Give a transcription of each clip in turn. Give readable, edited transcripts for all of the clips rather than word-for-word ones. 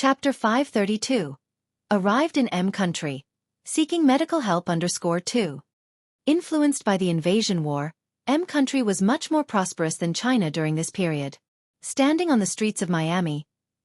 Chapter 532. Arrived in M country. Seeking medical help _2. Influenced by the invasion war, M country was much more prosperous than China during this period. Standing on the streets of Miami,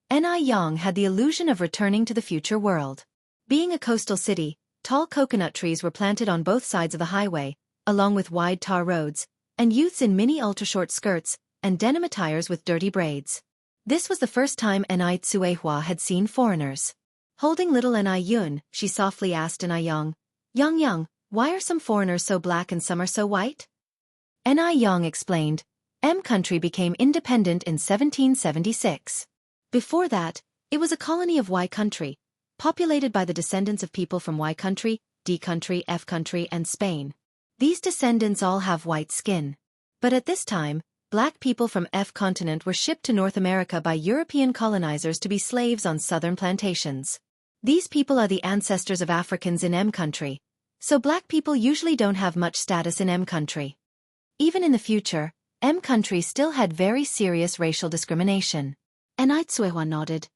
Anyang had the illusion of returning to the future world. Being a coastal city, tall coconut trees were planted on both sides of the highway, along with wide tar roads, and youths in mini ultra-short skirts and denim attires with dirty braids. This was the first time Anew had seen foreigners. Holding little Anew, she softly asked Anyang, Yang, why are some foreigners so black and some are so white? Anyang explained, M country became independent in 1776. Before that, it was a colony of Y country, populated by the descendants of people from Y country, D country, F country, and Spain. These descendants all have white skin. But at this time, black people from F continent were shipped to North America by European colonizers to be slaves on southern plantations. These people are the ancestors of Africans in M country, so black people usually don't have much status in M country. Even in the future, M country still had very serious racial discrimination. Anew nodded.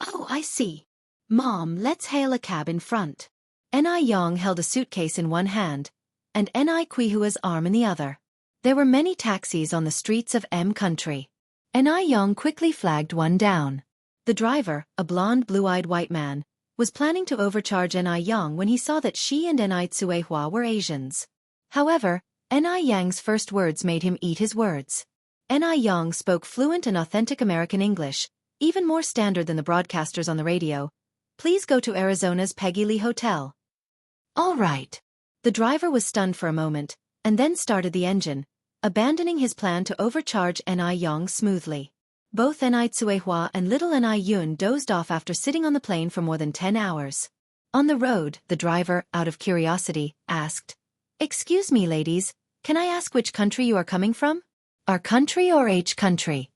Oh, I see. Mom, let's hail a cab in front. Anyang held a suitcase in one hand, and Anyu's arm in the other. There were many taxis on the streets of M country. Anyang quickly flagged one down. The driver, a blonde blue-eyed white man, was planning to overcharge Anyang when he saw that she and Anew were Asians. However, Anyang's first words made him eat his words. Anyang spoke fluent and authentic American English, even more standard than the broadcasters on the radio. Please go to Arizona's Peggy Lee Hotel. All right. The driver was stunned for a moment, and then started the engine, abandoning his plan to overcharge Anyang smoothly. Both Anew and little Anew dozed off after sitting on the plane for more than 10 hours. On the road, the driver, out of curiosity, asked, Excuse me, ladies, can I ask which country you are coming from? Our country or H country?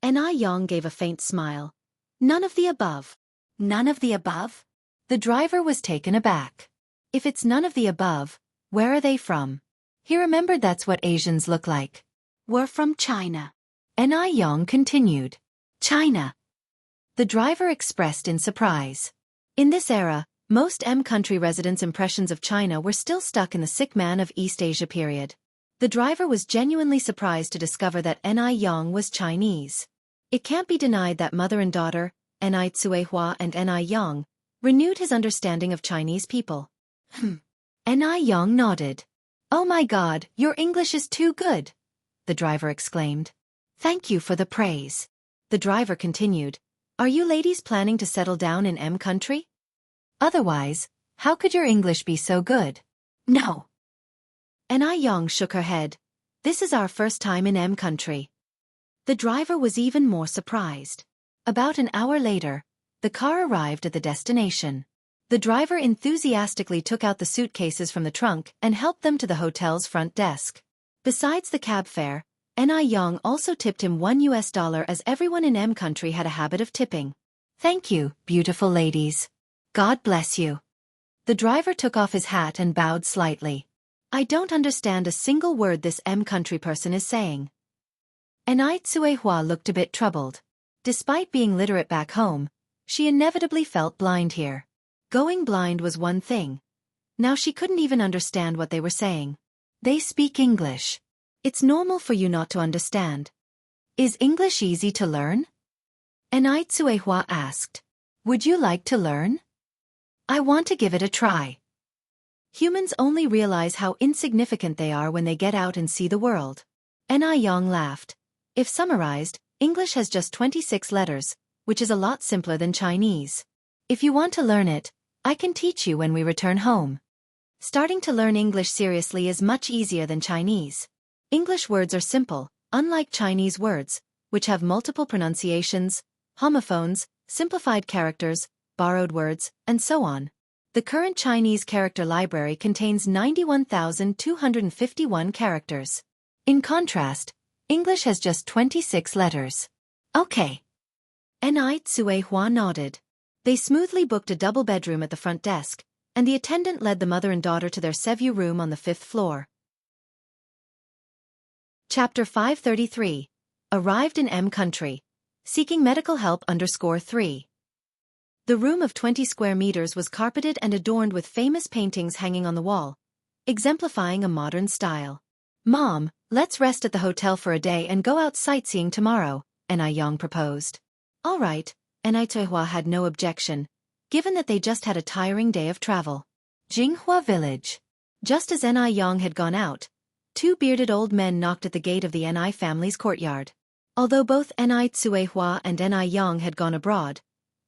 Anyang gave a faint smile. None of the above. None of the above? The driver was taken aback. If it's none of the above, where are they from? He remembered that's what Asians look like. We're from China. Anyang continued. China. The driver expressed in surprise. In this era, most M country residents' impressions of China were still stuck in the sick man of East Asia period. The driver was genuinely surprised to discover that Anyang was Chinese. It can't be denied that mother and daughter, Anew and Anyang, renewed his understanding of Chinese people. Anyang nodded. Oh my God, your English is too good, the driver exclaimed. Thank you for the praise. The driver continued. Are you ladies planning to settle down in M country? Otherwise, how could your English be so good? No. Anyang shook her head. This is our first time in M country. The driver was even more surprised. About an hour later, the car arrived at the destination. The driver enthusiastically took out the suitcases from the trunk and helped them to the hotel's front desk. Besides the cab fare, Anyang also tipped him $1 as everyone in M country had a habit of tipping. Thank you, beautiful ladies. God bless you. The driver took off his hat and bowed slightly. I don't understand a single word this M country person is saying. Anew looked a bit troubled. Despite being literate back home, she inevitably felt blind here. Going blind was one thing. Now she couldn't even understand what they were saying. They speak English. It's normal for you not to understand. Is English easy to learn? Anew asked. Would you like to learn? I want to give it a try. Humans only realize how insignificant they are when they get out and see the world. Anyang laughed. If summarized, English has just 26 letters, which is a lot simpler than Chinese. If you want to learn it, I can teach you when we return home. Starting to learn English seriously is much easier than Chinese. English words are simple, unlike Chinese words, which have multiple pronunciations, homophones, simplified characters, borrowed words, and so on. The current Chinese character library contains 91,251 characters. In contrast, English has just 26 letters. Okay. Anew nodded. They smoothly booked a double bedroom at the front desk, and the attendant led the mother and daughter to their Seaview room on the 5th floor. Chapter 533. Arrived in M country. Seeking medical help _3. The room of 20 square meters was carpeted and adorned with famous paintings hanging on the wall, exemplifying a modern style. "Mom, let's rest at the hotel for a day and go out sightseeing tomorrow," Anew proposed. "All right," Anew had no objection, given that they just had a tiring day of travel. Jianghu village. Just as Anew had gone out, two bearded old men knocked at the gate of the Anew family's courtyard. Although both Anew and Anew had gone abroad,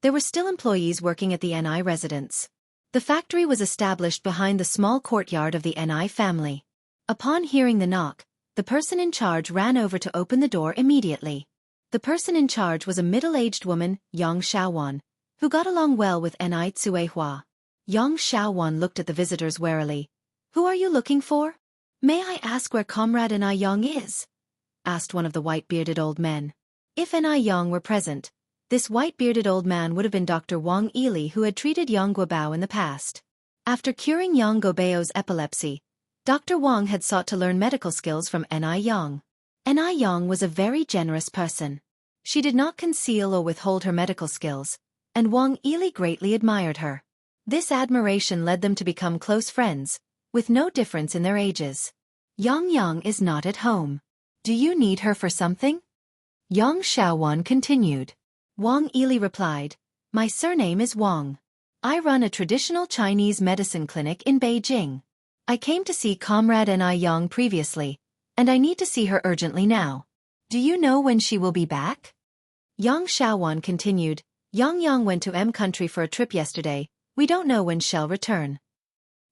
there were still employees working at the Anew residence. The factory was established behind the small courtyard of the Anew family. Upon hearing the knock, the person in charge ran over to open the door immediately. The person in charge was a middle-aged woman, Xianxia, who got along well with Anew. Xianxia looked at the visitors warily. "Who are you looking for? May I ask where Comrade Anew is?" asked one of the white-bearded old men. If Anew were present, this white-bearded old man would have been Dr. Wang Ili, who had treated Yang Guobao in the past. After curing Yang Guobao's epilepsy, Dr. Wang had sought to learn medical skills from Anew. Anew was a very generous person. She did not conceal or withhold her medical skills, and Wang Ili greatly admired her. This admiration led them to become close friends, with no difference in their ages. "Yang is not at home. Do you need her for something?" Xianxia continued. Wang Ili replied, "My surname is Wang. I run a traditional Chinese medicine clinic in Beijing. I came to see Comrade Anew previously, and I need to see her urgently now. Do you know when she will be back?" Xianxia continued, "Yang went to M country for a trip yesterday. We don't know when she'll return."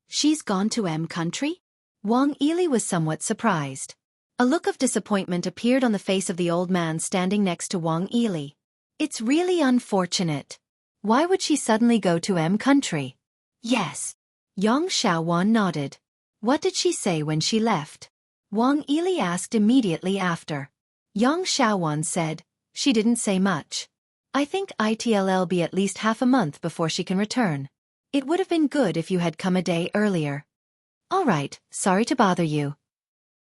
"She's gone to M country?" Wang Ili was somewhat surprised. A look of disappointment appeared on the face of the old man standing next to Wang Ili. "It's really unfortunate. Why would she suddenly go to M country?" "Yes." Xianxia nodded. "What did she say when she left?" Wang Ili asked immediately after. Xianxia said, "She didn't say much. I think it'll be at least half a month before she can return. It would have been good if you had come a day earlier." "All right, sorry to bother you."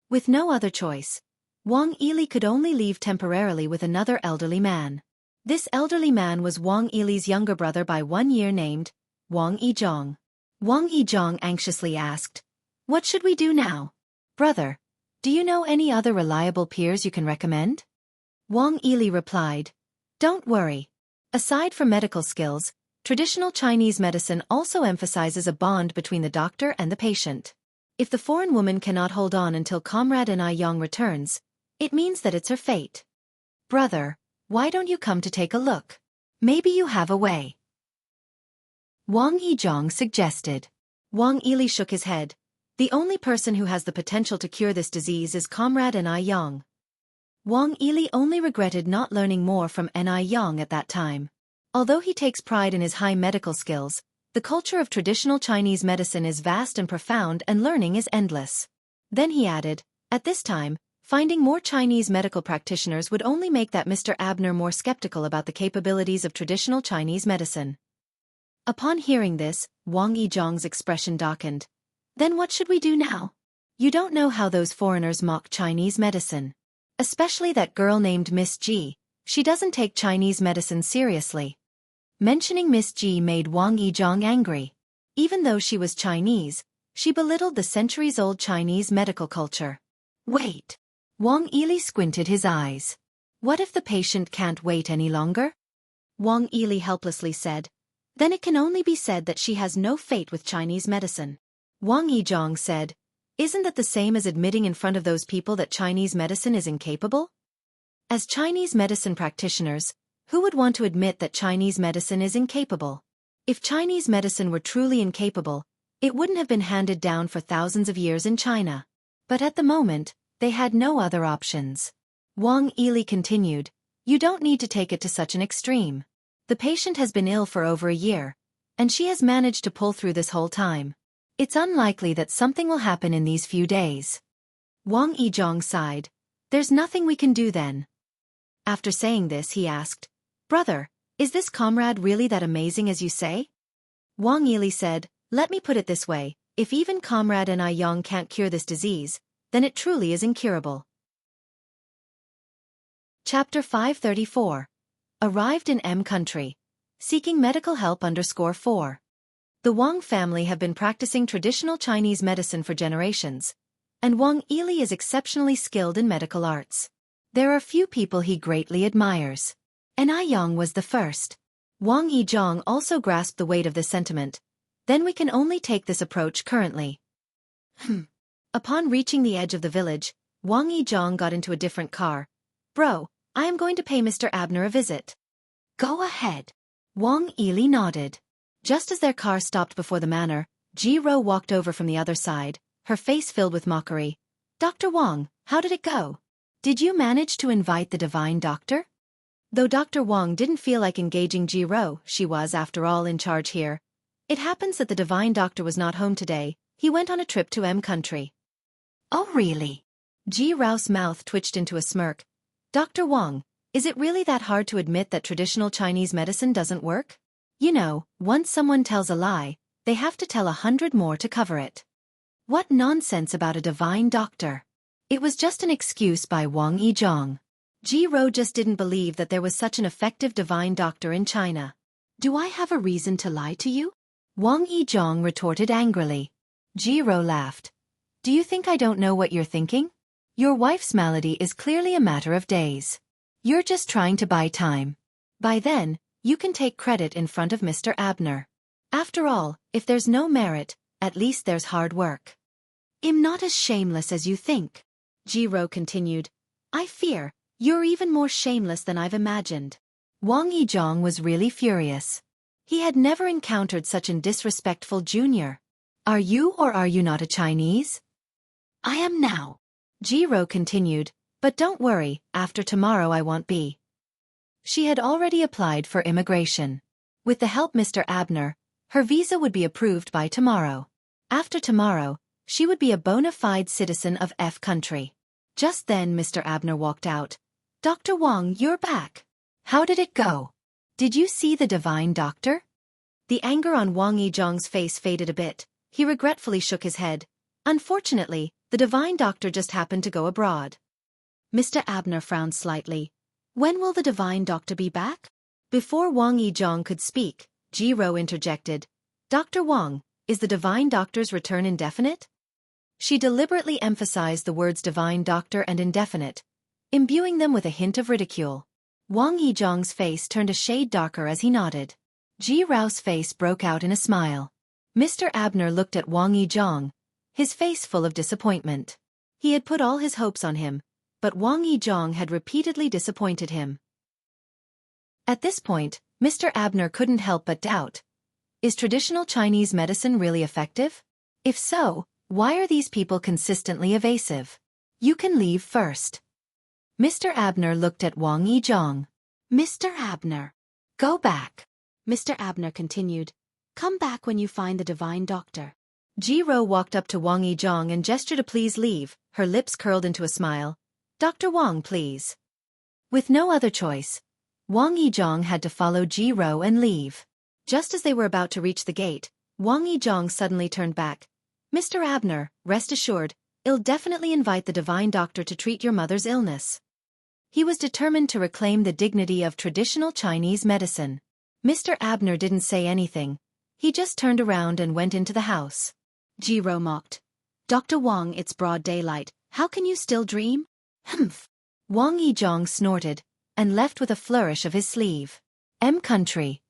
With no other choice, Wang Ili could only leave temporarily with another elderly man. This elderly man was Wang Ili's younger brother by 1 year named Wang Yizhong. Wang Yizhong anxiously asked, "What should we do now? Brother, do you know any other reliable peers you can recommend?" Wang Ili replied, "Don't worry. Aside from medical skills, traditional Chinese medicine also emphasizes a bond between the doctor and the patient. If the foreign woman cannot hold on until Comrade Anew returns, it means that it's her fate. Brother, why don't you come to take a look? Maybe you have a way." Wang Yizhong suggested. Wang Ili shook his head. "The only person who has the potential to cure this disease is Comrade Anew." Wang Ili only regretted not learning more from Anew at that time. Although he takes pride in his high medical skills, the culture of traditional Chinese medicine is vast and profound, and learning is endless. Then he added, "At this time, finding more Chinese medical practitioners would only make that Mr. Abner more skeptical about the capabilities of traditional Chinese medicine." Upon hearing this, Wang Yizhong's expression darkened. "Then what should we do now? You don't know how those foreigners mock Chinese medicine. Especially that girl named Miss G. She doesn't take Chinese medicine seriously." Mentioning Miss G made Wang Yizhong angry. Even though she was Chinese, she belittled the centuries-old Chinese medical culture. "Wait." Wang Ili squinted his eyes. "What if the patient can't wait any longer?" Wang Ili helplessly said, "Then it can only be said that she has no fate with Chinese medicine." Wang Yizhong said, "Isn't that the same as admitting in front of those people that Chinese medicine is incapable? As Chinese medicine practitioners, who would want to admit that Chinese medicine is incapable? If Chinese medicine were truly incapable, it wouldn't have been handed down for thousands of years in China. But at the moment, they had no other options." Wang Ili continued, "You don't need to take it to such an extreme. The patient has been ill for over a year, and she has managed to pull through this whole time. It's unlikely that something will happen in these few days." Wang Yizhong sighed. "There's nothing we can do then." After saying this, he asked, "Brother, is this comrade really that amazing as you say?" Wang Ili said, "Let me put it this way, if even Comrade Anew can't cure this disease, then it truly is incurable." Chapter 534. Arrived in M country. seeking medical help _4. The Wang family have been practicing traditional Chinese medicine for generations, and Wang Yili is exceptionally skilled in medical arts. There are few people he greatly admires. Anew was the first. Wang Yizhong also grasped the weight of this sentiment. Then we can only take this approach currently. Upon reaching the edge of the village, Wang Yizhong got into a different car. Bro, I am going to pay Mr. Abner a visit. Go ahead. Wang Yili nodded. Just as their car stopped before the manor, Ji-ro walked over from the other side, her face filled with mockery. Dr. Wang, how did it go? Did you manage to invite the divine doctor? Though Dr. Wang didn't feel like engaging Ji-ro, she was, after all, in charge here. It happens that the divine doctor was not home today. He went on a trip to M country. Oh really? Ji-ro's mouth twitched into a smirk. Dr. Wang, is it really that hard to admit that traditional Chinese medicine doesn't work? You know, once someone tells a lie, they have to tell 100 more to cover it. What nonsense about a divine doctor. It was just an excuse by Wang Yizhong. Ji-ro just didn't believe that there was such an effective divine doctor in China. Do I have a reason to lie to you? Wang Yizhong retorted angrily. Ji-ro laughed. Do you think I don't know what you're thinking? Your wife's malady is clearly a matter of days. You're just trying to buy time. By then, you can take credit in front of Mr. Abner. After all, if there's no merit, at least there's hard work. I'm not as shameless as you think. Ji-ro continued. I fear, you're even more shameless than I've imagined. Wang Yizhong was really furious. He had never encountered such an disrespectful junior. Are you or are you not a Chinese? I am now. Ji-ro continued, but don't worry, after tomorrow I won't be. She had already applied for immigration. With the help Mr. Abner, her visa would be approved by tomorrow. After tomorrow, she would be a bona fide citizen of F country. Just then Mr. Abner walked out. Dr. Wang, you're back. How did it go? Did you see the divine doctor? The anger on Wang Yizhong's face faded a bit. He regretfully shook his head. Unfortunately, the divine doctor just happened to go abroad. Mr. Abner frowned slightly. When will the divine doctor be back? Before Wang Yizhong could speak, Ji-ro interjected. Dr. Wang, is the divine doctor's return indefinite? She deliberately emphasized the words divine doctor and indefinite, imbuing them with a hint of ridicule. Wang Yizhong's face turned a shade darker as he nodded. Ji-ro's face broke out in a smile. Mr. Abner looked at Wang Yizhong, his face full of disappointment. He had put all his hopes on him, but Wang Yizhong had repeatedly disappointed him. At this point, Mr. Abner couldn't help but doubt. Is traditional Chinese medicine really effective? If so, why are these people consistently evasive? You can leave first. Mr. Abner looked at Wang Yizhong. Mr. Abner. Go back. Mr. Abner continued. Come back when you find the divine doctor. Ji-ro walked up to Wang Yizhong and gestured a please leave, her lips curled into a smile. Dr. Wang, please. With no other choice, Wang Yizhong had to follow Ji-ro and leave. Just as they were about to reach the gate, Wang Yizhong suddenly turned back. Mr. Abner, rest assured, I'll definitely invite the divine doctor to treat your mother's illness. He was determined to reclaim the dignity of traditional Chinese medicine. Mr. Abner didn't say anything. He just turned around and went into the house. Ji-ro mocked. Dr. Wang, it's broad daylight. How can you still dream? Humph. Wang Yizhong snorted, and left with a flourish of his sleeve. M country.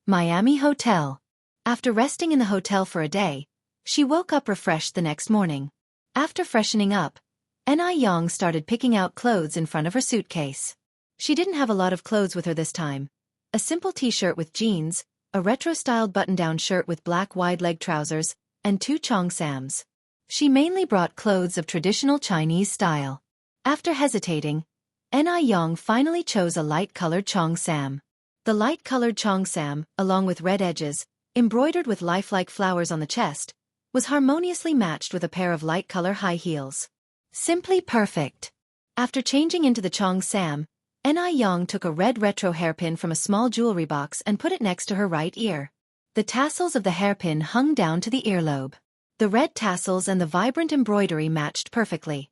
Miami Hotel. After resting in the hotel for a day, she woke up refreshed the next morning. After freshening up, Anew started picking out clothes in front of her suitcase. She didn't have a lot of clothes with her this time. A simple t-shirt with jeans, a retro-styled button-down shirt with black wide-leg trousers, and 2 cheongsams. She mainly brought clothes of traditional Chinese style. After hesitating, Anew finally chose a light-colored cheongsam. The light-colored cheongsam, along with red edges, embroidered with lifelike flowers on the chest, was harmoniously matched with a pair of light-color high heels. Simply perfect. After changing into the cheongsam, Anew took a red retro hairpin from a small jewelry box and put it next to her right ear. The tassels of the hairpin hung down to the earlobe. The red tassels and the vibrant embroidery matched perfectly.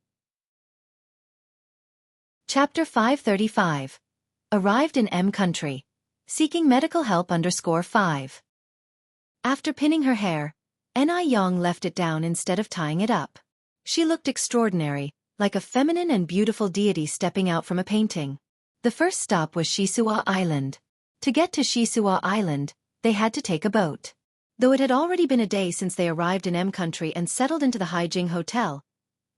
Chapter 535. Arrived in M country. seeking medical help _5. After pinning her hair, Yang left it down instead of tying it up. She looked extraordinary, like a feminine and beautiful deity stepping out from a painting. The first stop was Shisua Island. To get to Shisua Island, they had to take a boat. Though it had already been a day since they arrived in M country and settled into the Haijing Hotel,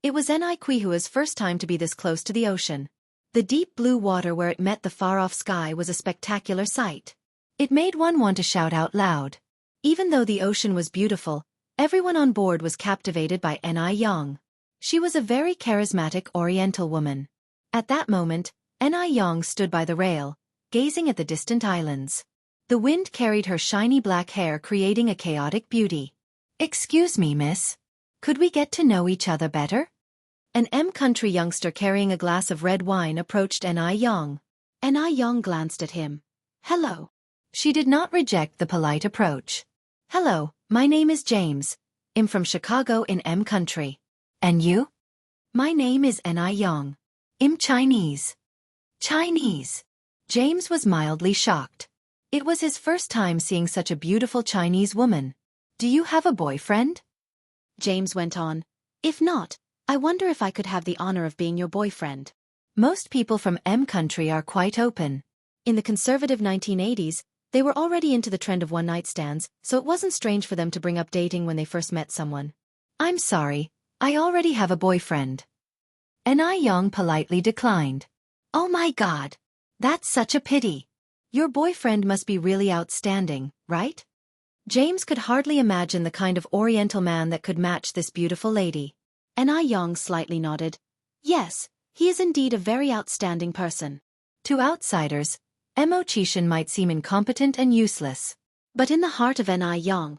it was Quihua's first time to be this close to the ocean. The deep blue water where it met the far-off sky was a spectacular sight. It made one want to shout out loud. Even though the ocean was beautiful, everyone on board was captivated by Yang. She was a very charismatic Oriental woman. At that moment, Yang stood by the rail, gazing at the distant islands. The wind carried her shiny black hair, creating a chaotic beauty. "Excuse me, miss. Could we get to know each other better?" An M-country youngster carrying a glass of red wine approached Yang. Yang glanced at him. "Hello." She did not reject the polite approach. "Hello, my name is James. I'm from Chicago in M country. And you?" "My name is Yang. I'm Chinese." "Chinese?" James was mildly shocked. It was his first time seeing such a beautiful Chinese woman. "Do you have a boyfriend?" James went on. "If not, I wonder if I could have the honor of being your boyfriend." Most people from M country are quite open. In the conservative 1980s, they were already into the trend of one-night stands, so it wasn't strange for them to bring up dating when they first met someone. "I'm sorry, I already have a boyfriend." Yang politely declined. "Oh my God. That's such a pity. Your boyfriend must be really outstanding, right?" James could hardly imagine the kind of Oriental man that could match this beautiful lady. Yang slightly nodded. "Yes, he is indeed a very outstanding person." To outsiders, Mo Chishan might seem incompetent and useless. But in the heart of Yang,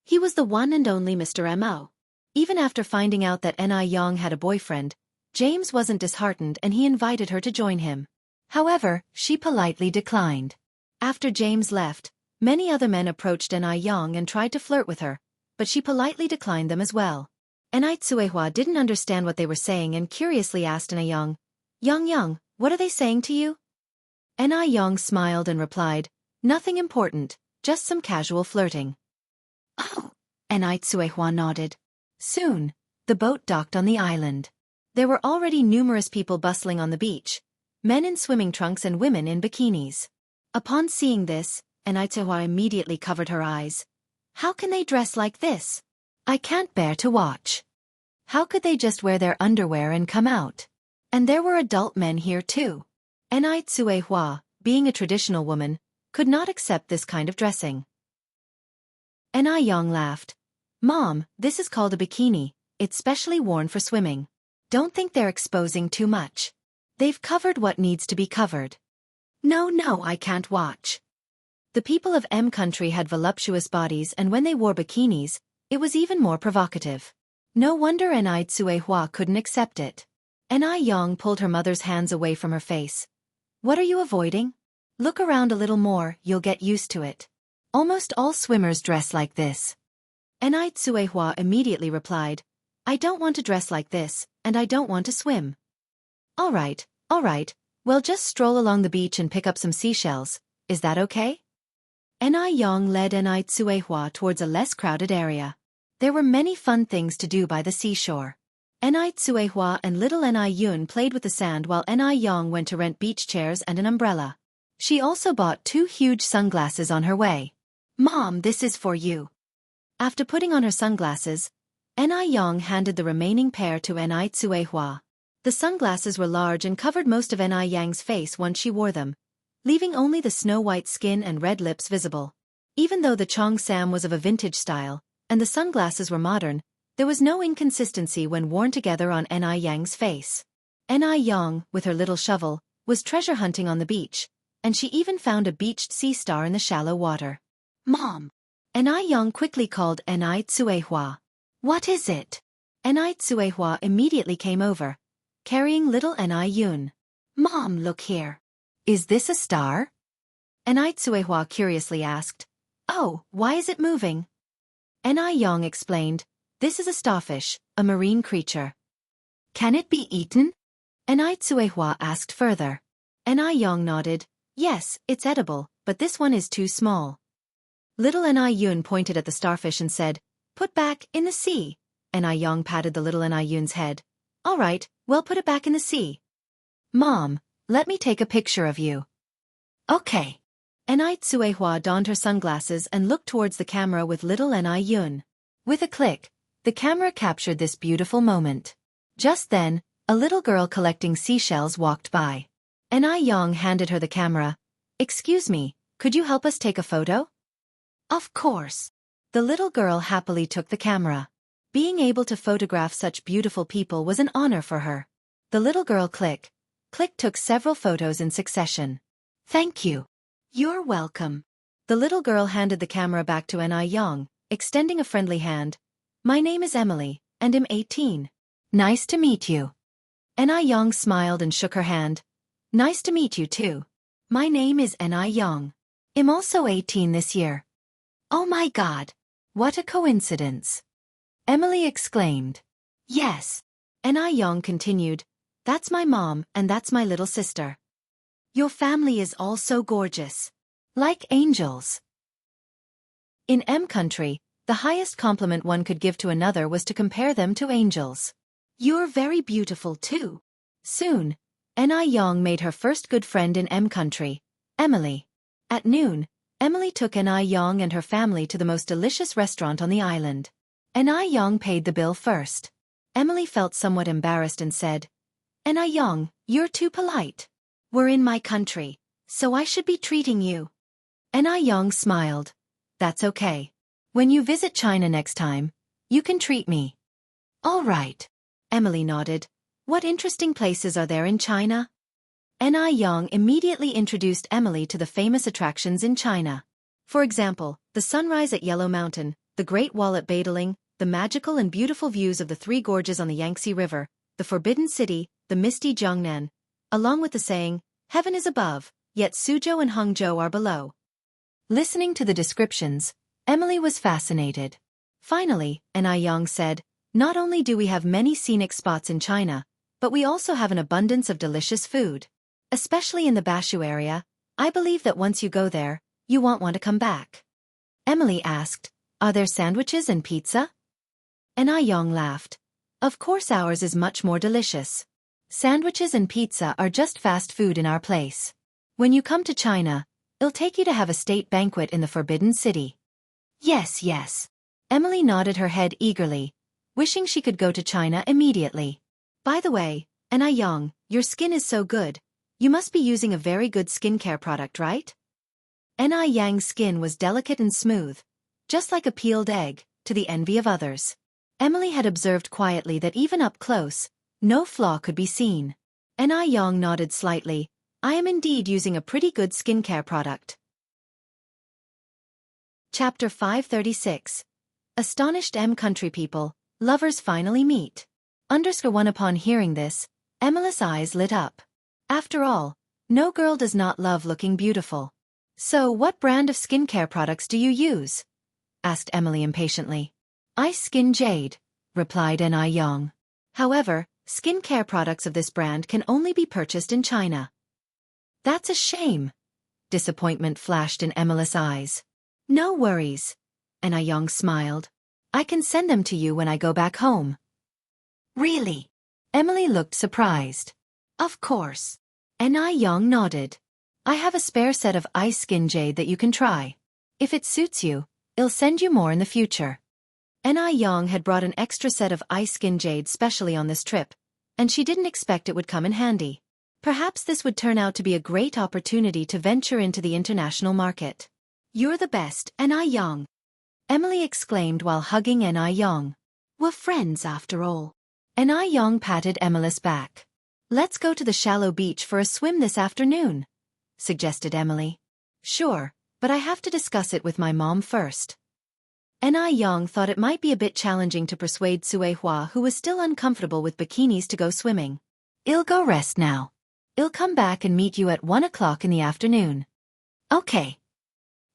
he was the one and only Mr. Mo. Even after finding out that Yang had a boyfriend, James wasn't disheartened and he invited her to join him. However, she politely declined. After James left, many other men approached Yang and tried to flirt with her, but she politely declined them as well. Tsuehua didn't understand what they were saying and curiously asked Yang, "Yang, what are they saying to you?" Yang smiled and replied, "Nothing important, just some casual flirting." "Oh," Tsuehua nodded. Soon, the boat docked on the island. There were already numerous people bustling on the beach, men in swimming trunks and women in bikinis. Upon seeing this, Tsuehua immediately covered her eyes. "How can they dress like this? I can't bear to watch. How could they just wear their underwear and come out? And there were adult men here too." Tsuehua, being a traditional woman, could not accept this kind of dressing. Yang laughed. "Mom, this is called a bikini. It's specially worn for swimming. Don't think they're exposing too much. They've covered what needs to be covered." No, I can't watch." The people of M country had voluptuous bodies, and when they wore bikinis, it was even more provocative. No wonder Tsuehua couldn't accept it. Yang pulled her mother's hands away from her face. "What are you avoiding? Look around a little more, you'll get used to it. Almost all swimmers dress like this." Tsuehua immediately replied, "I don't want to dress like this, and I don't want to swim." All right, well just stroll along the beach and pick up some seashells, is that okay?" Yang led Tsuehua towards a less crowded area. There were many fun things to do by the seashore. Tsuehua and little Yun played with the sand while Yang went to rent beach chairs and an umbrella. She also bought 2 huge sunglasses on her way. "Mom, this is for you." After putting on her sunglasses, Yang handed the remaining pair to Tsuehua. The sunglasses were large and covered most of Yang's face once she wore them, leaving only the snow-white skin and red lips visible. Even though the cheongsam was of a vintage style, and the sunglasses were modern, there was no inconsistency when worn together on Yang's face. Yang, with her little shovel, was treasure hunting on the beach, and she even found a beached sea star in the shallow water. "Mom!" Yang quickly called Tsuehua. "What is it?" Tsuehua immediately came over, carrying little Yun. "Mom, look here. Is this a star?" Tsuehua curiously asked. "Oh, why is it moving?" Yang explained, "This is a starfish, a marine creature." "Can it be eaten?" Tsuehua asked further. Yang nodded, "Yes, it's edible, but this one is too small. Little Anew pointed at the starfish and said, "Put back in the sea." Anew patted the little Anew's head. "All right, well, put it back in the sea." "Mom, let me take a picture of you." "Okay." Xianxia donned her sunglasses and looked towards the camera with little Anew. With a click, the camera captured this beautiful moment. Just then, a little girl collecting seashells walked by. Anew handed her the camera. "Excuse me, could you help us take a photo?" "Of course." The little girl happily took the camera. Being able to photograph such beautiful people was an honor for her. The little girl click took several photos in succession. "Thank you." "You're welcome." The little girl handed the camera back to Anew, extending a friendly hand. "My name is Emily, and I'm 18. Nice to meet you." Anew smiled and shook her hand. "Nice to meet you too. My name is Anew. I'm also 18 this year." "Oh my God! What a coincidence!" Emily exclaimed. "Yes." Anew continued. "That's my mom and that's my little sister. Your family is all so gorgeous. Like angels." In M country, the highest compliment one could give to another was to compare them to angels. "You're very beautiful too." Soon, Anew made her first good friend in M country, Emily. At noon, Emily took Anew and her family to the most delicious restaurant on the island. Anew paid the bill first. Emily felt somewhat embarrassed and said, "Anew, you're too polite. We're in my country, so I should be treating you." Anew smiled. "That's okay. When you visit China next time, you can treat me." "All right." Emily nodded. "What interesting places are there in China?" Anew immediately introduced Emily to the famous attractions in China. For example, the sunrise at Yellow Mountain, the Great Wall at Badaling, the magical and beautiful views of the Three Gorges on the Yangtze River, the Forbidden City, the misty Jiangnan, along with the saying, "Heaven is above, yet Suzhou and Hangzhou are below." Listening to the descriptions, Emily was fascinated. Finally, Anew said, "Not only do we have many scenic spots in China, but we also have an abundance of delicious food. Especially in the Bashu area, I believe that once you go there, you won't want to come back." Emily asked, "Are there sandwiches and pizza?" Anew laughed. "Of course ours is much more delicious. Sandwiches and pizza are just fast food in our place. When you come to China, I'll take you to have a state banquet in the Forbidden City." "Yes, yes." Emily nodded her head eagerly, wishing she could go to China immediately. "By the way, Anew, your skin is so good. You must be using a very good skincare product, right?" Aneyang's skin was delicate and smooth, just like a peeled egg, to the envy of others. Emily had observed quietly that even up close, no flaw could be seen. Anew nodded slightly. "I am indeed using a pretty good skincare product." Chapter 536. Astonished M country people, lovers finally meet. _1 Upon hearing this, Emily's eyes lit up. After all, no girl does not love looking beautiful. "So what brand of skincare products do you use?" asked Emily impatiently. "Ice Skin Jade," replied Anew. "However, skincare products of this brand can only be purchased in China." "That's a shame." Disappointment flashed in Emily's eyes. "No worries." Anew smiled. "I can send them to you when I go back home." "Really?" Emily looked surprised. "Of course." Anew nodded. "I have a spare set of Ice Skin Jade that you can try. If it suits you, I'll send you more in the future." Anew had brought an extra set of Ice Skin Jade specially on this trip, and she didn't expect it would come in handy. Perhaps this would turn out to be a great opportunity to venture into the international market. "You're the best, Anew," Emily exclaimed while hugging Anew. "We're friends after all." Anew patted Emily's back. "Let's go to the shallow beach for a swim this afternoon," suggested Emily. "Sure, but I have to discuss it with my mom first." Anew thought it might be a bit challenging to persuade Suehua, who was still uncomfortable with bikinis, to go swimming. "I'll go rest now. I'll come back and meet you at 1 o'clock in the afternoon." "Okay."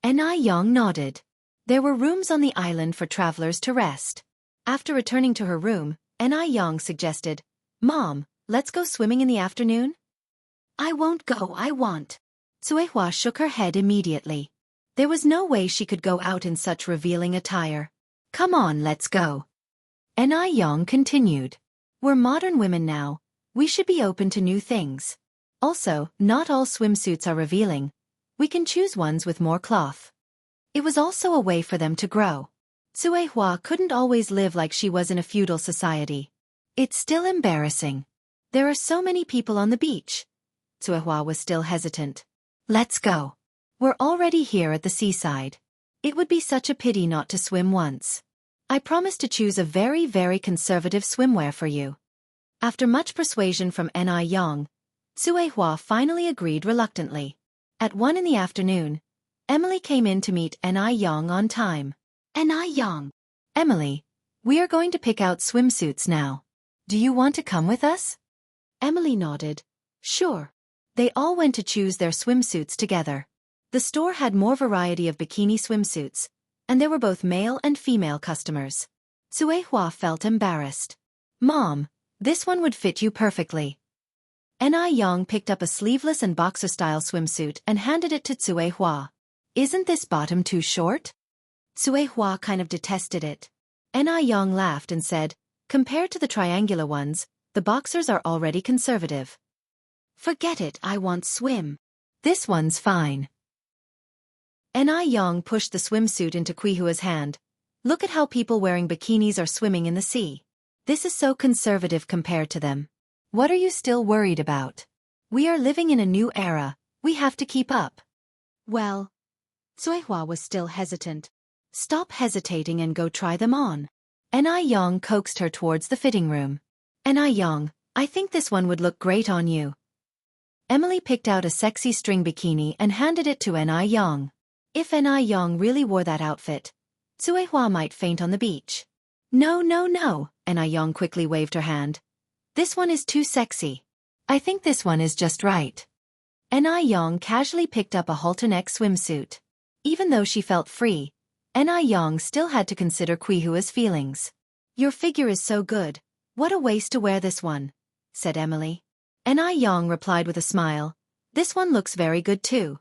Anew nodded. There were rooms on the island for travelers to rest. After returning to her room, Anew suggested, "Mom, let's go swimming in the afternoon?" "I won't go, I want." Cuihua shook her head immediately. There was no way she could go out in such revealing attire. Come on, let's go. Anew continued. We're modern women now. We should be open to new things. Also, not all swimsuits are revealing. We can choose ones with more cloth. It was also a way for them to grow. Cuihua couldn't always live like she was in a feudal society. It's still embarrassing. There are so many people on the beach. Cuihua was still hesitant. Let's go. We're already here at the seaside. It would be such a pity not to swim once. I promise to choose a very, very conservative swimwear for you. After much persuasion from Anew, Cuihua finally agreed reluctantly. At 1 in the afternoon, Emily came in to meet Anew on time. Anew. Emily, we are going to pick out swimsuits now. Do you want to come with us? Emily nodded. Sure. They all went to choose their swimsuits together. The store had more variety of bikini swimsuits, and there were both male and female customers. Cuihua felt embarrassed. Mom, this one would fit you perfectly. Anew picked up a sleeveless and boxer-style swimsuit and handed it to Cuihua. Isn't this bottom too short? Cuihua kind of detested it. Anew laughed and said, compared to the triangular ones, the boxers are already conservative. Forget it, I want swim. This one's fine. Anew pushed the swimsuit into Cuihua's hand. Look at how people wearing bikinis are swimming in the sea. This is so conservative compared to them. What are you still worried about? We are living in a new era, we have to keep up. Well, Cuihua was still hesitant. Stop hesitating and go try them on. Anew coaxed her towards the fitting room. Anew, I think this one would look great on you. Emily picked out a sexy string bikini and handed it to Anew. If Anew really wore that outfit, Cuihua might faint on the beach. No, no, no, Anew quickly waved her hand. This one is too sexy. I think this one is just right. Anew casually picked up a halter-neck swimsuit. Even though she felt free, Anew still had to consider Cuihua's feelings. Your figure is so good, what a waste to wear this one, said Emily. Anew replied with a smile, this one looks very good too.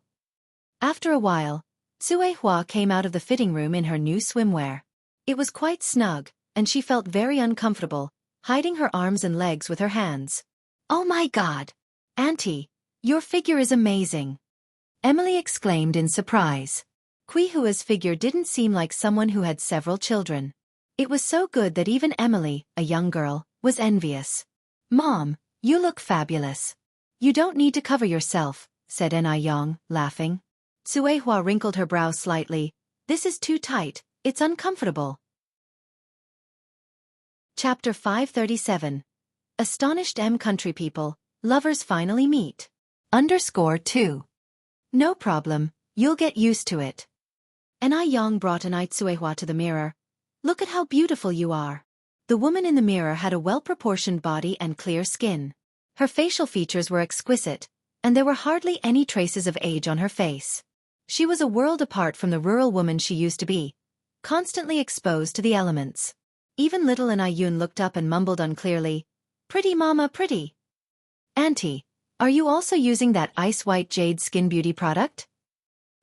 After a while, Cuihua came out of the fitting room in her new swimwear. It was quite snug, and she felt very uncomfortable, hiding her arms and legs with her hands. Oh my God! Auntie, your figure is amazing! Emily exclaimed in surprise. Cuihua's figure didn't seem like someone who had several children. It was so good that even Emily, a young girl, was envious. Mom, you look fabulous. You don't need to cover yourself, said Anew, laughing. Cuihua wrinkled her brow slightly. This is too tight, it's uncomfortable. Chapter 537. Astonished country people, lovers finally meet. _2. No problem, you'll get used to it. Anew brought Cuihua to the mirror. Look at how beautiful you are. The woman in the mirror had a well-proportioned body and clear skin. Her facial features were exquisite, and there were hardly any traces of age on her face. She was a world apart from the rural woman she used to be, constantly exposed to the elements. Even little Anew looked up and mumbled unclearly, "Pretty mama, pretty." Auntie, are you also using that ice-white jade skin beauty product?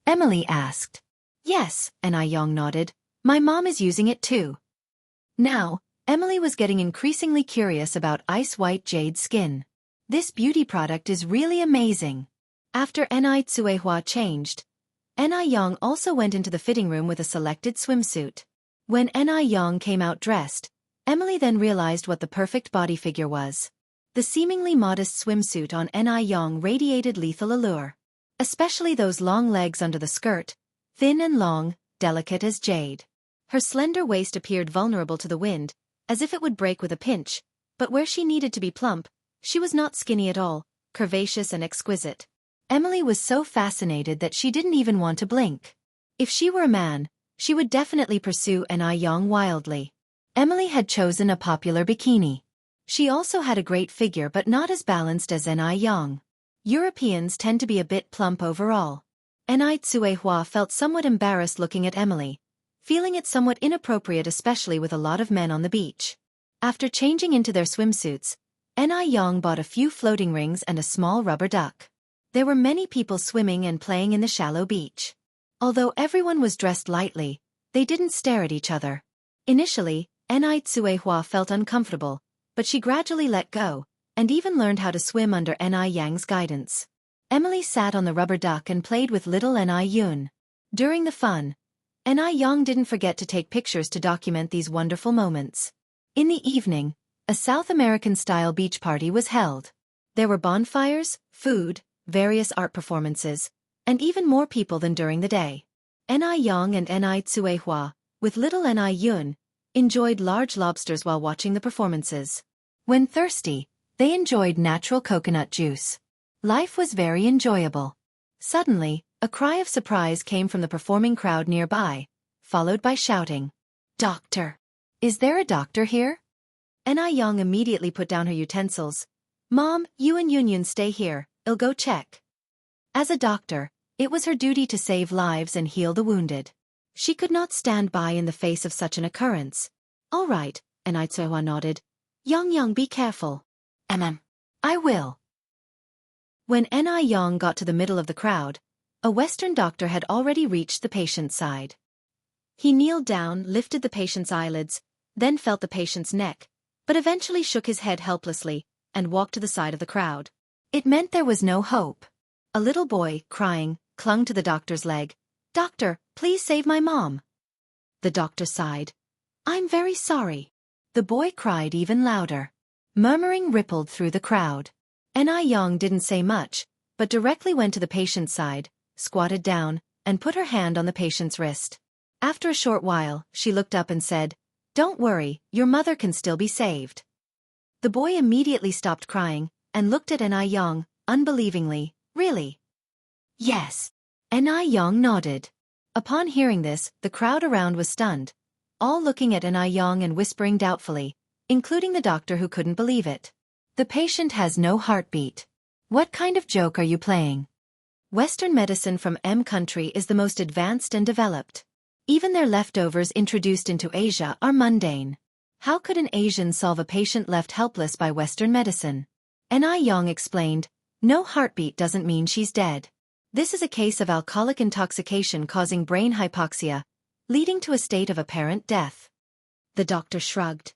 Emily asked. Yes, Anew nodded. My mom is using it too. Now, Emily was getting increasingly curious about ice-white jade skin. This beauty product is really amazing. After Cuihua changed, Anew also went into the fitting room with a selected swimsuit. When Anew came out dressed, Emily then realized what the perfect body figure was. The seemingly modest swimsuit on Anew radiated lethal allure. Especially those long legs under the skirt, thin and long, delicate as jade. Her slender waist appeared vulnerable to the wind, as if it would break with a pinch, but where she needed to be plump, she was not skinny at all, curvaceous and exquisite. Emily was so fascinated that she didn't even want to blink. If she were a man, she would definitely pursue Anew wildly. Emily had chosen a popular bikini. She also had a great figure but not as balanced as Anew. Europeans tend to be a bit plump overall. Cuihua felt somewhat embarrassed looking at Emily, feeling it somewhat inappropriate especially with a lot of men on the beach. After changing into their swimsuits, Anew bought a few floating rings and a small rubber duck. There were many people swimming and playing in the shallow beach. Although everyone was dressed lightly, they didn't stare at each other. Initially, Enai Tsuehua felt uncomfortable, but she gradually let go, and even learned how to swim under Enai Yang's guidance. Emily sat on the rubber duck and played with little Enai Yun. During the fun, Enai Yang didn't forget to take pictures to document these wonderful moments. In the evening, a South American-style beach party was held. There were bonfires, food, various art performances, and even more people than during the day. Enai Yang and Enai Tsuehua, with little Enai Yun, enjoyed large lobsters while watching the performances. When thirsty, they enjoyed natural coconut juice. Life was very enjoyable. Suddenly, a cry of surprise came from the performing crowd nearby, followed by shouting, "Doctor! Is there a doctor here?" Enai Yang immediately put down her utensils. "Mom, you and Yun stay here, I'll go check." As a doctor, it was her duty to save lives and heal the wounded. She could not stand by in the face of such an occurrence. "All right," Enai Tsuehua nodded. Yang, be careful." I will." When Enai Yang got to the middle of the crowd, a Western doctor had already reached the patient's side. He kneeled down, lifted the patient's eyelids, then felt the patient's neck, but eventually shook his head helplessly and walked to the side of the crowd. It meant there was no hope. A little boy, crying, clung to the doctor's leg. "Doctor, please save my mom." The doctor sighed. "I'm very sorry." The boy cried even louder. Murmuring rippled through the crowd. Enai Yang didn't say much, but directly went to the patient's side, squatted down, and put her hand on the patient's wrist. After a short while, she looked up and said, "Don't worry, your mother can still be saved." The boy immediately stopped crying and looked at Enai Yang, unbelievingly. "Really?" "Yes." Enai Yang nodded. Upon hearing this, the crowd around was stunned, all looking at Enai Yang and whispering doubtfully, including the doctor who couldn't believe it. "The patient has no heartbeat. What kind of joke are you playing?" Western medicine from country is the most advanced and developed. Even their leftovers introduced into Asia are mundane. How could an Asian solve a patient left helpless by Western medicine? Enai Yang explained, "No heartbeat doesn't mean she's dead. This is a case of alcoholic intoxication causing brain hypoxia, leading to a state of apparent death." The doctor shrugged.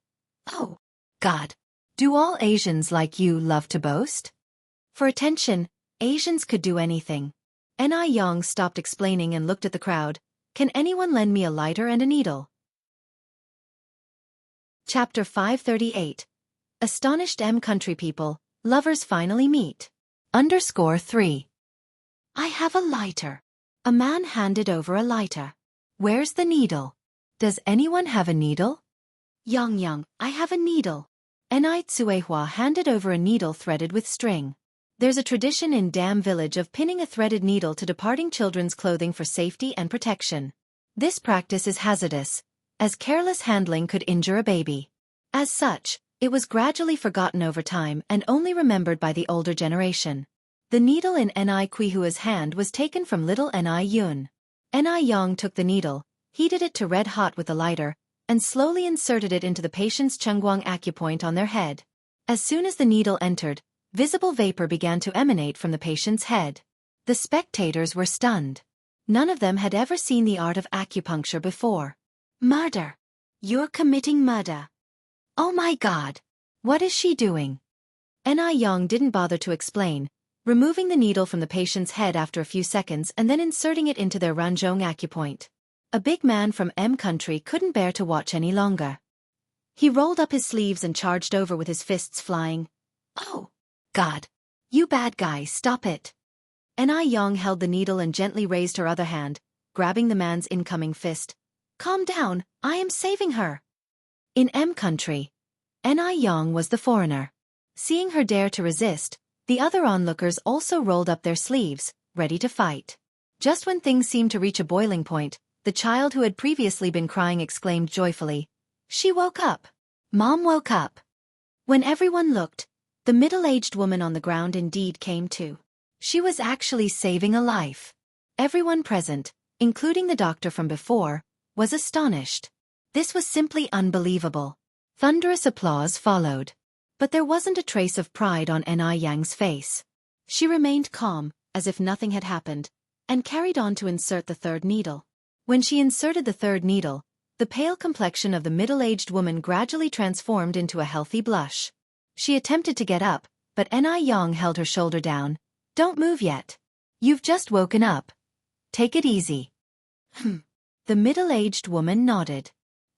"Oh, God. Do all Asians like you love to boast?" For attention, Asians could do anything. Enai Yang stopped explaining and looked at the crowd. "Can anyone lend me a lighter and a needle?" Chapter 538. Astonished country people, lovers finally meet. _3. "I have a lighter." A man handed over a lighter. "Where's the needle? Does anyone have a needle?" Yang, I have a needle." Enai Tsuehua handed over a needle threaded with string. There's a tradition in Dam village of pinning a threaded needle to departing children's clothing for safety and protection. This practice is hazardous, as careless handling could injure a baby. As such, it was gradually forgotten over time and only remembered by the older generation. The needle in Enai Kuihua's hand was taken from little Enai Yun. Enai Yang took the needle, heated it to red hot with a lighter, and slowly inserted it into the patient's Chengguang acupoint on their head. As soon as the needle entered, visible vapor began to emanate from the patient's head. The spectators were stunned. None of them had ever seen the art of acupuncture before. "Murder! You're committing murder! Oh my God! What is she doing?" Enai Yang didn't bother to explain, removing the needle from the patient's head after a few seconds and then inserting it into their Ranzhong acupoint. A big man from country couldn't bear to watch any longer. He rolled up his sleeves and charged over with his fists flying. "Oh, God! You bad guy, stop it!" Enai Yang held the needle and gently raised her other hand, grabbing the man's incoming fist. "Calm down, I am saving her." In country, Enai Yang was the foreigner. Seeing her dare to resist, the other onlookers also rolled up their sleeves, ready to fight. Just when things seemed to reach a boiling point, the child who had previously been crying exclaimed joyfully, "She woke up! Mom woke up!" When everyone looked, the middle-aged woman on the ground indeed came to. She was actually saving a life. Everyone present, including the doctor from before, was astonished. This was simply unbelievable. Thunderous applause followed. But there wasn't a trace of pride on Enai Yang's face. She remained calm, as if nothing had happened, and carried on to insert the third needle. When she inserted the third needle, the pale complexion of the middle-aged woman gradually transformed into a healthy blush. She attempted to get up, but Anew held her shoulder down. "Don't move yet. You've just woken up. Take it easy." The middle-aged woman nodded.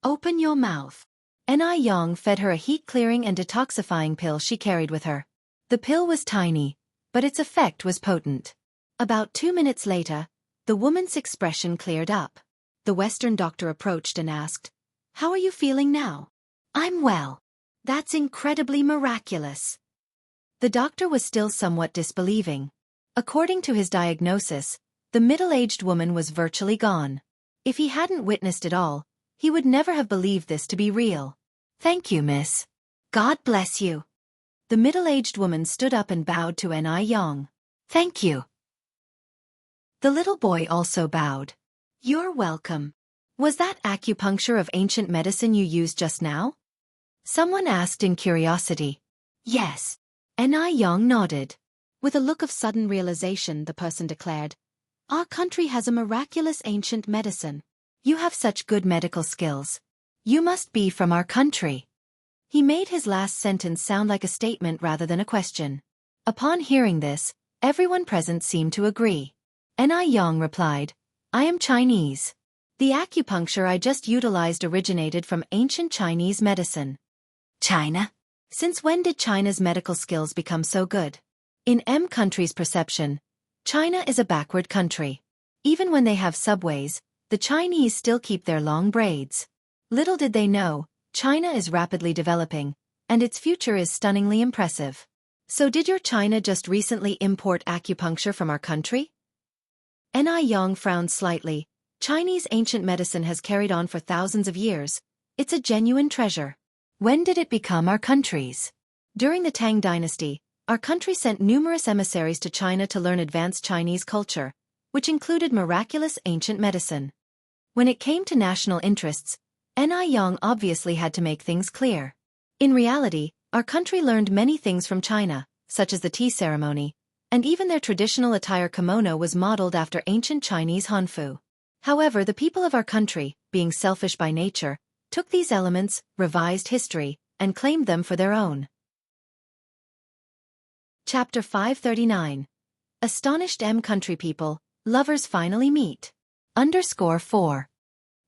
"Open your mouth." Anew fed her a heat-clearing and detoxifying pill she carried with her. The pill was tiny, but its effect was potent. About 2 minutes later, the woman's expression cleared up. The Western doctor approached and asked, "How are you feeling now?" "I'm well." "That's incredibly miraculous." The doctor was still somewhat disbelieving. According to his diagnosis, the middle-aged woman was virtually gone. If he hadn't witnessed it all, he would never have believed this to be real. "Thank you, miss." "God bless you." The middle-aged woman stood up and bowed to Anew. "Thank you." The little boy also bowed. "You're welcome." "Was that acupuncture of ancient medicine you used just now?" someone asked in curiosity. "Yes." Anew nodded. With a look of sudden realization, the person declared, "Our country has a miraculous ancient medicine. You have such good medical skills. You must be from our country." He made his last sentence sound like a statement rather than a question. Upon hearing this, everyone present seemed to agree. Anew replied, "I am Chinese. The acupuncture I just utilized originated from ancient Chinese medicine." "China? Since when did China's medical skills become so good?" In country's perception, China is a backward country. Even when they have subways, the Chinese still keep their long braids. Little did they know, China is rapidly developing, and its future is stunningly impressive. "So did your China just recently import acupuncture from our country?" Anew frowned slightly. "Chinese ancient medicine has carried on for thousands of years. It's a genuine treasure." "When did it become our country's?" "During the Tang dynasty, our country sent numerous emissaries to China to learn advanced Chinese culture, which included miraculous ancient medicine." When it came to national interests, Anew obviously had to make things clear. In reality, our country learned many things from China, such as the tea ceremony, and even their traditional attire kimono was modeled after ancient Chinese hanfu. However, the people of our country, being selfish by nature, took these elements, revised history, and claimed them for their own. Chapter 539. Astonished country people, lovers finally meet. _4.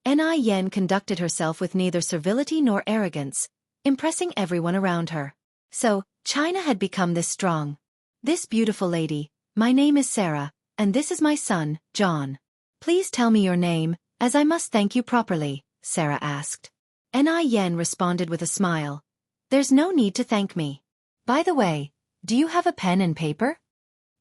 Anew conducted herself with neither servility nor arrogance, impressing everyone around her. So, China had become this strong. "This beautiful lady, my name is Sarah, and this is my son, John. Please tell me your name, as I must thank you properly," Sarah asked. Anew responded with a smile. "There's no need to thank me. By the way, do you have a pen and paper?"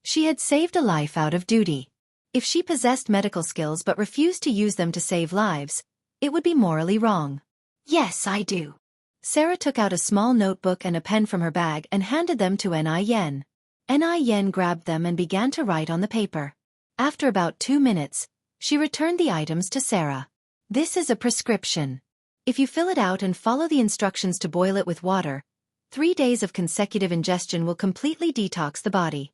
She had saved a life out of duty. If she possessed medical skills but refused to use them to save lives, it would be morally wrong. "Yes, I do." Sarah took out a small notebook and a pen from her bag and handed them to Anew. Anew grabbed them and began to write on the paper. After about 2 minutes, she returned the items to Sarah. "This is a prescription. If you fill it out and follow the instructions to boil it with water, 3 days of consecutive ingestion will completely detox the body."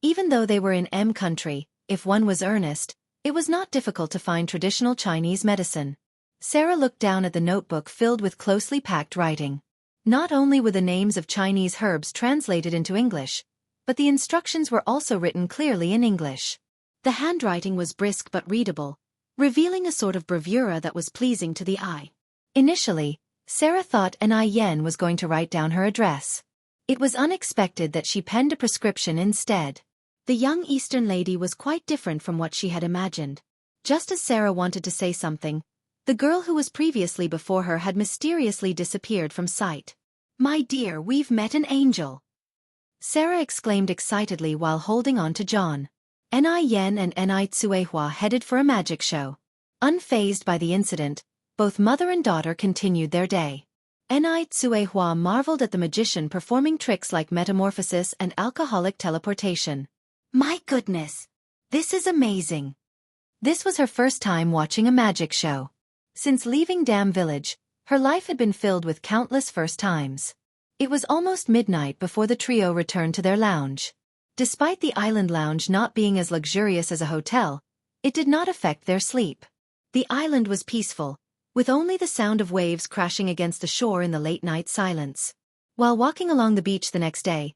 Even though they were in country, if one was earnest, it was not difficult to find traditional Chinese medicine. Sarah looked down at the notebook filled with closely packed writing. Not only were the names of Chinese herbs translated into English, but the instructions were also written clearly in English. The handwriting was brisk but readable, revealing a sort of bravura that was pleasing to the eye. Initially, Sarah thought Anew was going to write down her address. It was unexpected that she penned a prescription instead. The young Eastern lady was quite different from what she had imagined. Just as Sarah wanted to say something, the girl who was previously before her had mysteriously disappeared from sight. "My dear, we've met an angel!" Sarah exclaimed excitedly while holding on to John. Anew and Xianxia headed for a magic show. Unfazed by the incident, both mother and daughter continued their day. Xianxia marveled at the magician performing tricks like metamorphosis and alcoholic teleportation. "My goodness! This is amazing!" This was her first time watching a magic show. Since leaving Dam Village, her life had been filled with countless first times. It was almost midnight before the trio returned to their lounge. Despite the island lounge not being as luxurious as a hotel, it did not affect their sleep. The island was peaceful, with only the sound of waves crashing against the shore in the late-night silence. While walking along the beach the next day,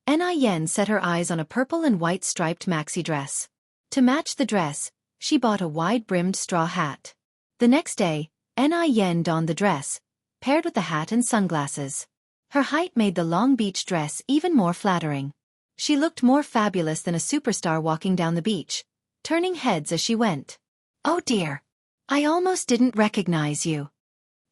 Yen set her eyes on a purple and white striped maxi dress. To match the dress, she bought a wide-brimmed straw hat. The next day, Yen donned the dress, paired with the hat and sunglasses. Her height made the long beach dress even more flattering. She looked more fabulous than a superstar walking down the beach, turning heads as she went. "Oh dear! I almost didn't recognize you."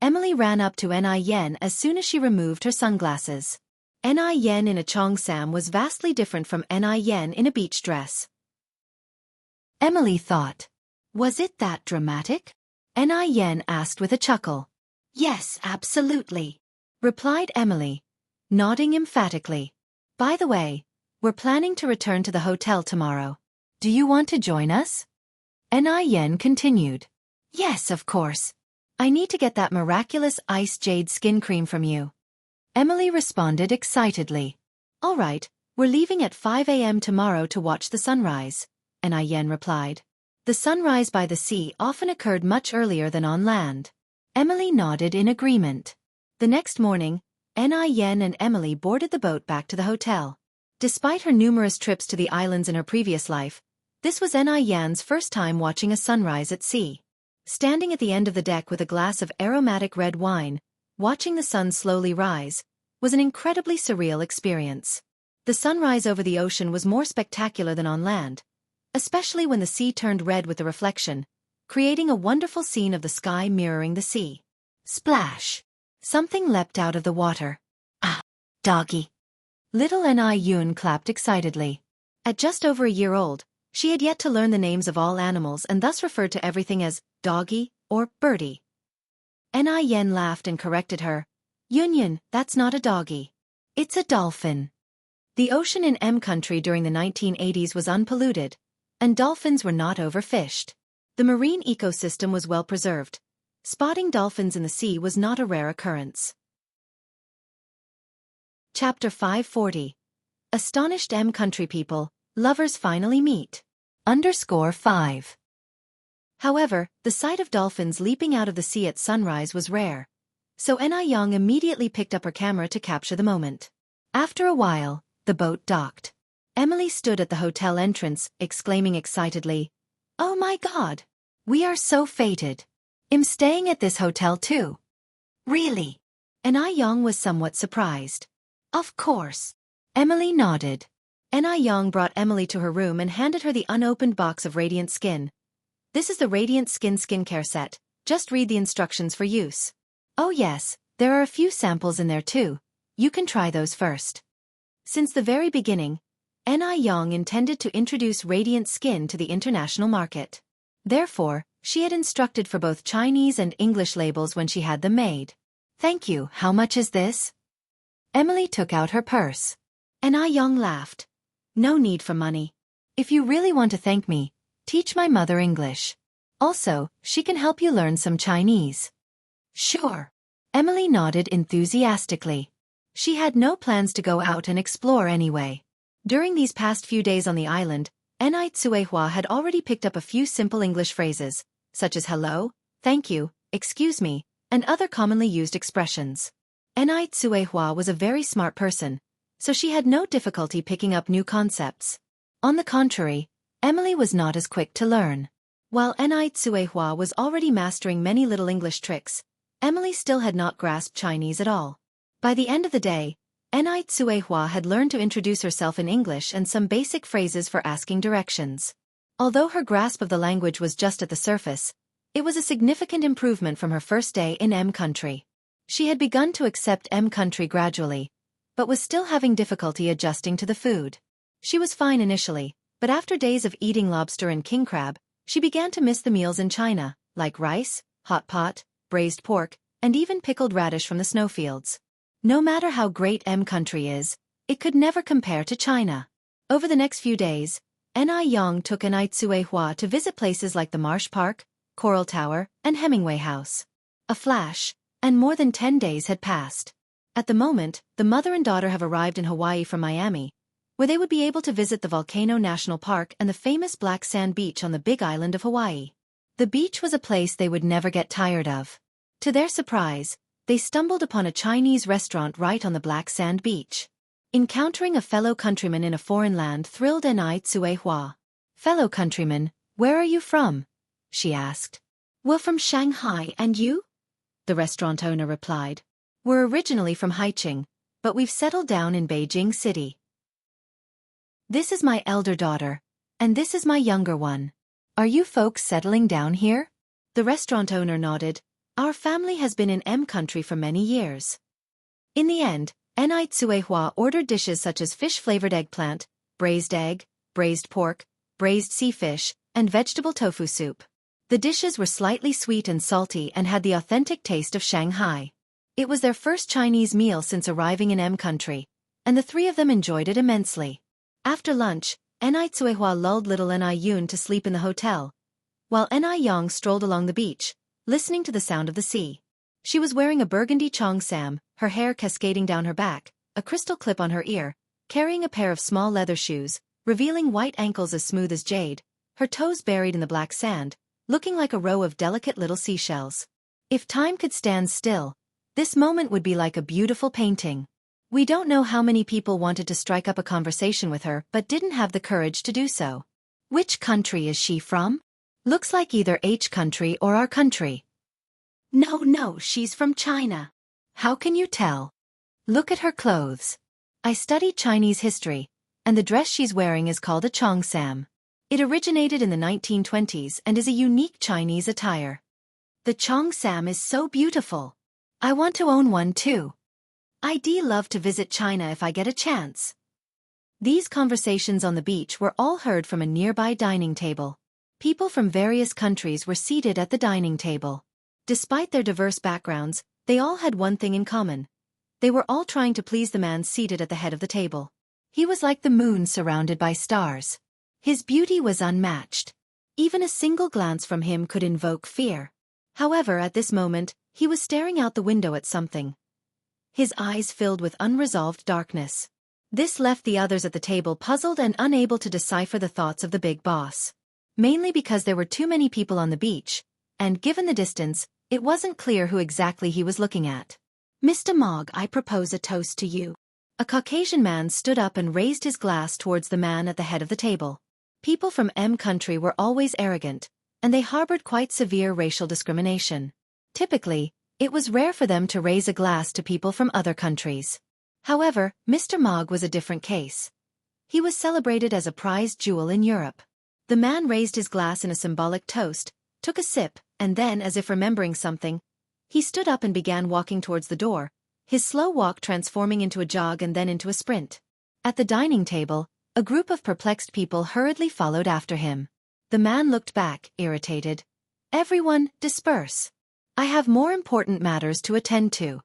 Emily ran up to Yen as soon as she removed her sunglasses. Yen in a cheongsam was vastly different from Yen in a beach dress. Emily thought. Was it that dramatic? Yen asked with a chuckle. "Yes, absolutely," replied Emily, nodding emphatically. "By the way, we're planning to return to the hotel tomorrow. Do you want to join us?" Yen continued. "Yes, of course. I need to get that miraculous ice jade skin cream from you." Emily responded excitedly. "All right, we're leaving at 5 a.m. tomorrow to watch the sunrise," Yen replied. The sunrise by the sea often occurred much earlier than on land. Emily nodded in agreement. The next morning, Yen and Emily boarded the boat back to the hotel. Despite her numerous trips to the islands in her previous life, this was Yen's first time watching a sunrise at sea. Standing at the end of the deck with a glass of aromatic red wine, watching the sun slowly rise, was an incredibly surreal experience. The sunrise over the ocean was more spectacular than on land, especially when the sea turned red with the reflection, creating a wonderful scene of the sky mirroring the sea. Splash! Something leapt out of the water. "Ah, doggy!" Little Yun clapped excitedly. At just over a year old, she had yet to learn the names of all animals and thus referred to everything as doggy or birdie. Yen laughed and corrected her. "Yun, that's not a doggy. It's a dolphin." The ocean in country during the 1980s was unpolluted, and dolphins were not overfished. The marine ecosystem was well preserved. Spotting dolphins in the sea was not a rare occurrence. Chapter 540. Astonished country people, lovers finally meet. _5. However, the sight of dolphins leaping out of the sea at sunrise was rare, so Yang immediately picked up her camera to capture the moment. After a while, the boat docked. Emily stood at the hotel entrance, exclaiming excitedly, "Oh my God! We are so fated! I'm staying at this hotel too." "Really?" Yang was somewhat surprised. "Of course." Emily nodded. Yang brought Emily to her room and handed her the unopened box of Radiant Skin. "This is the Radiant Skin skincare set, just read the instructions for use." "Oh yes, there are a few samples in there too. You can try those first." Since the very beginning, Yang intended to introduce Radiant Skin to the international market. Therefore, she had instructed for both Chinese and English labels when she had them made. "Thank you, how much is this?" Emily took out her purse. Yang laughed. "No need for money. If you really want to thank me, teach my mother English. Also, she can help you learn some Chinese." "Sure." Emily nodded enthusiastically. She had no plans to go out and explore anyway. During these past few days on the island, Hua had already picked up a few simple English phrases, such as hello, thank you, excuse me, and other commonly used expressions. Hua was a very smart person, so she had no difficulty picking up new concepts. On the contrary, Emily was not as quick to learn. While Hua was already mastering many little English tricks, Emily still had not grasped Chinese at all. By the end of the day, Hua had learned to introduce herself in English and some basic phrases for asking directions. Although her grasp of the language was just at the surface, it was a significant improvement from her first day in country. She had begun to accept country gradually, but was still having difficulty adjusting to the food. She was fine initially, but after days of eating lobster and king crab, she began to miss the meals in China, like rice, hot pot, braised pork, and even pickled radish from the snowfields. No matter how great country is, it could never compare to China. Over the next few days, Yang took Hua to visit places like the Marsh Park, Coral Tower, and Hemingway House. A flash, and more than 10 days had passed. At the moment, the mother and daughter have arrived in Hawaii from Miami, where they would be able to visit the Volcano National Park and the famous black sand beach on the Big Island of Hawaii. The beach was a place they would never get tired of. To their surprise, they stumbled upon a Chinese restaurant right on the black sand beach. Encountering a fellow countryman in a foreign land thrilled Anew. "Fellow countryman, where are you from?" she asked. "We're from Shanghai, and you?" the restaurant owner replied. "We're originally from Haicheng, but we've settled down in Beijing City. This is my elder daughter, and this is my younger one. Are you folks settling down here?" The restaurant owner nodded. "Our family has been in M country for many years." In the end, Anew ordered dishes such as fish-flavored eggplant, braised egg, braised pork, braised sea fish, and vegetable tofu soup. The dishes were slightly sweet and salty and had the authentic taste of Shanghai. It was their first Chinese meal since arriving in M country, and the three of them enjoyed it immensely. After lunch, Anew lulled little Anew to sleep in the hotel, while Anew strolled along the beach, listening to the sound of the sea. She was wearing a burgundy cheongsam, her hair cascading down her back, a crystal clip on her ear, carrying a pair of small leather shoes, revealing white ankles as smooth as jade, her toes buried in the black sand, looking like a row of delicate little seashells. If time could stand still, this moment would be like a beautiful painting. We don't know how many people wanted to strike up a conversation with her but didn't have the courage to do so. "Which country is she from?" "Looks like either H country or our country." No, she's from China." "How can you tell?" "Look at her clothes." "I studied Chinese history, and the dress she's wearing is called a cheongsam. It originated in the 1920s and is a unique Chinese attire." "The cheongsam is so beautiful. I want to own one too. I'd love to visit China if I get a chance." These conversations on the beach were all heard from a nearby dining table. People from various countries were seated at the dining table. Despite their diverse backgrounds, they all had one thing in common. They were all trying to please the man seated at the head of the table. He was like the moon surrounded by stars. His beauty was unmatched. Even a single glance from him could invoke fear. However, at this moment, he was staring out the window at something. His eyes filled with unresolved darkness. This left the others at the table puzzled and unable to decipher the thoughts of the big boss. Mainly because there were too many people on the beach, and given the distance, it wasn't clear who exactly he was looking at. "Mr. Mogg, I propose a toast to you." A Caucasian man stood up and raised his glass towards the man at the head of the table. People from M country were always arrogant, and they harbored quite severe racial discrimination. Typically, it was rare for them to raise a glass to people from other countries. However, Mr. Mogg was a different case. He was celebrated as a prized jewel in Europe. The man raised his glass in a symbolic toast, took a sip, and then, as if remembering something, he stood up and began walking towards the door, his slow walk transforming into a jog and then into a sprint. At the dining table, a group of perplexed people hurriedly followed after him. The man looked back, irritated. "Everyone, disperse. I have more important matters to attend to."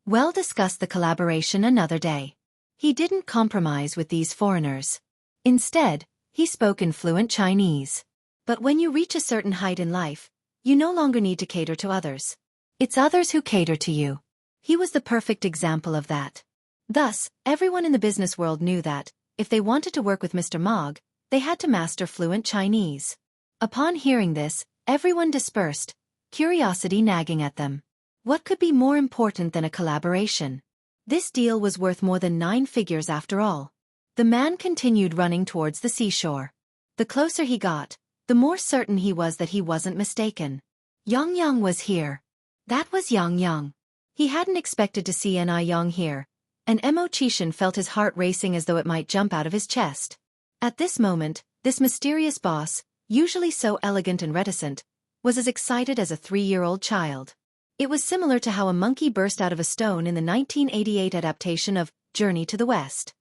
We'll discuss the collaboration another day. He didn't compromise with these foreigners. Instead, he spoke in fluent Chinese. But when you reach a certain height in life, you no longer need to cater to others. It's others who cater to you. He was the perfect example of that. Thus, everyone in the business world knew that, if they wanted to work with Mr. Mogg, they had to master fluent Chinese. Upon hearing this, everyone dispersed, curiosity nagging at them. What could be more important than a collaboration? This deal was worth more than 9 figures after all. The man continued running towards the seashore. The closer he got, the more certain he was that he wasn't mistaken. Yang was here. That was Yang. He hadn't expected to see Anew here, and Mo Chishan felt his heart racing as though it might jump out of his chest. At this moment, this mysterious boss, usually so elegant and reticent, was as excited as a 3-year-old child. It was similar to how a monkey burst out of a stone in the 1988 adaptation of Journey to the West.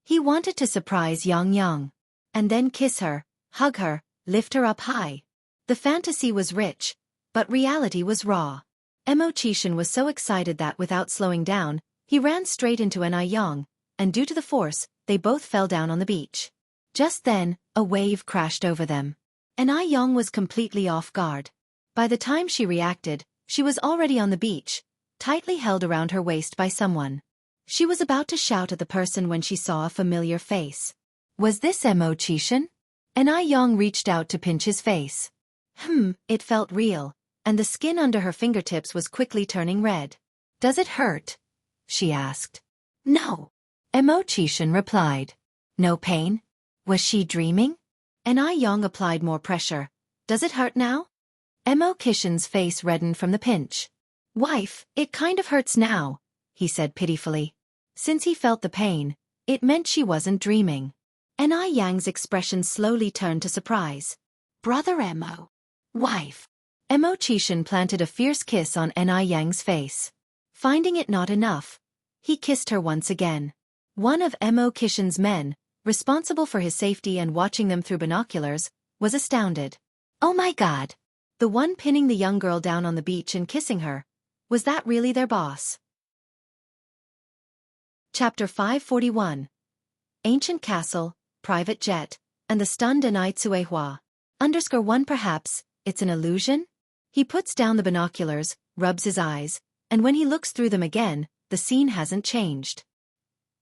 He wanted to surprise Yang, and then kiss her, hug her, lift her up high. The fantasy was rich, but reality was raw. Mo Chishan was so excited that without slowing down, he ran straight into Anew, and due to the force, they both fell down on the beach. Just then, a wave crashed over them. Anew was completely off guard. By the time she reacted, she was already on the beach, tightly held around her waist by someone. She was about to shout at the person when she saw a familiar face. Was this Mo? Anew reached out to pinch his face. It felt real, and the skin under her fingertips was quickly turning red. Does it hurt? She asked. No. Mo replied. No pain? Was she dreaming? Anew applied more pressure. Does it hurt now? Mo face reddened from the pinch. Wife, it kind of hurts now, he said pitifully. Since he felt the pain, it meant she wasn't dreaming. Aney's expression slowly turned to surprise. Brother Mo. Wife. Mo planted a fierce kiss on Aney's face. Finding it not enough, he kissed her once again. One of Mo men, responsible for his safety and watching them through binoculars, was astounded. Oh my God! The one pinning the young girl down on the beach and kissing her. Was that really their boss? Chapter 541. Ancient Castle, Private Jet, and the Stunned Anew. _1 Perhaps, it's an illusion? He puts down the binoculars, rubs his eyes, and when he looks through them again, the scene hasn't changed.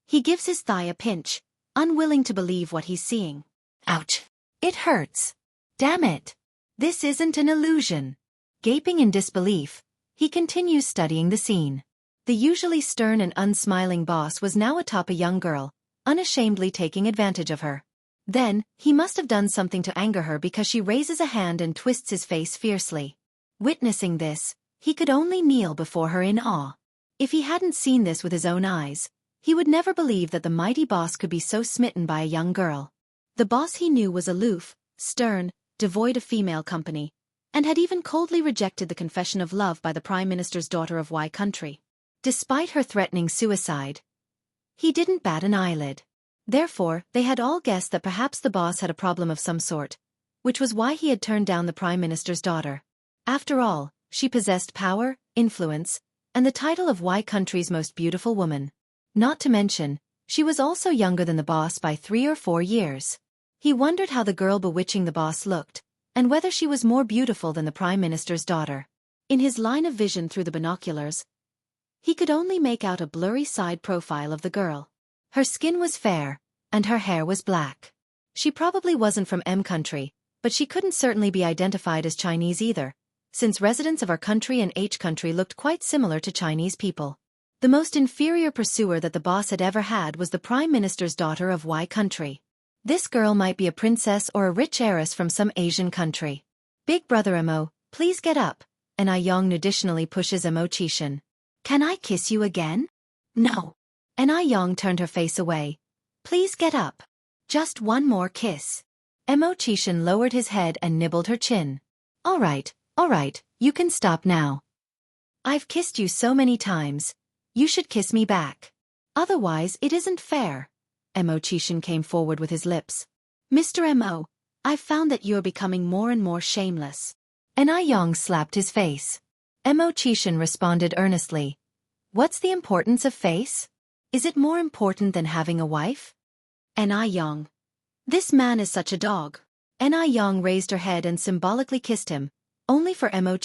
He gives his thigh a pinch, unwilling to believe what he's seeing. Ouch! It hurts. Damn it! This isn't an illusion. Gaping in disbelief, he continues studying the scene. The usually stern and unsmiling boss was now atop a young girl, unashamedly taking advantage of her. Then, he must have done something to anger her because she raises a hand and twists his face fiercely. Witnessing this, he could only kneel before her in awe. If he hadn't seen this with his own eyes, he would never believe that the mighty boss could be so smitten by a young girl. The boss he knew was aloof, stern, devoid of female company, and had even coldly rejected the confession of love by the Prime Minister's daughter of Y country. Despite her threatening suicide, he didn't bat an eyelid. Therefore, they had all guessed that perhaps the boss had a problem of some sort, which was why he had turned down the Prime Minister's daughter. After all, she possessed power, influence, and the title of Y country's most beautiful woman. Not to mention, she was also younger than the boss by 3 or 4 years. He wondered how the girl bewitching the boss looked, and whether she was more beautiful than the Prime Minister's daughter. In his line of vision through the binoculars, he could only make out a blurry side profile of the girl. Her skin was fair, and her hair was black. She probably wasn't from M country, but she couldn't certainly be identified as Chinese either, since residents of our country and H country looked quite similar to Chinese people. The most inferior pursuer that the boss had ever had was the Prime Minister's daughter of Y country. This girl might be a princess or a rich heiress from some Asian country. Big brother Mo, please get up, Anew additionally pushes Mo. Can I kiss you again? No. Anew turned her face away. Please get up. Just one more kiss. Mo. lowered his head and nibbled her chin. All right, you can stop now. I've kissed you so many times. You should kiss me back. Otherwise it isn't fair. Mo. came forward with his lips. Mr. Mo, I've found that you're becoming more and more shameless. Anew slapped his face. Mo. responded earnestly. What's the importance of face? Is it more important than having a wife? Anew. This man is such a dog. Anew raised her head and symbolically kissed him, only for Mo.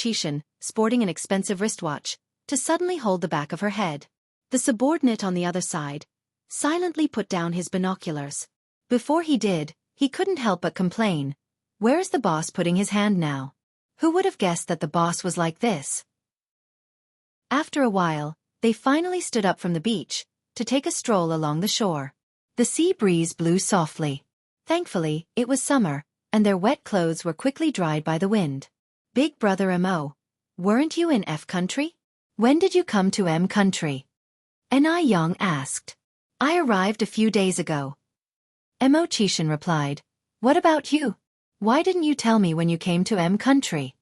sporting an expensive wristwatch, to suddenly hold the back of her head. The subordinate on the other side silently put down his binoculars. Before he did, he couldn't help but complain. Where's the boss putting his hand now? Who would have guessed that the boss was like this? After a while, they finally stood up from the beach, to take a stroll along the shore. The sea breeze blew softly. Thankfully, it was summer, and their wet clothes were quickly dried by the wind. Big brother Mo, weren't you in F country? When did you come to M country? Anew asked. I arrived a few days ago. Mo. replied. What about you? Why didn't you tell me when you came to M country?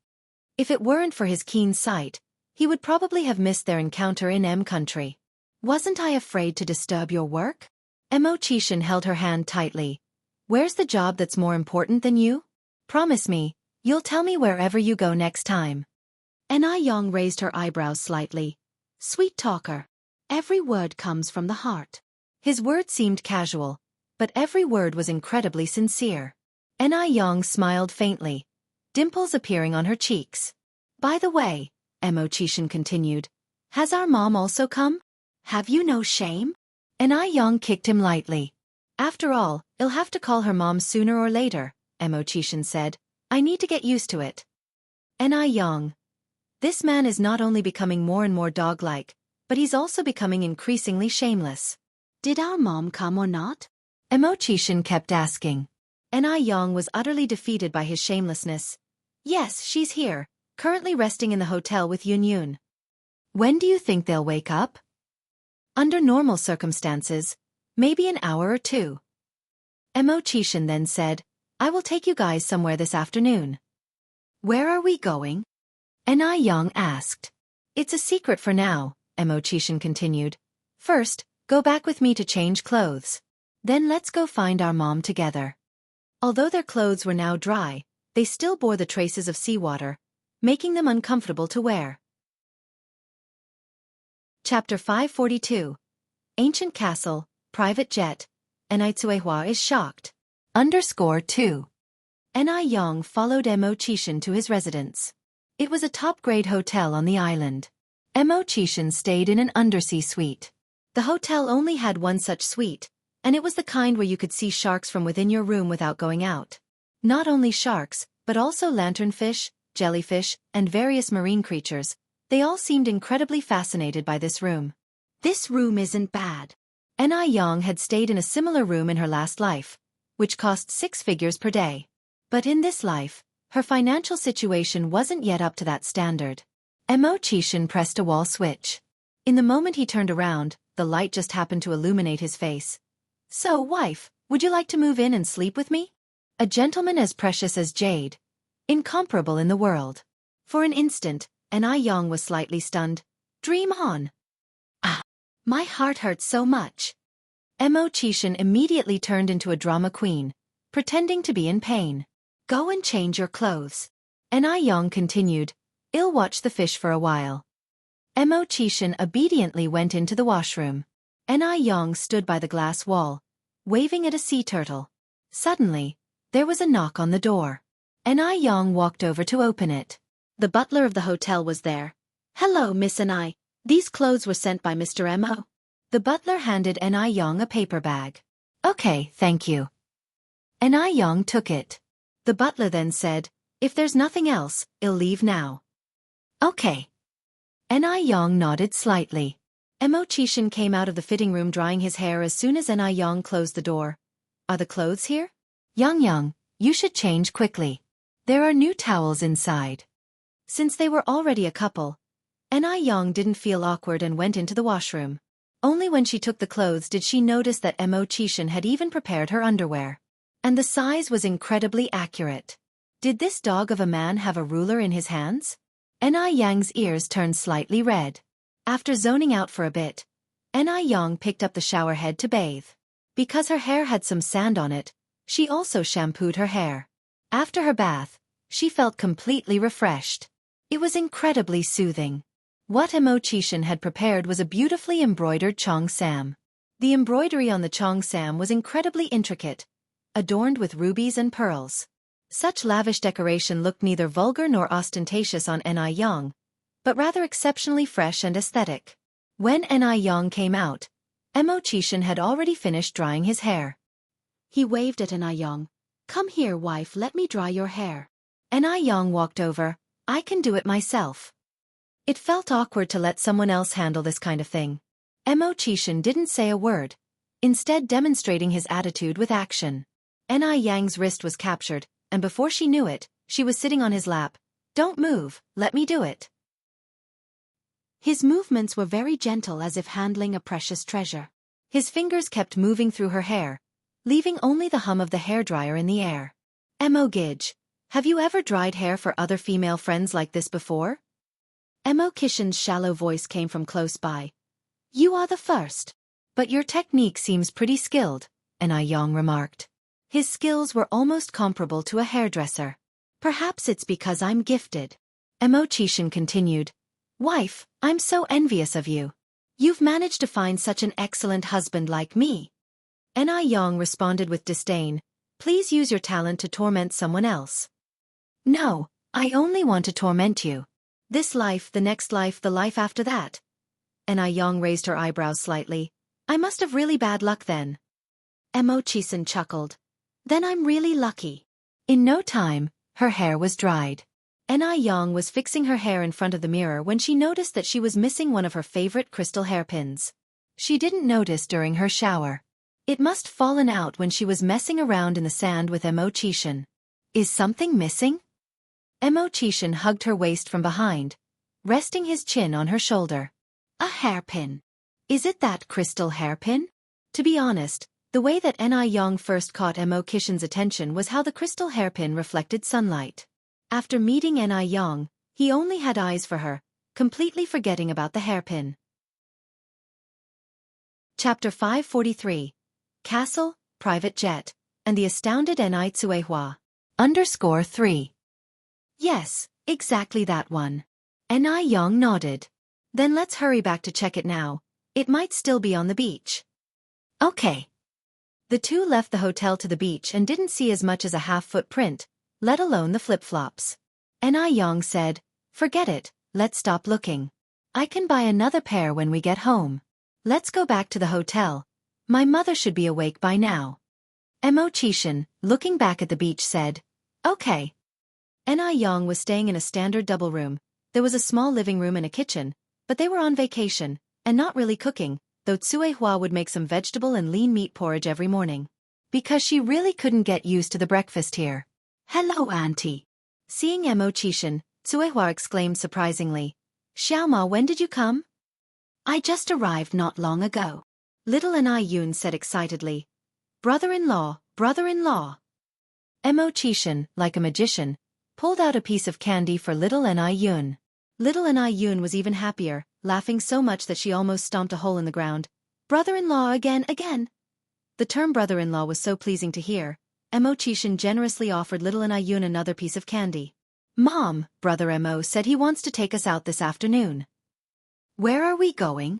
If it weren't for his keen sight, he would probably have missed their encounter in M country. Wasn't I afraid to disturb your work? Mo. held her hand tightly. Where's the job that's more important than you? Promise me, you'll tell me wherever you go next time. Anew raised her eyebrows slightly. Sweet talker. Every word comes from the heart. His words seemed casual, but every word was incredibly sincere. Anew smiled faintly, dimples appearing on her cheeks. By the way, Mo. continued, has our mom also come? Have you no shame? Anew kicked him lightly. After all, I'll have to call her mom sooner or later, Wuxia said. I need to get used to it. Anew. This man is not only becoming more and more dog-like, but he's also becoming increasingly shameless. Did our mom come or not? Wuxia kept asking. Anew was utterly defeated by his shamelessness. Yes, she's here, currently resting in the hotel with Yun. When do you think they'll wake up? Under normal circumstances, maybe an hour or two. Wuxia then said, I will take you guys somewhere this afternoon. Where are we going? Anew asked. It's a secret for now, Wuxia continued. First, go back with me to change clothes. Then let's go find our mom together. Although their clothes were now dry, they still bore the traces of seawater, making them uncomfortable to wear. Chapter 542. Ancient Castle, Private Jet, Anew is shocked. _2. Anew followed Wuxia to his residence. It was a top-grade hotel on the island. Wuxia stayed in an undersea suite. The hotel only had one such suite, and it was the kind where you could see sharks from within your room without going out. Not only sharks, but also lanternfish, jellyfish, and various marine creatures. They all seemed incredibly fascinated by this room. This room isn't bad. Anew had stayed in a similar room in her last life, which cost 6 figures per day. But in this life, her financial situation wasn't yet up to that standard. Wuxia pressed a wall switch. In the moment he turned around, the light just happened to illuminate his face. So, wife, would you like to move in and sleep with me? A gentleman as precious as jade. Incomparable in the world. For an instant, Anew was slightly stunned. Dream on. Ah, my heart hurts so much. Wuxia immediately turned into a drama queen, pretending to be in pain. Go and change your clothes. Anew continued. I'll watch the fish for a while. Wuxia obediently went into the washroom. Anew stood by the glass wall, waving at a sea turtle. Suddenly, there was a knock on the door. Anew walked over to open it. The butler of the hotel was there. Hello, Miss Anew. These clothes were sent by Mr. Mo. The butler handed Anew a paper bag. Okay, thank you. Anew took it. The butler then said, if there's nothing else, I'll leave now. Okay. Anew nodded slightly. Wuxia came out of the fitting room drying his hair as soon as Anew closed the door. Are the clothes here? Yang, you should change quickly. There are new towels inside. Since they were already a couple, Anew didn't feel awkward and went into the washroom. Only when she took the clothes did she notice that Wuxia had even prepared her underwear. And the size was incredibly accurate. Did this dog of a man have a ruler in his hands? Anew's ears turned slightly red. After zoning out for a bit, Anew picked up the shower head to bathe. Because her hair had some sand on it, she also shampooed her hair. After her bath, she felt completely refreshed. It was incredibly soothing. What Wuxia had prepared was a beautifully embroidered cheongsam. The embroidery on the cheongsam was incredibly intricate, adorned with rubies and pearls. Such lavish decoration looked neither vulgar nor ostentatious on Anew, but rather exceptionally fresh and aesthetic. When Anew came out, Wuxia had already finished drying his hair. He waved at Anew. Come here, wife, let me dry your hair. Anew walked over. I can do it myself. It felt awkward to let someone else handle this kind of thing. Wuxia didn't say a word, instead demonstrating his attitude with action. Anew's wrist was captured, and before she knew it, she was sitting on his lap. Don't move, let me do it. His movements were very gentle as if handling a precious treasure. His fingers kept moving through her hair, leaving only the hum of the hairdryer in the air. Gidge, have you ever dried hair for other female friends like this before? Wuxia's shallow voice came from close by. You are the first. But your technique seems pretty skilled, Anew remarked. His skills were almost comparable to a hairdresser. Perhaps it's because I'm gifted. Wuxia continued. Wife, I'm so envious of you. You've managed to find such an excellent husband like me. Anew responded with disdain. Please use your talent to torment someone else. No, I only want to torment you. This life, the next life, the life after that. Anew raised her eyebrows slightly. I must have really bad luck then. Chichen chuckled. Then I'm really lucky. In no time, her hair was dried. Anew was fixing her hair in front of the mirror when she noticed that she was missing one of her favorite crystal hairpins. She didn't notice during her shower. It must fallen out when she was messing around in the sand with Chichen. Is something missing? Chichen hugged her waist from behind, resting his chin on her shoulder. A hairpin. Is it that crystal hairpin? To be honest, the way that Anew first caught Chishen's attention was how the crystal hairpin reflected sunlight. After meeting Anew, he only had eyes for her, completely forgetting about the hairpin. Chapter 543. Castle, Private Jet, and the Astounded Tsuehua. _3. Yes, exactly that one. Anew nodded. Then let's hurry back to check it now. It might still be on the beach. Okay. The two left the hotel to the beach and didn't see as much as a half-foot print, let alone the flip-flops. Anew said, forget it, let's stop looking. I can buy another pair when we get home. Let's go back to the hotel. My mother should be awake by now. Chichen, looking back at the beach, said, okay. Anew was staying in a standard double room. There was a small living room and a kitchen, but they were on vacation, and not really cooking, though Tsuehua would make some vegetable and lean meat porridge every morning. Because she really couldn't get used to the breakfast here. Hello, Auntie. Seeing Chichen, Tsuehua exclaimed surprisingly. Xiaoma, when did you come? I just arrived not long ago. Little Anew said excitedly. Brother-in-law, brother-in-law. Chichen, like a magician, pulled out a piece of candy for little Anew. Little Anew was even happier, laughing so much that she almost stomped a hole in the ground. Brother-in-law again. The term brother-in-law was so pleasing to hear. Chichen generously offered little Anew another piece of candy. Mom, Brother Mo said he wants to take us out this afternoon. Where are we going?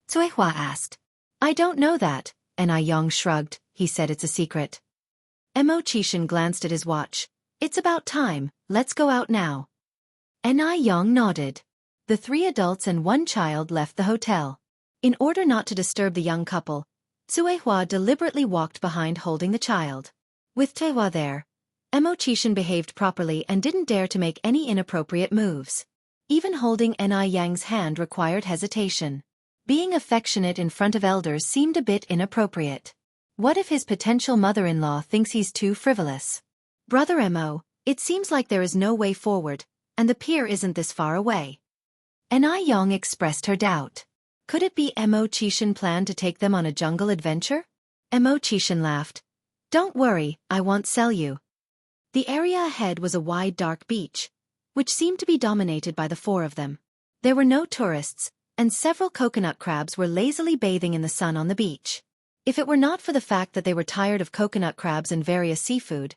Tsuehua asked. I don't know that, Anew shrugged. He said it's a secret. Chichen glanced at his watch. It's about time, let's go out now. Anew nodded. The 3 adults and 1 child left the hotel. In order not to disturb the young couple, Tsuehua deliberately walked behind holding the child. With Tsuehua there, Chichen behaved properly and didn't dare to make any inappropriate moves. Even holding Anew's hand required hesitation. Being affectionate in front of elders seemed a bit inappropriate. What if his potential mother-in-law thinks he's too frivolous? Brother Mo, it seems like there is no way forward, and the pier isn't this far away. Anew expressed her doubt. Could it be Chichen planned to take them on a jungle adventure? Chichen laughed. Don't worry, I won't sell you. The area ahead was a wide dark beach, which seemed to be dominated by the 4 of them. There were no tourists, and several coconut crabs were lazily bathing in the sun on the beach. If it were not for the fact that they were tired of coconut crabs and various seafood,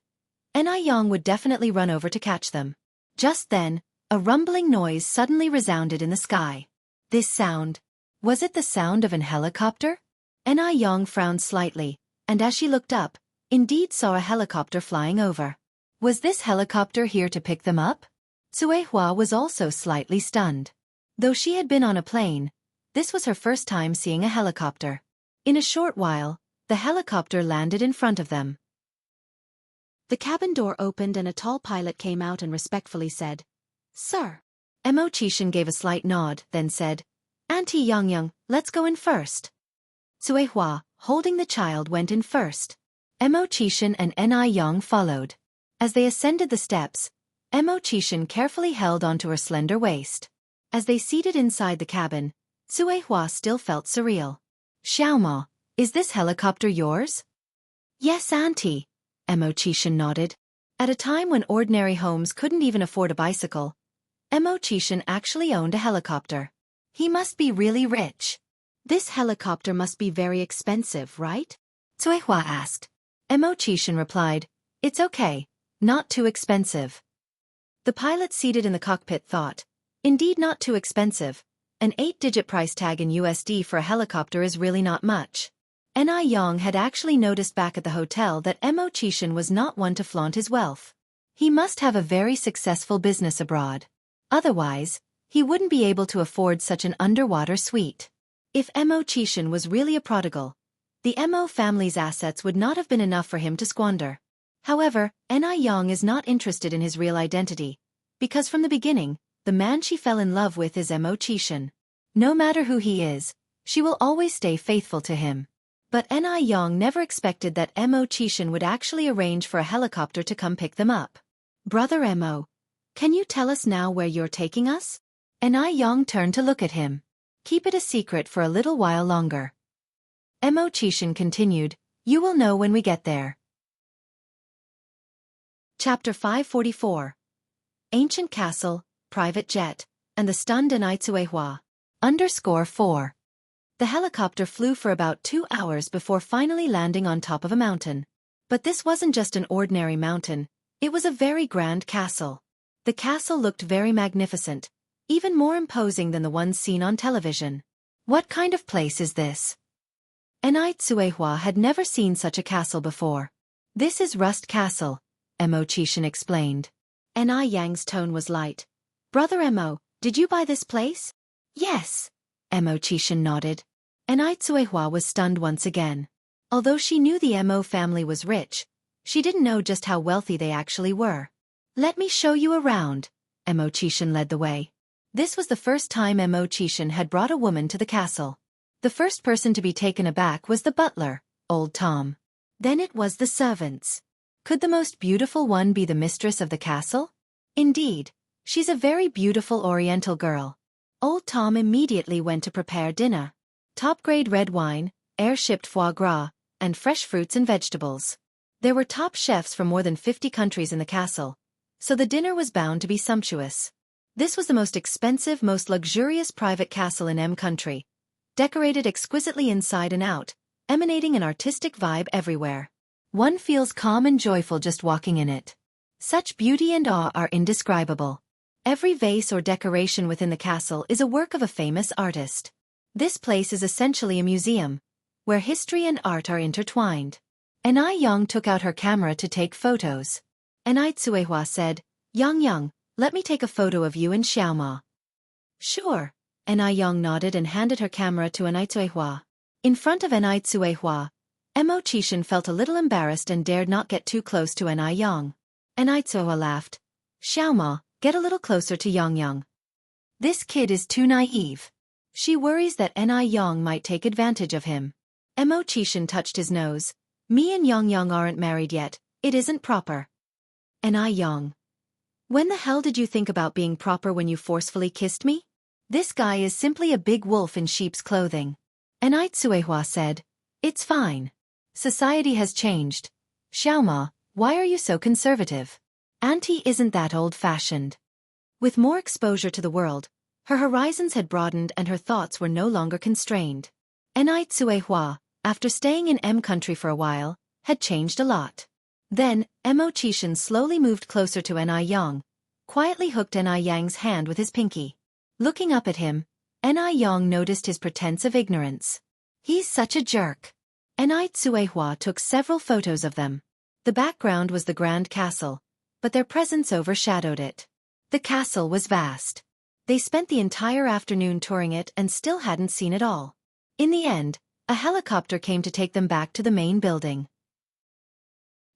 Anew would definitely run over to catch them. Just then, a rumbling noise suddenly resounded in the sky. This sound. Was it the sound of an helicopter? Anew frowned slightly, and as she looked up, indeed saw a helicopter flying over. Was this helicopter here to pick them up? Tsuehua was also slightly stunned. Though she had been on a plane, this was her first time seeing a helicopter. In a short while, the helicopter landed in front of them. The cabin door opened and a tall pilot came out and respectfully said, Sir. Chichen gave a slight nod, then said, Auntie Xianxia, let's go in first. Tsuehua, holding the child, went in first. Chichen and Anew followed. As they ascended the steps, Chichen carefully held onto her slender waist. As they seated inside the cabin, Tsuehua still felt surreal. Xiaoma, is this helicopter yours? Yes, Auntie. Chichen nodded. At a time when ordinary homes couldn't even afford a bicycle, Chichen actually owned a helicopter. He must be really rich. This helicopter must be very expensive, right? Tsuehua asked. Chichen replied, It's okay, not too expensive. The pilot seated in the cockpit thought, indeed not too expensive. An 8-digit price tag in USD for a helicopter is really not much. Anew had actually noticed back at the hotel that Chichen was not one to flaunt his wealth. He must have a very successful business abroad. Otherwise, He wouldn't be able to afford such an underwater suite. If Mo Qishan was really a prodigal, the Mo family's assets would not have been enough for him to squander. However, Yang is not interested in his real identity, because from the beginning, the man she fell in love with is Mo Qishan. No matter who he is, she will always stay faithful to him. But Yang never expected that Mo Qishan would actually arrange for a helicopter to come pick them up. Brother Mo, can you tell us now where you're taking us? Yang turned to look at him. Keep it a secret for a little while longer. Mo Qishan continued, you will know when we get there. Chapter 544. Ancient Castle, Private Jet, and the Stunned Xianxia. _4. The helicopter flew for about 2 hours before finally landing on top of a mountain. But this wasn't just an ordinary mountain, it was a very grand castle. The castle looked very magnificent, even more imposing than the ones seen on television. What kind of place is this? Xianxia had never seen such a castle before. This is Rust Castle, Mo Qishan explained. Yang's tone was light. Brother Mo, did you buy this place? Yes. Mo Qishan nodded. Xianxia was stunned once again. Although she knew the Mo family was rich, she didn't know just how wealthy they actually were. Let me show you around. Mo Qishan led the way. This was the first time Mo Qishan had brought a woman to the castle. The first person to be taken aback was the butler, Old Tom. Then it was the servants. Could the most beautiful one be the mistress of the castle? Indeed, she's a very beautiful Oriental girl. Old Tom immediately went to prepare dinner. Top-grade red wine, air-shipped foie gras, and fresh fruits and vegetables. There were top chefs from more than 50 countries in the castle, so the dinner was bound to be sumptuous. This was the most expensive, most luxurious private castle in country, decorated exquisitely inside and out, emanating an artistic vibe everywhere. One feels calm and joyful just walking in it. Such beauty and awe are indescribable. Every vase or decoration within the castle is a work of a famous artist. This place is essentially a museum, where history and art are intertwined. Yang took out her camera to take photos. Xianxia said, Yang, let me take a photo of you and Xiaoma. Sure. Yang nodded and handed her camera to Xianxia. In front of Xianxia, Mo Qishan felt a little embarrassed and dared not get too close to Yang. Xianxia laughed. Xiaoma, get a little closer to Yang. This kid is too naive. She worries that Yang might take advantage of him. Mo Qishan touched his nose. Me and Yang aren't married yet, it isn't proper. Yang. When the hell did you think about being proper when you forcefully kissed me? This guy is simply a big wolf in sheep's clothing. Xianxia said, it's fine. Society has changed. Xiaoma, why are you so conservative? Auntie isn't that old-fashioned. With more exposure to the world, her horizons had broadened and her thoughts were no longer constrained. Xianxia, after staying in country for a while, had changed a lot. Then, Mo Qishan slowly moved closer to Yang, quietly hooked Yang's hand with his pinky. Looking up at him, Yang noticed his pretense of ignorance. He's such a jerk. Xianxia took several photos of them. The background was the grand castle, but their presence overshadowed it. The castle was vast. They spent the entire afternoon touring it and still hadn't seen it all. In the end, a helicopter came to take them back to the main building.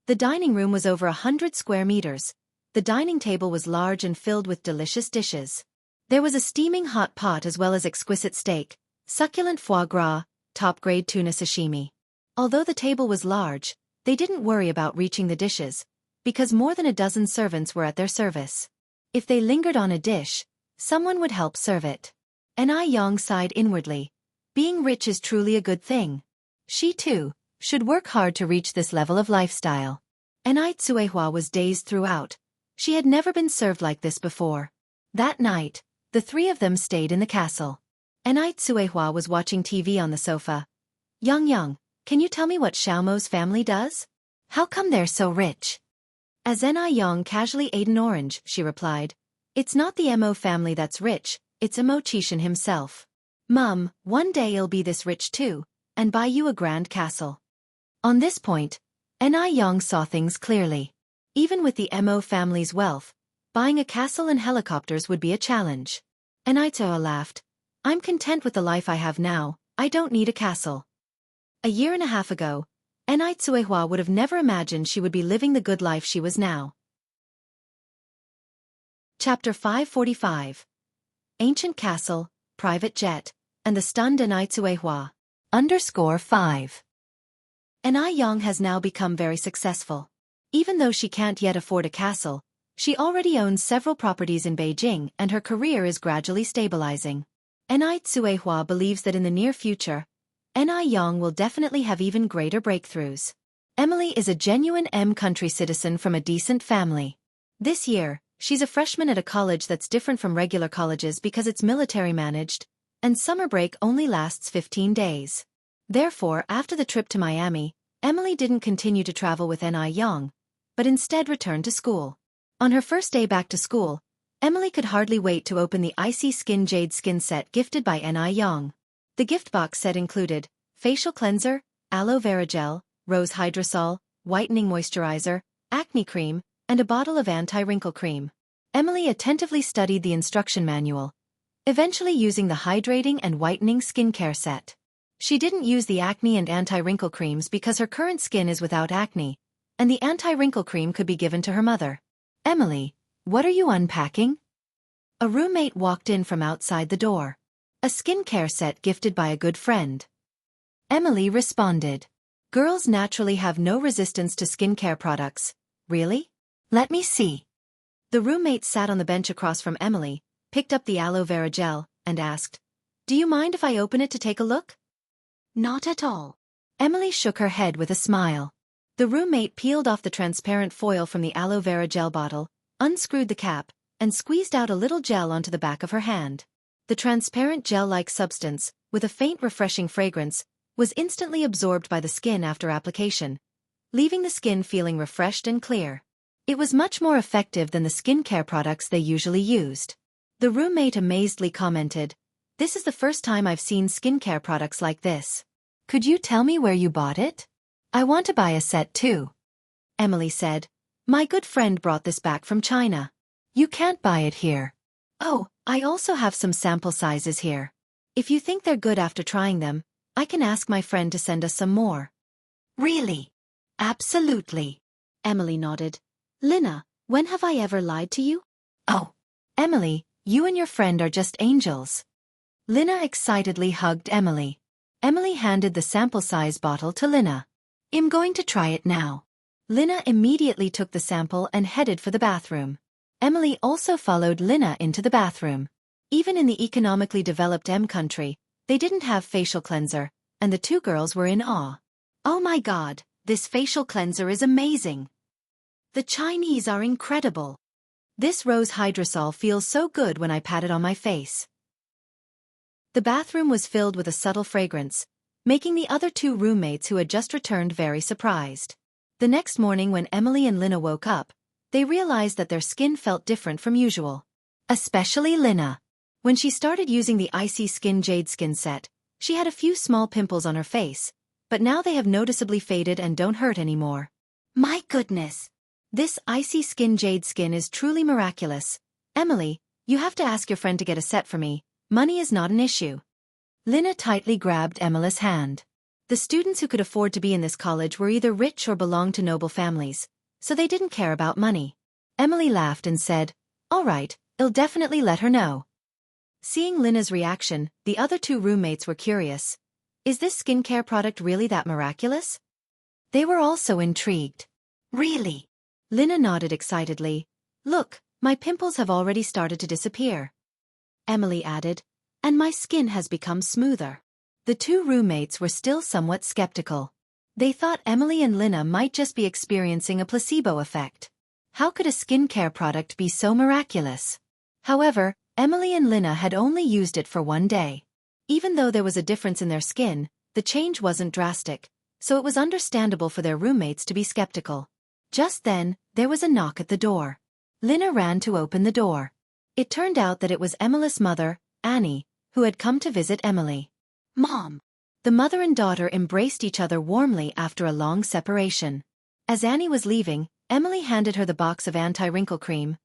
The dining room was over 100 square meters. The dining table was large and filled with delicious dishes. There was a steaming hot pot as well as exquisite steak, succulent foie gras, top-grade tuna sashimi. Although the table was large, they didn't worry about reaching the dishes, because more than a dozen servants were at their service. If they lingered on a dish, someone would help serve it. Yang sighed inwardly. Being rich is truly a good thing. She, too, should work hard to reach this level of lifestyle. Xianxia was dazed throughout. She had never been served like this before. That night, the three of them stayed in the castle. Xianxia was watching TV on the sofa. Yang, can you tell me what Xiaomo's family does? How come they're so rich? As Yang casually ate an orange, she replied. It's not the Mo family that's rich, it's Mo Qishan himself. Mum, one day I'll be this rich too, and buy you a grand castle. On this point, Yang saw things clearly. Even with the Mo family's wealth, buying a castle and helicopters would be a challenge. Anew laughed. I'm content with the life I have now, I don't need a castle. A year and a half ago, Anew would have never imagined she would be living the good life she was now. Chapter 545. Ancient Castle, Private Jet, and the Stunned Anew. _5. Anew has now become very successful. Even though she can't yet afford a castle, she already owns several properties in Beijing and her career is gradually stabilizing. Anew believes that in the near future, Anew will definitely have even greater breakthroughs. Emily is a genuine country citizen from a decent family. This year, she's a freshman at a college that's different from regular colleges because it's military managed, and summer break only lasts 15 days. Therefore, after the trip to Miami, Emily didn't continue to travel with Anew, but instead returned to school. On her first day back to school, Emily could hardly wait to open the Icy Skin Jade Skin set gifted by Anew. The gift box set included facial cleanser, aloe vera gel, rose hydrosol, whitening moisturizer, acne cream, and a bottle of anti-wrinkle cream. Emily attentively studied the instruction manual, eventually using the hydrating and whitening skincare set. She didn't use the acne and anti-wrinkle creams because her current skin is without acne, and the anti-wrinkle cream could be given to her mother. Emily, what are you unpacking? A roommate walked in from outside the door. A skincare set gifted by a good friend. Emily responded. Girls naturally have no resistance to skincare products. Really? Let me see. The roommate sat on the bench across from Emily, picked up the aloe vera gel, and asked, Do you mind if I open it to take a look? Not at all. Emily shook her head with a smile. The roommate peeled off the transparent foil from the aloe vera gel bottle, unscrewed the cap, and squeezed out a little gel onto the back of her hand. The transparent gel-like substance, with a faint refreshing fragrance, was instantly absorbed by the skin after application, leaving the skin feeling refreshed and clear. It was much more effective than the skincare products they usually used. The roommate amazedly commented, This is the first time I've seen skincare products like this. Could you tell me where you bought it? I want to buy a set too. Emily said, My good friend brought this back from China. You can't buy it here. Oh, I also have some sample sizes here. If you think they're good after trying them, I can ask my friend to send us some more. Really? Absolutely. Emily nodded. Lina, when have I ever lied to you? Oh, Emily, you and your friend are just angels. Lina excitedly hugged Emily. Emily handed the sample size bottle to Lina. I'm going to try it now. Lina immediately took the sample and headed for the bathroom. Emily also followed Lina into the bathroom. Even in the economically developed country, they didn't have facial cleanser, and the two girls were in awe. Oh my God, this facial cleanser is amazing. The Chinese are incredible. This rose hydrosol feels so good when I pat it on my face. The bathroom was filled with a subtle fragrance, making the other two roommates who had just returned very surprised. The next morning when Emily and Lina woke up, they realized that their skin felt different from usual. Especially Lina. When she started using the Icy Skin Jade Skin set, she had a few small pimples on her face, but now they have noticeably faded and don't hurt anymore. My goodness! This Icy Skin Jade Skin is truly miraculous. Emily, you have to ask your friend to get a set for me. Money is not an issue. Lina tightly grabbed Emily's hand. The students who could afford to be in this college were either rich or belonged to noble families, so they didn't care about money. Emily laughed and said, All right, I'll definitely let her know. Seeing Lina's reaction, the other two roommates were curious. Is this skincare product really that miraculous? They were also intrigued. Really? Lina nodded excitedly. Look, my pimples have already started to disappear. Emily added, and my skin has become smoother. The two roommates were still somewhat skeptical. They thought Emily and Lina might just be experiencing a placebo effect. How could a skincare product be so miraculous? However, Emily and Lina had only used it for one day. Even though there was a difference in their skin, the change wasn't drastic, so it was understandable for their roommates to be skeptical. Just then, there was a knock at the door. Lina ran to open the door. It turned out that it was Emily's mother, Annie, who had come to visit Emily. Mom! The mother and daughter embraced each other warmly after a long separation. As Annie was leaving, Emily handed her the box of anti-wrinkle cream.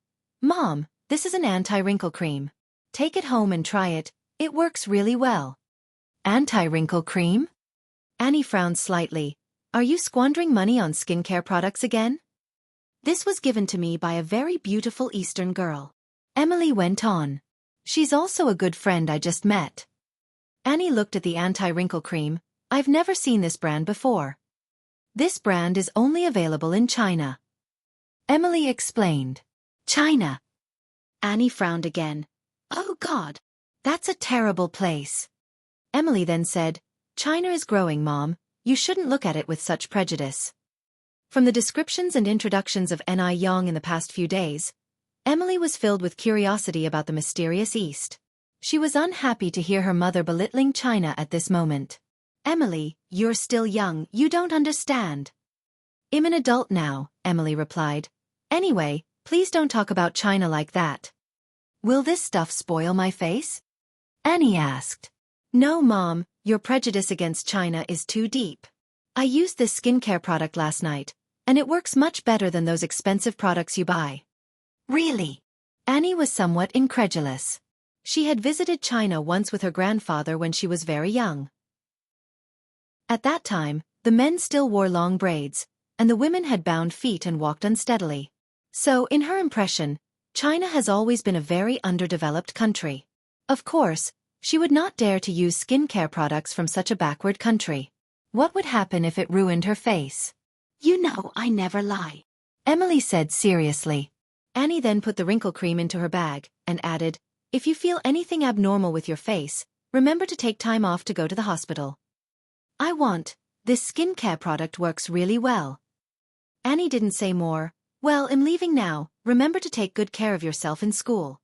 Mom, this is an anti-wrinkle cream. Take it home and try it, it works really well. Anti-wrinkle cream? Annie frowned slightly. Are you squandering money on skincare products again? This was given to me by a very beautiful Eastern girl. Emily went on. She's also a good friend I just met. Annie looked at the anti-wrinkle cream. I've never seen this brand before. This brand is only available in China. Emily explained. China. Annie frowned again. Oh God, that's a terrible place. Emily then said, China is growing, Mom. You shouldn't look at it with such prejudice. From the descriptions and introductions of Yang in the past few days, Emily was filled with curiosity about the mysterious East. She was unhappy to hear her mother belittling China at this moment. Emily, you're still young, you don't understand. I'm an adult now, Emily replied. Anyway, please don't talk about China like that. Will this stuff spoil my face? Annie asked. No, Mom, your prejudice against China is too deep. I used this skincare product last night, and it works much better than those expensive products you buy. Really? Annie was somewhat incredulous. She had visited China once with her grandfather when she was very young. At that time, the men still wore long braids, and the women had bound feet and walked unsteadily. So, in her impression, China has always been a very underdeveloped country. Of course, she would not dare to use skincare products from such a backward country. What would happen if it ruined her face? You know I never lie, Emily said seriously. Annie then put the wrinkle cream into her bag, and added, if you feel anything abnormal with your face, remember to take time off to go to the hospital. This skincare product works really well. Annie didn't say more. Well, I'm leaving now, remember to take good care of yourself in school.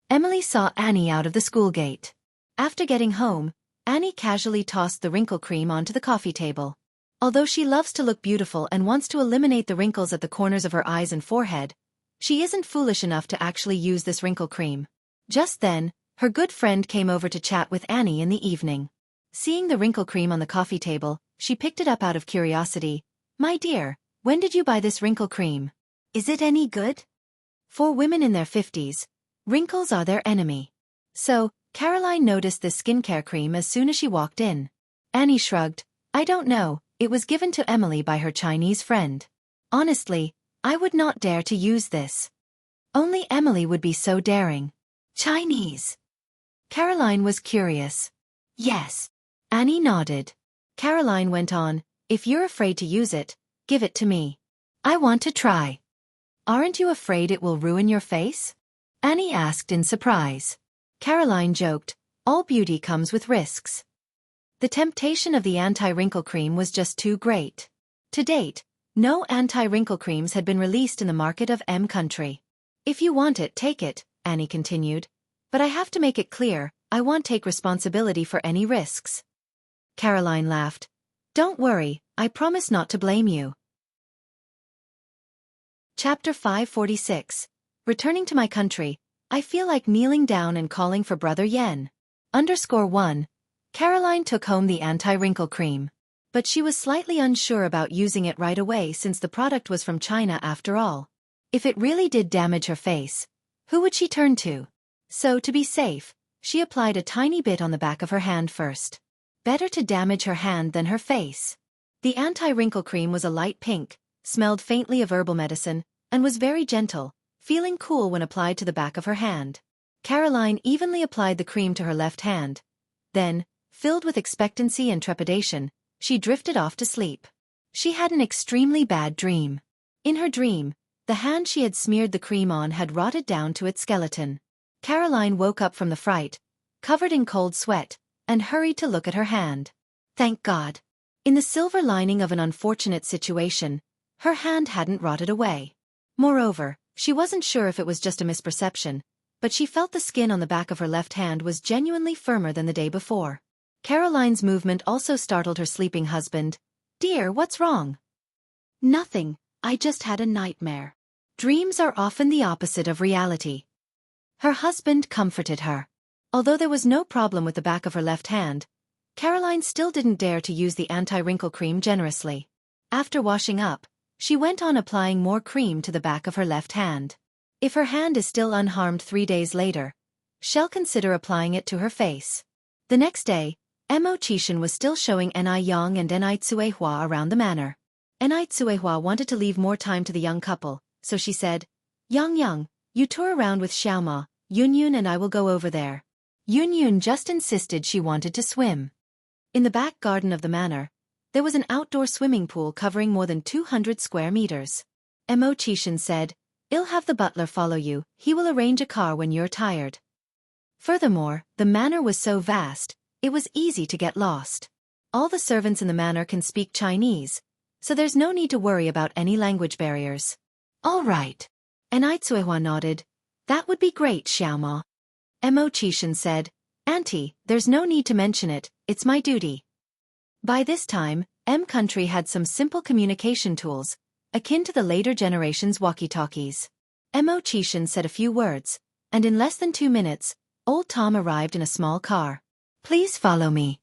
Emily saw Annie out of the school gate. After getting home, Annie casually tossed the wrinkle cream onto the coffee table. Although she loves to look beautiful and wants to eliminate the wrinkles at the corners of her eyes and forehead, she isn't foolish enough to actually use this wrinkle cream. Just then, her good friend came over to chat with Annie in the evening. Seeing the wrinkle cream on the coffee table, she picked it up out of curiosity. My dear, when did you buy this wrinkle cream? Is it any good? For women in their 50s, wrinkles are their enemy. So, Caroline noticed this skincare cream as soon as she walked in. Annie shrugged. I don't know, it was given to Emily by her Chinese friend. Honestly, I would not dare to use this. Only Emily would be so daring. Chinese? Caroline was curious. Yes. Annie nodded. Caroline went on, if you're afraid to use it, give it to me. I want to try. Aren't you afraid it will ruin your face? Annie asked in surprise. Caroline joked, all beauty comes with risks. The temptation of the anti-wrinkle cream was just too great. To date, no anti-wrinkle creams had been released in the market of country. If you want it, take it, Annie continued. But I have to make it clear, I won't take responsibility for any risks. Caroline laughed. Don't worry, I promise not to blame you. Chapter 546. Returning to my country, I feel like kneeling down and calling for Brother Yen. _1. Caroline took home the anti-wrinkle cream. But she was slightly unsure about using it right away since the product was from China after all. If it really did damage her face, who would she turn to? So, to be safe, she applied a tiny bit on the back of her hand first. Better to damage her hand than her face. The anti-wrinkle cream was a light pink, smelled faintly of herbal medicine, and was very gentle, feeling cool when applied to the back of her hand. Caroline evenly applied the cream to her left hand. Then, filled with expectancy and trepidation, she drifted off to sleep. She had an extremely bad dream. In her dream, the hand she had smeared the cream on had rotted down to its skeleton. Caroline woke up from the fright, covered in cold sweat, and hurried to look at her hand. Thank God. In the silver lining of an unfortunate situation, her hand hadn't rotted away. Moreover, she wasn't sure if it was just a misperception, but she felt the skin on the back of her left hand was genuinely firmer than the day before. Caroline's movement also startled her sleeping husband. Dear, what's wrong? Nothing, I just had a nightmare. Dreams are often the opposite of reality. Her husband comforted her. Although there was no problem with the back of her left hand, Caroline still didn't dare to use the anti-wrinkle cream generously. After washing up, she went on applying more cream to the back of her left hand. If her hand is still unharmed 3 days later, Shall consider applying it to her face. The next day, Mo Qishan was still showing Ni Yang and Ni Tsuehua around the manor. Ni Tsuehua wanted to leave more time to the young couple, so she said, Yang, you tour around with Xiaoma, Yun and I will go over there. Yun just insisted she wanted to swim. In the back garden of the manor, there was an outdoor swimming pool covering more than 200 square meters. Mo Qishan said, I'll have the butler follow you, he will arrange a car when you're tired. Furthermore, the manor was so vast, it was easy to get lost. All the servants in the manor can speak Chinese, so there's no need to worry about any language barriers. All right. Ni Tsuehua nodded. That would be great, Xiaoma. Mo Qishan said, Auntie, there's no need to mention it, it's my duty. By this time, M country had some simple communication tools, akin to the later generation's walkie-talkies. Mo Qishan said a few words, and in less than 2 minutes, Old Tom arrived in a small car. Please follow me.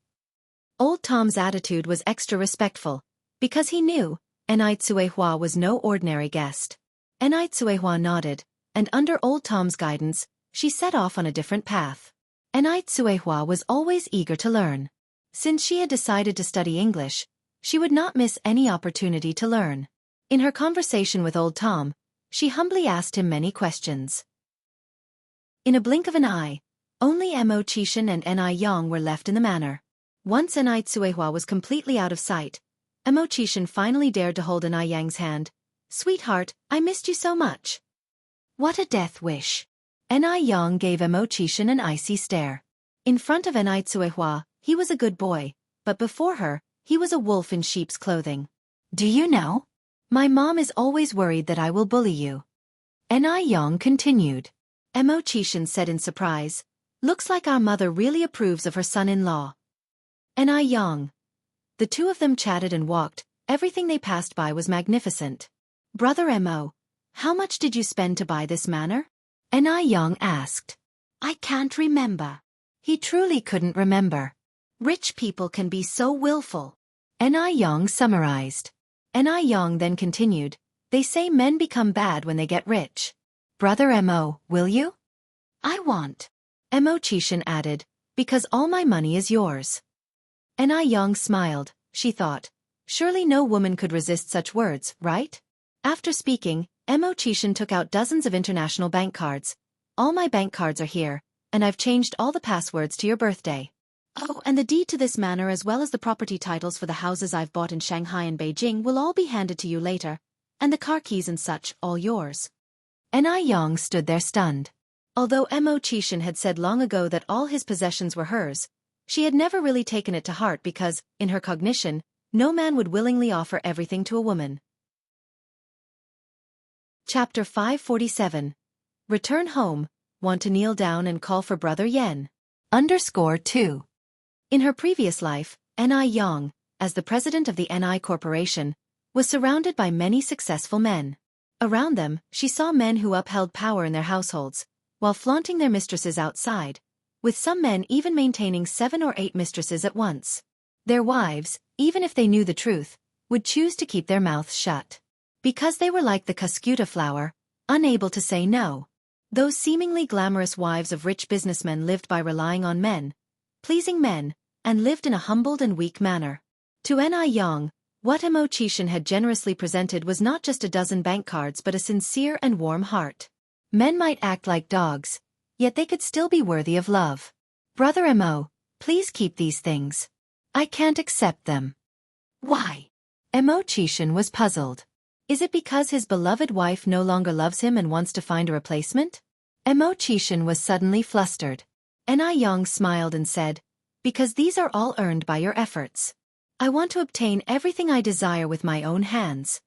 Old Tom's attitude was extra respectful, because he knew Ni Tsuehua was no ordinary guest. Ni Tsuehua nodded, and under Old Tom's guidance, she set off on a different path. Ni Tsuehua was always eager to learn. Since she had decided to study English, she would not miss any opportunity to learn. In her conversation with Old Tom, she humbly asked him many questions. In a blink of an eye, only Mo Qishan and Ni Yang were left in the manor. Once Ni Tsuehua was completely out of sight, Mo Qishan finally dared to hold Ni Yang's hand. Sweetheart, I missed you so much. What a death wish. Ni Yang gave Mo Qishan an icy stare. In front of Ni Tsuehua, he was a good boy, but before her, he was a wolf in sheep's clothing. Do you know? My mom is always worried that I will bully you. Ni Yang continued. Mo Qishan said in surprise, Looks like our mother really approves of her son-in-law. Ni Yang. The two of them chatted and walked, everything they passed by was magnificent. Brother Mo, how much did you spend to buy this manor? Ni Yang asked. I can't remember. He truly couldn't remember. Rich people can be so willful. Ni Yang summarized. Ni Yang then continued, They say men become bad when they get rich. Brother Mo, will you? I want. Mo Qishan added, because all my money is yours. Ni Yang smiled, she thought. Surely no woman could resist such words, right? After speaking, Mo Qishan took out dozens of international bank cards. All my bank cards are here, and I've changed all the passwords to your birthday. Oh, and the deed to this manor as well as the property titles for the houses I've bought in Shanghai and Beijing will all be handed to you later, and the car keys and such, all yours. Ni Yang stood there stunned. Although Mo Qishan had said long ago that all his possessions were hers, she had never really taken it to heart because, in her cognition, no man would willingly offer everything to a woman. Chapter 547. Return home, want to kneel down and call for Brother Yen. _2. In her previous life, Ni Yang, as the president of the Ni Corporation, was surrounded by many successful men. Around them, she saw men who upheld power in their households, while flaunting their mistresses outside, with some men even maintaining 7 or 8 mistresses at once. Their wives, even if they knew the truth, would choose to keep their mouths shut. Because they were like the cuscuta flower, unable to say no. Those seemingly glamorous wives of rich businessmen lived by relying on men, pleasing men, and lived in a humbled and weak manner. To Ni Yang, what Mo Qishan had generously presented was not just a dozen bank cards but a sincere and warm heart. Men might act like dogs, yet they could still be worthy of love. Brother Mo, please keep these things. I can't accept them. Why? Mo Qishan was puzzled. Is it because his beloved wife no longer loves him and wants to find a replacement? Mo Qishan was suddenly flustered. Ni Yang smiled and said, Because these are all earned by your efforts. I want to obtain everything I desire with my own hands.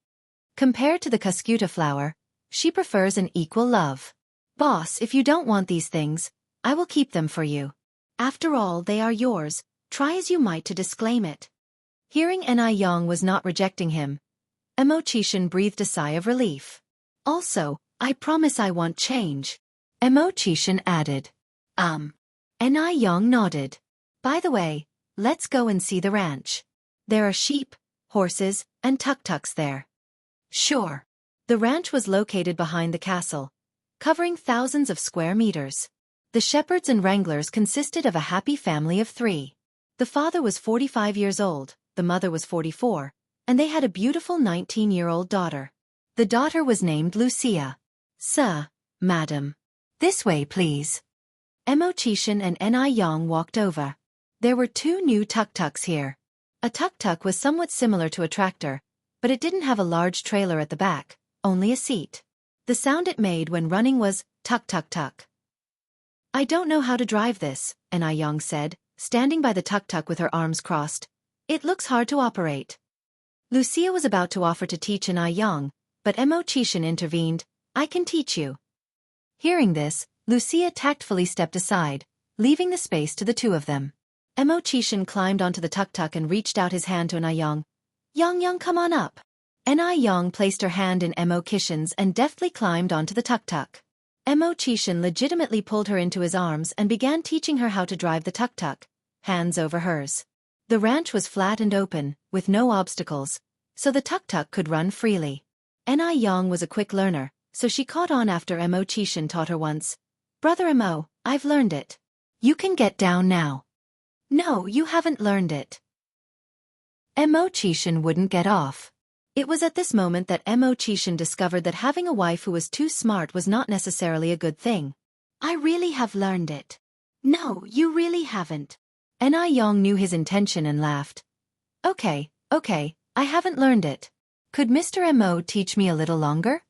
Compared to the cuscuta flower, she prefers an equal love. Boss, if you don't want these things, I will keep them for you. After all, they are yours, try as you might to disclaim it. Hearing Ni Yang was not rejecting him, Mo Qishan breathed a sigh of relief. Also, I promise I want change. Mo Qishan added. Ni Yang nodded. By the way, let's go and see the ranch. There are sheep, horses, and tuk-tuks there. Sure. The ranch was located behind the castle, covering thousands of square meters. The shepherds and wranglers consisted of a happy family of 3. The father was 45 years old, the mother was 44, and they had a beautiful 19-year-old daughter. The daughter was named Wuxia. "Sir, madam. This way, please." Xianxia and Anew walked over. There were 2 new tuk-tuks here. A tuk-tuk was somewhat similar to a tractor, but it didn't have a large trailer at the back, only a seat. The sound it made when running was tuk-tuk-tuk. "I don't know how to drive this," Anew said, standing by the tuk-tuk with her arms crossed. "It looks hard to operate." Wuxia was about to offer to teach Anew, but Xianxia intervened. "I can teach you." Hearing this, Wuxia tactfully stepped aside, leaving the space to the 2 of them. Xianxia climbed onto the tuk-tuk and reached out his hand to Anew. "Yang, come on up." Anew placed her hand in Xianxia's and deftly climbed onto the tuk-tuk. Xianxia legitimately pulled her into his arms and began teaching her how to drive the tuk-tuk, hands over hers. The ranch was flat and open, with no obstacles, so the tuk-tuk could run freely. Anew was a quick learner, so she caught on after Xianxia taught her once. "Brother Anew, I've learned it. You can get down now." "No, you haven't learned it." Xianxia wouldn't get off. It was at this moment that Xianxia discovered that having a wife who was too smart was not necessarily a good thing. "I really have learned it." "No, you really haven't." Anew knew his intention and laughed. Okay, I haven't learned it. Could Mr. Mo teach me a little longer?"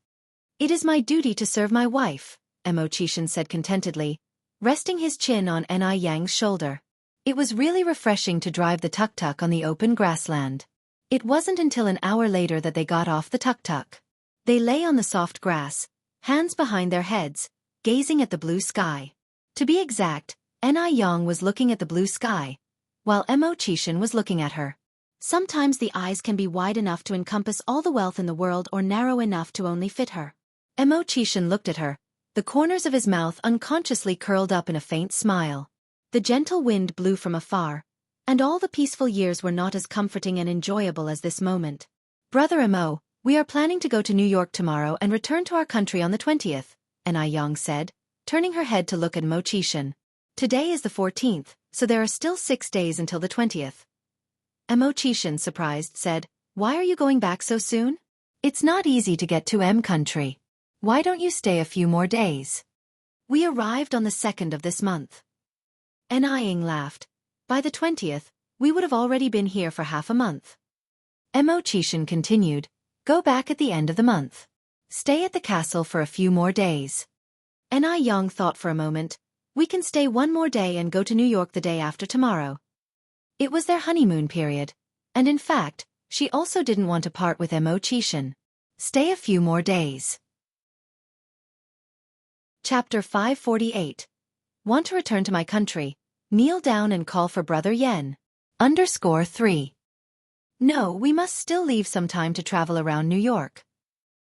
"It is my duty to serve my wife," Xianxia said contentedly, resting his chin on Aneyang's shoulder. It was really refreshing to drive the tuk-tuk on the open grassland. It wasn't until an hour later that they got off the tuk-tuk. They lay on the soft grass, hands behind their heads, gazing at the blue sky. To be exact, Anew was looking at the blue sky, while Xianxia was looking at her. Sometimes the eyes can be wide enough to encompass all the wealth in the world or narrow enough to only fit her. Xianxia looked at her, the corners of his mouth unconsciously curled up in a faint smile. The gentle wind blew from afar, and all the peaceful years were not as comforting and enjoyable as this moment. "Brother Mo, we are planning to go to New York tomorrow and return to our country on the 20th, Anew said, turning her head to look at Xianxia. "Today is the 14th, so there are still 6 days until the 20th. Xianxia, surprised, said, "Why are you going back so soon? It's not easy to get to country. Why don't you stay a few more days?" "We arrived on the 2nd of this month." Anew laughed. "By the 20th, we would have already been here for half a month." Xianxia continued, "Go back at the end of the month. Stay at the castle for a few more days." Anew thought for a moment. "We can stay 1 more day and go to New York the day after tomorrow." It was their honeymoon period, and in fact, she also didn't want to part with Xianxia. Stay a few more days. Chapter 548. Want to return to my country? Kneel down and call for Brother Yen. _3. No, we must still leave some time to travel around New York.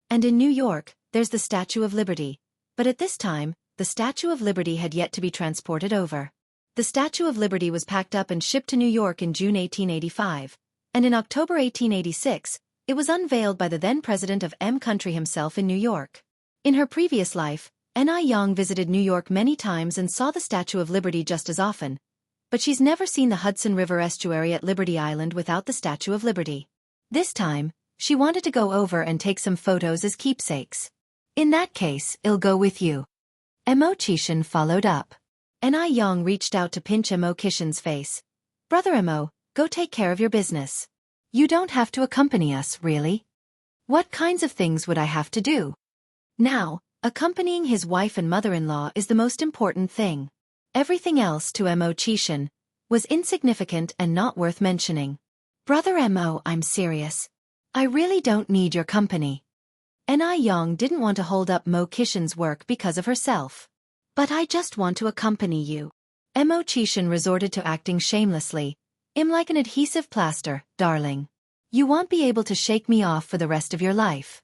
And in New York, there's the Statue of Liberty. But at this time, the Statue of Liberty had yet to be transported over. The Statue of Liberty was packed up and shipped to New York in June 1885, and in October 1886, it was unveiled by the then president of country himself in New York. In her previous life, Anew visited New York many times and saw the Statue of Liberty just as often, but she's never seen the Hudson River estuary at Liberty Island without the Statue of Liberty. This time, she wanted to go over and take some photos as keepsakes. "In that case, I'll go with you." Xianxia followed up. Anew reached out to pinch Xianxia's face. "Brother Mo, go take care of your business. You don't have to accompany us, really." "What kinds of things would I have to do?" Now, accompanying his wife and mother-in-law is the most important thing. Everything else to Xianxia was insignificant and not worth mentioning. "Brother Mo, I'm serious. I really don't need your company." Anew didn't want to hold up Xianxia's work because of herself. "But I just want to accompany you." Xianxia resorted to acting shamelessly. "I'm like an adhesive plaster, darling. You won't be able to shake me off for the rest of your life."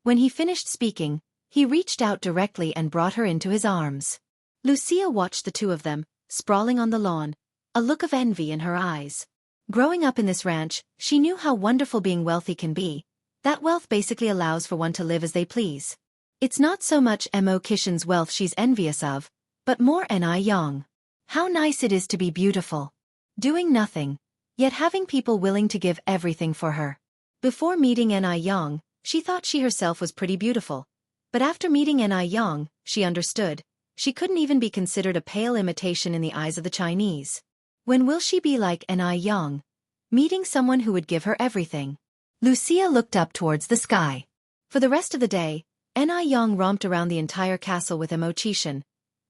When he finished speaking, he reached out directly and brought her into his arms. Wuxia watched the 2 of them, sprawling on the lawn, a look of envy in her eyes. Growing up in this ranch, she knew how wonderful being wealthy can be. That wealth basically allows for one to live as they please. It's not so much Xianxia's wealth she's envious of, But more Yang. How nice it is to be beautiful. Doing nothing, yet having people willing to give everything for her. Before meeting Yang, she thought she herself was pretty beautiful. But after meeting Yang, she understood. She couldn't even be considered a pale imitation in the eyes of the Chinese. When will she be like Yang? Meeting someone who would give her everything. Lucia looked up towards the sky. For the rest of the day, Yang romped around the entire castle with Xianxia.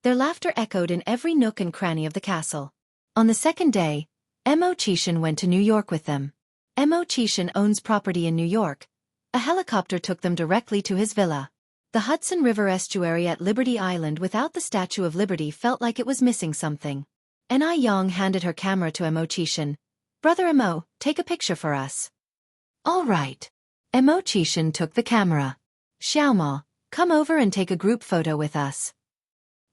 Their laughter echoed in every nook and cranny of the castle. On the second day, Xianxia went to New York with them. Xianxia owns property in New York. A helicopter took them directly to his villa. The Hudson River estuary at Liberty Island without the Statue of Liberty felt like it was missing something. Yang handed her camera to Xianxia. "Brother Mo, take a picture for us." "All right." Xianxia took the camera. "Xiaoma, come over and take a group photo with us."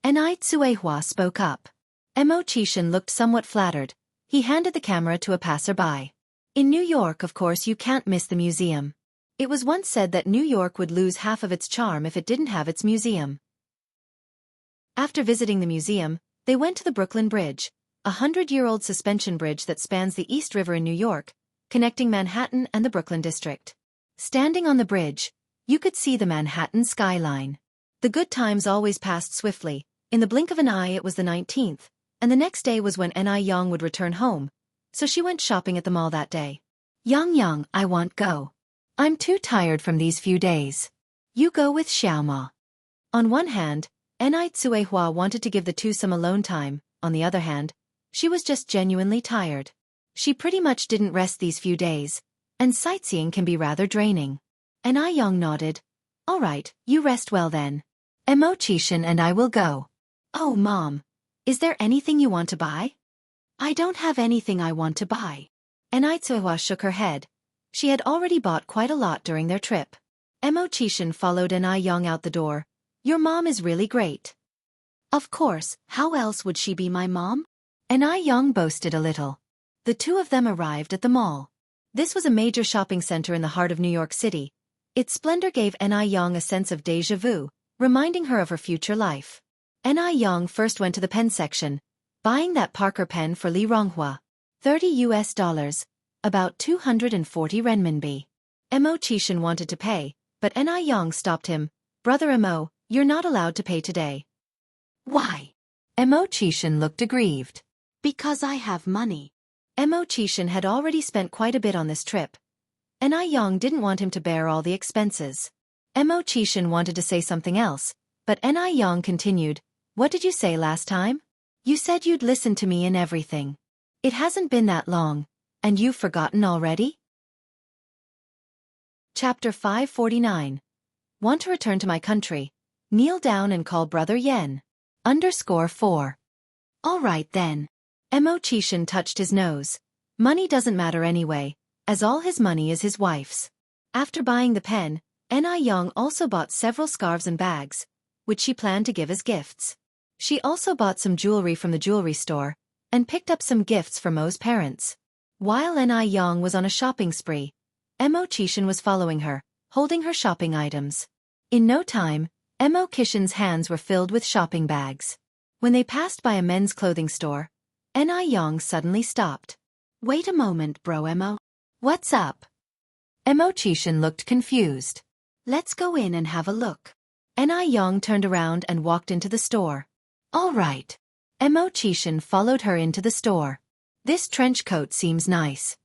Xianxia spoke up. Xianxia looked somewhat flattered. He handed the camera to a passerby. "In New York, of course, you can't miss the museum. It was once said that New York would lose half of its charm if it didn't have its museum." After visiting the museum, they went to the Brooklyn Bridge, a 100-year-old suspension bridge that spans the East River in New York, connecting Manhattan and the Brooklyn district. Standing on the bridge, you could see the Manhattan skyline. The good times always passed swiftly. In the blink of an eye it was the 19th, and the next day was when Yang would return home, so she went shopping at the mall that day. "Yang, I want go. I'm too tired from these few days. You go with Xiaoma." On one hand, Xianxia wanted to give the two some alone time. On the other hand, she was just genuinely tired. She pretty much didn't rest these few days, and sightseeing can be rather draining. Yang nodded. "All right, you rest well then. Xianxia and I will go." "Oh, Mom, is there anything you want to buy?" "I don't have anything I want to buy." Xianxia shook her head. She had already bought quite a lot during their trip. Xianxia followed Yang out the door. "Your mom is really great." "Of course, how else would she be my mom?" Yang boasted a little. The two of them arrived at the mall. This was a major shopping center in the heart of New York City. Its splendor gave Yang a sense of déjà vu, reminding her of her future life. Yang first went to the pen section, buying that Parker pen for Li Ronghua. $30, about 240 renminbi. Xianxia wanted to pay, but Yang stopped him. "Brother Mo, you're not allowed to pay today." "Why?" Xianxia looked aggrieved. "Because I have money." Xianxia had already spent quite a bit on this trip. Yang didn't want him to bear all the expenses. Xianxia wanted to say something else, but Yang continued. "What did you say last time? You said you'd listen to me in everything. It hasn't been that long, and you've forgotten already?" Chapter 549. Want to return to my country. Kneel down and call Brother Yen. _4. All right then. Xianxia touched his nose. Money doesn't matter anyway, as all his money is his wife's. After buying the pen, Yang also bought several scarves and bags, which she planned to give as gifts. She also bought some jewelry from the jewelry store, and picked up some gifts for Mo's parents. While Yang was on a shopping spree, Xianxia was following her, holding her shopping items. In no time, Xianxia's hands were filled with shopping bags. When they passed by a men's clothing store, Yang suddenly stopped. "Wait a moment, bro Mo. What's up?" Xianxia looked confused. "Let's go in and have a look." Yang turned around and walked into the store. "All right." Xianxia followed her into the store. "This trench coat seems nice."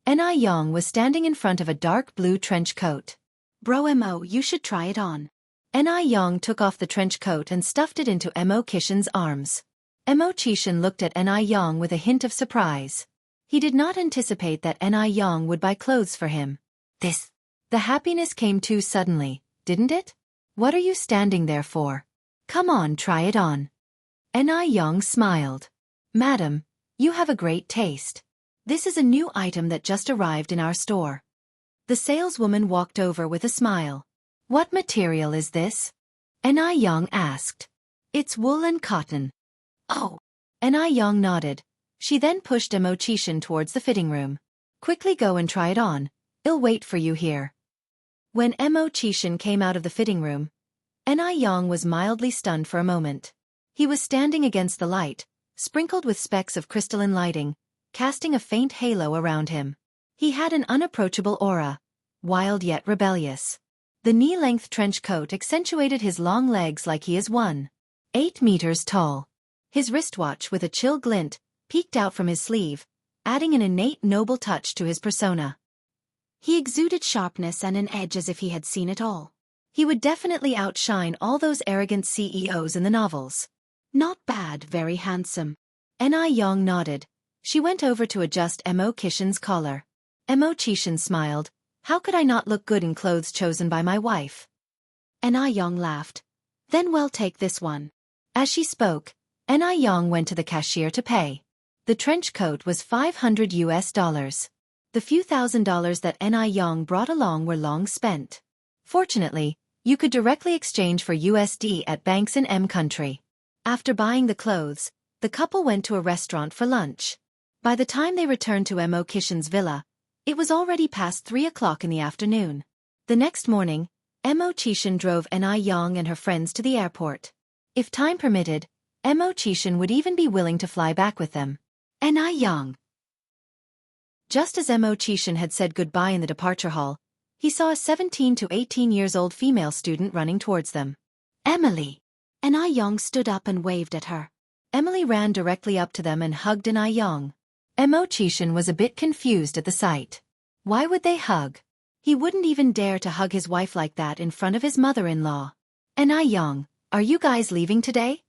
Yang was standing in front of a dark blue trench coat. "Bro Mo, you should try it on." Yang took off the trench coat and stuffed it into Xianxia's arms. Xianxia looked at Yang with a hint of surprise. He did not anticipate that Yang would buy clothes for him. The happiness came too suddenly, didn't it? "What are you standing there for? Come on, try it on." Yang smiled. "Madam, you have a great taste. This is a new item that just arrived in our store." The saleswoman walked over with a smile. "What material is this?" Yang asked. "It's wool and cotton." "Oh." Yang nodded. She then pushed Xianxia towards the fitting room. "Quickly go and try it on. I'll wait for you here." When Xianxia came out of the fitting room, Yang was mildly stunned for a moment. He was standing against the light, sprinkled with specks of crystalline lighting, casting a faint halo around him. He had an unapproachable aura, wild yet rebellious. The knee-length trench coat accentuated his long legs like he is 1.8 meters tall. His wristwatch with a chill glint peeked out from his sleeve, adding an innate noble touch to his persona. He exuded sharpness and an edge as if he had seen it all. He would definitely outshine all those arrogant CEOs in the novels. Not bad, very handsome. Anew nodded. She went over to adjust Mo Kishin's collar. Mo Kishin smiled. How could I not look good in clothes chosen by my wife? Anew laughed. Then we'll take this one. As she spoke, Anew went to the cashier to pay. The trench coat was $500. The few $1,000s that Anew brought along were long spent. Fortunately, you could directly exchange for USD at banks in M country. After buying the clothes, the couple went to a restaurant for lunch. By the time they returned to Mo Kishin's villa, it was already past 3 o'clock in the afternoon. The next morning, Mo Kishin drove Anew and her friends to the airport. If time permitted, Mo Kishin would even be willing to fly back with them. Anew. Just as Mo Kishin had said goodbye in the departure hall, he saw a 17 to 18 years old female student running towards them. Emily. Anew stood up and waved at her. Emily ran directly up to them and hugged Anew. Mo Kishin was a bit confused at the sight. Why would they hug? He wouldn't even dare to hug his wife like that in front of his mother-in-law. Anew, are you guys leaving today?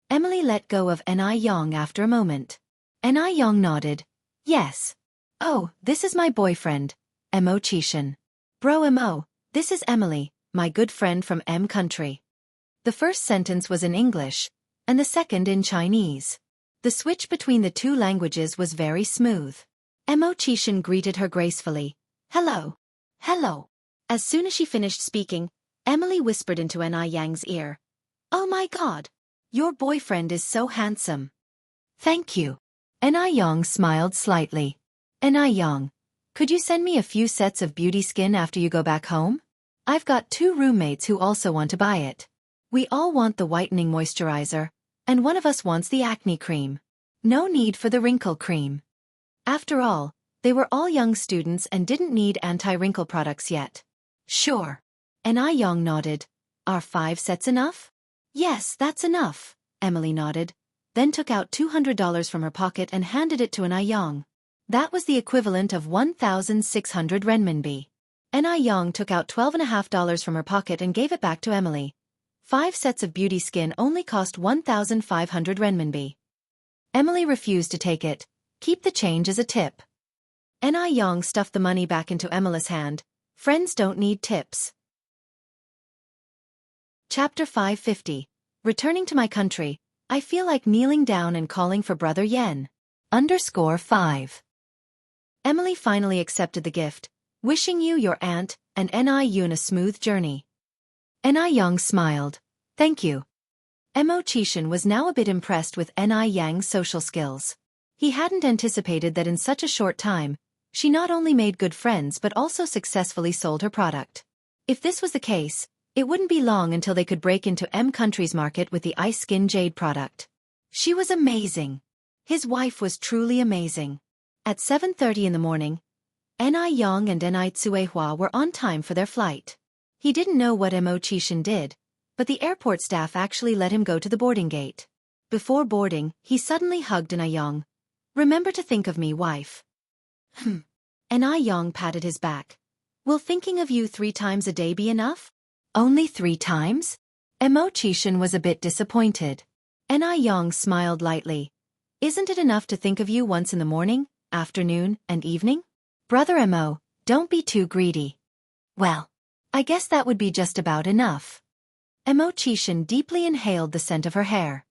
Emily let go of Anew after a moment. Anew nodded. Yes. Oh, this is my boyfriend, Mo Kishin. Bro Mo, this is Emily, my good friend from M country. The first sentence was in English, and the second in Chinese. The switch between the two languages was very smooth. Mo Kishin greeted her gracefully. Hello. Hello. As soon as she finished speaking, Emily whispered into Aneyang's ear. Oh my God. Your boyfriend is so handsome. Thank you. Anew smiled slightly. Anew, could you send me a few sets of beauty skin after you go back home? I've got 2 roommates who also want to buy it. We all want the whitening moisturizer, and one of us wants the acne cream. No need for the wrinkle cream. After all, they were all young students and didn't need anti-wrinkle products yet. Sure. Anew nodded. Are 5 sets enough? Yes, that's enough, Emily nodded, then took out $200 from her pocket and handed it to Anew. That was the equivalent of 1,600 renminbi. Anew took out $12.50 from her pocket and gave it back to Emily. 5 sets of beauty skin only cost 1,500 renminbi. Emily refused to take it. Keep the change as a tip. Anew stuffed the money back into Emily's hand. Friends don't need tips. Chapter 550. Returning to my country, I feel like kneeling down and calling for Brother Yen. _5. Emily finally accepted the gift, wishing you, your aunt, and Anew a smooth journey. Anew smiled. Thank you. Mo Kishin was now a bit impressed with Aneyang's social skills. He hadn't anticipated that in such a short time, she not only made good friends but also successfully sold her product. If this was the case, it wouldn't be long until they could break into M country's market with the Ice Skin Jade product. She was amazing. His wife was truly amazing. At 7:30 in the morning, Anew and Tsuehua were on time for their flight. He didn't know what Mo Kishin did, but the airport staff actually let him go to the boarding gate. Before boarding, he suddenly hugged Anew. Remember to think of me, wife. Anew patted his back. Will thinking of you 3 times a day be enough? Only 3 times? Mo Kishin was a bit disappointed. Anew smiled lightly. Isn't it enough to think of you once in the morning, afternoon, and evening? Brother Mo, don't be too greedy. Well, I guess that would be just about enough. Mo Kishin deeply inhaled the scent of her hair.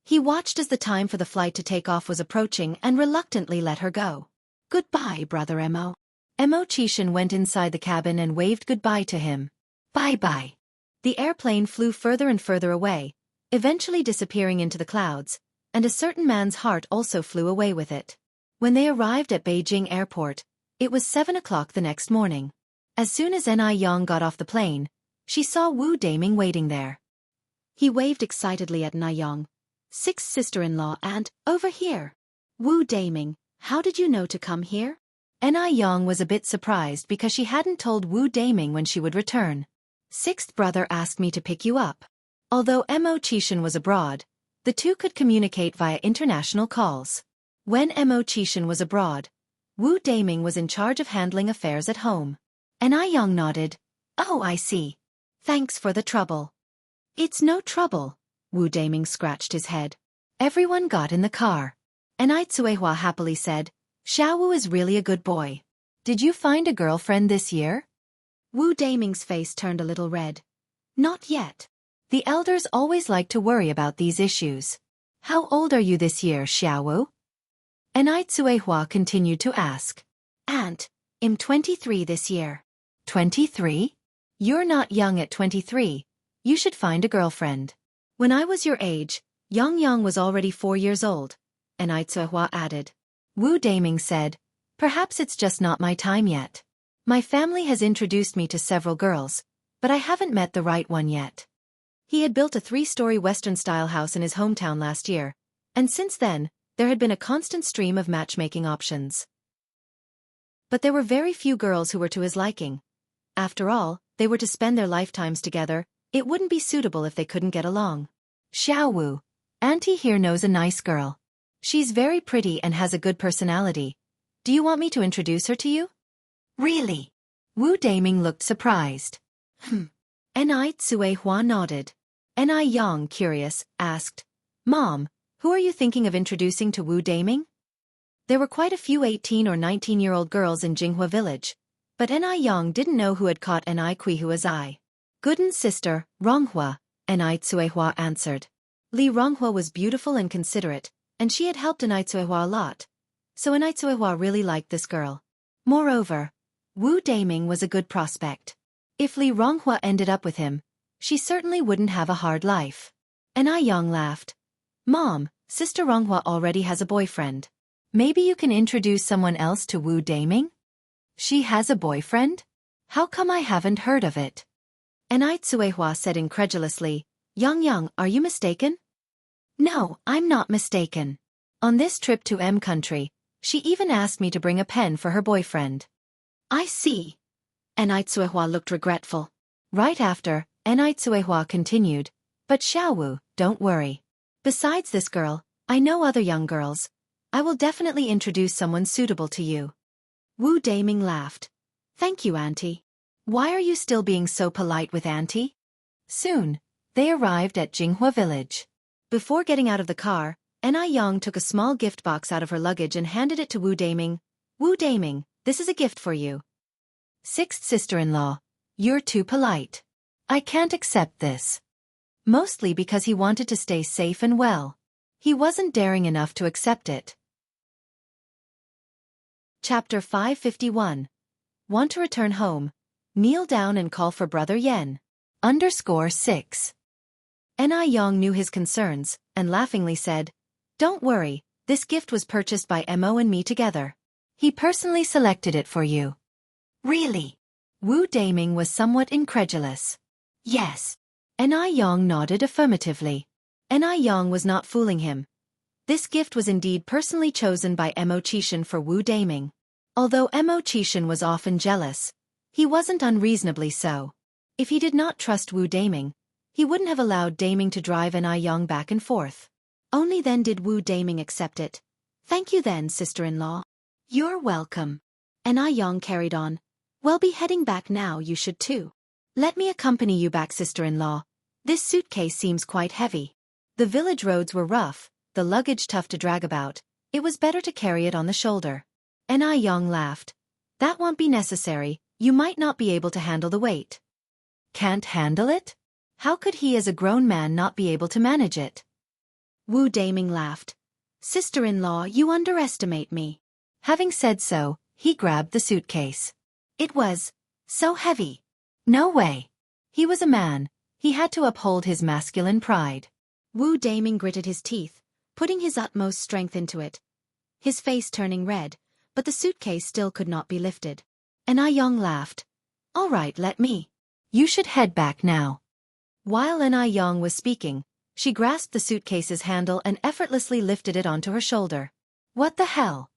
He watched as the time for the flight to take off was approaching and reluctantly let her go. Goodbye, Brother Mo. Mo Kishin went inside the cabin and waved goodbye to him. Bye-bye. The airplane flew further and further away, eventually disappearing into the clouds, and a certain man's heart also flew away with it. When they arrived at Beijing Airport, it was 7 o'clock the next morning. As soon as Anew got off the plane, she saw Wu Daming waiting there. He waved excitedly at Nayong, sixth sister-in-law, and, over here. Wu Daming, how did you know to come here? Nayong was a bit surprised because she hadn't told Wu Daming when she would return. Sixth brother asked me to pick you up. Although Mo Chishan was abroad, the two could communicate via international calls. When Mo Chishan was abroad, Wu Daming was in charge of handling affairs at home. Nayong nodded. Oh, I see. Thanks for the trouble. It's no trouble. Wu Daming scratched his head. Everyone got in the car. Tsuehua happily said, Xiaowu is really a good boy. Did you find a girlfriend this year? Wu Daming's face turned a little red. Not yet. The elders always like to worry about these issues. How old are you this year, Xiaowu? Tsuehua continued to ask. Aunt, I'm 23 this year. 23? You're not young at 23. You should find a girlfriend. When I was your age, Yang was already 4 years old. Tsuehua added. Wu Daming said, perhaps it's just not my time yet. My family has introduced me to several girls, but I haven't met the right one yet. He had built a 3-story Western-style house in his hometown last year, and since then, there had been a constant stream of matchmaking options. But there were very few girls who were to his liking. After all, they were to spend their lifetimes together. It wouldn't be suitable if they couldn't get along. Xiaowu, Auntie here knows a nice girl. She's very pretty and has a good personality. Do you want me to introduce her to you? Really? Wu Daming looked surprised. Tsuehua nodded. Yang, curious, asked, Mom, who are you thinking of introducing to Wu Daming? There were quite a few 18 or 19-year-old girls in Jianghu village, but Yang didn't know who had caught Kuihua's eye. Guden's sister, Ronghua, Tsuehua answered. Li Ronghua was beautiful and considerate, and she had helped Tsuehua a lot, so Tsuehua really liked this girl. Moreover, Wu Daming was a good prospect. If Li Ronghua ended up with him, she certainly wouldn't have a hard life. Yang laughed. Mom, Sister Ronghua already has a boyfriend. Maybe you can introduce someone else to Wu Daming? She has a boyfriend? How come I haven't heard of it? Tsuehua said incredulously, Yang, are you mistaken? No, I'm not mistaken. On this trip to M country, she even asked me to bring a pen for her boyfriend. I see. Tsuehua looked regretful. Right after, Tsuehua continued, but Xiaowu, don't worry. Besides this girl, I know other young girls. I will definitely introduce someone suitable to you. Wu Daming laughed. Thank you, Auntie. Why are you still being so polite with Auntie? Soon, they arrived at Jinghua village. Before getting out of the car, Yang took a small gift box out of her luggage and handed it to Wu Daming. Wu Daming, this is a gift for you. Sixth sister-in-law, you're too polite. I can't accept this. Mostly because he wanted to stay safe and well. He wasn't daring enough to accept it. Chapter 551. Want to return home? Kneel down and call for Brother Yen. _6. Yang knew his concerns, and laughingly said, Don't worry, this gift was purchased by Mo and me together. He personally selected it for you. Really? Wu Daming was somewhat incredulous. Yes. Yang nodded affirmatively. Yang was not fooling him. This gift was indeed personally chosen by Mo Chishan for Wu Daming. Although Mo Chishan was often jealous, he wasn't unreasonably so. If he did not trust Wu Daming, he wouldn't have allowed Daming to drive Yang back and forth. Only then did Wu Daming accept it. Thank you then, sister-in-law. You're welcome. Yang carried on. We'll be heading back now, you should too. Let me accompany you back, sister-in-law. This suitcase seems quite heavy. The village roads were rough, the luggage tough to drag about. It was better to carry it on the shoulder. Yang laughed. That won't be necessary, you might not be able to handle the weight. Can't handle it? How could he as a grown man not be able to manage it? Wu Daming laughed. Sister-in-law, you underestimate me. Having said so, he grabbed the suitcase. It was so heavy. No way. He was a man. He had to uphold his masculine pride. Wu Daming gritted his teeth, putting his utmost strength into it. His face turning red, but the suitcase still could not be lifted. Yang laughed. All right, let me. You should head back now. While Anew was speaking, she grasped the suitcase's handle and effortlessly lifted it onto her shoulder. What the hell?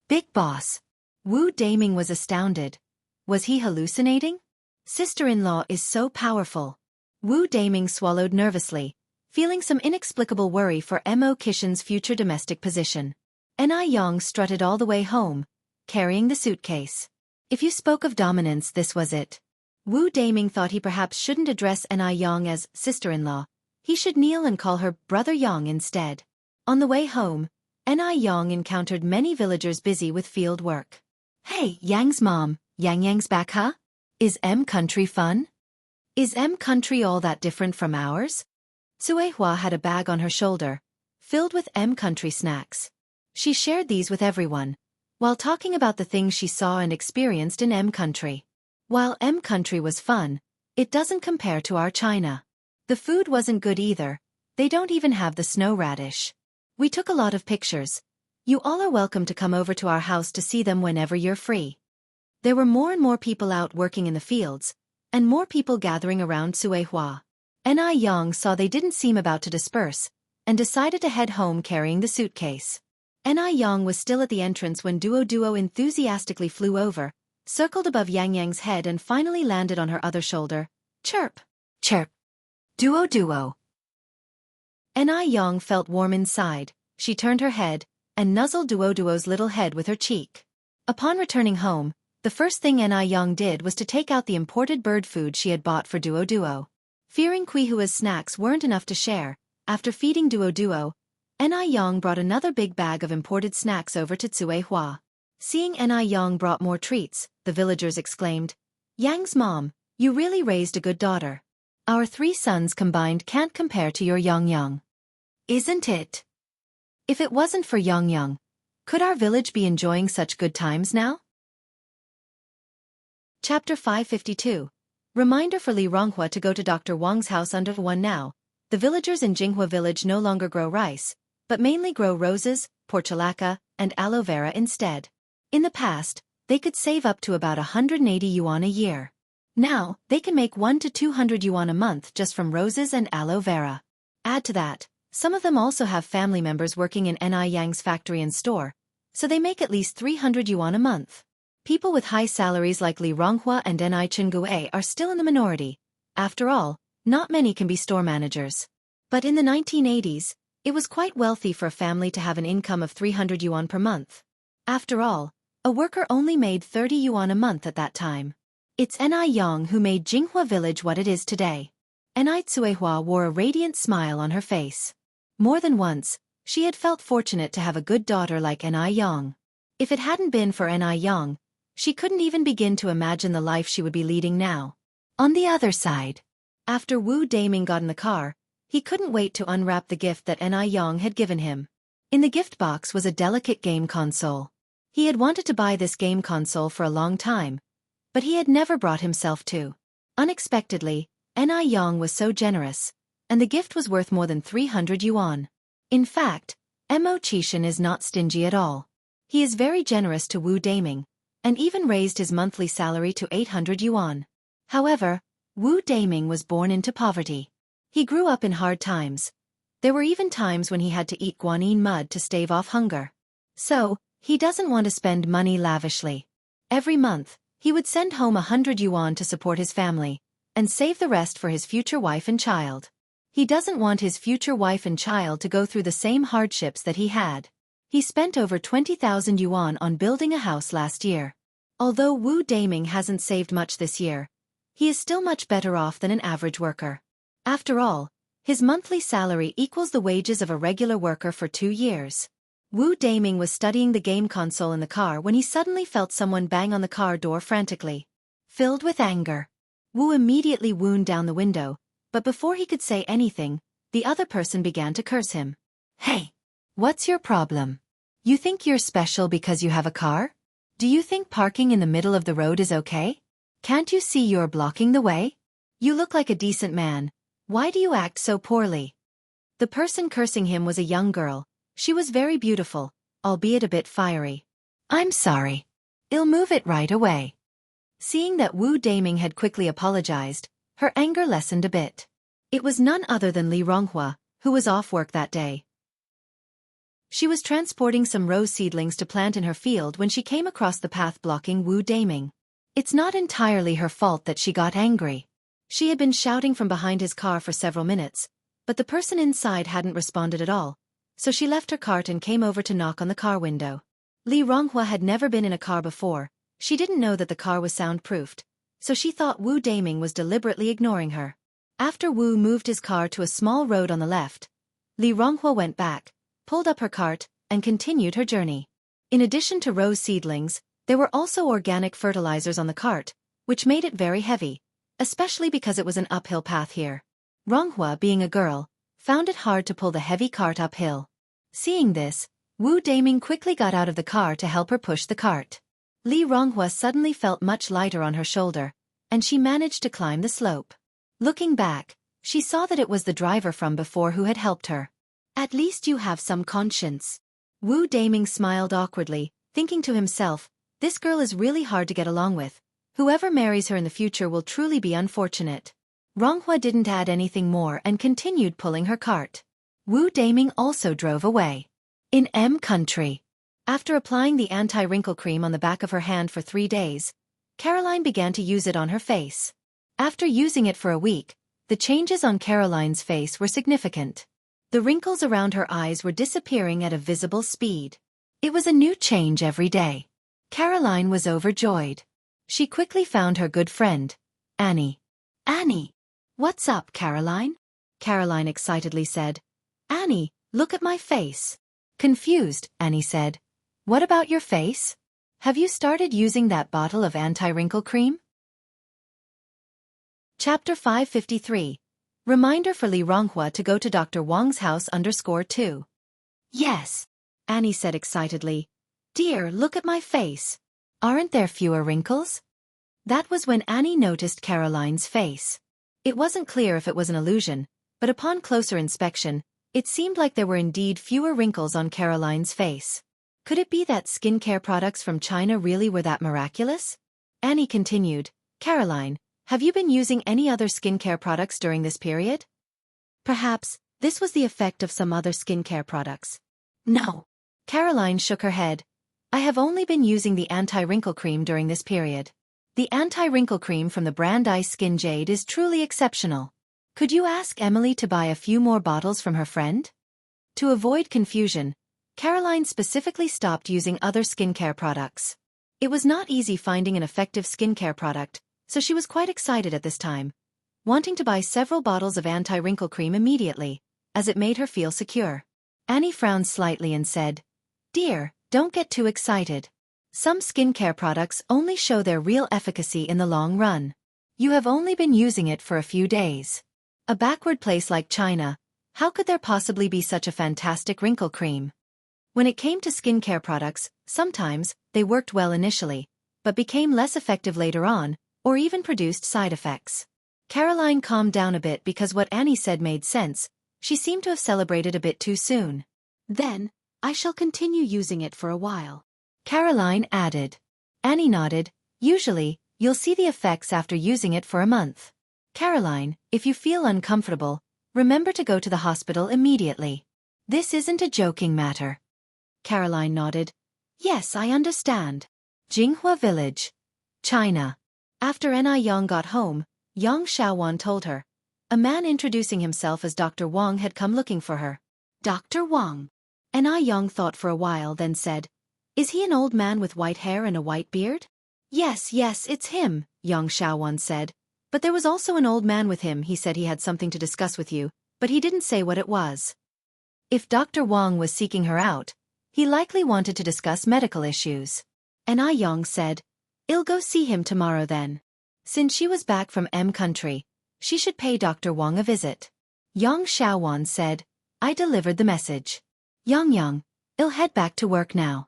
Big boss. Wu Daming was astounded. Was he hallucinating? Sister-in-law is so powerful. Wu Daming swallowed nervously, feeling some inexplicable worry for Mo Kishan's future domestic position. Anew strutted all the way home, carrying the suitcase. If you spoke of dominance, this was it. Wu Daming thought he perhaps shouldn't address Anew as sister-in-law. He should kneel and call her Brother Yang instead. On the way home, Anew encountered many villagers busy with field work. Hey, Yang's mom, Yang's back, huh? Is country fun? Is country all that different from ours? Cuihua had a bag on her shoulder, filled with country snacks. She shared these with everyone, while talking about the things she saw and experienced in country. While country was fun, it doesn't compare to our China. The food wasn't good either. They don't even have the snow radish. We took a lot of pictures. You all are welcome to come over to our house to see them whenever you're free. There were more and more people out working in the fields, and more people gathering around Cuihua. Anew saw they didn't seem about to disperse, and decided to head home carrying the suitcase. Anew was still at the entrance when Duo enthusiastically flew over, circled above Yang's head and finally landed on her other shoulder. Chirp! Chirp! Duo! Anew felt warm inside. She turned her head, and nuzzled Duo's little head with her cheek. Upon returning home, the first thing Anew did was to take out the imported bird food she had bought for Duo. Fearing Quihua's snacks weren't enough to share, after feeding Duo, Anew brought another big bag of imported snacks over to Cuihua. Seeing Anew brought more treats, the villagers exclaimed, Yang's mom, you really raised a good daughter. Our 3 sons combined can't compare to your Yang. Isn't it? If it wasn't for Yang, could our village be enjoying such good times now? Chapter 552. Reminder for Li Ronghua to go to Dr. Wang's house under 1 now. The villagers in Jianghu village no longer grow rice, but mainly grow roses, portulaca, and aloe vera instead. In the past, they could save up to about 180 yuan a year. Now, they can make 100 to 200 yuan a month just from roses and aloe vera. Add to that, some of them also have family members working in Aneyang's factory and store, so they make at least 300 yuan a month. People with high salaries like Li Ronghua and Ni Chengue are still in the minority. After all, not many can be store managers. But in the 1980s, it was quite wealthy for a family to have an income of 300 yuan per month. After all, a worker only made 30 yuan a month at that time. It's Anew who made Jinghua village what it is today. Cuihua wore a radiant smile on her face. More than once, she had felt fortunate to have a good daughter like Anew. If it hadn't been for Anew, she couldn't even begin to imagine the life she would be leading now. On the other side, after Wu Daming got in the car, he couldn't wait to unwrap the gift that Anew had given him. In the gift box was a delicate game console. He had wanted to buy this game console for a long time, but he had never brought himself to. Unexpectedly, Anew was so generous, and the gift was worth more than 300 yuan. In fact, Mo Kishan is not stingy at all. He is very generous to Wu Daming, and even raised his monthly salary to 800 yuan. However, Wu Daming was born into poverty. He grew up in hard times. There were even times when he had to eat guanyin mud to stave off hunger. So, he doesn't want to spend money lavishly. Every month, he would send home 100 yuan to support his family, and save the rest for his future wife and child. He doesn't want his future wife and child to go through the same hardships that he had. He spent over 20,000 yuan on building a house last year. Although Wu Daming hasn't saved much this year, he is still much better off than an average worker. After all, his monthly salary equals the wages of a regular worker for 2 years. Wu Daming was studying the game console in the car when he suddenly felt someone bang on the car door frantically. Filled with anger, Wu immediately wound down the window, but before he could say anything, the other person began to curse him. Hey! What's your problem? You think you're special because you have a car? Do you think parking in the middle of the road is okay? Can't you see you're blocking the way? You look like a decent man. Why do you act so poorly? The person cursing him was a young girl. She was very beautiful, albeit a bit fiery. I'm sorry. I'll move it right away. Seeing that Wu Daming had quickly apologized, her anger lessened a bit. It was none other than Li Ronghua, who was off work that day. She was transporting some rose seedlings to plant in her field when she came across the path blocking Wu Daming. It's not entirely her fault that she got angry. She had been shouting from behind his car for several minutes, but the person inside hadn't responded at all, so she left her cart and came over to knock on the car window. Li Ronghua had never been in a car before. She didn't know that the car was soundproofed, so she thought Wu Daming was deliberately ignoring her. After Wu moved his car to a small road on the left, Li Ronghua went back, pulled up her cart, and continued her journey. In addition to rose seedlings, there were also organic fertilizers on the cart, which made it very heavy, especially because it was an uphill path here. Ronghua, being a girl, found it hard to pull the heavy cart uphill. Seeing this, Wu Daming quickly got out of the car to help her push the cart. Li Ronghua suddenly felt much lighter on her shoulder, and she managed to climb the slope. Looking back, she saw that it was the driver from before who had helped her. At least you have some conscience. Wu Daming smiled awkwardly, thinking to himself, this girl is really hard to get along with. Whoever marries her in the future will truly be unfortunate. Ronghua didn't add anything more and continued pulling her cart. Wu Daming also drove away. In M country. After applying the anti-wrinkle cream on the back of her hand for 3 days, Caroline began to use it on her face. After using it for a week, the changes on Caroline's face were significant. The wrinkles around her eyes were disappearing at a visible speed. It was a new change every day. Caroline was overjoyed. She quickly found her good friend, Annie. Annie! What's up, Caroline? Caroline excitedly said. Annie, look at my face. Confused, Annie said. What about your face? Have you started using that bottle of anti-wrinkle cream? Chapter 553. Reminder for Li Ronghua to go to Dr. Wang's house _2. Yes, Annie said excitedly. Dear, look at my face. Aren't there fewer wrinkles? That was when Annie noticed Caroline's face. It wasn't clear if it was an illusion, but upon closer inspection, it seemed like there were indeed fewer wrinkles on Caroline's face. Could it be that skincare products from China really were that miraculous? Annie continued, Caroline, have you been using any other skincare products during this period? Perhaps, this was the effect of some other skincare products. No. Caroline shook her head. I have only been using the anti-wrinkle cream during this period. The anti-wrinkle cream from the brand Ice Skin Jade is truly exceptional. Could you ask Emily to buy a few more bottles from her friend? To avoid confusion, Caroline specifically stopped using other skincare products. It was not easy finding an effective skincare product, so she was quite excited at this time, wanting to buy several bottles of anti-wrinkle cream immediately, as it made her feel secure. Annie frowned slightly and said, Dear, don't get too excited. Some skincare products only show their real efficacy in the long run. You have only been using it for a few days. A backward place like China, how could there possibly be such a fantastic wrinkle cream? When it came to skincare products, sometimes they worked well initially, but became less effective later on, or even produced side effects. Caroline calmed down a bit because what Annie said made sense. She seemed to have celebrated a bit too soon. Then, I shall continue using it for a while. Caroline added. Annie nodded. Usually, you'll see the effects after using it for a month. Caroline, if you feel uncomfortable, remember to go to the hospital immediately. This isn't a joking matter. Caroline nodded. Yes, I understand. Jinghua Village, China. After Anew got home, Yang Xiaowan told her. A man introducing himself as Dr. Wang had come looking for her. Dr. Wang. Anew thought for a while, then said, Is he an old man with white hair and a white beard? Yes, it's him, Yang Xiaowan said. But there was also an old man with him. He said he had something to discuss with you, but he didn't say what it was. If Dr. Wang was seeking her out, he likely wanted to discuss medical issues. Anew said, I'll go see him tomorrow then. Since she was back from M country, she should pay Dr. Wang a visit. Yang Xiaowan said, I delivered the message. Yang, I'll head back to work now.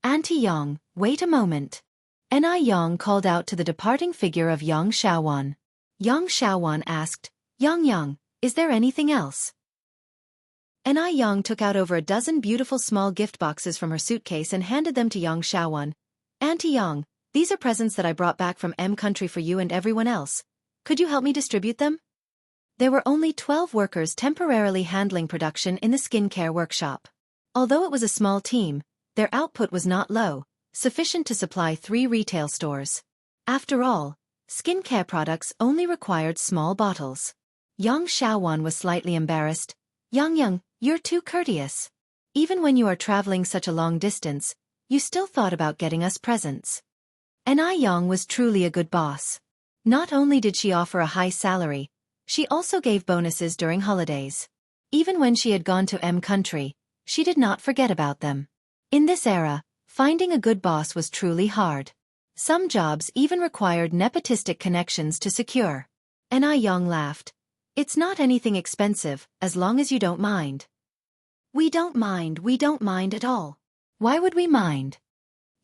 Auntie Yang, wait a moment. Anew called out to the departing figure of Yang Xiaowan. Yang Xiaowan asked, Yang, is there anything else? Anew took out over a dozen beautiful small gift boxes from her suitcase and handed them to Yang Xiaowan. Auntie Yang, these are presents that I brought back from M country for you and everyone else. Could you help me distribute them? There were only 12 workers temporarily handling production in the skincare workshop. Although it was a small team, their output was not low, sufficient to supply 3 retail stores. After all, skincare products only required small bottles. Yang Xiaowan was slightly embarrassed. Yang, you're too courteous. Even when you are traveling such a long distance, you still thought about getting us presents. Yang was truly a good boss. Not only did she offer a high salary, she also gave bonuses during holidays. Even when she had gone to M country, she did not forget about them. In this era, finding a good boss was truly hard. Some jobs even required nepotistic connections to secure. Yang laughed. It's not anything expensive, as long as you don't mind. We don't mind at all. Why would we mind?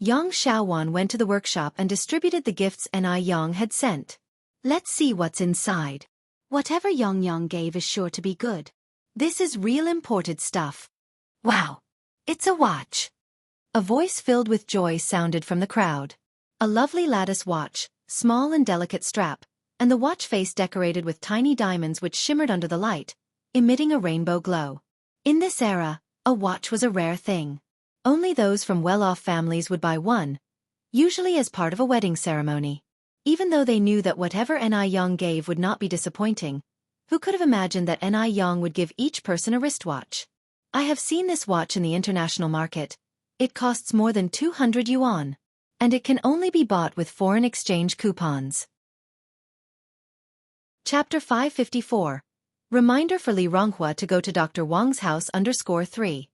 Yang Xiaowan went to the workshop and distributed the gifts Yang had sent. Let's see what's inside. Whatever Yang gave is sure to be good. This is real imported stuff. Wow! It's a watch! A voice filled with joy sounded from the crowd. A lovely lattice watch, small and delicate strap, and the watch face decorated with tiny diamonds which shimmered under the light, emitting a rainbow glow. In this era, a watch was a rare thing. Only those from well-off families would buy one, usually as part of a wedding ceremony. Even though they knew that whatever Yang gave would not be disappointing, who could have imagined that Yang would give each person a wristwatch? I have seen this watch in the international market. It costs more than 200 yuan. And it can only be bought with foreign exchange coupons. Chapter 554. Reminder for Li Ronghua to go to Dr. Wang's house _3.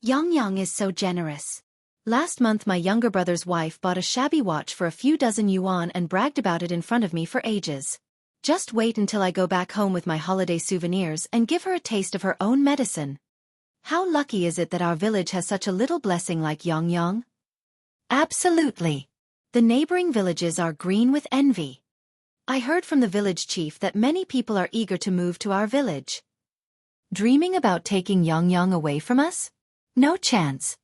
Yang is so generous. Last month my younger brother's wife bought a shabby watch for a few dozen yuan and bragged about it in front of me for ages. Just wait until I go back home with my holiday souvenirs and give her a taste of her own medicine. How lucky is it that our village has such a little blessing like Yang? Absolutely. The neighboring villages are green with envy. I heard from the village chief that many people are eager to move to our village. Dreaming about taking Yang away from us? No chance.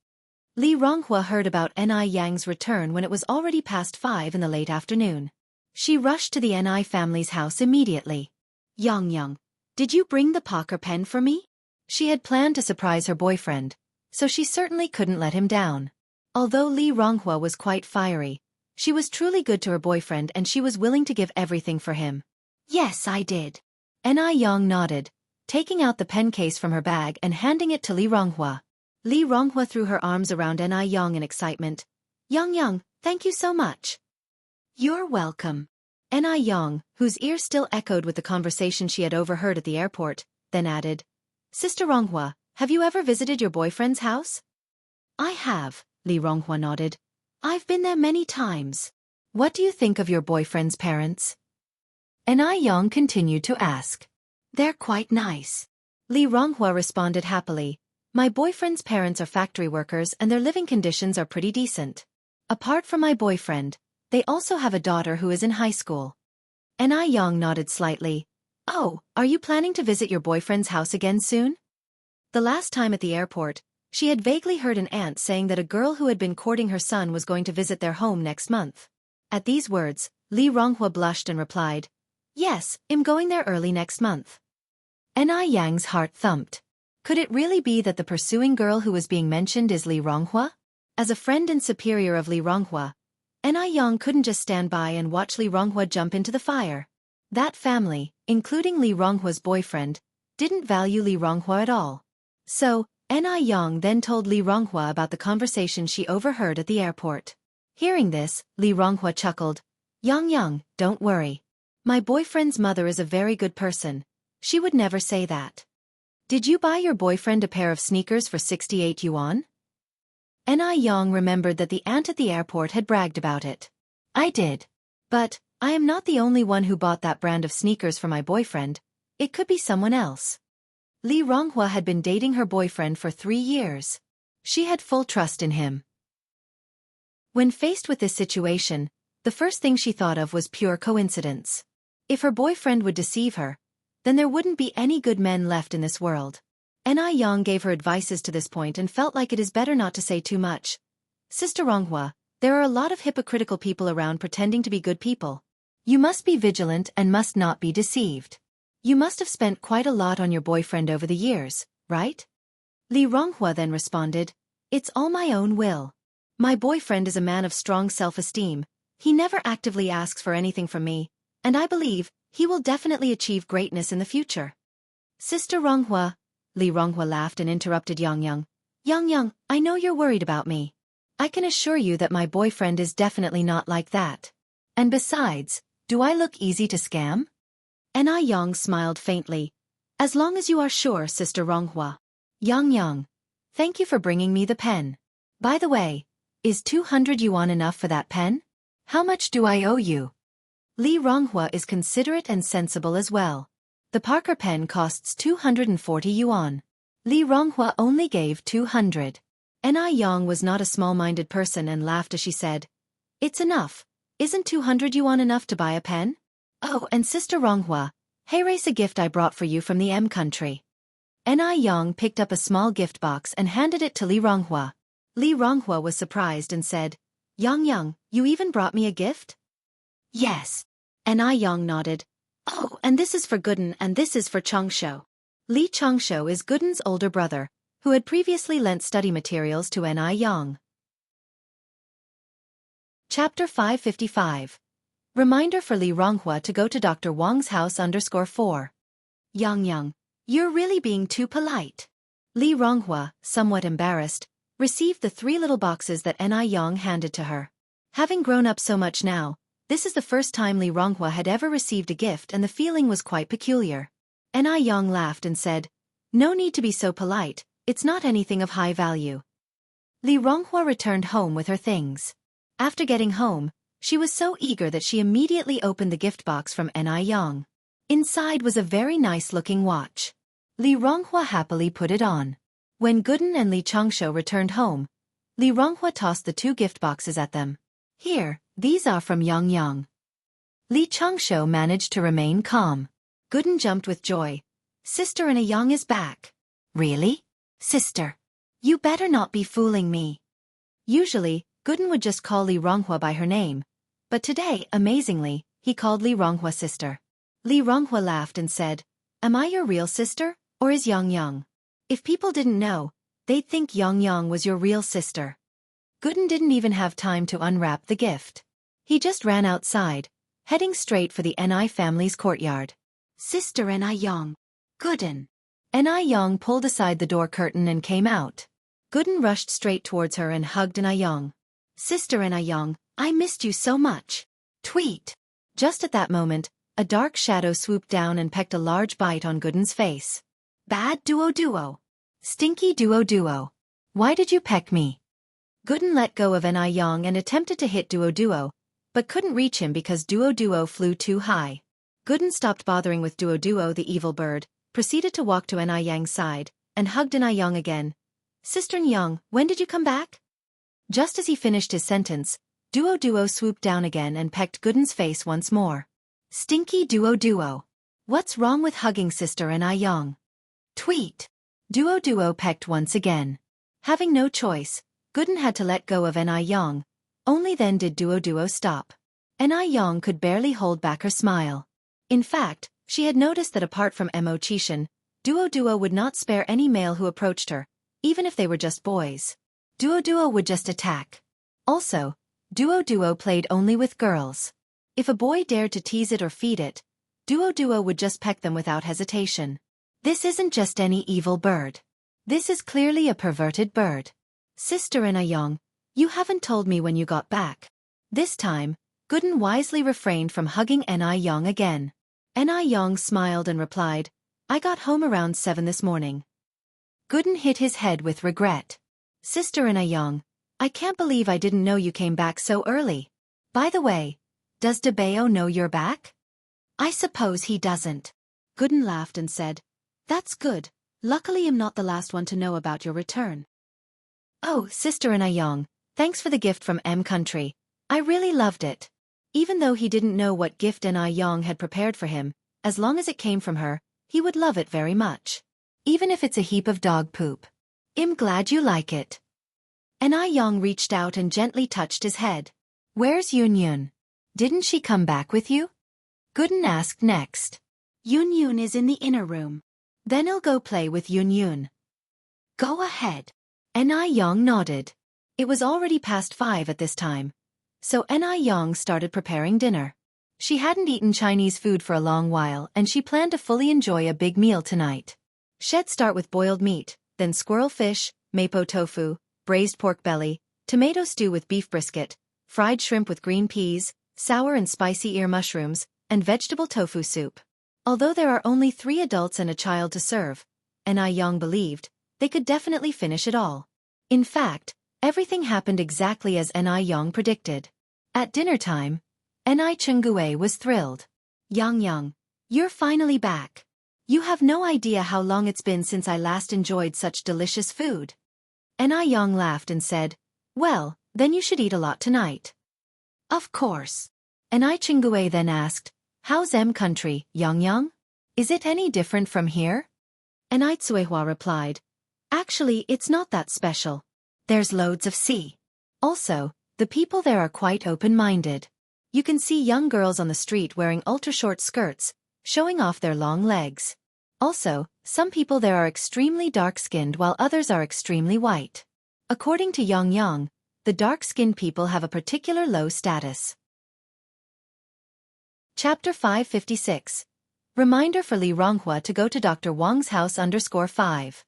Li Ronghua heard about Yang's return when it was already past 5 in the late afternoon. She rushed to the family's house immediately. Yang, did you bring the poker pen for me? She had planned to surprise her boyfriend, so she certainly couldn't let him down. Although Li Ronghua was quite fiery, she was truly good to her boyfriend and she was willing to give everything for him. Yes, I did. Yang nodded, taking out the pen case from her bag and handing it to Li Ronghua. Li Ronghua threw her arms around Yang in excitement. Yang, thank you so much. You're welcome. Yang, whose ears still echoed with the conversation she had overheard at the airport, then added, Sister Ronghua, have you ever visited your boyfriend's house? I have. Li Ronghua nodded. I've been there many times. What do you think of your boyfriend's parents? Yang continued to ask. They're quite nice. Li Ronghua responded happily. My boyfriend's parents are factory workers and their living conditions are pretty decent. Apart from my boyfriend, they also have a daughter who is in high school. Yang nodded slightly. Oh, are you planning to visit your boyfriend's house again soon? The last time at the airport, she had vaguely heard an aunt saying that a girl who had been courting her son was going to visit their home next month. At these words, Li Ronghua blushed and replied, Yes, I'm going there early next month. Yang's heart thumped. Could it really be that the pursuing girl who was being mentioned is Li Ronghua? As a friend and superior of Li Ronghua, Yang couldn't just stand by and watch Li Ronghua jump into the fire. That family, including Li Ronghua's boyfriend, didn't value Li Ronghua at all. So, Yang then told Li Ronghua about the conversation she overheard at the airport. Hearing this, Li Ronghua chuckled. Yang, don't worry. My boyfriend's mother is a very good person. She would never say that. Did you buy your boyfriend a pair of sneakers for 68 yuan? Yang remembered that the aunt at the airport had bragged about it. I did. But, I am not the only one who bought that brand of sneakers for my boyfriend. It could be someone else. Li Ronghua had been dating her boyfriend for 3 years. She had full trust in him. When faced with this situation, the first thing she thought of was pure coincidence. If her boyfriend would deceive her, then there wouldn't be any good men left in this world. Yang gave her advices to this point and felt like it is better not to say too much. Sister Ronghua, there are a lot of hypocritical people around pretending to be good people. You must be vigilant and must not be deceived. You must have spent quite a lot on your boyfriend over the years, right? Li Ronghua then responded, It's all my own will. My boyfriend is a man of strong self-esteem. He never actively asks for anything from me, and I believe he will definitely achieve greatness in the future. Sister Ronghua, Li Ronghua laughed and interrupted Yang. Yang, I know you're worried about me. I can assure you that my boyfriend is definitely not like that. And besides, do I look easy to scam? Yang smiled faintly. As long as you are sure, Sister Ronghua. Yang, thank you for bringing me the pen. By the way, is 200 yuan enough for that pen? How much do I owe you? Li Ronghua is considerate and sensible as well. The Parker pen costs 240 yuan. Li Ronghua only gave 200. Yang was not a small-minded person and laughed as she said, It's enough. Isn't 200 yuan enough to buy a pen? Oh, and Sister Ronghua, here's a gift I brought for you from the M country. Yang picked up a small gift box and handed it to Li Ronghua. Li Ronghua was surprised and said, Yang, you even brought me a gift? Yes. Yang nodded. Oh, and this is for Gooden and this is for Xianxia. Li Xianxia is Gooden's older brother, who had previously lent study materials to Yang. Chapter 555. Reminder for Li Ronghua to go to Dr. Wang's house _4. Yang, you're really being too polite. Li Ronghua, somewhat embarrassed, received the 3 little boxes that Yang handed to her. Having grown up so much now, this is the first time Li Ronghua had ever received a gift and the feeling was quite peculiar. Yang laughed and said, No need to be so polite, it's not anything of high value. Li Ronghua returned home with her things. After getting home, she was so eager that she immediately opened the gift box from Yang. Inside was a very nice-looking watch. Li Ronghua happily put it on. When Gooden and Li Xianxia returned home, Li Ronghua tossed the 2 gift boxes at them. Here, these are from Yang. Li Xianxia managed to remain calm. Gooden jumped with joy. Sister Yang is back. Really? Sister? You better not be fooling me. Usually, Gooden would just call Li Ronghua by her name, but today, amazingly, he called Li Ronghua sister. Li Ronghua laughed and said, Am I your real sister, or is Yang? If people didn't know, they'd think Yang was your real sister. Gooden didn't even have time to unwrap the gift. He just ran outside, heading straight for the family's courtyard. Sister Yang. Gooden. Yang pulled aside the door curtain and came out. Gooden rushed straight towards her and hugged Yang. Sister Yang, I missed you so much. Tweet. Just at that moment, a dark shadow swooped down and pecked a large bite on Gooden's face. Bad duo. Stinky duo. Why did you peck me? Gooden let go of Yang and attempted to hit duo, but couldn't reach him because duo flew too high. Gooden stopped bothering with duo, the evil bird, proceeded to walk to Yang's side, and hugged Yang again. Sister Yang, when did you come back? Just as he finished his sentence, duo swooped down again and pecked Gooden's face once more. Stinky duo. What's wrong with hugging Sister Yang? Tweet. Duo pecked once again. Having no choice, Gooden had to let go of Yang. Only then did duo stop. Yang could barely hold back her smile. In fact, she had noticed that apart from Mo Qishan, duo would not spare any male who approached her, even if they were just boys. Duo would just attack. Also, duo played only with girls. If a boy dared to tease it or feed it, duo would just peck them without hesitation. This isn't just any evil bird. This is clearly a perverted bird. Sister Yang, you haven't told me when you got back. This time, Gooden wisely refrained from hugging Yang again. Yang smiled and replied, I got home around 7 this morning. Gooden hit his head with regret. Sister Yang, I can't believe I didn't know you came back so early. By the way, does Debao know you're back? I suppose he doesn't. Gooden laughed and said, That's good. Luckily I'm not the last one to know about your return. Oh, Sister Yang, thanks for the gift from M country. I really loved it. Even though he didn't know what gift Yang had prepared for him, as long as it came from her, he would love it very much. Even if it's a heap of dog poop. I'm glad you like it. Yang reached out and gently touched his head. Where's Yun? Didn't she come back with you? Gooden asked next. Yun Yun is in the inner room. Then I'll go play with Yun Yun. Go ahead. Ni Yang nodded. It was already past 5 at this time, so Ni Yang started preparing dinner. She hadn't eaten Chinese food for a long while and she planned to fully enjoy a big meal tonight. She'd start with boiled meat, then squirrel fish, mapo tofu, braised pork belly, tomato stew with beef brisket, fried shrimp with green peas, sour and spicy ear mushrooms, and vegetable tofu soup. Although there are only 3 adults and a child to serve, Ni Yang believed, they could definitely finish it all. In fact, everything happened exactly as Ni Yang predicted. At dinner time, Ni Chengui was thrilled. Yang, you're finally back. You have no idea how long it's been since I last enjoyed such delicious food. Ni Yang laughed and said, well, then you should eat a lot tonight. Of course. Ni Chengui then asked, how's country, Yang? Is it any different from here? Ni Tsuehua replied, actually it's not that special. There's loads of sea. Also, the people there are quite open-minded. You can see young girls on the street wearing ultra-short skirts, showing off their long legs. Also, some people there are extremely dark-skinned while others are extremely white. According to Yang, the dark-skinned people have a particular low status. Chapter 556. Reminder for Li Ronghua to go to Dr. Wang's house _5.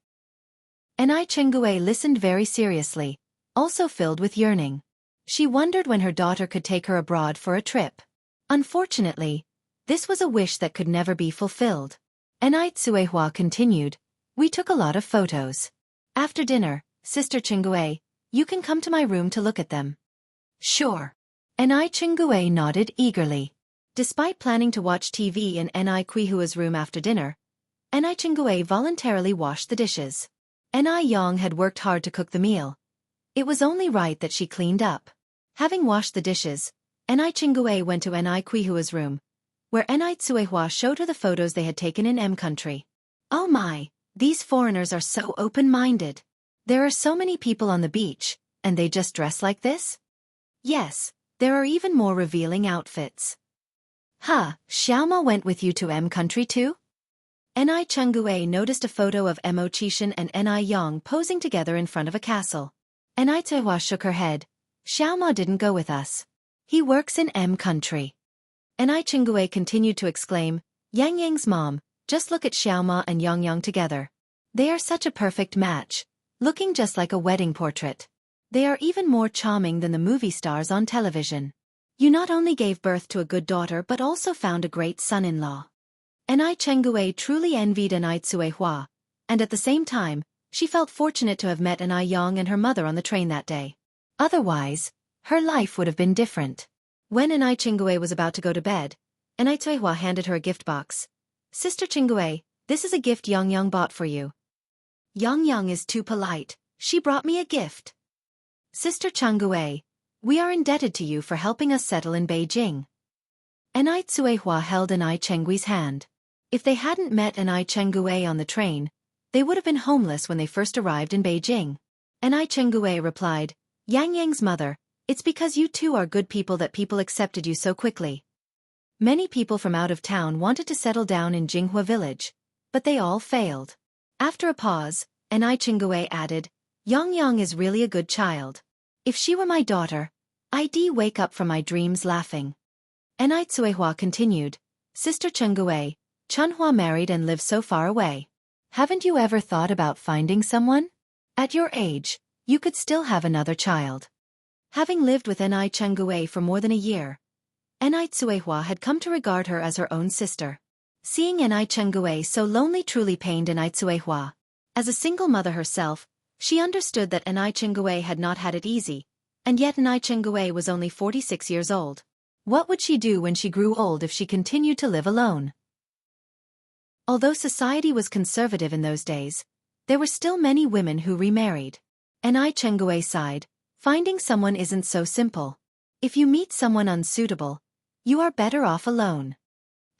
Ni Chengui listened very seriously, also filled with yearning. She wondered when her daughter could take her abroad for a trip. Unfortunately, this was a wish that could never be fulfilled. Ni Tsuehua continued, we took a lot of photos. After dinner, Sister Chengui, you can come to my room to look at them. Sure. Ni Chengui nodded eagerly. Despite planning to watch TV in Ni Qihua's room after dinner, Ni Chengui voluntarily washed the dishes. Ni Yang had worked hard to cook the meal. It was only right that she cleaned up. Having washed the dishes, Ni Chengui went to Ni Qihua's room, where Ni Tsuehua showed her the photos they had taken in country. Oh my, these foreigners are so open-minded. There are so many people on the beach, and they just dress like this? Yes, there are even more revealing outfits. Xiaoma went with you to country too? Ni Chengui noticed a photo of Mo Qishan and Ni Yang posing together in front of a castle. Ni Tsuehua shook her head. Xiaoma didn't go with us. He works in country. Ni Chengui continued to exclaim, Yang's mom, just look at Xiaoma and Yang together. They are such a perfect match, looking just like a wedding portrait. They are even more charming than the movie stars on television. You not only gave birth to a good daughter but also found a great son-in-law. Ni Chengui truly envied Ni Tsuehua, and at the same time, she felt fortunate to have met Ni Yang and her mother on the train that day. Otherwise, her life would have been different. When Ni Chengui was about to go to bed, Ni Tsuehua handed her a gift box. Sister Chengui, this is a gift Yang bought for you. Yang is too polite, she brought me a gift. Sister Chengui, we are indebted to you for helping us settle in Beijing. Ni Tsuehua held Ni Chengui's hand. If they hadn't met Ni Chengui on the train, they would have been homeless when they first arrived in Beijing. Ni Chengui replied, Yang's mother, it's because you two are good people that people accepted you so quickly. Many people from out of town wanted to settle down in Jinghua village, but they all failed. After a pause, Ni Chengui added, Yang is really a good child. If she were my daughter, I'd wake up from my dreams laughing. Ni Tsuehua continued, Sister Chengui, Chunhua married and lives so far away. Haven't you ever thought about finding someone? At your age, you could still have another child. Having lived with Ni Chengui for more than a year, Ni Tsuehua had come to regard her as her own sister. Seeing Ni Chengui so lonely truly pained Ni Tsuehua. As a single mother herself, she understood that Ni Chengui had not had it easy, and yet Ni Chengui was only 46 years old. What would she do when she grew old if she continued to live alone? Although society was conservative in those days, there were still many women who remarried. Ni Chengui sighed, finding someone isn't so simple. If you meet someone unsuitable, you are better off alone.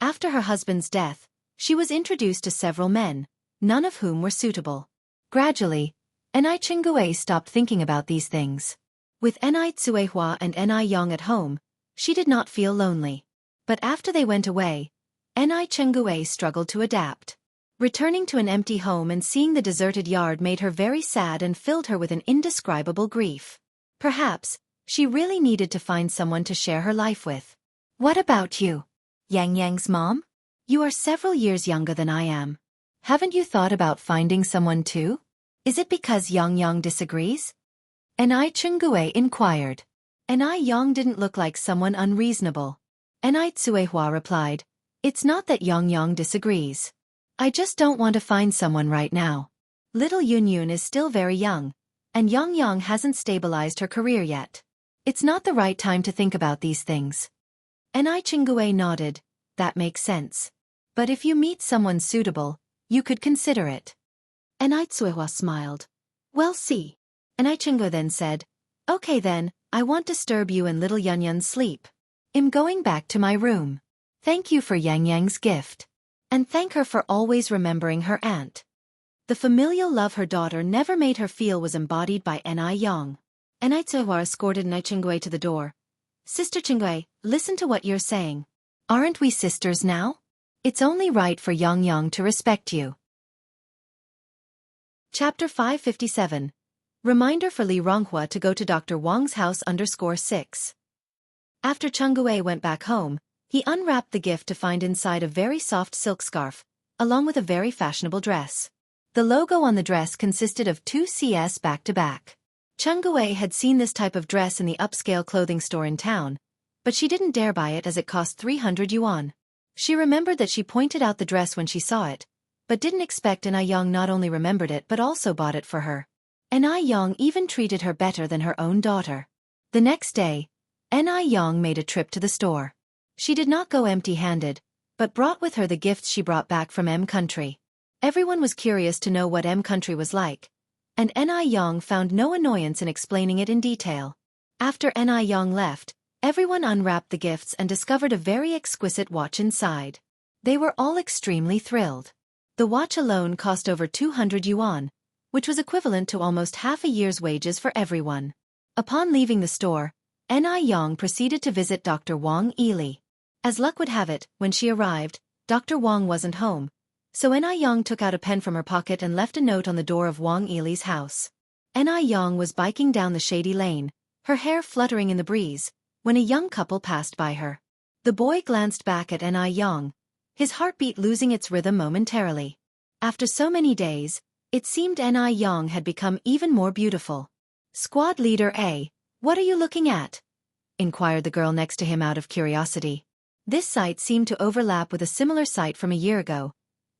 After her husband's death, she was introduced to several men, none of whom were suitable. Gradually, Ni Chengui stopped thinking about these things. With Ni Tsuehua and Ni Yang at home, she did not feel lonely. But after they went away, Xianxia struggled to adapt. Returning to an empty home and seeing the deserted yard made her very sad and filled her with an indescribable grief. Perhaps, she really needed to find someone to share her life with. What about you? Yang mom? You are several years younger than I am. Haven't you thought about finding someone too? Is it because Yang disagrees? Xianxia inquired. Yang didn't look like someone unreasonable. Xianxia replied, "It's not that Yang disagrees. I just don't want to find someone right now. Little Yun is still very young, and Yang hasn't stabilized her career yet. It's not the right time to think about these things." Xianxia nodded. That makes sense. But if you meet someone suitable, you could consider it. Xianxia smiled. We'll see. Xianxia then said, "Okay then, I won't disturb you and little Yun's sleep. I'm going back to my room. Thank you for Yang's gift. And thank her for always remembering her aunt." The familial love her daughter never made her feel was embodied by Yang. Xianxia escorted Xianxia to the door. "Sister Xinxia, listen to what you're saying. Aren't we sisters now? It's only right for Yang to respect you." Chapter 557. Reminder for Li Ronghua to go to Dr. Wang's house _6. After Xinxia went back home, he unwrapped the gift to find inside a very soft silk scarf, along with a very fashionable dress. The logo on the dress consisted of 2 CS back-to-back. Xinxia had seen this type of dress in the upscale clothing store in town, but she didn't dare buy it as it cost 300 yuan. She remembered that she pointed out the dress when she saw it, but didn't expect Yang not only remembered it but also bought it for her. Yang even treated her better than her own daughter. The next day, Yang made a trip to the store. She did not go empty-handed, but brought with her the gifts she brought back from M country. Everyone was curious to know what M country was like, and Yang found no annoyance in explaining it in detail. After Yang left, everyone unwrapped the gifts and discovered a very exquisite watch inside. They were all extremely thrilled. The watch alone cost over 200 yuan, which was equivalent to almost half a year's wages for everyone. Upon leaving the store, Yang proceeded to visit Dr. Wang Ili. As luck would have it, when she arrived, Dr. Wang wasn't home, so Yang took out a pen from her pocket and left a note on the door of Wang Ili's house. Yang was biking down the shady lane, her hair fluttering in the breeze, when a young couple passed by her. The boy glanced back at Yang, his heartbeat losing its rhythm momentarily. After so many days, it seemed Yang had become even more beautiful. "Squad leader A, what are you looking at?" inquired the girl next to him out of curiosity. This sight seemed to overlap with a similar sight from a year ago,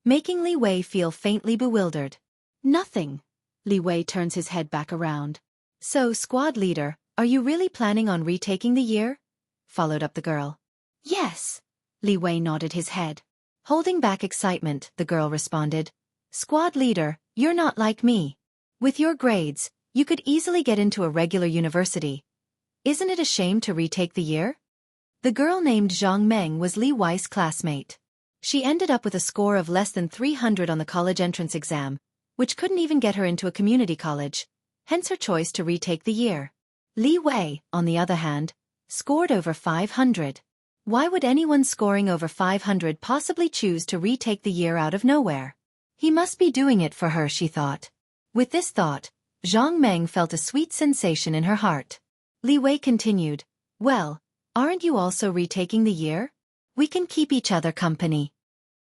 making Li Wei feel faintly bewildered. "Nothing." Li Wei turns his head back around. "So, squad leader, are you really planning on retaking the year?" followed up the girl. "Yes." Li Wei nodded his head. Holding back excitement, the girl responded, "Squad leader, you're not like me. With your grades, you could easily get into a regular university. Isn't it a shame to retake the year?" The girl named Zhang Meng was Li Wei's classmate. She ended up with a score of less than 300 on the college entrance exam, which couldn't even get her into a community college, hence her choice to retake the year. Li Wei, on the other hand, scored over 500. Why would anyone scoring over 500 possibly choose to retake the year out of nowhere? He must be doing it for her, she thought. With this thought, Zhang Meng felt a sweet sensation in her heart. Li Wei continued, "Well, aren't you also retaking the year? We can keep each other company."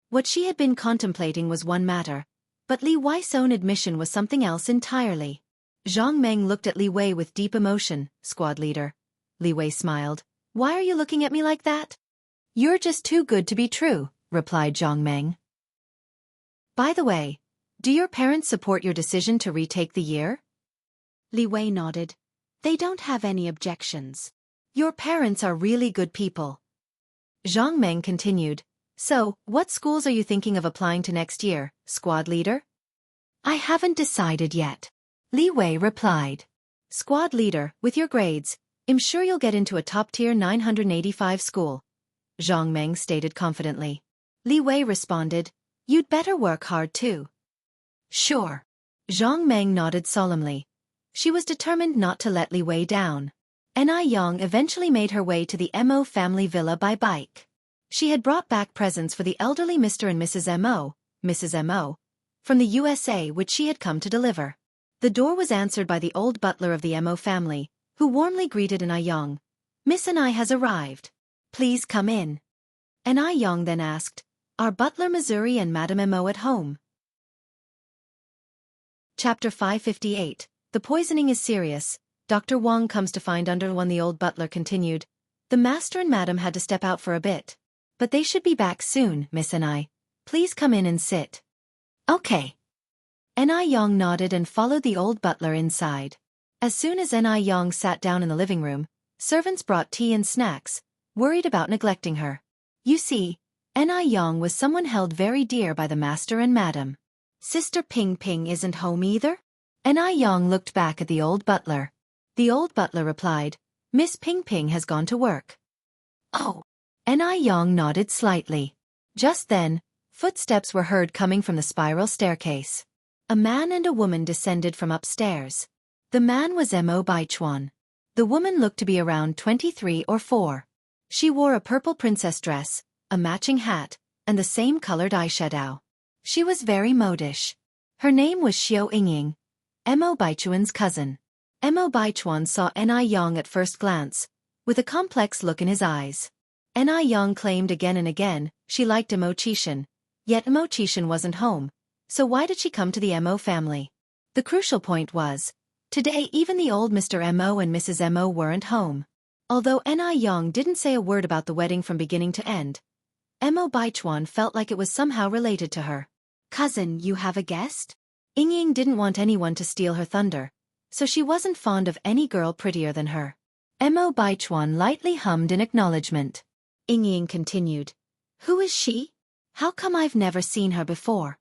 What she had been contemplating was one matter, but Li Wei's own admission was something else entirely. Zhang Meng looked at Li Wei with deep emotion. "Squad leader." Li Wei smiled. "Why are you looking at me like that?" "You're just too good to be true," replied Zhang Meng. "By the way, do your parents support your decision to retake the year?" Li Wei nodded. "They don't have any objections. Your parents are really good people." Zhang Meng continued, "So, what schools are you thinking of applying to next year, squad leader?" "I haven't decided yet," Li Wei replied. "Squad leader, with your grades, I'm sure you'll get into a top-tier 985 school," Zhang Meng stated confidently. Li Wei responded, "You'd better work hard too." "Sure." Zhang Meng nodded solemnly. She was determined not to let Li Wei down. Yang eventually made her way to the Mo family villa by bike. She had brought back presents for the elderly Mr. and Mrs. M.O., from the USA which she had come to deliver. The door was answered by the old butler of the M.O. family, who warmly greeted Anew. "Miss Anew has arrived. Please come in." Anew then asked, "Are Butler Missouri and Madame M.O. at home?" Chapter 558. The poisoning is serious. Dr. Wang comes to find under one. The old butler continued. "The master and madam had to step out for a bit. But they should be back soon, Miss Anew. Please come in and sit." "Okay." Anew nodded and followed the old butler inside. As soon as Anew sat down in the living room, servants brought tea and snacks, worried about neglecting her. You see, Anew was someone held very dear by the master and madam. "Sister Ping Ping isn't home either?" Anew looked back at the old butler. The old butler replied, "Miss Ping Ping has gone to work." "Oh." Anew nodded slightly. Just then, footsteps were heard coming from the spiral staircase. A man and a woman descended from upstairs. The man was Mo Baichuan. The woman looked to be around 23 or 4. She wore a purple princess dress, a matching hat, and the same colored eyeshadow. She was very modish. Her name was Xianxia, Mo Baichuan's cousin. Mo Baichuan saw Anew at first glance, with a complex look in his eyes. Anew claimed again and again she liked Mo Qishan, yet Mo Qishan wasn't home, so why did she come to the Mo family? The crucial point was, today even the old Mr. Mo and Mrs. Mo weren't home. Although Anew didn't say a word about the wedding from beginning to end, Mo Baichuan felt like it was somehow related to her. "Cousin, you have a guest?" Ying didn't want anyone to steal her thunder, so she wasn't fond of any girl prettier than her. Mo Baichuan lightly hummed in acknowledgement. Ying continued, "Who is she? How come I've never seen her before?"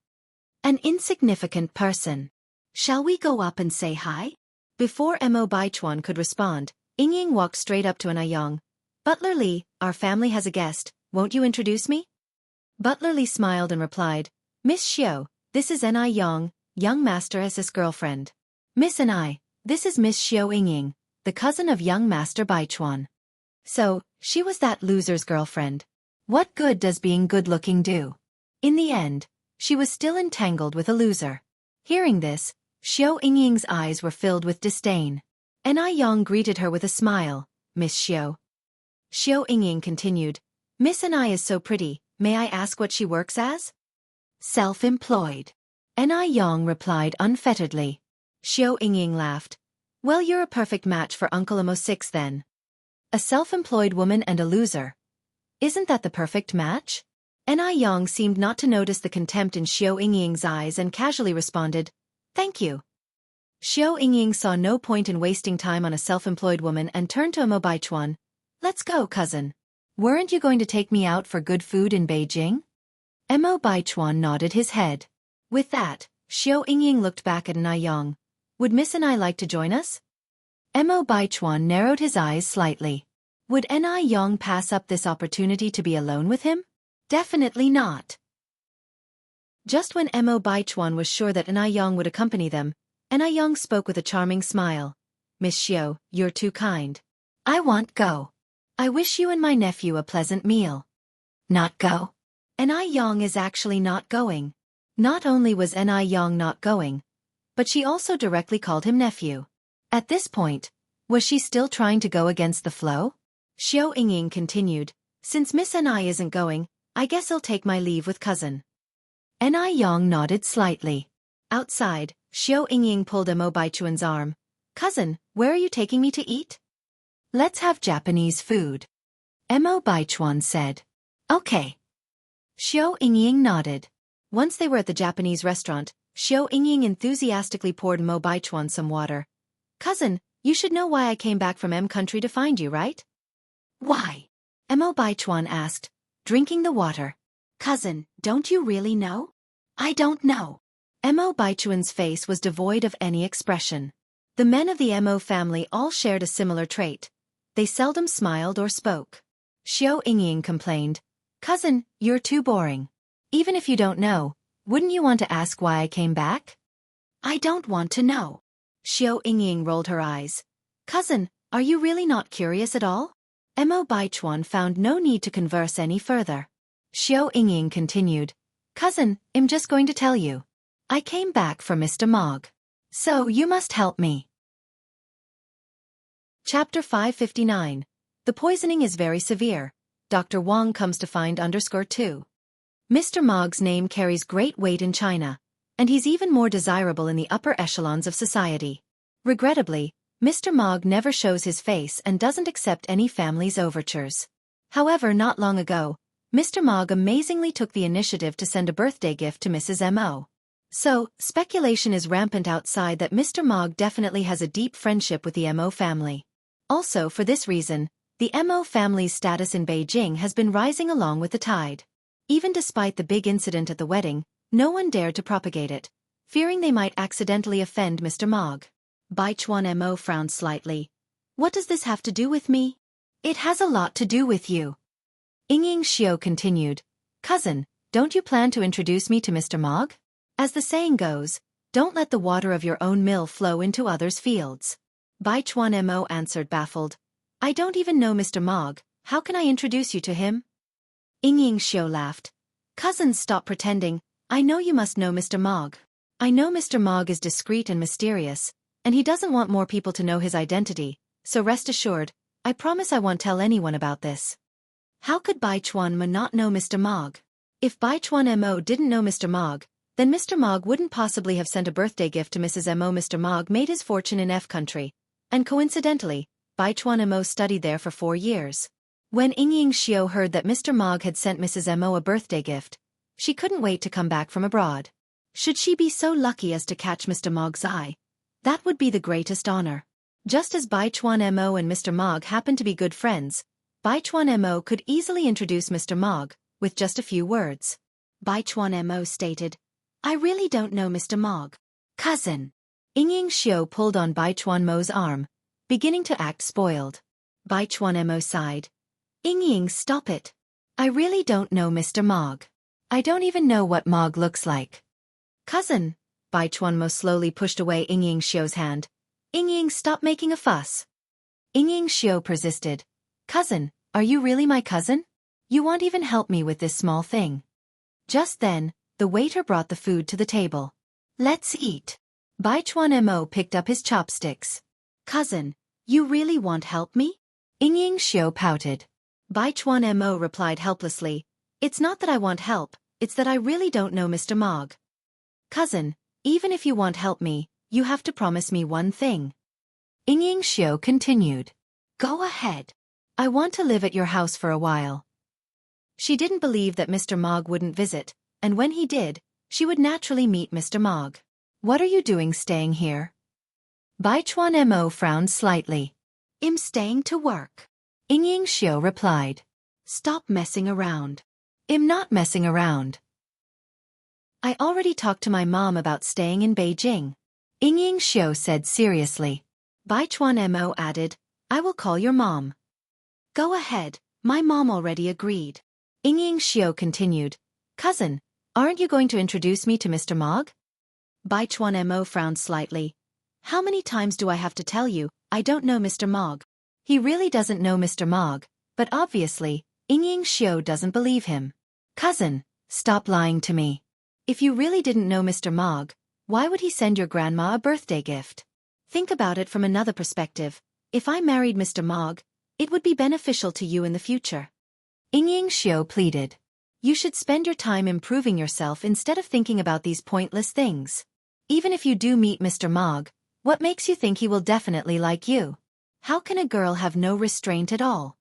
"An insignificant person. Shall we go up and say hi?" Before Mo Baichuan could respond, Ying walked straight up to Anew. "Butler Li, our family has a guest, won't you introduce me?" Butler Li smiled and replied, "Miss Xiao, this is Anew, young master as his girlfriend. Miss Anew, this is Miss Xiao Ying, the cousin of young master Baichuan." So, she was that loser's girlfriend. What good does being good-looking do? In the end, she was still entangled with a loser. Hearing this, Xiao Ying's eyes were filled with disdain. Anew greeted her with a smile, "Miss Xiao." Xiao Ying continued, "Miss Anew is so pretty, may I ask what she works as?" "Self-employed." Anew replied unfetteredly. Xiao Ying laughed. "Well, you're a perfect match for Uncle Mo6 then. A self-employed woman and a loser. Isn't that the perfect match?" Anew seemed not to notice the contempt in Xiao Ying's eyes and casually responded, "Thank you." Xiao Ying saw no point in wasting time on a self-employed woman and turned to Mo Baichuan. "Let's go, cousin. Weren't you going to take me out for good food in Beijing?" Mo Baichuan nodded his head. With that, Xiao Ying looked back at Anew. "Would Miss Anew like to join us?" Mo Baichuan narrowed his eyes slightly. Would Anew pass up this opportunity to be alone with him? Definitely not. Just when Mo Baichuan was sure that Anew would accompany them, Anew spoke with a charming smile. "Miss Xiao, you're too kind. I want go. I wish you and my nephew a pleasant meal." "Not go?" Anew is actually not going. Not only was Anew not going, but she also directly called him nephew. At this point, was she still trying to go against the flow? Xiao Ying continued, "Since Miss Anew isn't going, I guess I'll take my leave with cousin." Anew nodded slightly. Outside, Xiao Ying pulled Mo Baichuan's arm. "Cousin, where are you taking me to eat?" "Let's have Japanese food," Mo Baichuan said. "Okay." Xiao Ying nodded. Once they were at the Japanese restaurant, Xiao Ying enthusiastically poured Mo Baichuan some water. "Cousin, you should know why I came back from M country to find you, right?" "Why?" Mo Baichuan asked, drinking the water. "Cousin, don't you really know?" "I don't know." Mo Baichuan's face was devoid of any expression. The men of the Mo family all shared a similar trait. They seldom smiled or spoke. Xiao Ying complained, "Cousin, you're too boring. Even if you don't know, wouldn't you want to ask why I came back?" "I don't want to know." Xiao Ying rolled her eyes. "Cousin, are you really not curious at all?" Mo Baichuan found no need to converse any further. Xiao Yingying continued. Cousin, I'm just going to tell you. I came back from Mr. Mog. So you must help me. Chapter 559. The poisoning is very severe. Dr. Wang comes to find _2. Mr. Mog's name carries great weight in China, and he's even more desirable in the upper echelons of society. Regrettably, Mr. Mog never shows his face and doesn't accept any family's overtures. However, not long ago, Mr. Mog amazingly took the initiative to send a birthday gift to Mrs. Mo. So, speculation is rampant outside that Mr. Mog definitely has a deep friendship with the Mo family. Also, for this reason, the Mo family's status in Beijing has been rising along with the tide. Even despite the big incident at the wedding, no one dared to propagate it, fearing they might accidentally offend Mr. Mog. Baichuan Mo frowned slightly. What does this have to do with me? It has a lot to do with you. Yingying Xiao continued. Cousin, don't you plan to introduce me to Mr. Mog? As the saying goes, don't let the water of your own mill flow into others' fields. Baichuan Mo answered baffled. I don't even know Mr. Mog, how can I introduce you to him? Yingying Xiao laughed. Cousin, stop pretending, I know you must know Mr. Mog. I know Mr. Mog is discreet and mysterious, and he doesn't want more people to know his identity, so rest assured, I promise I won't tell anyone about this. How could Baichuan Mo not know Mr. Mog? If Baichuan Mo didn't know Mr. Mog, then Mr. Mog wouldn't possibly have sent a birthday gift to Mrs. Mo. Mr. Mog made his fortune in F country, and coincidentally, Baichuan Mo studied there for 4 years. When Yingying Xiao heard that Mr. Mog had sent Mrs. Mo a birthday gift, she couldn't wait to come back from abroad. Should she be so lucky as to catch Mr. Mog's eye, that would be the greatest honor. Just as Baichuan Mo and Mr. Mog happened to be good friends, Baichuan Mo could easily introduce Mr. Mog, with just a few words. Baichuan Mo stated, I really don't know Mr. Mog. Cousin. Yingying Xiao pulled on Baichuan Mo's arm, beginning to act spoiled. Baichuan Mo sighed. Yingying, stop it. I really don't know Mr. Mog. I don't even know what Mog looks like. Cousin. Baichuan Mo slowly pushed away Yingying Xiao's hand. Yingying, stop making a fuss. Yingying Xiao persisted. Cousin, are you really my cousin? You won't even help me with this small thing. Just then, the waiter brought the food to the table. Let's eat. Baichuan Mo picked up his chopsticks. Cousin, you really won't help me? Yingying Xiao pouted. Baichuan Mo replied helplessly, It's not that I want help, it's that I really don't know Mr. Mog. Cousin, even if you want help me, you have to promise me one thing. Yingying Xiao continued. Go ahead. I want to live at your house for a while. She didn't believe that Mr. Mog wouldn't visit, and when he did, she would naturally meet Mr. Mog. What are you doing staying here? Baichuan Mo frowned slightly. I'm staying to work. Yingying Xiao replied. Stop messing around. I'm not messing around. I already talked to my mom about staying in Beijing. Yingying Xiao said seriously. Baichuan Mo added, I will call your mom. Go ahead, my mom already agreed. Yingying Xiao continued. Cousin, aren't you going to introduce me to Mr. Mog? Baichuan Mo frowned slightly. How many times do I have to tell you, I don't know Mr. Mog? He really doesn't know Mr. Mog, but obviously, Yingying Xiao doesn't believe him. Cousin, stop lying to me. If you really didn't know Mr. Mog, why would he send your grandma a birthday gift? Think about it from another perspective. If I married Mr. Mog, it would be beneficial to you in the future. Yingying Xiao pleaded. You should spend your time improving yourself instead of thinking about these pointless things. Even if you do meet Mr. Mog, what makes you think he will definitely like you? How can a girl have no restraint at all?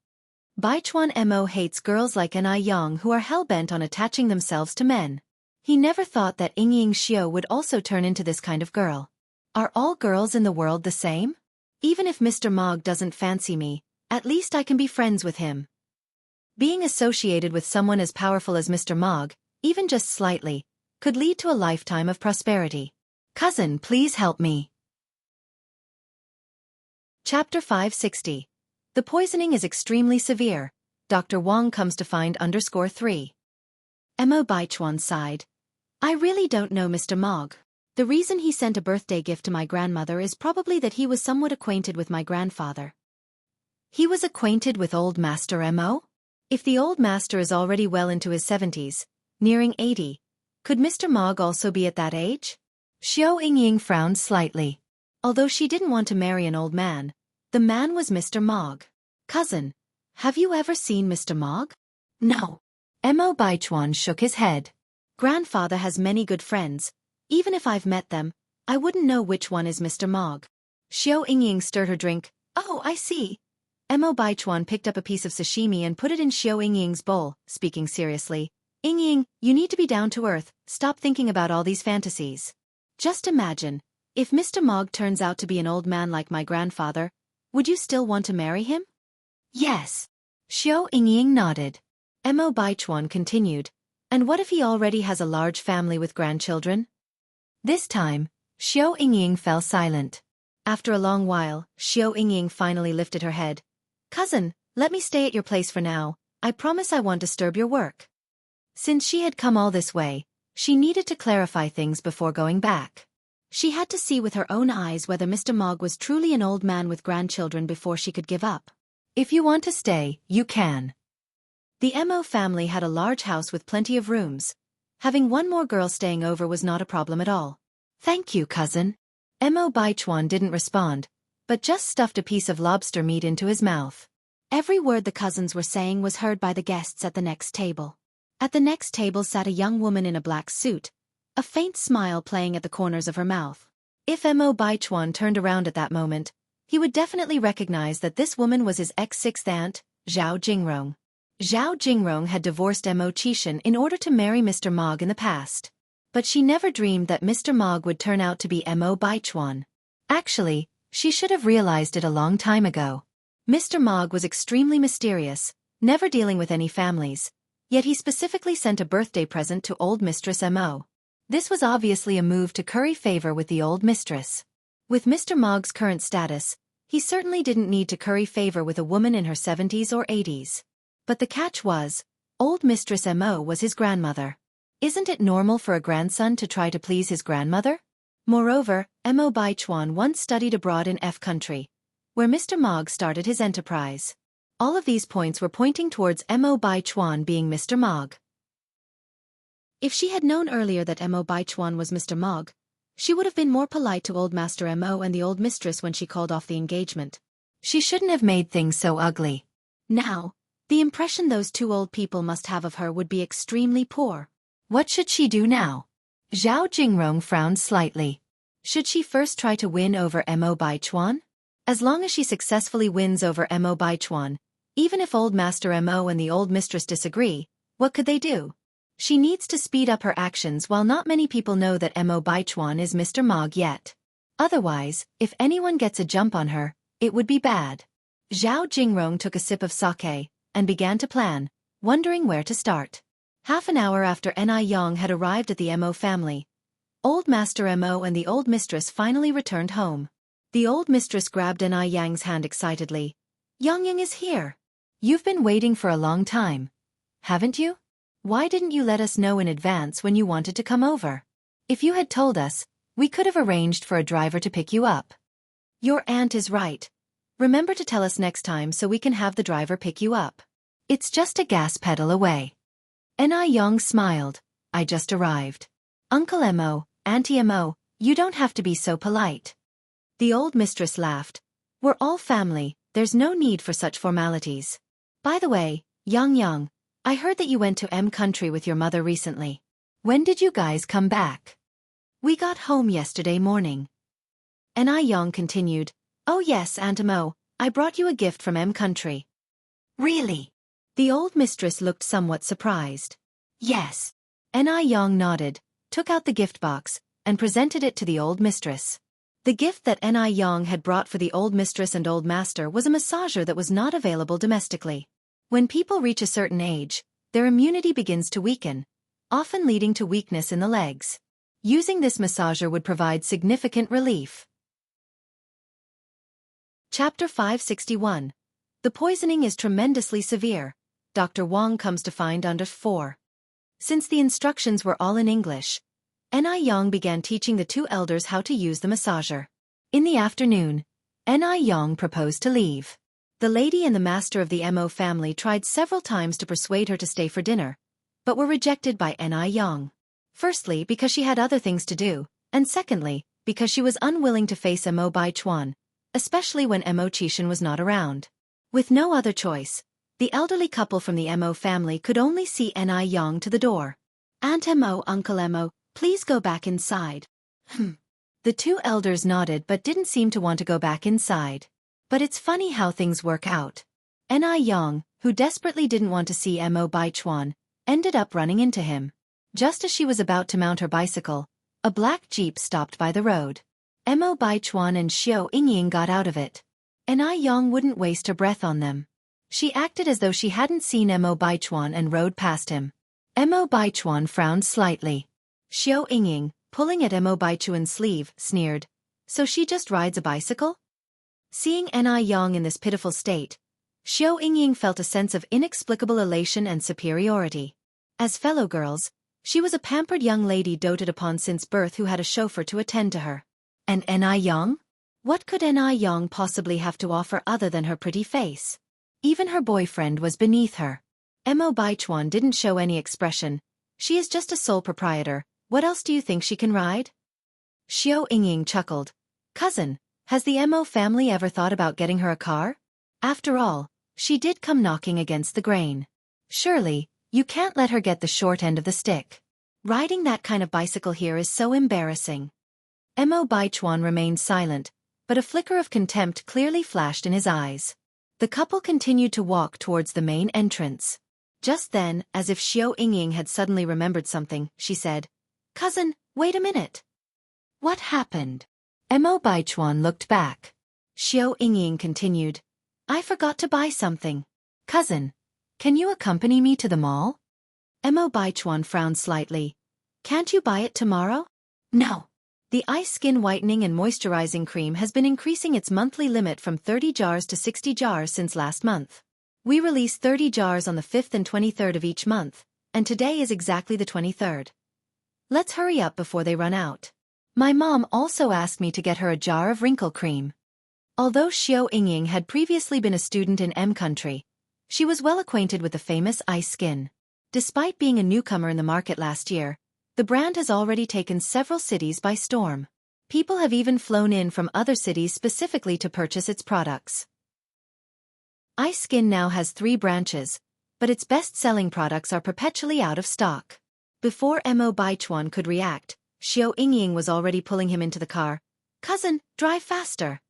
Baichuan Mo hates girls like Anai Yang who are hell-bent on attaching themselves to men. He never thought that Yingying Xiao would also turn into this kind of girl. Are all girls in the world the same? Even if Mr. Mog doesn't fancy me, at least I can be friends with him. Being associated with someone as powerful as Mr. Mog, even just slightly, could lead to a lifetime of prosperity. Cousin, please help me. Chapter 560. The poisoning is extremely severe. Dr. Wang comes to find _3. Mo Baichuan sighed. I really don't know Mr. Mog. The reason he sent a birthday gift to my grandmother is probably that he was somewhat acquainted with my grandfather. He was acquainted with old Master Mo? If the old master is already well into his 70s, nearing 80, could Mr. Mog also be at that age? Xiao Yingying frowned slightly. Although she didn't want to marry an old man, the man was Mr. Mog. Cousin, have you ever seen Mr. Mog? No. Mo Baichuan shook his head. Grandfather has many good friends. Even if I've met them, I wouldn't know which one is Mr. Mog. Xiao Yingying stirred her drink. Oh, I see. Mo Baichuan picked up a piece of sashimi and put it in Xiao Yingying's bowl, speaking seriously. Yingying, you need to be down to earth, stop thinking about all these fantasies. Just imagine, if Mr. Mog turns out to be an old man like my grandfather, would you still want to marry him? Yes. Xiao Yingying nodded. Mo Baichuan continued. And what if he already has a large family with grandchildren? This time, Xiao Yingying fell silent. After a long while, Xiao Yingying finally lifted her head. Cousin, let me stay at your place for now. I promise I won't disturb your work. Since she had come all this way, she needed to clarify things before going back. She had to see with her own eyes whether Mr. Mog was truly an old man with grandchildren before she could give up. If you want to stay, you can. The Mo family had a large house with plenty of rooms. Having one more girl staying over was not a problem at all. Thank you, cousin. Mo Baichuan didn't respond, but just stuffed a piece of lobster meat into his mouth. Every word the cousins were saying was heard by the guests at the next table. At the next table sat a young woman in a black suit, a faint smile playing at the corners of her mouth. If Mo Baichuan turned around at that moment, he would definitely recognize that this woman was his ex-sixth aunt, Zhao Jingrong. Zhao Jingrong had divorced Mo Qishan in order to marry Mr. Mog in the past. But she never dreamed that Mr. Mog would turn out to be Mo Baichuan. Actually, she should have realized it a long time ago. Mr. Mog was extremely mysterious, never dealing with any families, yet he specifically sent a birthday present to old Mistress Mo. This was obviously a move to curry favor with the old mistress. With Mr. Mog's current status, he certainly didn't need to curry favor with a woman in her 70s or 80s. But the catch was, old Mistress Mo was his grandmother. Isn't it normal for a grandson to try to please his grandmother? Moreover, Mo Baichuan once studied abroad in F country, where Mr. Mog started his enterprise. All of these points were pointing towards Mo Baichuan being Mr. Mog. If she had known earlier that Mo Baichuan was Mr. Mog, she would have been more polite to old Master Mo and the old mistress when she called off the engagement. She shouldn't have made things so ugly. Now, the impression those two old people must have of her would be extremely poor. What should she do now? Zhao Jingrong frowned slightly. Should she first try to win over Mo Baichuan? As long as she successfully wins over Mo Baichuan, even if old Master Mo and the old mistress disagree, what could they do? She needs to speed up her actions while not many people know that Mo Baichuan is Mr. Mog yet. Otherwise, if anyone gets a jump on her, it would be bad. Zhao Jingrong took a sip of sake and began to plan, wondering where to start. Half an hour after Yang had arrived at the Mo family, old Master Mo and the old mistress finally returned home. The old mistress grabbed Yang's hand excitedly. Yang is here. You've been waiting for a long time, haven't you? Why didn't you let us know in advance when you wanted to come over? If you had told us, we could have arranged for a driver to pick you up. Your aunt is right. Remember to tell us next time so we can have the driver pick you up. It's just a gas pedal away. Yang smiled. I just arrived. Uncle Mo, Auntie Mo, you don't have to be so polite. The old mistress laughed. We're all family, there's no need for such formalities. By the way, Yang, I heard that you went to M country with your mother recently. When did you guys come back? We got home yesterday morning. Yang continued. Oh yes, Aunt Mo, I brought you a gift from M country. Really? The old mistress looked somewhat surprised. Yes. Yang nodded, took out the gift box, and presented it to the old mistress. The gift that Yang had brought for the old mistress and old master was a massager that was not available domestically. When people reach a certain age, their immunity begins to weaken, often leading to weakness in the legs. Using this massager would provide significant relief. Chapter 561. The poisoning is tremendously severe. Dr. Wang comes to find under 4. Since the instructions were all in English, Yang began teaching the two elders how to use the massager. In the afternoon, Yang proposed to leave. The lady and the master of the Mo family tried several times to persuade her to stay for dinner, but were rejected by Anew. Firstly, because she had other things to do, and secondly, because she was unwilling to face Mo Baichuan, especially when Mo Qishan was not around. With no other choice, the elderly couple from the Mo family could only see Anew to the door. "Aunt Mo, Uncle Mo, please go back inside." The two elders nodded but didn't seem to want to go back inside. But it's funny how things work out. Anew, who desperately didn't want to see Mo Baichuan, ended up running into him. Just as she was about to mount her bicycle, a black jeep stopped by the road. Mo Baichuan and Xianxia got out of it. Anew wouldn't waste her breath on them. She acted as though she hadn't seen Mo Baichuan and rode past him. Mo Baichuan frowned slightly. Xianxia, pulling at Mo Baichuan's sleeve, sneered, "So she just rides a bicycle?" Seeing Anew in this pitiful state, Xianxia felt a sense of inexplicable elation and superiority. As fellow girls, she was a pampered young lady doted upon since birth who had a chauffeur to attend to her. And Anew? What could Anew possibly have to offer other than her pretty face? Even her boyfriend was beneath her. Mo Baichuan didn't show any expression. "She is just a sole proprietor, what else do you think she can ride?" Xianxia chuckled. "Cousin, has the Mo family ever thought about getting her a car? After all, she did come knocking against the grain. Surely, you can't let her get the short end of the stick. Riding that kind of bicycle here is so embarrassing." Mo Baichuan remained silent, but a flicker of contempt clearly flashed in his eyes. The couple continued to walk towards the main entrance. Just then, as if Xianxia had suddenly remembered something, she said, "Cousin, wait a minute." "What happened?" Mo Baichuan looked back. Xianxia continued, "I forgot to buy something. Cousin, can you accompany me to the mall?" Mo Baichuan frowned slightly. "Can't you buy it tomorrow?" "No. The ice skin whitening and moisturizing cream has been increasing its monthly limit from 30 jars to 60 jars since last month. We release 30 jars on the 5th and 23rd of each month, and today is exactly the 23rd. Let's hurry up before they run out. My mom also asked me to get her a jar of wrinkle cream." Although Xianxia had previously been a student in M country, she was well acquainted with the famous ice skin. Despite being a newcomer in the market last year, the brand has already taken several cities by storm. People have even flown in from other cities specifically to purchase its products. Ice Skin now has 3 branches, but its best-selling products are perpetually out of stock. Before Mo Baichuan could react, Xianxia was already pulling him into the car. "Cousin, drive faster."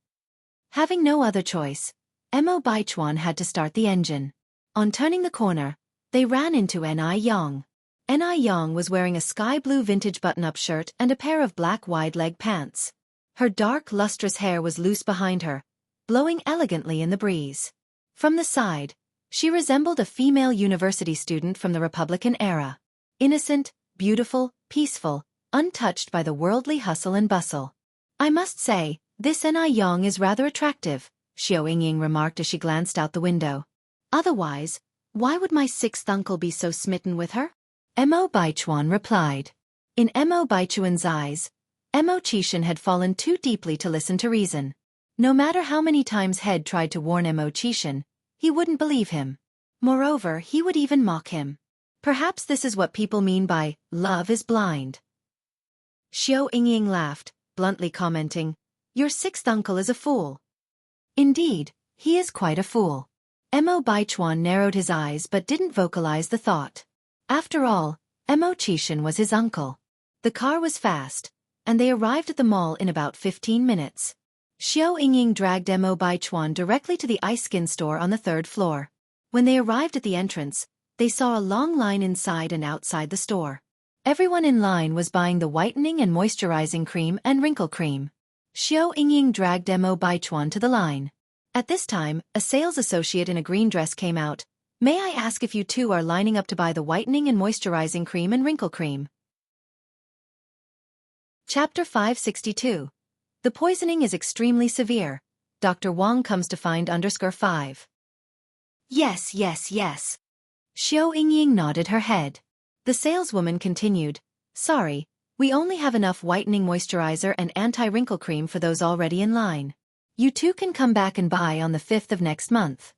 Having no other choice, Mo Baichuan had to start the engine. On turning the corner, they ran into Anew. Anew was wearing a sky-blue vintage button-up shirt and a pair of black wide-leg pants. Her dark, lustrous hair was loose behind her, blowing elegantly in the breeze. From the side, she resembled a female university student from the Republican era. Innocent, beautiful, peaceful, untouched by the worldly hustle and bustle. "I must say, this Anew is rather attractive," Xianxia remarked as she glanced out the window. "Otherwise, why would my 6th uncle be so smitten with her?" Mo Baichuan replied. In Mo Baichuan's eyes, Mo Qishan had fallen too deeply to listen to reason. No matter how many times Head tried to warn Mo Qishan, he wouldn't believe him. Moreover, he would even mock him. Perhaps this is what people mean by, love is blind. Xianxia laughed, bluntly commenting, "Your 6th uncle is a fool." "Indeed, he is quite a fool." Mo Baichuan narrowed his eyes but didn't vocalize the thought. After all, Mo Qishan was his uncle. The car was fast, and they arrived at the mall in about 15 minutes. Xianxia dragged Mo Baichuan directly to the ice skin store on the 3rd floor. When they arrived at the entrance, they saw a long line inside and outside the store. Everyone in line was buying the whitening and moisturizing cream and wrinkle cream. Xianxia dragged Mo Baichuan to the line. At this time, a sales associate in a green dress came out. "May I ask if you two are lining up to buy the whitening and moisturizing cream and wrinkle cream?" Chapter 562. The poisoning is extremely severe. Dr. Wang comes to find _5. Yes. Xianxia nodded her head. The saleswoman continued, "Sorry, we only have enough whitening moisturizer and anti-wrinkle cream for those already in line. You two can come back and buy on the 5th of next month.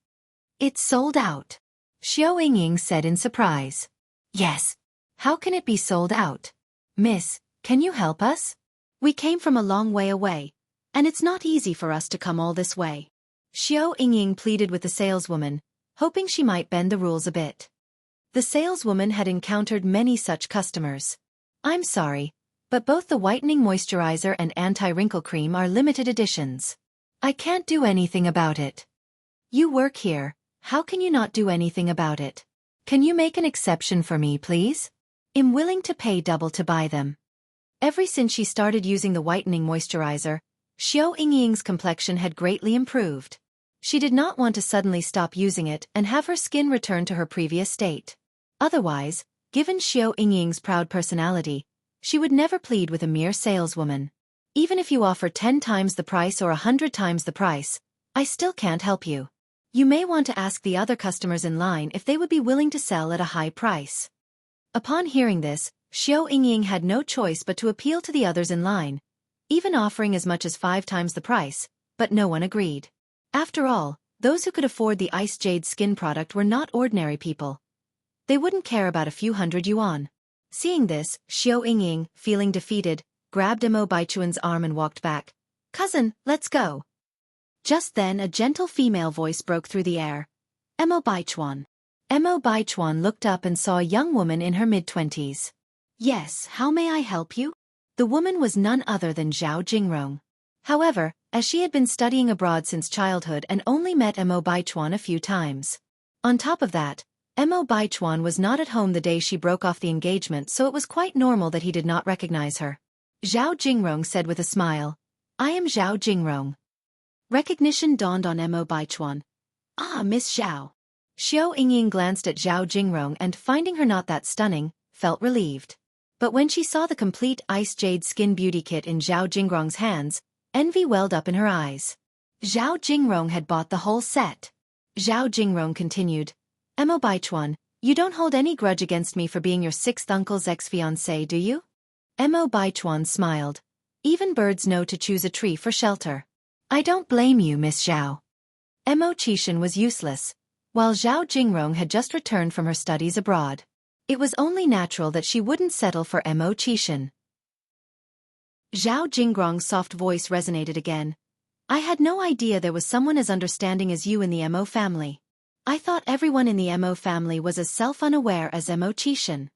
It's sold out, Xiao Yingying said in surprise. Yes. How can it be sold out? Miss, can you help us? We came from a long way away, and it's not easy for us to come all this way. Xiao Yingying pleaded with the saleswoman, hoping she might bend the rules a bit. The saleswoman had encountered many such customers. I'm sorry, but both the whitening moisturizer and anti-wrinkle cream are limited editions. I can't do anything about it. You work here, how can you not do anything about it? Can you make an exception for me, please? I'm willing to pay double to buy them. Ever since she started using the whitening moisturizer, Xiao Yingying's complexion had greatly improved. She did not want to suddenly stop using it and have her skin return to her previous state. Otherwise, given Xiao Yingying's proud personality, she would never plead with a mere saleswoman. Even if you offer 10 times the price or 100 times the price, I still can't help you. You may want to ask the other customers in line if they would be willing to sell at a high price. Upon hearing this, Xiao Yingying had no choice but to appeal to the others in line, even offering as much as 5 times the price, but no one agreed. After all, those who could afford the Ice Jade skin product were not ordinary people. They wouldn't care about a few hundred yuan. Seeing this, Xiao Yingying, feeling defeated, grabbed Mo Baichuan's arm and walked back. Cousin, let's go. Just then a gentle female voice broke through the air. Mo Baichuan. Mo Baichuan looked up and saw a young woman in her mid-20s. Yes, how may I help you? The woman was none other than Zhao Jingrong. However, as she had been studying abroad since childhood and only met Mo Baichuan a few times. On top of that, Mo Baichuan was not at home the day she broke off the engagement, so it was quite normal that he did not recognize her. Zhao Jingrong said with a smile, I am Zhao Jingrong. Recognition dawned on Mo Baichuan. Ah, Miss Zhao. Xiao Yingying glanced at Zhao Jingrong and, finding her not that stunning, felt relieved. But when she saw the complete Ice Jade skin beauty kit in Zhao Jingrong's hands, envy welled up in her eyes. Zhao Jingrong had bought the whole set. Zhao Jingrong continued, Mo Baichuan, you don't hold any grudge against me for being your 6th uncle's ex-fiancé, do you? Mo Baichuan smiled. Even birds know to choose a tree for shelter. I don't blame you, Miss Zhao. Mo Qixin was useless, while Zhao Jingrong had just returned from her studies abroad. It was only natural that she wouldn't settle for Mo Qixin. Zhao Jingrong's soft voice resonated again. I had no idea there was someone as understanding as you in the Mo family. I thought everyone in the Mo family was as self-unaware as Mo Qixin.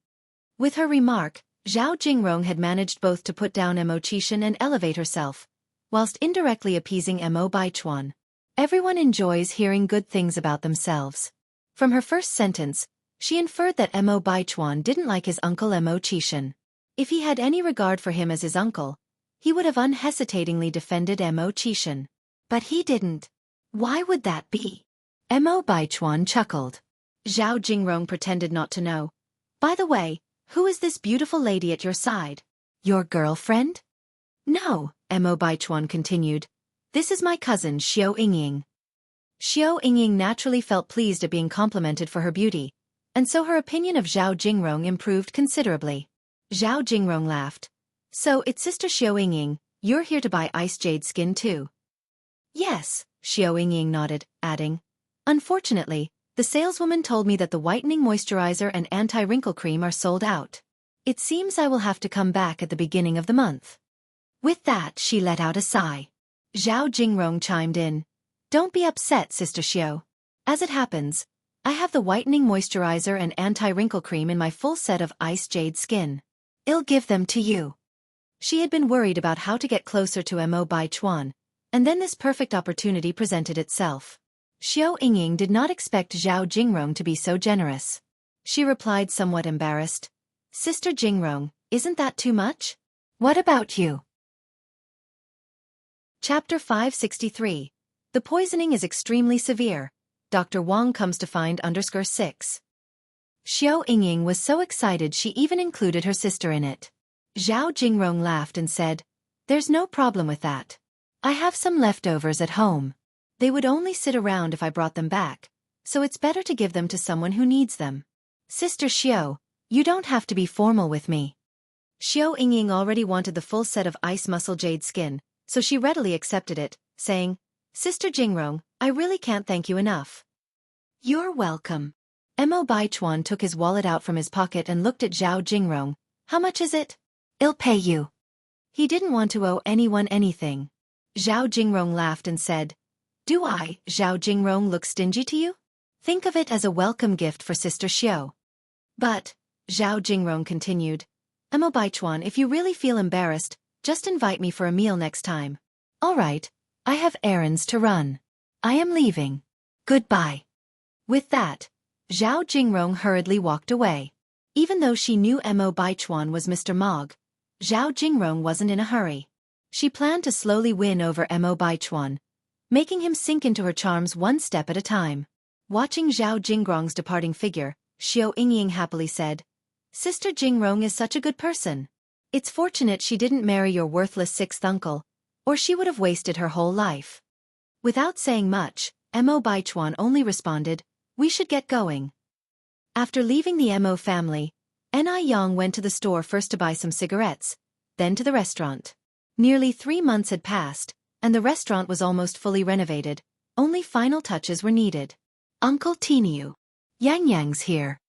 With her remark, Zhao Jingrong had managed both to put down Mo Qixin and elevate herself, whilst indirectly appeasing Mo Baichuan. Everyone enjoys hearing good things about themselves. From her first sentence, she inferred that Mo Baichuan didn't like his uncle Mo Qixin. If he had any regard for him as his uncle, he would have unhesitatingly defended Mo Qixin. But he didn't. Why would that be? Mo Baichuan chuckled. Zhao Jingrong pretended not to know. By the way, who is this beautiful lady at your side? Your girlfriend? No, Mo Baichuan continued. This is my cousin Xiao Yingying. Xiao Yingying naturally felt pleased at being complimented for her beauty, and so her opinion of Zhao Jingrong improved considerably. Zhao Jingrong laughed. So it's Sister Xiao Yingying, you're here to buy Ice Jade skin too? Yes, Xiao Yingying nodded, adding. Unfortunately, the saleswoman told me that the whitening moisturizer and anti-wrinkle cream are sold out. It seems I will have to come back at the beginning of the month. With that she let out a sigh. Zhao Jingrong chimed in. Don't be upset, Sister Xiao. As it happens, I have the whitening moisturizer and anti-wrinkle cream in my full set of Ice Jade skin. I'll give them to you. She had been worried about how to get closer to Mo Baichuan, and then this perfect opportunity presented itself. Xiao Yingying did not expect Zhao Jingrong to be so generous. She replied somewhat embarrassed. Sister Jingrong, isn't that too much? What about you? Chapter 563. The poisoning is extremely severe. Dr. Wang comes to find _6. Xiao Yingying was so excited she even included her sister in it. Zhao Jingrong laughed and said, There's no problem with that. I have some leftovers at home. They would only sit around if I brought them back, so it's better to give them to someone who needs them. Sister Xiao, you don't have to be formal with me. Xiao Yingying already wanted the full set of Ice Muscle Jade skin, so she readily accepted it, saying, Sister Jingrong, I really can't thank you enough. You're welcome. Mo Baichuan took his wallet out from his pocket and looked at Zhao Jingrong. How much is it? I'll pay you. He didn't want to owe anyone anything. Zhao Jingrong laughed and said, Do I, Zhao Jingrong, look stingy to you? Think of it as a welcome gift for Sister Xiao. But, Zhao Jingrong continued, Mo Baichuan, if you really feel embarrassed, just invite me for a meal next time. All right, I have errands to run. I am leaving. Goodbye. With that, Zhao Jingrong hurriedly walked away. Even though she knew Mo Baichuan was Mr. Mog, Zhao Jingrong wasn't in a hurry. She planned to slowly win over Mo Baichuan, making him sink into her charms one step at a time. Watching Zhao Jingrong's departing figure, Xiao Yingying happily said, Sister Jingrong is such a good person. It's fortunate she didn't marry your worthless sixth uncle, or she would have wasted her whole life. Without saying much, Mo Baichuan only responded, We should get going. After leaving the Mo family, Yang went to the store first to buy some cigarettes, then to the restaurant. Nearly 3 months had passed, and the restaurant was almost fully renovated. Only final touches were needed. Uncle Anew. Yang's here.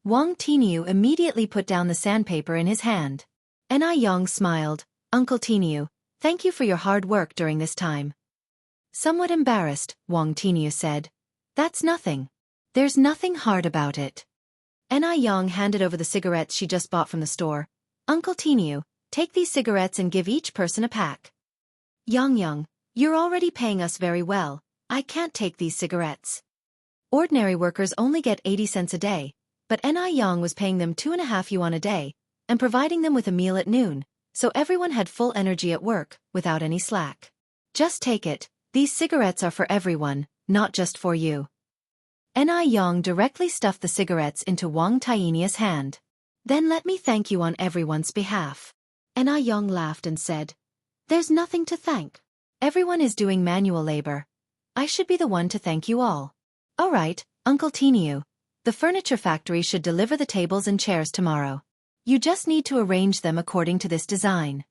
Wang Anew immediately put down the sandpaper in his hand. Yang smiled, Uncle Anew, thank you for your hard work during this time. Somewhat embarrassed, Wang Anew said, That's nothing. There's nothing hard about it. Yang handed over the cigarettes she just bought from the store. Uncle Anew, take these cigarettes and give each person a pack. Yang, you're already paying us very well. I can't take these cigarettes. Ordinary workers only get 80 cents a day, but Yang was paying them 2.5 yuan a day, and providing them with a meal at noon, so everyone had full energy at work, without any slack. Just take it, these cigarettes are for everyone, not just for you. Yang directly stuffed the cigarettes into Wang Tiany's hand. Then let me thank you on everyone's behalf. Yang laughed and said, There's nothing to thank. Everyone is doing manual labor. I should be the one to thank you all. All right, Uncle Anew. The furniture factory should deliver the tables and chairs tomorrow. You just need to arrange them according to this design.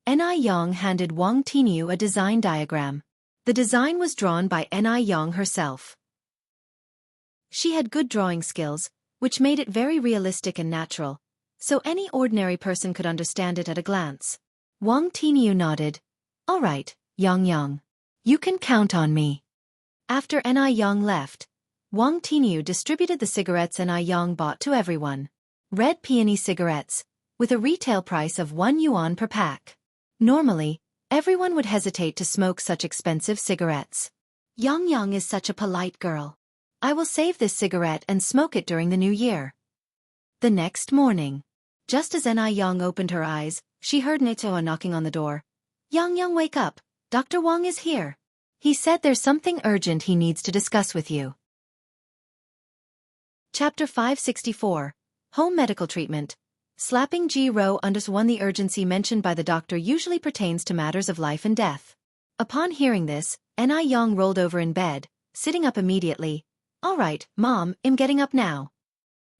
Yang handed Wang Anew a design diagram. The design was drawn by Yang herself. She had good drawing skills, which made it very realistic and natural, so any ordinary person could understand it at a glance. Wang Anew nodded. All right, Yang. You can count on me. After Yang left, Wang Anew distributed the cigarettes Yang bought to everyone. Red peony cigarettes, with a retail price of 1 yuan per pack. Normally, everyone would hesitate to smoke such expensive cigarettes. Yang is such a polite girl. I will save this cigarette and smoke it during the new year. The next morning, just as Yang opened her eyes, she heard Nitoa knocking on the door. Yang, wake up. Dr. Wang is here. He said there's something urgent he needs to discuss with you. Chapter 564. Home Medical Treatment. Slapping Ji Ro understood the urgency mentioned by the doctor usually pertains to matters of life and death. Upon hearing this, Yang rolled over in bed, sitting up immediately. All right, Mom, I'm getting up now.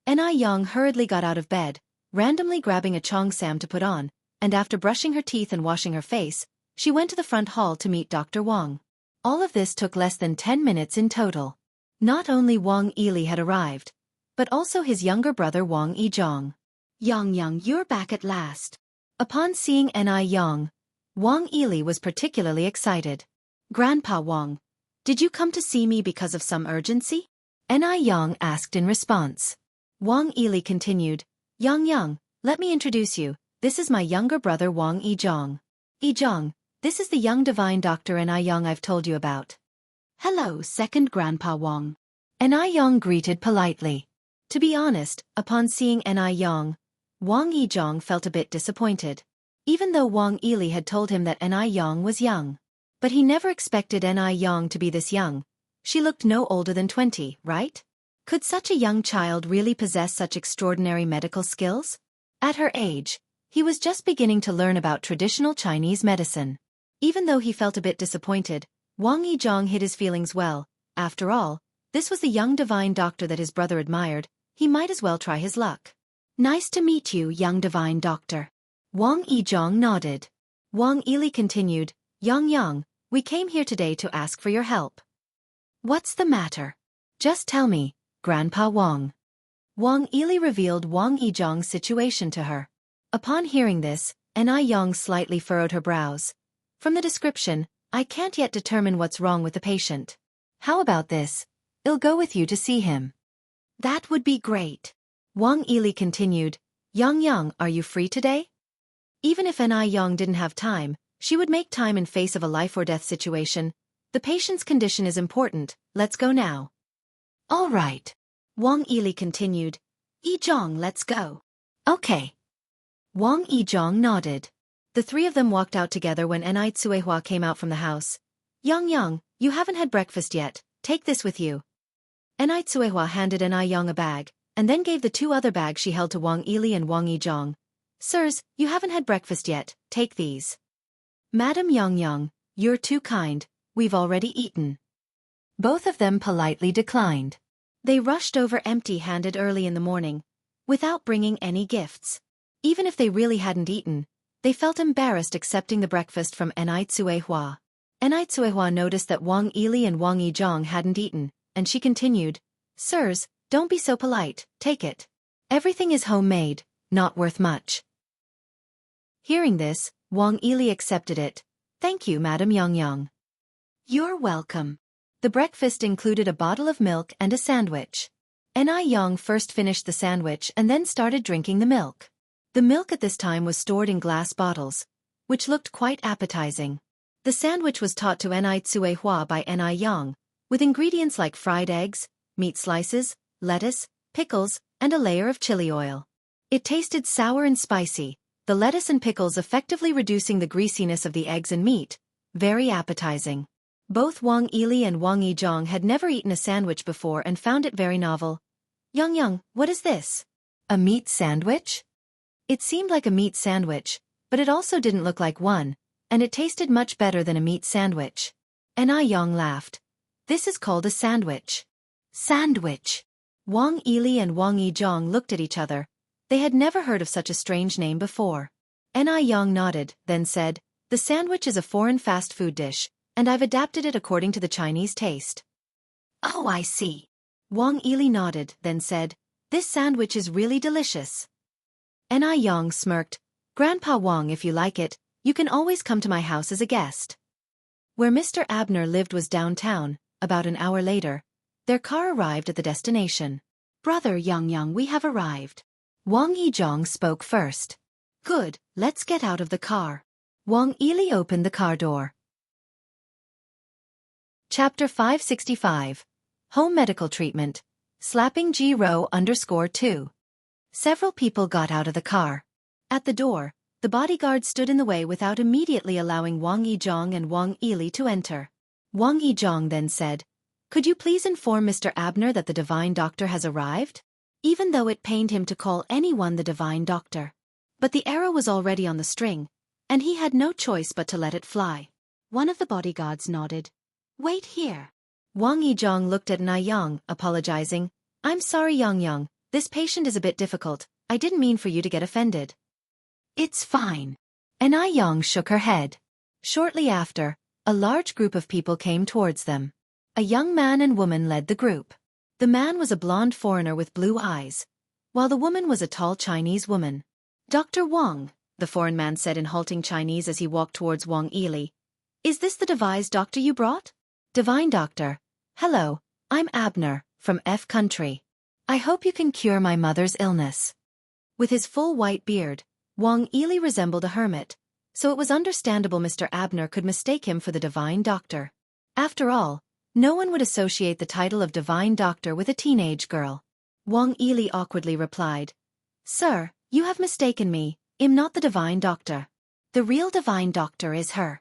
Yang hurriedly got out of bed, randomly grabbing a cheongsam to put on, and after brushing her teeth and washing her face, she went to the front hall to meet Dr. Wang. All of this took less than 10 minutes in total. Not only Wang Yili had arrived, but also his younger brother Wang Yizhong. Yang, you're back at last. Upon seeing Yang, Wang Yili was particularly excited. Grandpa Wang, did you come to see me because of some urgency? Yang asked in response. Wang Yili continued, Yang, let me introduce you, this is my younger brother Wang Yizhong. Yizhong, this is the young divine doctor Yang I've told you about. Hello, second Grandpa Wang. Yang greeted politely. To be honest, upon seeing Yang, Wang Yizhong felt a bit disappointed. Even though Wang Yili had told him that Yang was young. But he never expected Yang to be this young. She looked no older than 20, right? Could such a young child really possess such extraordinary medical skills? At her age, he was just beginning to learn about traditional Chinese medicine. Even though he felt a bit disappointed, Wang Yizhong hid his feelings well. After all, this was the young divine doctor that his brother admired. He might as well try his luck. Nice to meet you, young divine doctor. Wang Yizhong nodded. Wang Yili continued, Yang, We came here today to ask for your help. What's the matter? Just tell me, Grandpa Wang. Wang Ili revealed Wang Yizhang's situation to her. Upon hearing this, Anew slightly furrowed her brows. From the description, I can't yet determine what's wrong with the patient. How about this? I'll go with you to see him. That would be great. Wang Ili continued, Yang, are you free today? Even if Anew didn't have time, she would make time in face of a life-or-death situation. The patient's condition is important, let's go now. All right. Wang Ili continued, Yizhang, let's go. Okay. Wang Yizhang nodded. The three of them walked out together when Anew came out from the house. Yang, you haven't had breakfast yet, take this with you. Anew handed Anew a bag, and then gave the two other bags she held to Wang Ili and Wang Yizhang. Sirs, you haven't had breakfast yet, take these. Madam Yang, you're too kind, we've already eaten. Both of them politely declined. They rushed over empty-handed early in the morning, without bringing any gifts. Even if they really hadn't eaten, they felt embarrassed accepting the breakfast from Anew. Anew noticed that Wang Ili and Wang Yizhang hadn't eaten, and she continued, Sirs, don't be so polite, take it. Everything is homemade, not worth much. Hearing this, Wang Ili accepted it. Thank you, Madam Yang. You're welcome. The breakfast included a bottle of milk and a sandwich. Anew first finished the sandwich and then started drinking the milk. The milk at this time was stored in glass bottles, which looked quite appetizing. The sandwich was taught to Anew by Anew, with ingredients like fried eggs, meat slices, lettuce, pickles, and a layer of chili oil. It tasted sour and spicy, the lettuce and pickles effectively reducing the greasiness of the eggs and meat. Very appetizing. Both Wang Ili and Wang Yizhang had never eaten a sandwich before and found it very novel. Yang, what is this? A meat sandwich? It seemed like a meat sandwich, but it also didn't look like one, and it tasted much better than a meat sandwich. Anew laughed. This is called a sandwich. Sandwich. Wang Ili and Wang Yizhang looked at each other. They had never heard of such a strange name before. Anew nodded, then said, The sandwich is a foreign fast food dish, and I've adapted it according to the Chinese taste. Oh, I see. Wang Ili nodded, then said, This sandwich is really delicious. Anew smirked. Grandpa Wang, if you like it, you can always come to my house as a guest. Where Mr. Abner lived was downtown. About an hour later, their car arrived at the destination. Brother Yang, we have arrived. Wang Yizhang spoke first. Good, let's get out of the car. Wang Ili opened the car door. Chapter 565. Home Medical Treatment. Slapping G-Row_2. Several people got out of the car. At the door, the bodyguard stood in the way without immediately allowing Wang Yizhang and Wang Ili to enter. Wang Yizhang then said, Could you please inform Mr. Abner that the divine doctor has arrived? Even though it pained him to call anyone the divine doctor. But the arrow was already on the string, and he had no choice but to let it fly. One of the bodyguards nodded. Wait here. Wang Yizhang looked at Anew, apologizing. I'm sorry, Yang, this patient is a bit difficult. I didn't mean for you to get offended. It's fine. Anew shook her head. Shortly after, a large group of people came towards them. A young man and woman led the group. The man was a blonde foreigner with blue eyes, while the woman was a tall Chinese woman. Dr. Wang, the foreign man said in halting Chinese as he walked towards Wang Ili. Is this the devised doctor you brought? Divine doctor. Hello, I'm Abner, from F country. I hope you can cure my mother's illness. With his full white beard, Wang Ili resembled a hermit, so it was understandable Mr. Abner could mistake him for the divine doctor. After all, no one would associate the title of divine doctor with a teenage girl. Wang Ili awkwardly replied, Sir, you have mistaken me, I'm not the divine doctor. The real divine doctor is her.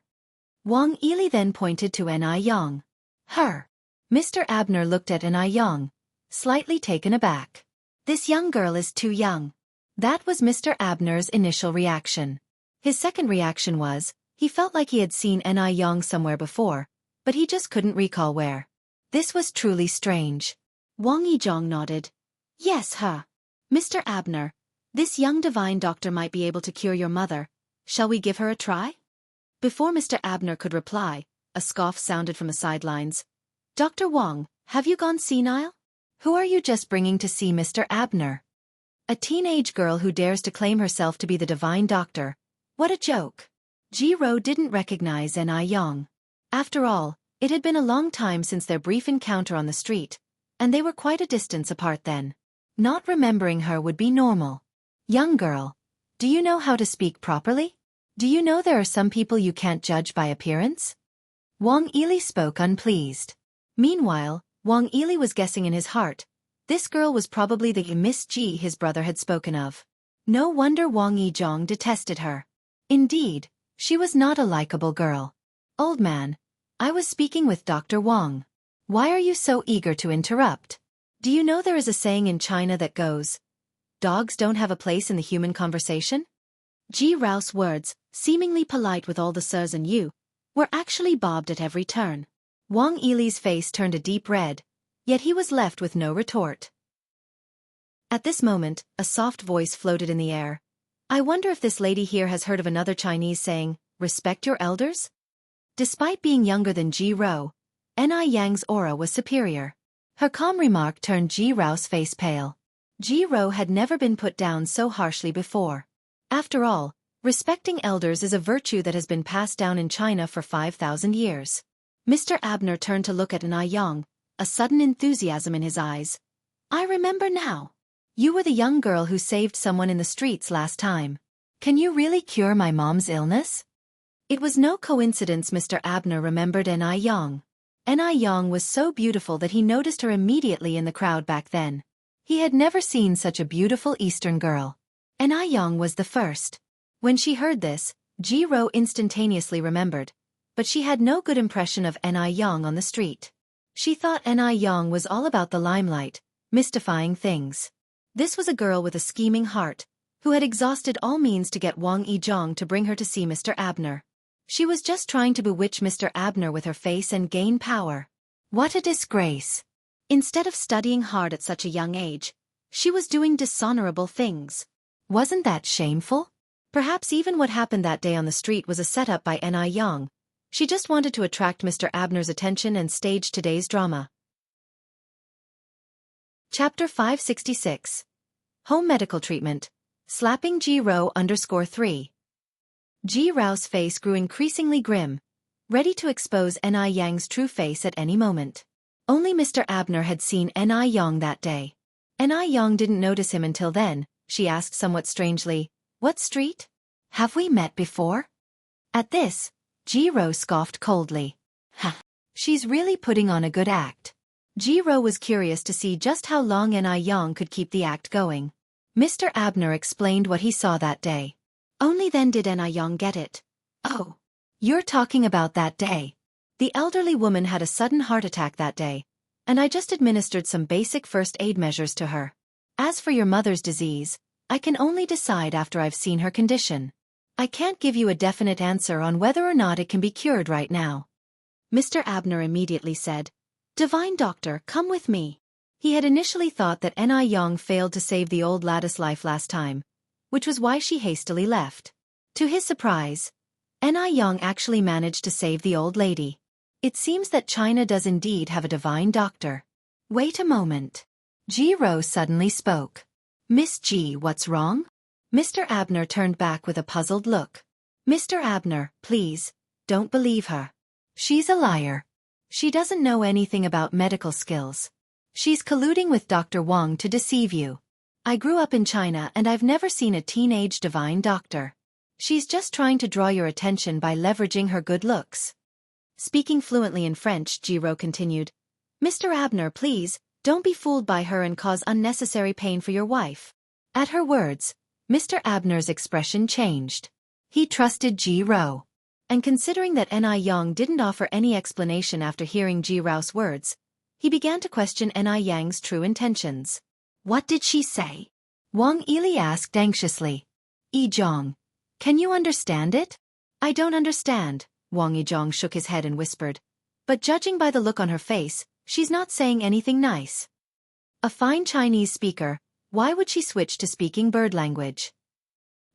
Wang Ili then pointed to Anew. Her. Mr. Abner looked at Anew, slightly taken aback. This young girl is too young. That was Mr. Abner's initial reaction. His second reaction was, he felt like he had seen Anew somewhere before, but he just couldn't recall where. This was truly strange. Wang Yizhang nodded. Yes, her. Mr. Abner, this young divine doctor might be able to cure your mother. Shall we give her a try? Before Mr. Abner could reply, a scoff sounded from the sidelines. Dr. Wang, have you gone senile? Who are you just bringing to see Mr. Abner? A teenage girl who dares to claim herself to be the divine doctor. What a joke. Ji Ro didn't recognize Anew. After all, it had been a long time since their brief encounter on the street, and they were quite a distance apart then. Not remembering her would be normal. Young girl, do you know how to speak properly? Do you know there are some people you can't judge by appearance? Wang Ili spoke unpleased. Meanwhile, Wang Ili was guessing in his heart, this girl was probably the Miss Ji his brother had spoken of. No wonder Wang Yizhong detested her. Indeed, she was not a likable girl. Old man, I was speaking with Dr. Wang. Why are you so eager to interrupt? Do you know there is a saying in China that goes, dogs don't have a place in the human conversation? Ji Rao's words, seemingly polite with all the sirs and you, were actually bobbed at every turn. Wang Ili's face turned a deep red, yet he was left with no retort. At this moment, a soft voice floated in the air. I wonder if this lady here has heard of another Chinese saying, respect your elders? Despite being younger than Ji Ro, Anyang's aura was superior. Her calm remark turned Ji Rao's face pale. Ji Ro had never been put down so harshly before. After all, respecting elders is a virtue that has been passed down in China for 5,000 years. Mr. Abner turned to look at Anew, a sudden enthusiasm in his eyes. I remember now. You were the young girl who saved someone in the streets last time. Can you really cure my mom's illness? It was no coincidence Mr. Abner remembered Anew. Anew was so beautiful that he noticed her immediately in the crowd back then. He had never seen such a beautiful Eastern girl. Anew was the first. When she heard this, Ji Ro instantaneously remembered, but she had no good impression of Anew on the street. She thought Anew was all about the limelight, mystifying things. This was a girl with a scheming heart, who had exhausted all means to get Wang Yizhong to bring her to see Mr. Abner. She was just trying to bewitch Mr. Abner with her face and gain power. What a disgrace! Instead of studying hard at such a young age, she was doing dishonorable things. Wasn't that shameful? Perhaps even what happened that day on the street was a setup by Anew. She just wanted to attract Mr. Abner's attention and stage today's drama. Chapter 566. Home Medical Treatment. Slapping Ji Ro _3. Ji Rao's face grew increasingly grim, ready to expose Anyang's true face at any moment. Only Mr. Abner had seen Anew that day. Anew didn't notice him until then. She asked somewhat strangely, what street? Have we met before? At this, Ji Ro scoffed coldly. Ha! She's really putting on a good act. Ji Ro was curious to see just how long Anew could keep the act going. Mr. Abner explained what he saw that day. Only then did Anew get it. Oh, you're talking about that day. The elderly woman had a sudden heart attack that day, and I just administered some basic first aid measures to her. As for your mother's disease, I can only decide after I've seen her condition. I can't give you a definite answer on whether or not it can be cured right now. Mr. Abner immediately said, Divine Doctor, come with me. He had initially thought that Anew failed to save the old lady's life last time, which was why she hastily left. To his surprise, Anew actually managed to save the old lady. It seems that China does indeed have a divine doctor. Wait a moment. Ji Ro suddenly spoke. Miss Ji, what's wrong? Mr. Abner turned back with a puzzled look. Mr. Abner, please, don't believe her. She's a liar. She doesn't know anything about medical skills. She's colluding with Dr. Wang to deceive you. I grew up in China and I've never seen a teenage divine doctor. She's just trying to draw your attention by leveraging her good looks. Speaking fluently in French, Ji Ro continued, Mr. Abner, please, don't be fooled by her and cause unnecessary pain for your wife. At her words, Mr. Abner's expression changed. He trusted Ji Ro. And considering that Anew didn't offer any explanation after hearing Ji Rao's words, he began to question Anyang's true intentions. What did she say? Wang Ili asked anxiously. Yizhong, can you understand it? I don't understand, Wang Yizhong shook his head and whispered. But judging by the look on her face, she's not saying anything nice. A fine Chinese speaker, why would she switch to speaking bird language?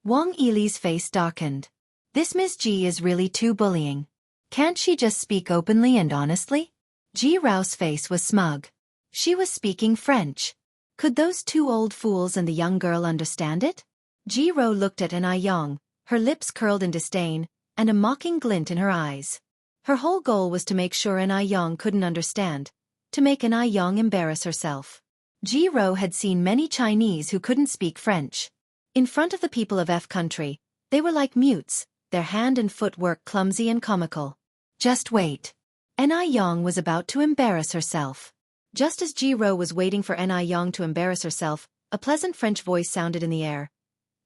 Wang Ili's face darkened. This Miss Ji is really too bullying. Can't she just speak openly and honestly? Ji Rao's face was smug. She was speaking French. Could those two old fools and the young girl understand it? Ji Rao looked at Anew, her lips curled in disdain, and a mocking glint in her eyes. Her whole goal was to make sure Anew couldn't understand, to make Anew embarrass herself. Ji Rao had seen many Chinese who couldn't speak French. In front of the people of F country, they were like mutes, their hand and foot work clumsy and comical. Just wait. Anew was about to embarrass herself. Just as Ji Rao was waiting for Anew to embarrass herself, a pleasant French voice sounded in the air.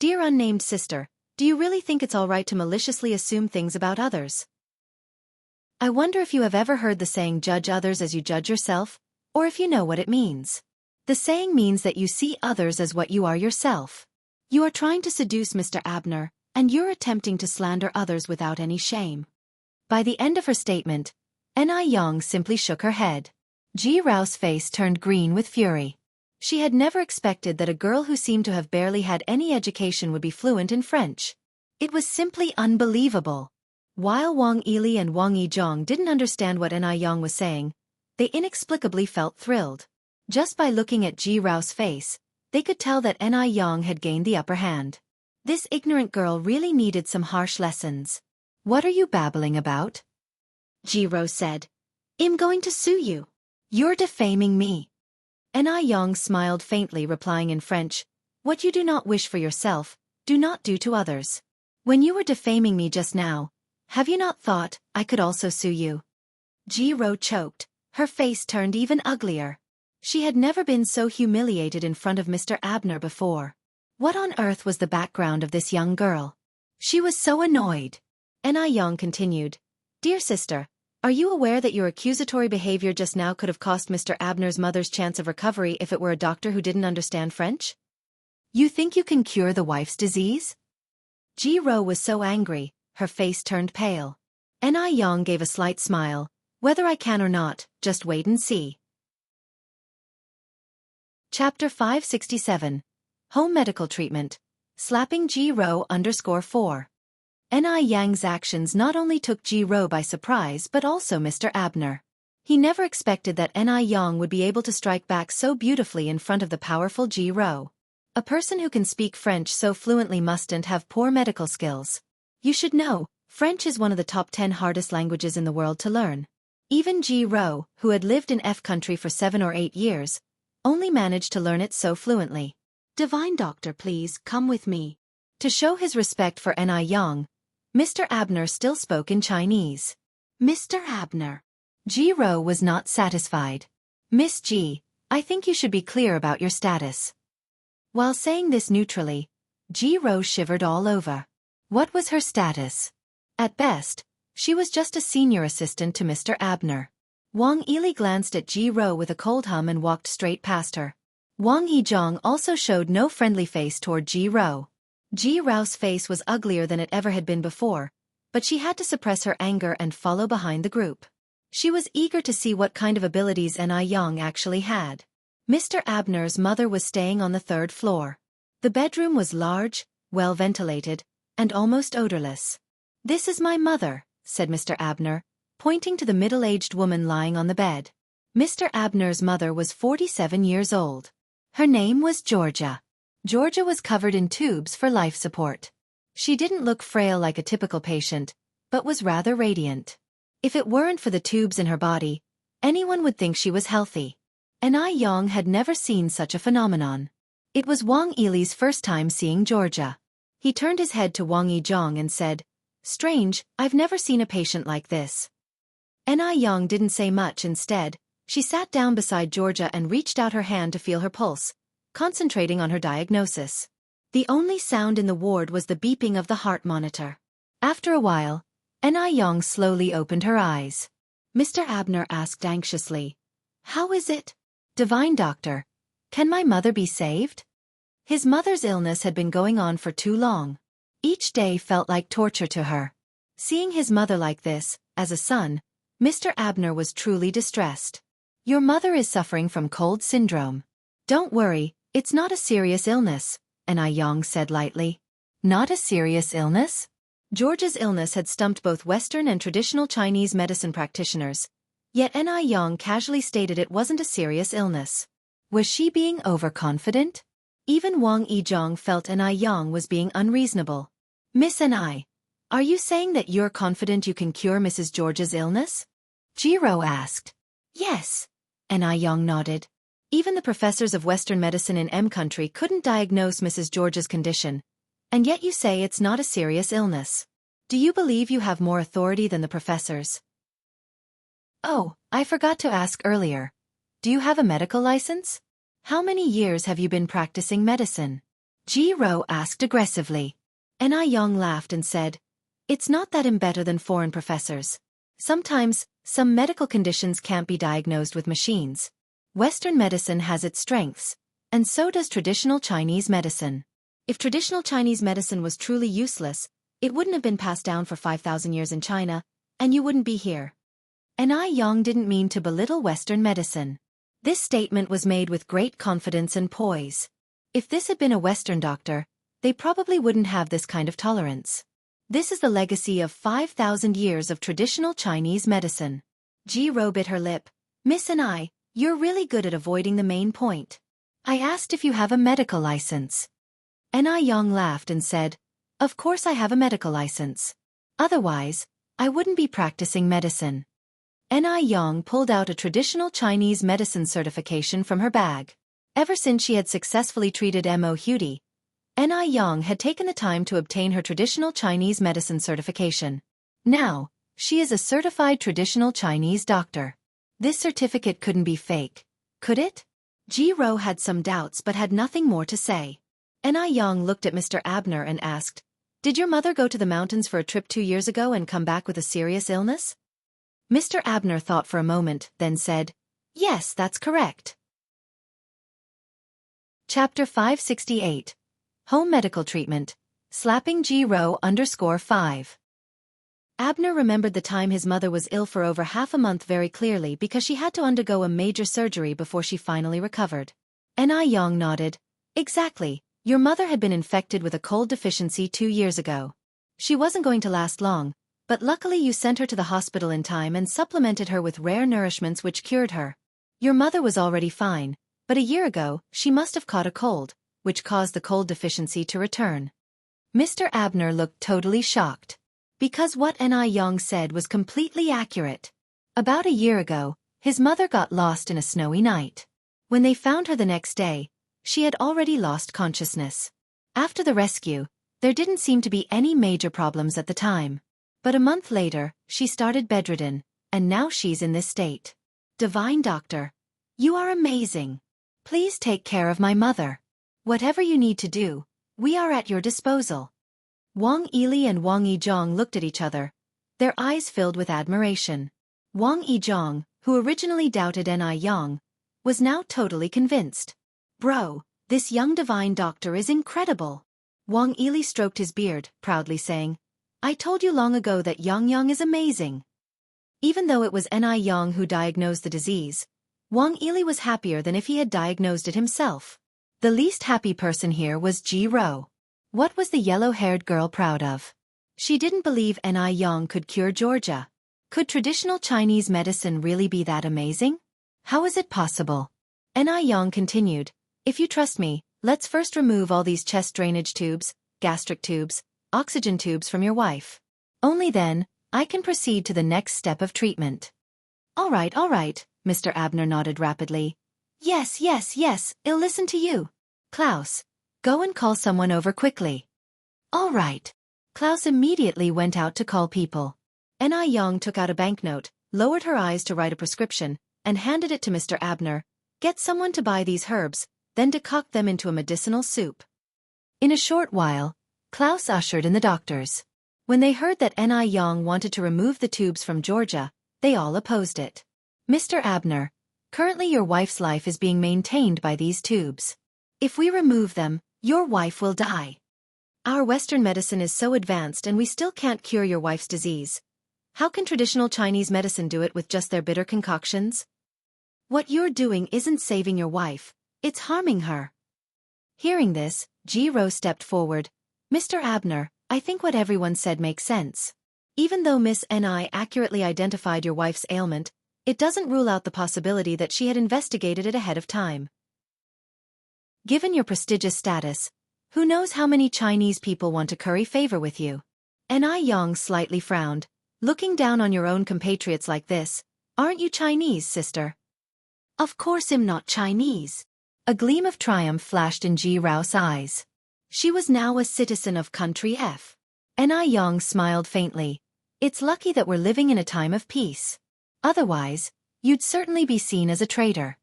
Dear unnamed sister, do you really think it's all right to maliciously assume things about others? I wonder if you have ever heard the saying judge others as you judge yourself, or if you know what it means. The saying means that you see others as what you are yourself. You are trying to seduce Mr. Abner, and you're attempting to slander others without any shame. By the end of her statement, Anew simply shook her head. Ji Rao's face turned green with fury. She had never expected that a girl who seemed to have barely had any education would be fluent in French. It was simply unbelievable. While Wang Yili and Wang Yizhong didn't understand what Anew was saying, they inexplicably felt thrilled. Just by looking at Ji Rao's face, they could tell that Anew had gained the upper hand. This ignorant girl really needed some harsh lessons. What are you babbling about? Ji Rao said. I'm going to sue you. You're defaming me. Anew smiled faintly, replying in French, What you do not wish for yourself, do not do to others. When you were defaming me just now, have you not thought I could also sue you? Ji Rao choked, her face turned even uglier. She had never been so humiliated in front of Mr. Abner before. What on earth was the background of this young girl? She was so annoyed. Anew continued, Dear sister, are you aware that your accusatory behavior just now could have cost Mr. Abner's mother's chance of recovery if it were a doctor who didn't understand French? You think you can cure the wife's disease? Ji Rao was so angry, her face turned pale. Anew gave a slight smile. Whether I can or not, just wait and see. Chapter 567. Home Medical Treatment. Slapping Ji Rao _4. Aneyang's actions not only took Ji Rao by surprise but also Mr. Abner. He never expected that Anew would be able to strike back so beautifully in front of the powerful Ji Rao. A person who can speak French so fluently mustn't have poor medical skills. You should know, French is one of the top 10 hardest languages in the world to learn. Even Ji Rao, who had lived in F country for 7 or 8 years, only managed to learn it so fluently. Divine doctor, please come with me. To show his respect for Anew, Mr. Abner still spoke in Chinese. Mr. Abner. Ji Rao was not satisfied. Miss Ji, I think you should be clear about your status. While saying this neutrally, Ji Rao shivered all over. What was her status? At best, she was just a senior assistant to Mr. Abner. Wang Yili glanced at Ji Rao with a cold hum and walked straight past her. Wang Yizhong also showed no friendly face toward Ji Rao. Ji Rao's face was uglier than it ever had been before, but she had to suppress her anger and follow behind the group. She was eager to see what kind of abilities Anew actually had. Mr. Abner's mother was staying on the 3rd floor. The bedroom was large, well ventilated, and almost odorless. This is my mother, said Mr. Abner, pointing to the middle-aged woman lying on the bed. Mr. Abner's mother was 47 years old. Her name was Georgia. Georgia was covered in tubes for life support. She didn't look frail like a typical patient, but was rather radiant. If it weren't for the tubes in her body, anyone would think she was healthy. Anew had never seen such a phenomenon. It was Wang Yili's first time seeing Georgia. He turned his head to Wang Yizhong and said, Strange, I've never seen a patient like this. Anew didn't say much. Instead, she sat down beside Georgia and reached out her hand to feel her pulse, concentrating on her diagnosis. The only sound in the ward was the beeping of the heart monitor. After a while, Anew slowly opened her eyes. Mr. Abner asked anxiously, How is it? Divine doctor, can my mother be saved? His mother's illness had been going on for too long. Each day felt like torture to her. Seeing his mother like this, as a son, Mr. Abner was truly distressed. Your mother is suffering from cold syndrome. Don't worry, it's not a serious illness, Anew said lightly. Not a serious illness? Georgia's illness had stumped both Western and traditional Chinese medicine practitioners, yet Anew casually stated it wasn't a serious illness. Was she being overconfident? Even Wang Yizhong felt Anew was being unreasonable. Miss Anew, are you saying that you're confident you can cure Mrs. Georgia's illness? Jiro asked. Yes. Anew nodded. Even the professors of Western medicine in M country couldn't diagnose Mrs. Georgia's condition, and yet you say it's not a serious illness. Do you believe you have more authority than the professors? Oh, I forgot to ask earlier. Do you have a medical license? How many years have you been practicing medicine? Jiro asked aggressively. Anew laughed and said, it's not that I'm better than foreign professors. Sometimes, some medical conditions can't be diagnosed with machines. Western medicine has its strengths, and so does traditional Chinese medicine. If traditional Chinese medicine was truly useless, it wouldn't have been passed down for 5,000 years in China, and you wouldn't be here. Anew didn't mean to belittle Western medicine. This statement was made with great confidence and poise. If this had been a Western doctor, they probably wouldn't have this kind of tolerance. This is the legacy of 5,000 years of traditional Chinese medicine. Jiro bit her lip. Miss Anew, you're really good at avoiding the main point. I asked if you have a medical license. Anew laughed and said, of course I have a medical license. Otherwise, I wouldn't be practicing medicine. Anew pulled out a traditional Chinese medicine certification from her bag. Ever since she had successfully treated Mo Hudi, Anew had taken the time to obtain her traditional Chinese medicine certification. Now, she is a certified traditional Chinese doctor. This certificate couldn't be fake, could it? Jiro had some doubts but had nothing more to say. Anew looked at Mr. Abner and asked, did your mother go to the mountains for a trip 2 years ago and come back with a serious illness? Mr. Abner thought for a moment, then said, yes, that's correct. Chapter 568. Home Medical Treatment. Slapping Jiro_5. Abner remembered the time his mother was ill for over half a month very clearly because she had to undergo a major surgery before she finally recovered. Anew nodded. Exactly, your mother had been infected with a cold deficiency 2 years ago. She wasn't going to last long, but luckily you sent her to the hospital in time and supplemented her with rare nourishments which cured her. Your mother was already fine, but a year ago, she must have caught a cold, which caused the cold deficiency to return. Mr. Abner looked totally shocked. Because what Anew said was completely accurate. About a year ago, his mother got lost in a snowy night. When they found her the next day, she had already lost consciousness. After the rescue, there didn't seem to be any major problems at the time. But a month later, she started bedridden, and now she's in this state. Divine Doctor, you are amazing. Please take care of my mother. Whatever you need to do, we are at your disposal. Wang Yili and Wang Yizhong looked at each other, their eyes filled with admiration. Wang Yizhong, who originally doubted Anew, was now totally convinced. Bro, this young divine doctor is incredible. Wang Yili stroked his beard, proudly saying, I told you long ago that Xianxia is amazing. Even though it was Anew who diagnosed the disease, Wang Yili was happier than if he had diagnosed it himself. The least happy person here was Jiro. What was the yellow-haired girl proud of? She didn't believe Anew could cure Georgia. Could traditional Chinese medicine really be that amazing? How is it possible? Anew continued, if you trust me, let's first remove all these chest drainage tubes, gastric tubes, oxygen tubes from your wife. Only then, I can proceed to the next step of treatment. All right, Mr. Abner nodded rapidly. Yes, I'll listen to you. Klaus, go and call someone over quickly. All right. Klaus immediately went out to call people. Anew took out a banknote, lowered her eyes to write a prescription, and handed it to Mr. Abner. Get someone to buy these herbs, then decoct them into a medicinal soup. In a short while, Klaus ushered in the doctors. When they heard that Anew wanted to remove the tubes from Georgia, they all opposed it. Mr. Abner, currently your wife's life is being maintained by these tubes. If we remove them, your wife will die. Our Western medicine is so advanced and we still can't cure your wife's disease. How can traditional Chinese medicine do it with just their bitter concoctions? What you're doing isn't saving your wife, it's harming her. Hearing this, Jiro stepped forward. Mr. Abner, I think what everyone said makes sense. Even though Miss Ni accurately identified your wife's ailment, it doesn't rule out the possibility that she had investigated it ahead of time. Given your prestigious status, who knows how many Chinese people want to curry favor with you? Ni Yang slightly frowned, looking down on your own compatriots like this. Aren't you Chinese, sister? Of course I'm not Chinese. A gleam of triumph flashed in Ji Rao's eyes. She was now a citizen of country F. Ni Yang smiled faintly. It's lucky that we're living in a time of peace. Otherwise, you'd certainly be seen as a traitor.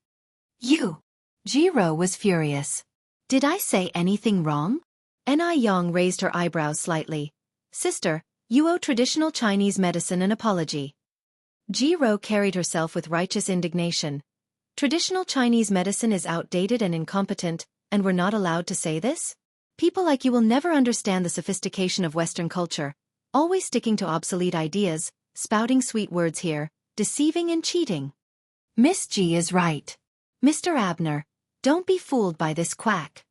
You! Ji Rao was furious. Did I say anything wrong? Ni Yang raised her eyebrows slightly. Sister, you owe traditional Chinese medicine an apology. Ji Rao carried herself with righteous indignation. Traditional Chinese medicine is outdated and incompetent, and we're not allowed to say this? People like you will never understand the sophistication of Western culture, always sticking to obsolete ideas, spouting sweet words here, deceiving and cheating. Miss G is right. Mr. Abner, don't be fooled by this quack.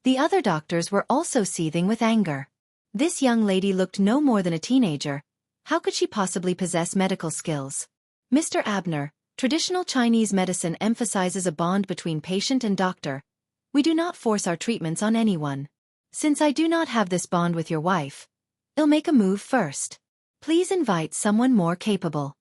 The other doctors were also seething with anger. This young lady looked no more than a teenager. How could she possibly possess medical skills? Mr. Abner, traditional Chinese medicine emphasizes a bond between patient and doctor. We do not force our treatments on anyone. Since I do not have this bond with your wife, I'll make a move first. Please invite someone more capable.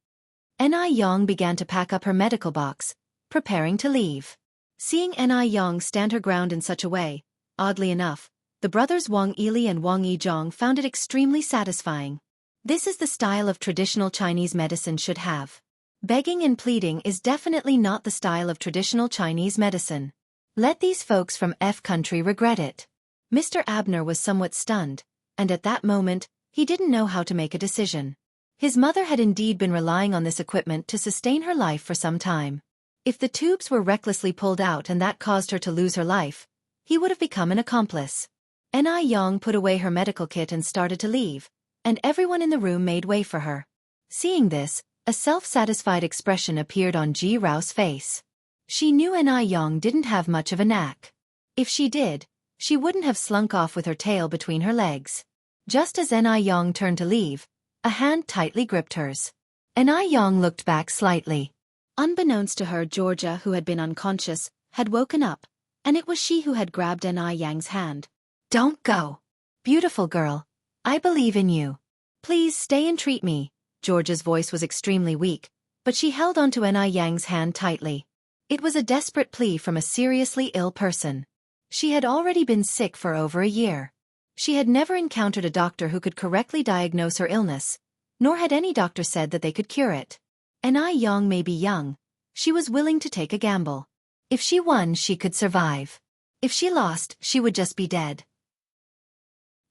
Ni Yang began to pack up her medical box, preparing to leave. Seeing Ni Yang stand her ground in such a way, oddly enough, the brothers Wang Yili and Wang Yizhong found it extremely satisfying. This is the style of traditional Chinese medicine should have. Begging and pleading is definitely not the style of traditional Chinese medicine. Let these folks from F country regret it. Mr. Abner was somewhat stunned, and at that moment, he didn't know how to make a decision. His mother had indeed been relying on this equipment to sustain her life for some time. If the tubes were recklessly pulled out and that caused her to lose her life, he would have become an accomplice. Ni Yang put away her medical kit and started to leave, and everyone in the room made way for her. Seeing this, a self-satisfied expression appeared on Ji Rao's face. She knew Ni Yang didn't have much of a knack. If she did, she wouldn't have slunk off with her tail between her legs. Just as Ni Yang turned to leave, a hand tightly gripped hers. Ni Yang looked back slightly. Unbeknownst to her, Georgia, who had been unconscious, had woken up, and it was she who had grabbed Ni Yang's hand. Don't go. Beautiful girl. I believe in you. Please stay and treat me. Georgia's voice was extremely weak, but she held onto Ni Yang's hand tightly. It was a desperate plea from a seriously ill person. She had already been sick for over a year. She had never encountered a doctor who could correctly diagnose her illness, nor had any doctor said that they could cure it. Ni Yang may be young. She was willing to take a gamble. If she won, she could survive. If she lost, she would just be dead.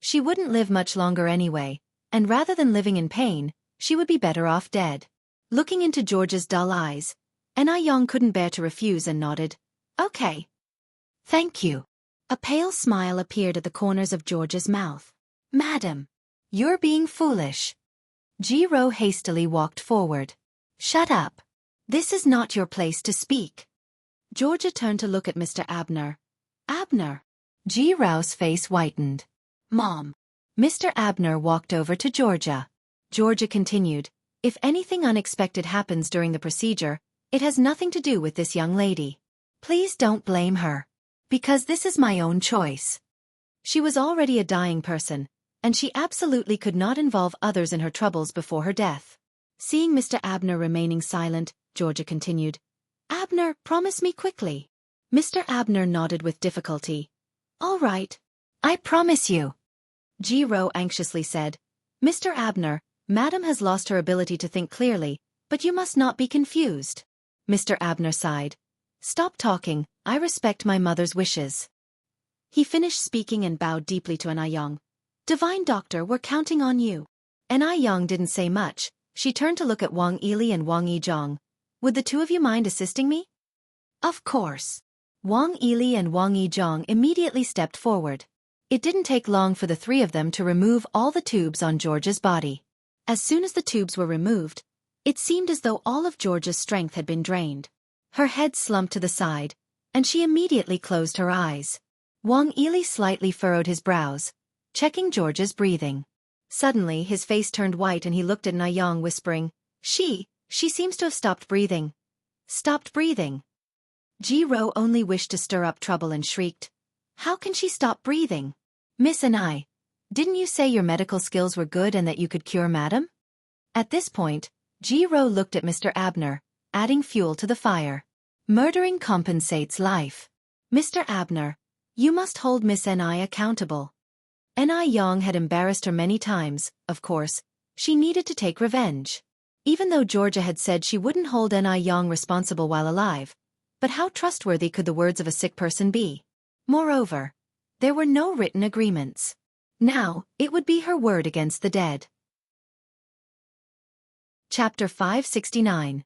She wouldn't live much longer anyway, and rather than living in pain, she would be better off dead. Looking into George's dull eyes, Ni Yang couldn't bear to refuse and nodded. Okay. Thank you. A pale smile appeared at the corners of George's mouth. Madam, you're being foolish. Ji Rao hastily walked forward. Shut up. This is not your place to speak. Georgia turned to look at Mr. Abner. Abner. Ji Rao's face whitened. Mom. Mr. Abner walked over to Georgia. Georgia continued, if anything unexpected happens during the procedure, it has nothing to do with this young lady. Please don't blame her. Because this is my own choice. She was already a dying person, and she absolutely could not involve others in her troubles before her death. Seeing Mr. Abner remaining silent, Georgia continued, Abner, promise me quickly. Mr. Abner nodded with difficulty. All right. I promise you. Ji Rao anxiously said, Mr. Abner, Madam has lost her ability to think clearly, but you must not be confused. Mr. Abner sighed. Stop talking, I respect my mother's wishes. He finished speaking and bowed deeply to Ni Yang. Divine Doctor, we're counting on you. Ni Yang didn't say much. She turned to look at Wang Yili and Wang Yizhong. Would the two of you mind assisting me? Of course. Wang Yili and Wang Yizhong immediately stepped forward. It didn't take long for the three of them to remove all the tubes on Georgia's body. As soon as the tubes were removed, it seemed as though all of Georgia's strength had been drained. Her head slumped to the side, and she immediately closed her eyes. Wang Yili slightly furrowed his brows. checking George's breathing. Suddenly his face turned white and he looked at Anew, whispering, She seems to have stopped breathing. Stopped breathing. Ji-ro only wished to stir up trouble and shrieked, How can she stop breathing? Miss Anew, didn't you say your medical skills were good and that you could cure madam? At this point, Ji-ro looked at Mr. Abner, adding fuel to the fire. Murdering compensates life. Mr. Abner, you must hold Miss Anew accountable. Anew had embarrassed her many times, of course. She needed to take revenge. Even though Georgia had said she wouldn't hold Anew responsible while alive, but how trustworthy could the words of a sick person be? Moreover, there were no written agreements. Now, it would be her word against the dead. Chapter 569.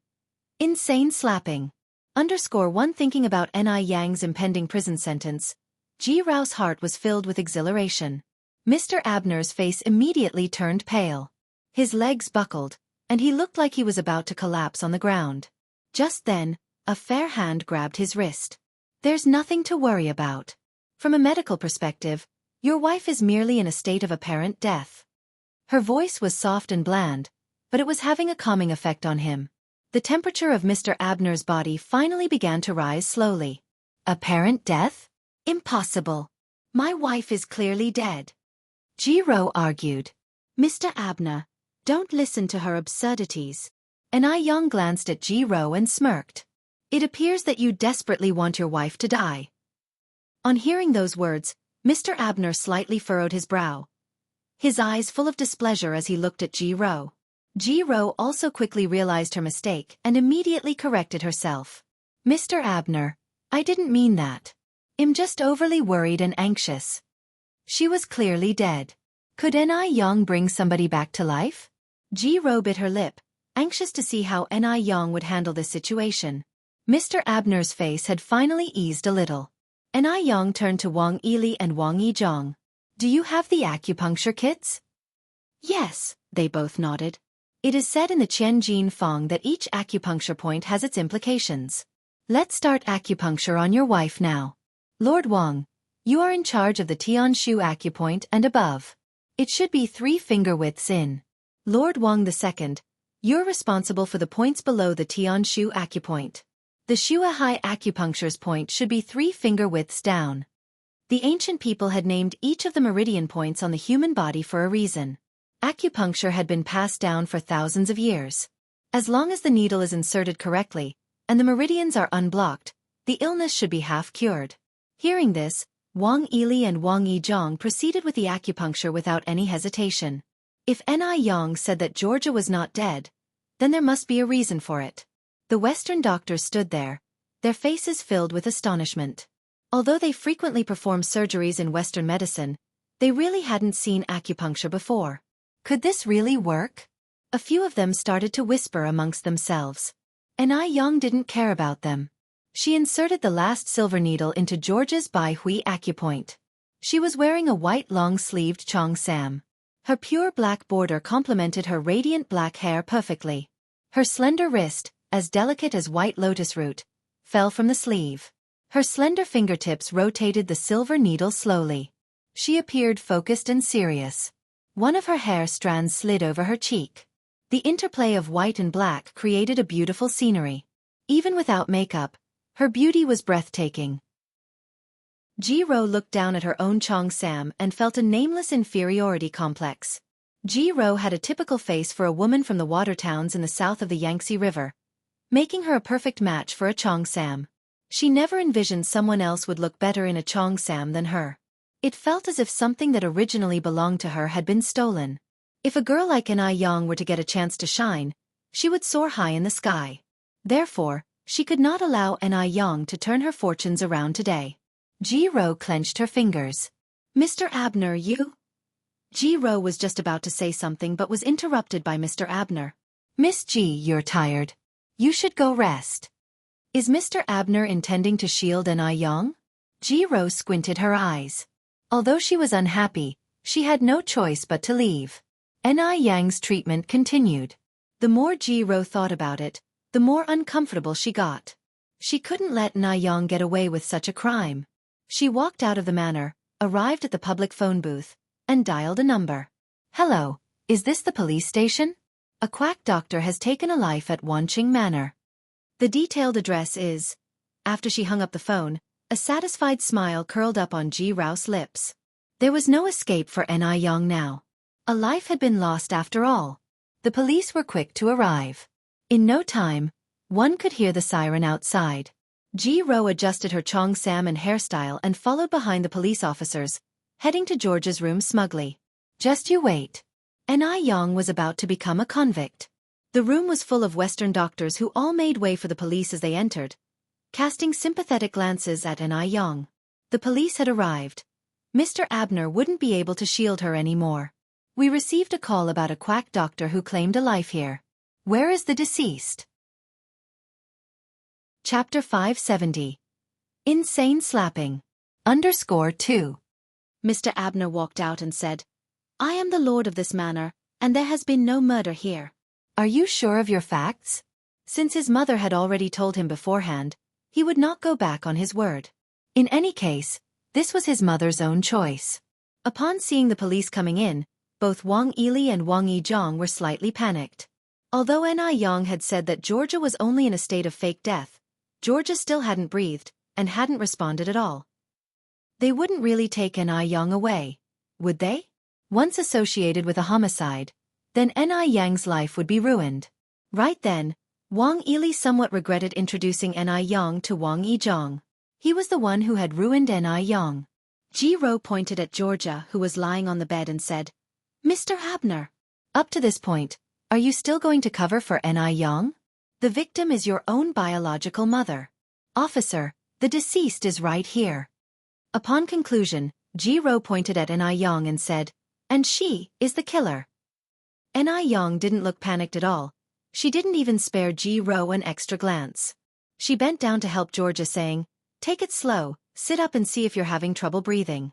Insane Slapping. _1 Thinking about Anew's impending prison sentence, Ji-ro's heart was filled with exhilaration. Mr. Abner's face immediately turned pale. His legs buckled, and he looked like he was about to collapse on the ground. Just then, a fair hand grabbed his wrist. There's nothing to worry about. From a medical perspective, your wife is merely in a state of apparent death. Her voice was soft and bland, but it was having a calming effect on him. The temperature of Mr. Abner's body finally began to rise slowly. Apparent death? Impossible. My wife is clearly dead. Ji-ro argued. Mr. Abner, don't listen to her absurdities. Anew glanced at Ji-ro and smirked. It appears that you desperately want your wife to die. On hearing those words, Mr. Abner slightly furrowed his brow, his eyes full of displeasure as he looked at Ji-ro. Ji-ro also quickly realized her mistake and immediately corrected herself. Mr. Abner, I didn't mean that. I'm just overly worried and anxious. She was clearly dead. Could Anew bring somebody back to life? Ji-ro bit her lip, anxious to see how Anew would handle this situation. Mr. Abner's face had finally eased a little. Anew turned to Wang Yili and Wang Yizhong. Do you have the acupuncture kits? Yes, they both nodded. It is said in the Tianjin Feng that each acupuncture point has its implications. Let's start acupuncture on your wife now. Lord Wang, you are in charge of the Tianshu acupoint and above. It should be 3 finger widths in. Lord Wang II, you're responsible for the points below the Tianshu acupoint. The Shuahai acupuncture's point should be 3 finger widths down. The ancient people had named each of the meridian points on the human body for a reason. Acupuncture had been passed down for thousands of years. As long as the needle is inserted correctly, and the meridians are unblocked, the illness should be half cured. Hearing this, Wang Yili and Wang Yizhong proceeded with the acupuncture without any hesitation. If Anew said that Georgia was not dead, then there must be a reason for it. The Western doctors stood there, their faces filled with astonishment. Although they frequently performed surgeries in Western medicine, they really hadn't seen acupuncture before. Could this really work? A few of them started to whisper amongst themselves. Anew didn't care about them. She inserted the last silver needle into Georgia's Bai Hui acupoint. She was wearing a white long-sleeved cheongsam. Her pure black border complemented her radiant black hair perfectly. Her slender wrist, as delicate as white lotus root, fell from the sleeve. Her slender fingertips rotated the silver needle slowly. She appeared focused and serious. One of her hair strands slid over her cheek. The interplay of white and black created a beautiful scenery. Even without makeup, her beauty was breathtaking. Ji-ro looked down at her own cheongsam and felt a nameless inferiority complex. Ji-ro had a typical face for a woman from the water towns in the south of the Yangtze River, making her a perfect match for a cheongsam. She never envisioned someone else would look better in a cheongsam than her. It felt as if something that originally belonged to her had been stolen. If a girl like Anew were to get a chance to shine, she would soar high in the sky. Therefore, she could not allow Anew to turn her fortunes around today. Ji-ro clenched her fingers. Mr. Abner, you? Ji-ro was just about to say something but was interrupted by Mr. Abner. Miss Ji, you're tired. You should go rest. Is Mr. Abner intending to shield Anew? Ji-ro squinted her eyes. Although she was unhappy, she had no choice but to leave. Anew's treatment continued. The more Ji-ro thought about it, the more uncomfortable she got. She couldn't let Anew get away with such a crime. She walked out of the manor, arrived at the public phone booth, and dialed a number. "Hello, is this the police station? A quack doctor has taken a life at Wanqing Manor. The detailed address is..." After she hung up the phone, a satisfied smile curled up on Ji Rao's lips. There was no escape for Anew now. A life had been lost after all. The police were quick to arrive. In no time, one could hear the siren outside. Ji Rao adjusted her Chong salmon hairstyle and followed behind the police officers, heading to George's room smugly. Just you wait. Anew was about to become a convict. The room was full of Western doctors who all made way for the police as they entered, casting sympathetic glances at Anew. The police had arrived. Mr. Abner wouldn't be able to shield her anymore. "We received a call about a quack doctor who claimed a life here. Where is the deceased?" Chapter 570. Insane Slapping. _2. Mr. Abner walked out and said, "I am the lord of this manor, and there has been no murder here." "Are you sure of your facts?" Since his mother had already told him beforehand, he would not go back on his word. In any case, this was his mother's own choice. Upon seeing the police coming in, both Wang Yili and Wang Yizhong were slightly panicked. Although Anew had said that Georgia was only in a state of fake death, Georgia still hadn't breathed, and hadn't responded at all. They wouldn't really take Anew away, would they? Once associated with a homicide, then Anew's life would be ruined. Right then, Wang Yili somewhat regretted introducing Anew to Wang Yizhong. He was the one who had ruined Anew. Ji Rao pointed at Georgia, who was lying on the bed, and said, "Mr. Abner, up to this point, are you still going to cover for Anew? The victim is your own biological mother. Officer, the deceased is right here." Upon conclusion, Ji Rao pointed at Anew and said, "And she is the killer." Anew didn't look panicked at all. She didn't even spare Ji Rao an extra glance. She bent down to help Georgia, saying, "Take it slow, sit up and see if you're having trouble breathing."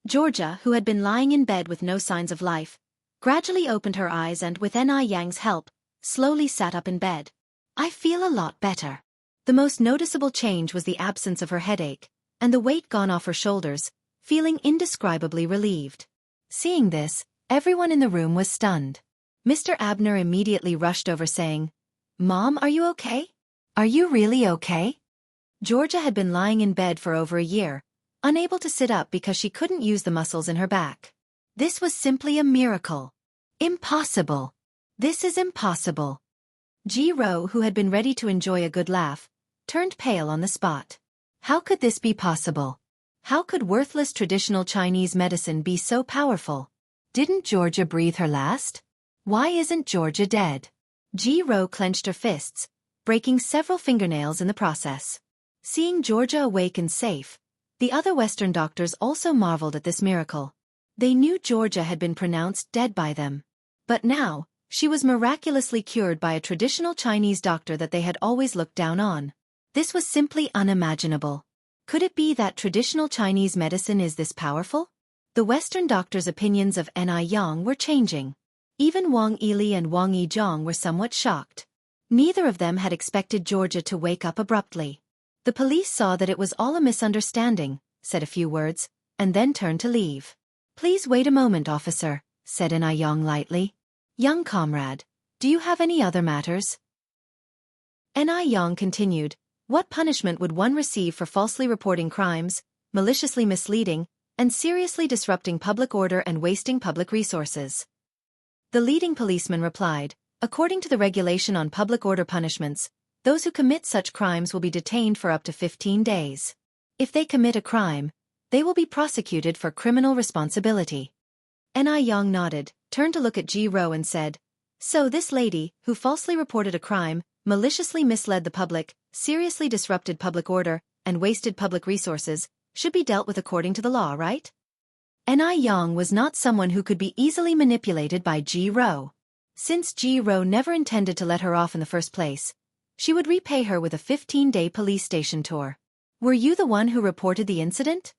Georgia, who had been lying in bed with no signs of life, gradually opened her eyes and, with Anew's help, slowly sat up in bed. "I feel a lot better." The most noticeable change was the absence of her headache, and the weight gone off her shoulders, feeling indescribably relieved. Seeing this, everyone in the room was stunned. Mr. Abner immediately rushed over, saying, "Mom, are you okay? Are you really okay?" Georgia had been lying in bed for over a year, unable to sit up because she couldn't use the muscles in her back. This was simply a miracle. Impossible. This is impossible. Ji Rao, who had been ready to enjoy a good laugh, turned pale on the spot. How could this be possible? How could worthless traditional Chinese medicine be so powerful? Didn't Georgia breathe her last? Why isn't Georgia dead? Ji Rao clenched her fists, breaking several fingernails in the process. Seeing Georgia awake and safe, the other Western doctors also marveled at this miracle. They knew Georgia had been pronounced dead by them. But now, she was miraculously cured by a traditional Chinese doctor that they had always looked down on. This was simply unimaginable. Could it be that traditional Chinese medicine is this powerful? The Western doctors' opinions of Anew were changing. Even Wang Yili and Wang Yizhong were somewhat shocked. Neither of them had expected Georgia to wake up abruptly. The police saw that it was all a misunderstanding, said a few words, and then turned to leave. "Please wait a moment, officer," said Anew lightly. "Young comrade, do you have any other matters?" Anew continued, "What punishment would one receive for falsely reporting crimes, maliciously misleading, and seriously disrupting public order and wasting public resources?" The leading policeman replied, "According to the regulation on public order punishments, those who commit such crimes will be detained for up to 15 days. If they commit a crime, they will be prosecuted for criminal responsibility." Anew nodded, turned to look at Ji Rao and said, "So this lady, who falsely reported a crime, maliciously misled the public, seriously disrupted public order, and wasted public resources, should be dealt with according to the law, right?" Anew was not someone who could be easily manipulated by Ji Rao. Since Ji Rao never intended to let her off in the first place, she would repay her with a 15-day police station tour. "Were you the one who reported the incident?"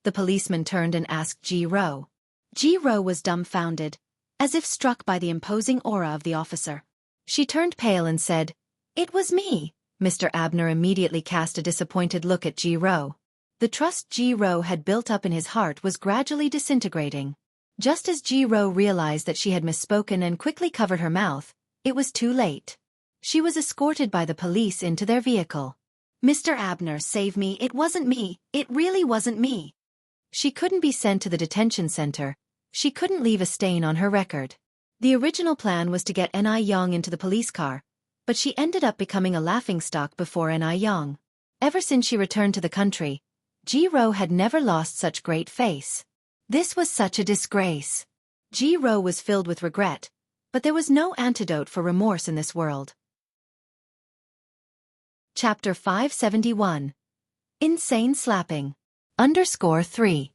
The policeman turned and asked Ji Rao. Ji Rao was dumbfounded, as if struck by the imposing aura of the officer. She turned pale and said, "It was me." Mr. Abner immediately cast a disappointed look at Ji Rao. The trust Ji Rao had built up in his heart was gradually disintegrating. Just as Ji-ro realized that she had misspoken and quickly covered her mouth, it was too late. She was escorted by the police into their vehicle. "Mr. Abner, save me, it wasn't me, it really wasn't me." She couldn't be sent to the detention center. She couldn't leave a stain on her record. The original plan was to get Anew into the police car, but she ended up becoming a laughingstock before Anew. Ever since she returned to the country, Ji-ro had never lost such great face. This was such a disgrace. Ji-ro was filled with regret, but there was no antidote for remorse in this world. Chapter 571. Insane Slapping. _3.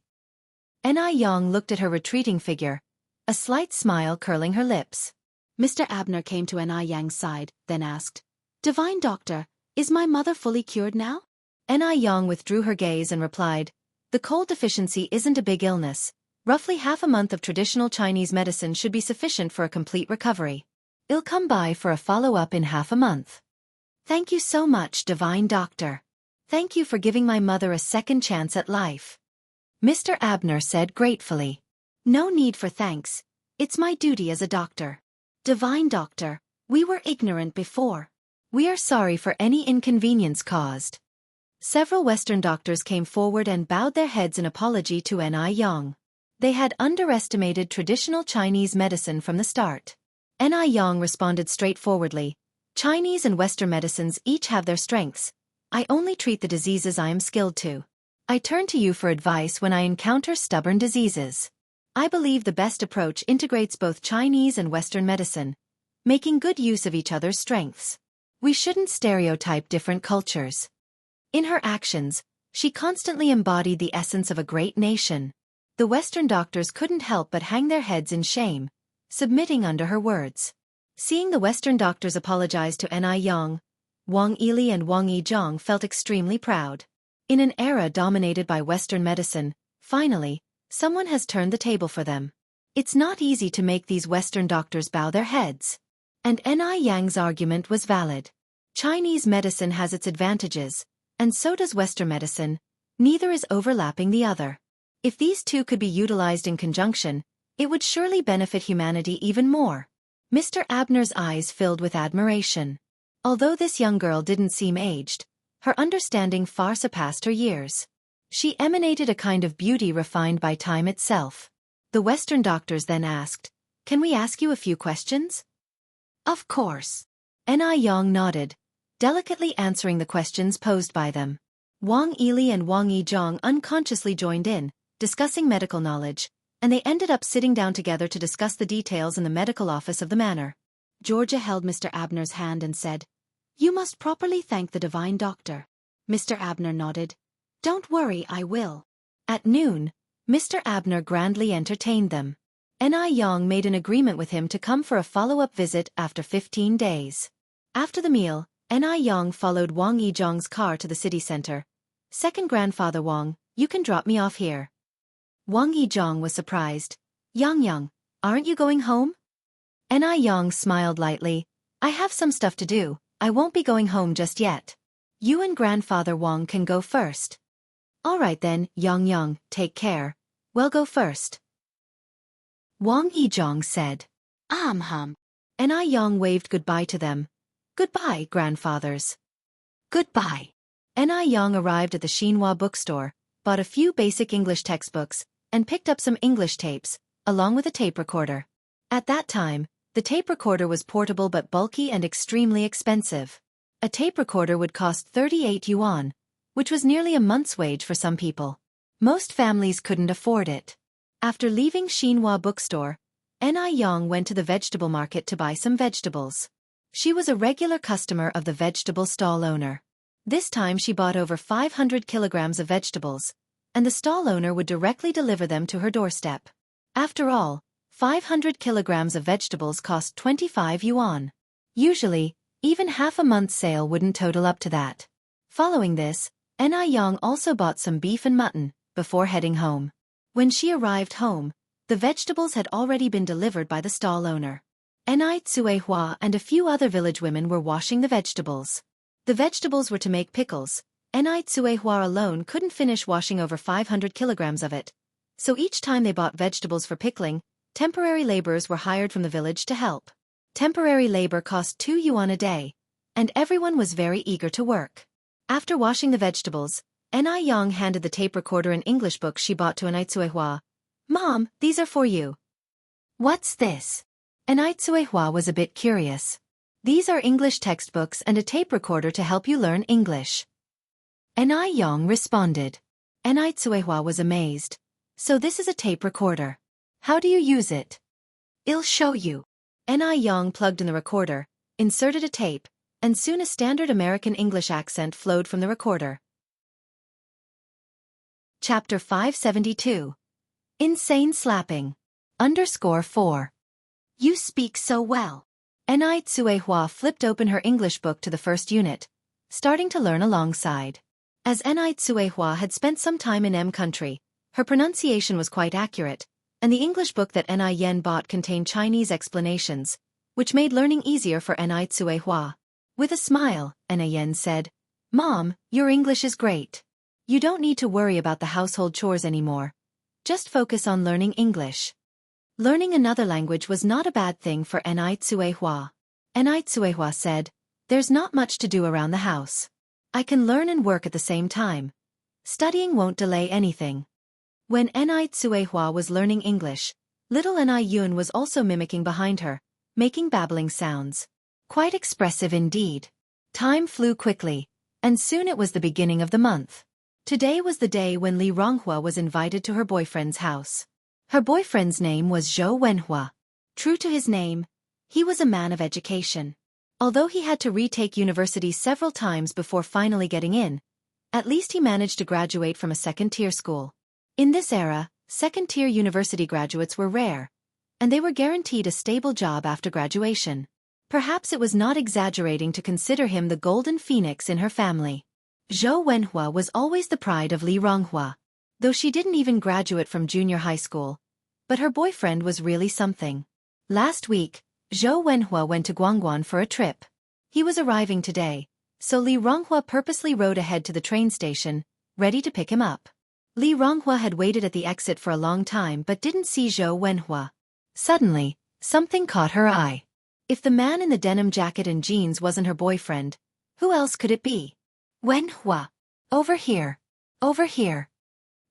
Anew looked at her retreating figure, a slight smile curling her lips. Mr. Abner came to Anew's side, then asked, "Divine Doctor, is my mother fully cured now?" Anew withdrew her gaze and replied, "The cold deficiency isn't a big illness. Roughly half a month of traditional Chinese medicine should be sufficient for a complete recovery. I'll come by for a follow-up in half a month." "Thank you so much, Divine Doctor. Thank you for giving my mother a second chance at life," Mr. Abner said gratefully. "No need for thanks. It's my duty as a doctor. Divine Doctor, we were ignorant before. We are sorry for any inconvenience caused." Several Western doctors came forward and bowed their heads in apology to Anew. They had underestimated traditional Chinese medicine from the start. Anew responded straightforwardly, "Chinese and Western medicines each have their strengths. I only treat the diseases I am skilled to. I turn to you for advice when I encounter stubborn diseases. I believe the best approach integrates both Chinese and Western medicine, making good use of each other's strengths. We shouldn't stereotype different cultures." In her actions, she constantly embodied the essence of a great nation. The Western doctors couldn't help but hang their heads in shame, submitting under her words. Seeing the Western doctors apologize to Anew, Wang Yili and Wang Yizhong felt extremely proud. In an era dominated by Western medicine, finally, someone has turned the table for them. It's not easy to make these Western doctors bow their heads. And Anew's argument was valid. Chinese medicine has its advantages, and so does Western medicine. Neither is overlapping the other. If these two could be utilized in conjunction, it would surely benefit humanity even more. Mr. Abner's eyes filled with admiration. Although this young girl didn't seem aged, her understanding far surpassed her years. She emanated a kind of beauty refined by time itself. The Western doctors then asked, "Can we ask you a few questions?" "Of course." Anew nodded, delicately answering the questions posed by them. Wang Yili and Wang Yizhong unconsciously joined in, discussing medical knowledge, and they ended up sitting down together to discuss the details in the medical office of the manor. Georgia held Mr. Abner's hand and said, "You must properly thank the Divine Doctor." Mr. Abner nodded. "Don't worry, I will." At noon, Mr. Abner grandly entertained them. Anew made an agreement with him to come for a follow-up visit after 15 days. After the meal, Anew followed Wang Yizhong's car to the city center. "Second grandfather Wang, you can drop me off here." Wang Yizhong was surprised. "Yang, aren't you going home?" Anew smiled lightly. "I have some stuff to do. I won't be going home just yet. You and grandfather Wang can go first." "All right then, Yang, take care. We'll go first." Wang Yizhong said. Anew waved goodbye to them. "Goodbye, grandfathers." "Goodbye." Anew arrived at the Xianxia bookstore, bought a few basic English textbooks, and picked up some English tapes, along with a tape recorder. At that time, the tape recorder was portable but bulky and extremely expensive. A tape recorder would cost 38 yuan, which was nearly a month's wage for some people. Most families couldn't afford it. After leaving Xianxia bookstore, Anew went to the vegetable market to buy some vegetables. She was a regular customer of the vegetable stall owner. This time she bought over 500 kilograms of vegetables, and the stall owner would directly deliver them to her doorstep. After all, 500 kilograms of vegetables cost 25 yuan. Usually, even half a month's sale wouldn't total up to that. Following this, Anew also bought some beef and mutton, before heading home. When she arrived home, the vegetables had already been delivered by the stall owner. Xianxia and a few other village women were washing the vegetables. The vegetables were to make pickles. Xianxia alone couldn't finish washing over 500 kilograms of it, So each time they bought vegetables for pickling, temporary laborers were hired from the village to help. Temporary labor cost 2 yuan a day, and everyone was very eager to work. After washing the vegetables, Anew handed the tape recorder and English book she bought to Anew. "Mom, these are for you." "What's this?" Anew was a bit curious. "These are English textbooks and a tape recorder to help you learn English." Anew responded. Anew was amazed. "So this is a tape recorder. How do you use it?" "I'll show you." Anew plugged in the recorder, inserted a tape, and soon a standard American English accent flowed from the recorder. Chapter 572. Insane Slapping. _4. "You speak so well." Anew flipped open her English book to the first unit, starting to learn alongside. As Anew had spent some time in M country, her pronunciation was quite accurate, and the English book that Anew bought contained Chinese explanations, which made learning easier for Anew. With a smile, Anew said, "Mom, your English is great. You don't need to worry about the household chores anymore. Just focus on learning English." Learning another language was not a bad thing for Anew. Anew said, "There's not much to do around the house. I can learn and work at the same time. Studying won't delay anything." When Anew was learning English, little Anew was also mimicking behind her, making babbling sounds. Quite expressive indeed. Time flew quickly, and soon it was the beginning of the month. Today was the day when Li Ronghua was invited to her boyfriend's house. Her boyfriend's name was Zhou Wenhua. True to his name, he was a man of education. Although he had to retake university several times before finally getting in, at least he managed to graduate from a second-tier school. In this era, second-tier university graduates were rare, and they were guaranteed a stable job after graduation. Perhaps it was not exaggerating to consider him the golden phoenix in her family. Zhou Wenhua was always the pride of Li Ronghua, though she didn't even graduate from junior high school. But her boyfriend was really something. Last week, Zhou Wenhua went to Guangguan for a trip. He was arriving today, so Li Ronghua purposely rode ahead to the train station, ready to pick him up. Li Ronghua had waited at the exit for a long time but didn't see Zhou Wenhua. Suddenly, something caught her eye. If the man in the denim jacket and jeans wasn't her boyfriend, who else could it be? "Wenhua! Over here! Over here!"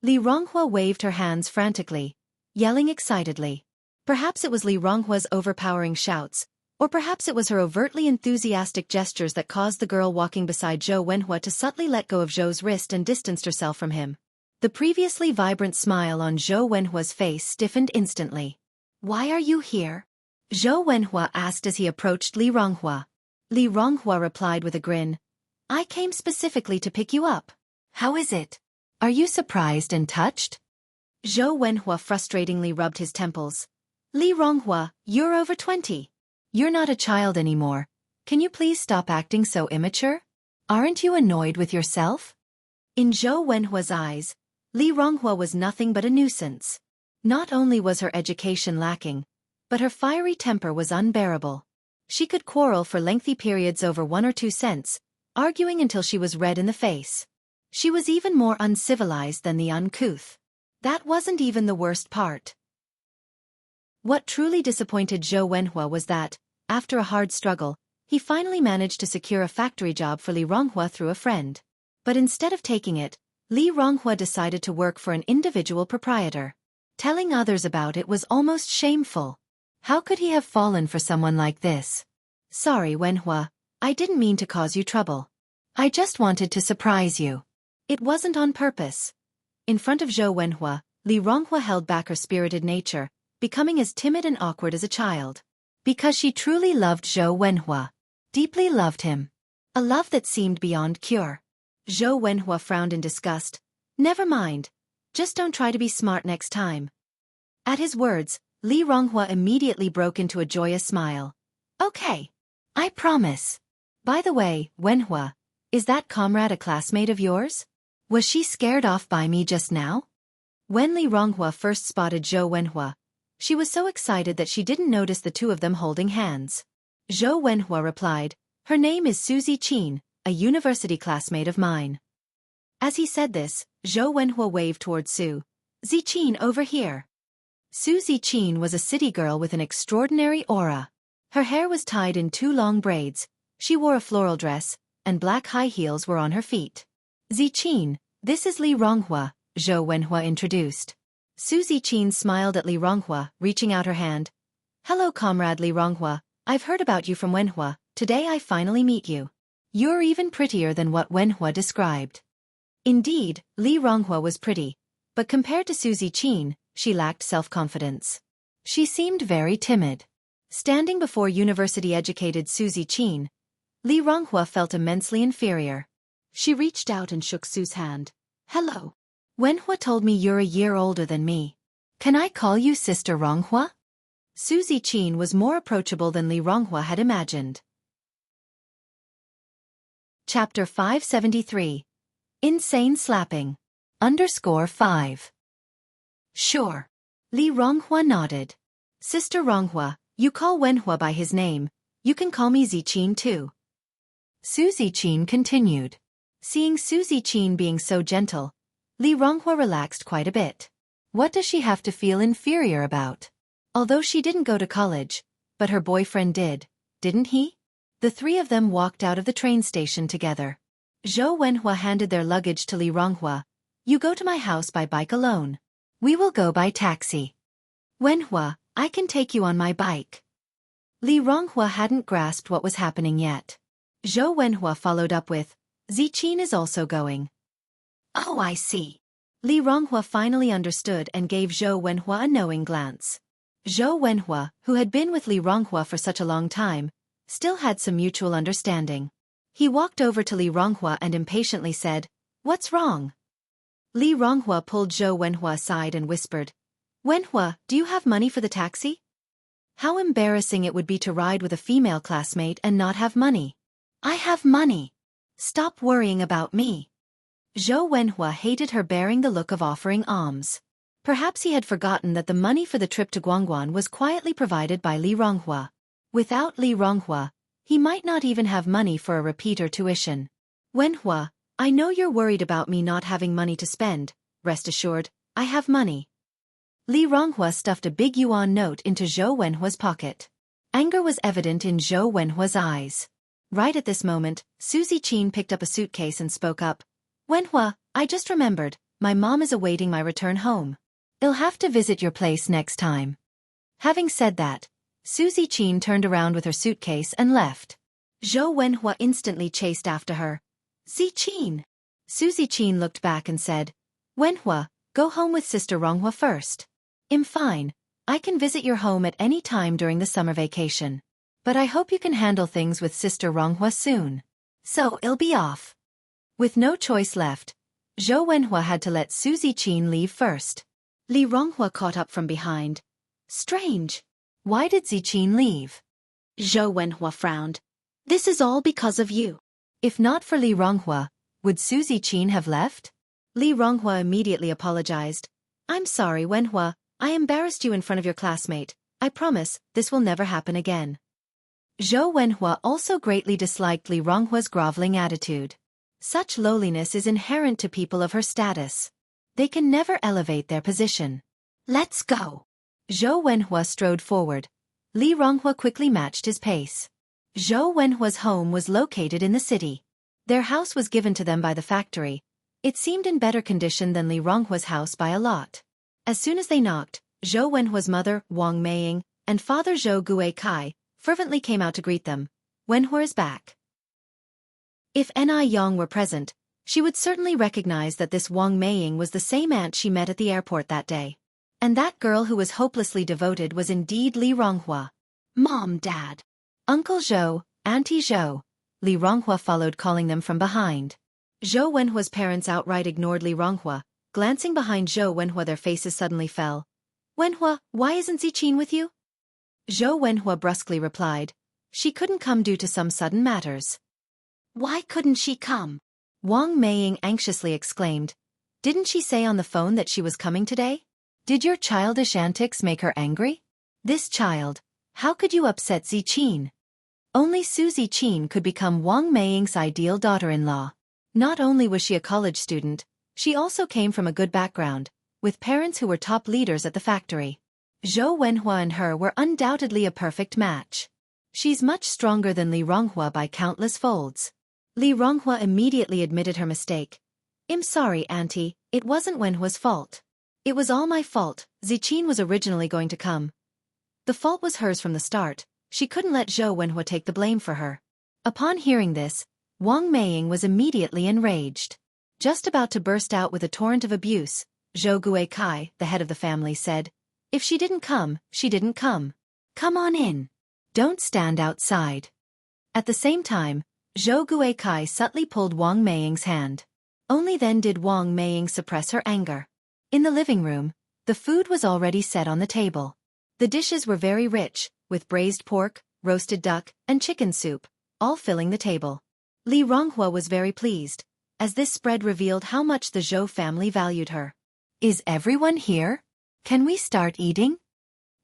Li Ronghua waved her hands frantically, yelling excitedly. Perhaps it was Li Ronghua's overpowering shouts, or perhaps it was her overtly enthusiastic gestures that caused the girl walking beside Zhou Wenhua to subtly let go of Zhou's wrist and distanced herself from him. The previously vibrant smile on Zhou Wenhua's face stiffened instantly. "Why are you here?" Zhou Wenhua asked as he approached Li Ronghua. Li Ronghua replied with a grin. "I came specifically to pick you up. How is it? Are you surprised and touched?" Zhou Wenhua frustratingly rubbed his temples. "Li Ronghua, you're over 20. You're not a child anymore. Can you please stop acting so immature? Aren't you annoyed with yourself?" In Zhou Wenhua's eyes, Li Ronghua was nothing but a nuisance. Not only was her education lacking, but her fiery temper was unbearable. She could quarrel for lengthy periods over 1 or 2 cents, arguing until she was red in the face. She was even more uncivilized than the uncouth. That wasn't even the worst part. What truly disappointed Zhou Wenhua was that, after a hard struggle, he finally managed to secure a factory job for Li Ronghua through a friend. But instead of taking it, Li Ronghua decided to work for an individual proprietor. Telling others about it was almost shameful. How could he have fallen for someone like this? "Sorry, Wenhua, I didn't mean to cause you trouble. I just wanted to surprise you. It wasn't on purpose." In front of Zhou Wenhua, Li Ronghua held back her spirited nature, becoming as timid and awkward as a child. Because she truly loved Zhou Wenhua. Deeply loved him. A love that seemed beyond cure. Zhou Wenhua frowned in disgust. "Never mind. Just don't try to be smart next time." At his words, Li Ronghua immediately broke into a joyous smile. "Okay. I promise. By the way, Wenhua, is that comrade a classmate of yours? Was she scared off by me just now?" When Li Ronghua first spotted Zhou Wenhua, she was so excited that she didn't notice the two of them holding hands. Zhou Wenhua replied, "Her name is Suzy Qin, a university classmate of mine." As he said this, Zhou Wenhua waved towards Su. Ziqin over here. Su Ziqin was a city girl with an extraordinary aura. Her hair was tied in 2 long braids, she wore a floral dress, and black high heels were on her feet. Ziqin, this is Li Ronghua, Zhou Wenhua introduced. Su Ziqin smiled at Li Ronghua, reaching out her hand. Hello comrade Li Ronghua, I've heard about you from Wenhua, today I finally meet you. You're even prettier than what Wenhua described. Indeed, Li Ronghua was pretty, but compared to Su Ziqin, she lacked self-confidence. She seemed very timid. Standing before university-educated Su Ziqin, Li Ronghua felt immensely inferior. She reached out and shook Su's hand. Hello. Wenhua told me you're a year older than me. Can I call you Sister Ronghua? Su Ziqin was more approachable than Li Ronghua had imagined. Chapter 573. Insane Slapping. _5. Sure. Li Ronghua nodded. Sister Ronghua, you call Wenhua by his name, you can call me Ziqin too. Su Ziqin continued. Seeing Su Ziqin being so gentle, Li Ronghua relaxed quite a bit. What does she have to feel inferior about? Although she didn't go to college, but her boyfriend did, didn't he? The 3 of them walked out of the train station together. Zhou Wenhua handed their luggage to Li Ronghua. You go to my house by bike alone. We will go by taxi. Wenhua, I can take you on my bike. Li Ronghua hadn't grasped what was happening yet. Zhou Wenhua followed up with, Ziqin is also going. Oh, I see. Li Ronghua finally understood and gave Zhou Wenhua a knowing glance. Zhou Wenhua, who had been with Li Ronghua for such a long time, still had some mutual understanding. He walked over to Li Ronghua and impatiently said, What's wrong? Li Ronghua pulled Zhou Wenhua aside and whispered, Wenhua, do you have money for the taxi? How embarrassing it would be to ride with a female classmate and not have money. I have money. Stop worrying about me. Zhou Wenhua hated her bearing the look of offering alms. Perhaps he had forgotten that the money for the trip to Guangguan was quietly provided by Li Ronghua. Without Li Ronghua, he might not even have money for a repeater tuition. Wenhua, I know you're worried about me not having money to spend, rest assured, I have money. Li Ronghua stuffed a big yuan note into Zhou Wenhua's pocket. Anger was evident in Zhou Wenhua's eyes. Right at this moment, Su Ziqin picked up a suitcase and spoke up. Wenhua, I just remembered, my mom is awaiting my return home. I'll have to visit your place next time. Having said that, Su Ziqin turned around with her suitcase and left. Zhou Wenhua instantly chased after her. Ziqin! Su Ziqin looked back and said, Wenhua, go home with Sister Ronghua first. I'm fine, I can visit your home at any time during the summer vacation. But I hope you can handle things with Sister Ronghua soon. So I'll be off. With no choice left, Zhou Wenhua had to let Su Ziqin leave first. Li Ronghua caught up from behind. Strange. Why did Ziqin leave? Zhou Wenhua frowned. This is all because of you. If not for Li Ronghua, would Su Ziqin have left? Li Ronghua immediately apologized. I'm sorry, Wenhua, I embarrassed you in front of your classmate. I promise, this will never happen again. Zhou Wenhua also greatly disliked Li Ronghua's groveling attitude. Such lowliness is inherent to people of her status. They can never elevate their position. Let's go. Zhou Wenhua strode forward. Li Ronghua quickly matched his pace. Zhou Wenhua's home was located in the city. Their house was given to them by the factory. It seemed in better condition than Li Ronghua's house by a lot. As soon as they knocked, Zhou Wenhua's mother, Wang Meiying, and father Zhou Guikai, fervently came out to greet them. Wenhua is back. If Yang were present, she would certainly recognize that this Wang Meiying was the same aunt she met at the airport that day. And that girl who was hopelessly devoted was indeed Li Ronghua. Mom, Dad. Uncle Zhou, Auntie Zhou. Li Ronghua followed, calling them from behind. Zhou Wenhua's parents outright ignored Li Ronghua. Glancing behind Zhou Wenhua, their faces suddenly fell. Wenhua, why isn't Ziqin with you? Zhou Wenhua brusquely replied. She couldn't come due to some sudden matters. Why couldn't she come? Wang Meiying anxiously exclaimed. Didn't she say on the phone that she was coming today? Did your childish antics make her angry? This child. How could you upset Ziqin? Only Su Ziqin could become Wang Meiying's ideal daughter-in-law. Not only was she a college student, she also came from a good background, with parents who were top leaders at the factory. Zhou Wenhua and her were undoubtedly a perfect match. She's much stronger than Li Ronghua by countless folds. Li Ronghua immediately admitted her mistake. I'm sorry, Auntie, it wasn't Wenhua's fault. It was all my fault. Ziqin was originally going to come. The fault was hers from the start. She couldn't let Zhou Wenhua take the blame for her. Upon hearing this, Wang Meiying was immediately enraged. Just about to burst out with a torrent of abuse, Zhou Guikai, the head of the family, said, "If she didn't come, she didn't come. Come on in. Don't stand outside." At the same time, Zhou Guikai subtly pulled Wang Meiying's hand. Only then did Wang Meiying suppress her anger. In the living room, the food was already set on the table. The dishes were very rich, with braised pork, roasted duck, and chicken soup, all filling the table. Li Ronghua was very pleased, as this spread revealed how much the Zhou family valued her. "Is everyone here? Can we start eating?"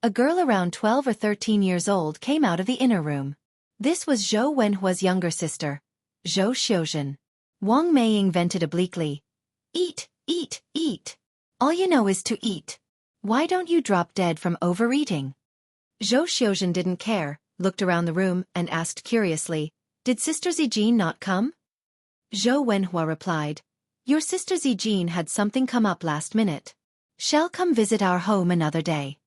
A girl around 12 or 13 years old came out of the inner room. This was Zhou Wenhua's younger sister, Zhou Xiuzhen. Wang Meiying vented obliquely, "Eat, eat, eat. All you know is to eat. Why don't you drop dead from overeating?" Zhou Xiuzhen didn't care, looked around the room, and asked curiously, "Did Sister Zijin not come?" Zhou Wenhua replied, "Your sister Zijin had something come up last minute. She'll come visit our home another day."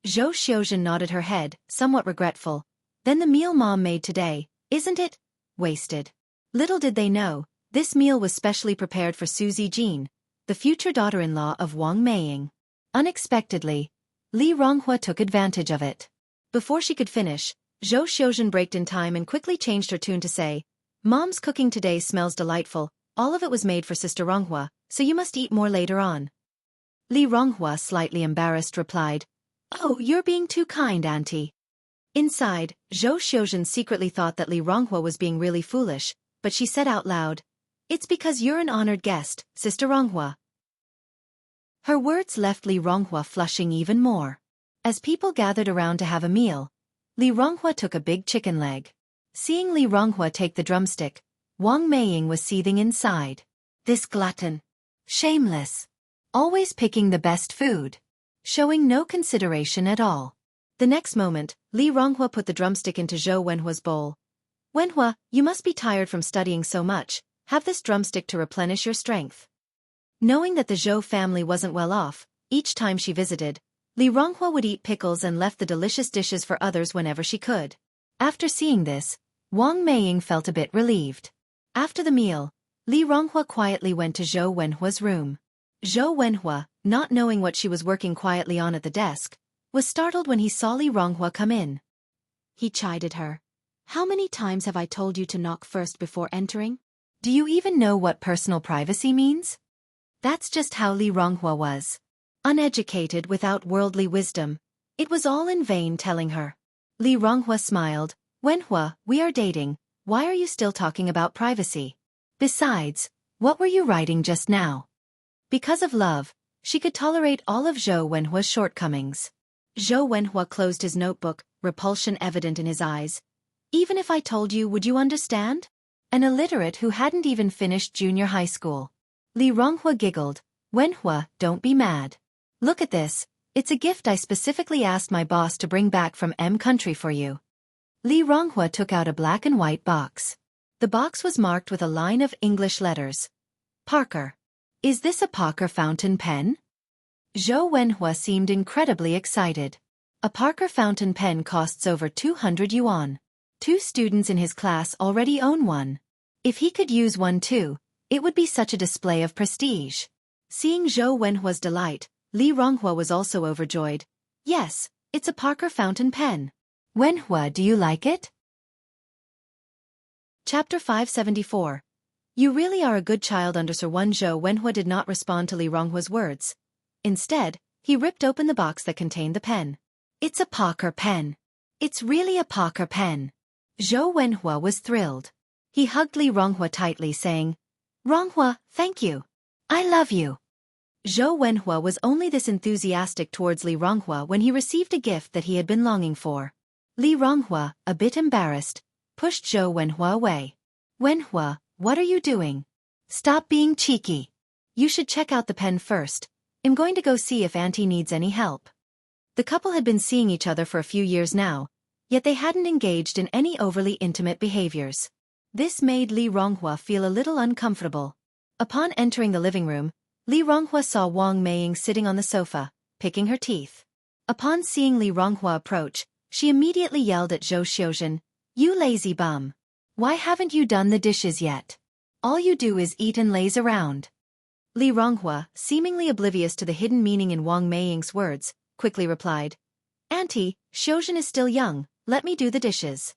Zhou Xiuzhen nodded her head, somewhat regretful. "Then the meal Mom made today, isn't it? Wasted." Little did they know, this meal was specially prepared for Su Zijin, the future daughter-in-law of Wang Meiying. Unexpectedly, Li Ronghua took advantage of it. Before she could finish, Zhou Xiuzhen braked in time and quickly changed her tune to say, "Mom's cooking today smells delightful, all of it was made for Sister Ronghua, so you must eat more later on." Li Ronghua, slightly embarrassed, replied, "Oh, you're being too kind, Auntie." Inside, Zhou Xiuzhen secretly thought that Li Ronghua was being really foolish, but she said out loud, "It's because you're an honored guest, Sister Ronghua." Her words left Li Ronghua flushing even more. As people gathered around to have a meal, Li Ronghua took a big chicken leg. Seeing Li Ronghua take the drumstick, Wang Meiying was seething inside. This glutton. Shameless. Always picking the best food. Showing no consideration at all. The next moment, Li Ronghua put the drumstick into Zhou Wenhua's bowl. "Wenhua, you must be tired from studying so much. Have this drumstick to replenish your strength." Knowing that the Zhou family wasn't well off, each time she visited, Li Ronghua would eat pickles and left the delicious dishes for others whenever she could. After seeing this, Wang Meiying felt a bit relieved. After the meal, Li Ronghua quietly went to Zhou Wenhua's room. Zhou Wenhua, not knowing what she was working quietly on at the desk, was startled when he saw Li Ronghua come in. He chided her. "How many times have I told you to knock first before entering? Do you even know what personal privacy means?" That's just how Li Ronghua was. Uneducated, without worldly wisdom. It was all in vain telling her. Li Ronghua smiled. "Wenhua, we are dating. Why are you still talking about privacy? Besides, what were you writing just now?" Because of love, she could tolerate all of Zhou Wenhua's shortcomings. Zhou Wenhua closed his notebook, repulsion evident in his eyes. "Even if I told you, would you understand? An illiterate who hadn't even finished junior high school." Li Ronghua giggled. "Wenhua, don't be mad. Look at this. It's a gift I specifically asked my boss to bring back from M country for you." Li Ronghua took out a black and white box. The box was marked with a line of English letters. "Parker. Is this a Parker fountain pen?" Zhou Wenhua seemed incredibly excited. A Parker fountain pen costs over 200 yuan. 2 students in his class already own one. If he could use one too, it would be such a display of prestige. Seeing Zhou Wenhua's delight, Li Ronghua was also overjoyed. "Yes, it's a Parker fountain pen. Wenhua, do you like it?" Chapter 574. You really are a good child under Sir One. Zhou Wenhua did not respond to Li Ronghua's words. Instead, he ripped open the box that contained the pen. "It's a Parker pen. It's really a Parker pen." Zhou Wenhua was thrilled. He hugged Li Ronghua tightly, saying, "Ronghua, thank you. I love you." Zhou Wenhua was only this enthusiastic towards Li Ronghua when he received a gift that he had been longing for. Li Ronghua, a bit embarrassed, pushed Zhou Wenhua away. "Wenhua, what are you doing? Stop being cheeky. You should check out the pen first. I'm going to go see if Auntie needs any help. The couple had been seeing each other for a few years now, yet they hadn't engaged in any overly intimate behaviors. This made Li Ronghua feel a little uncomfortable. Upon entering the living room, Li Ronghua saw Wang Meiying sitting on the sofa, picking her teeth. Upon seeing Li Ronghua approach, she immediately yelled at Zhou Xiuzhen, "You lazy bum! Why haven't you done the dishes yet? All you do is eat and laze around." Li Ronghua, seemingly oblivious to the hidden meaning in Wang Meiying's words, quickly replied, "Auntie, Xiuzhen is still young, let me do the dishes."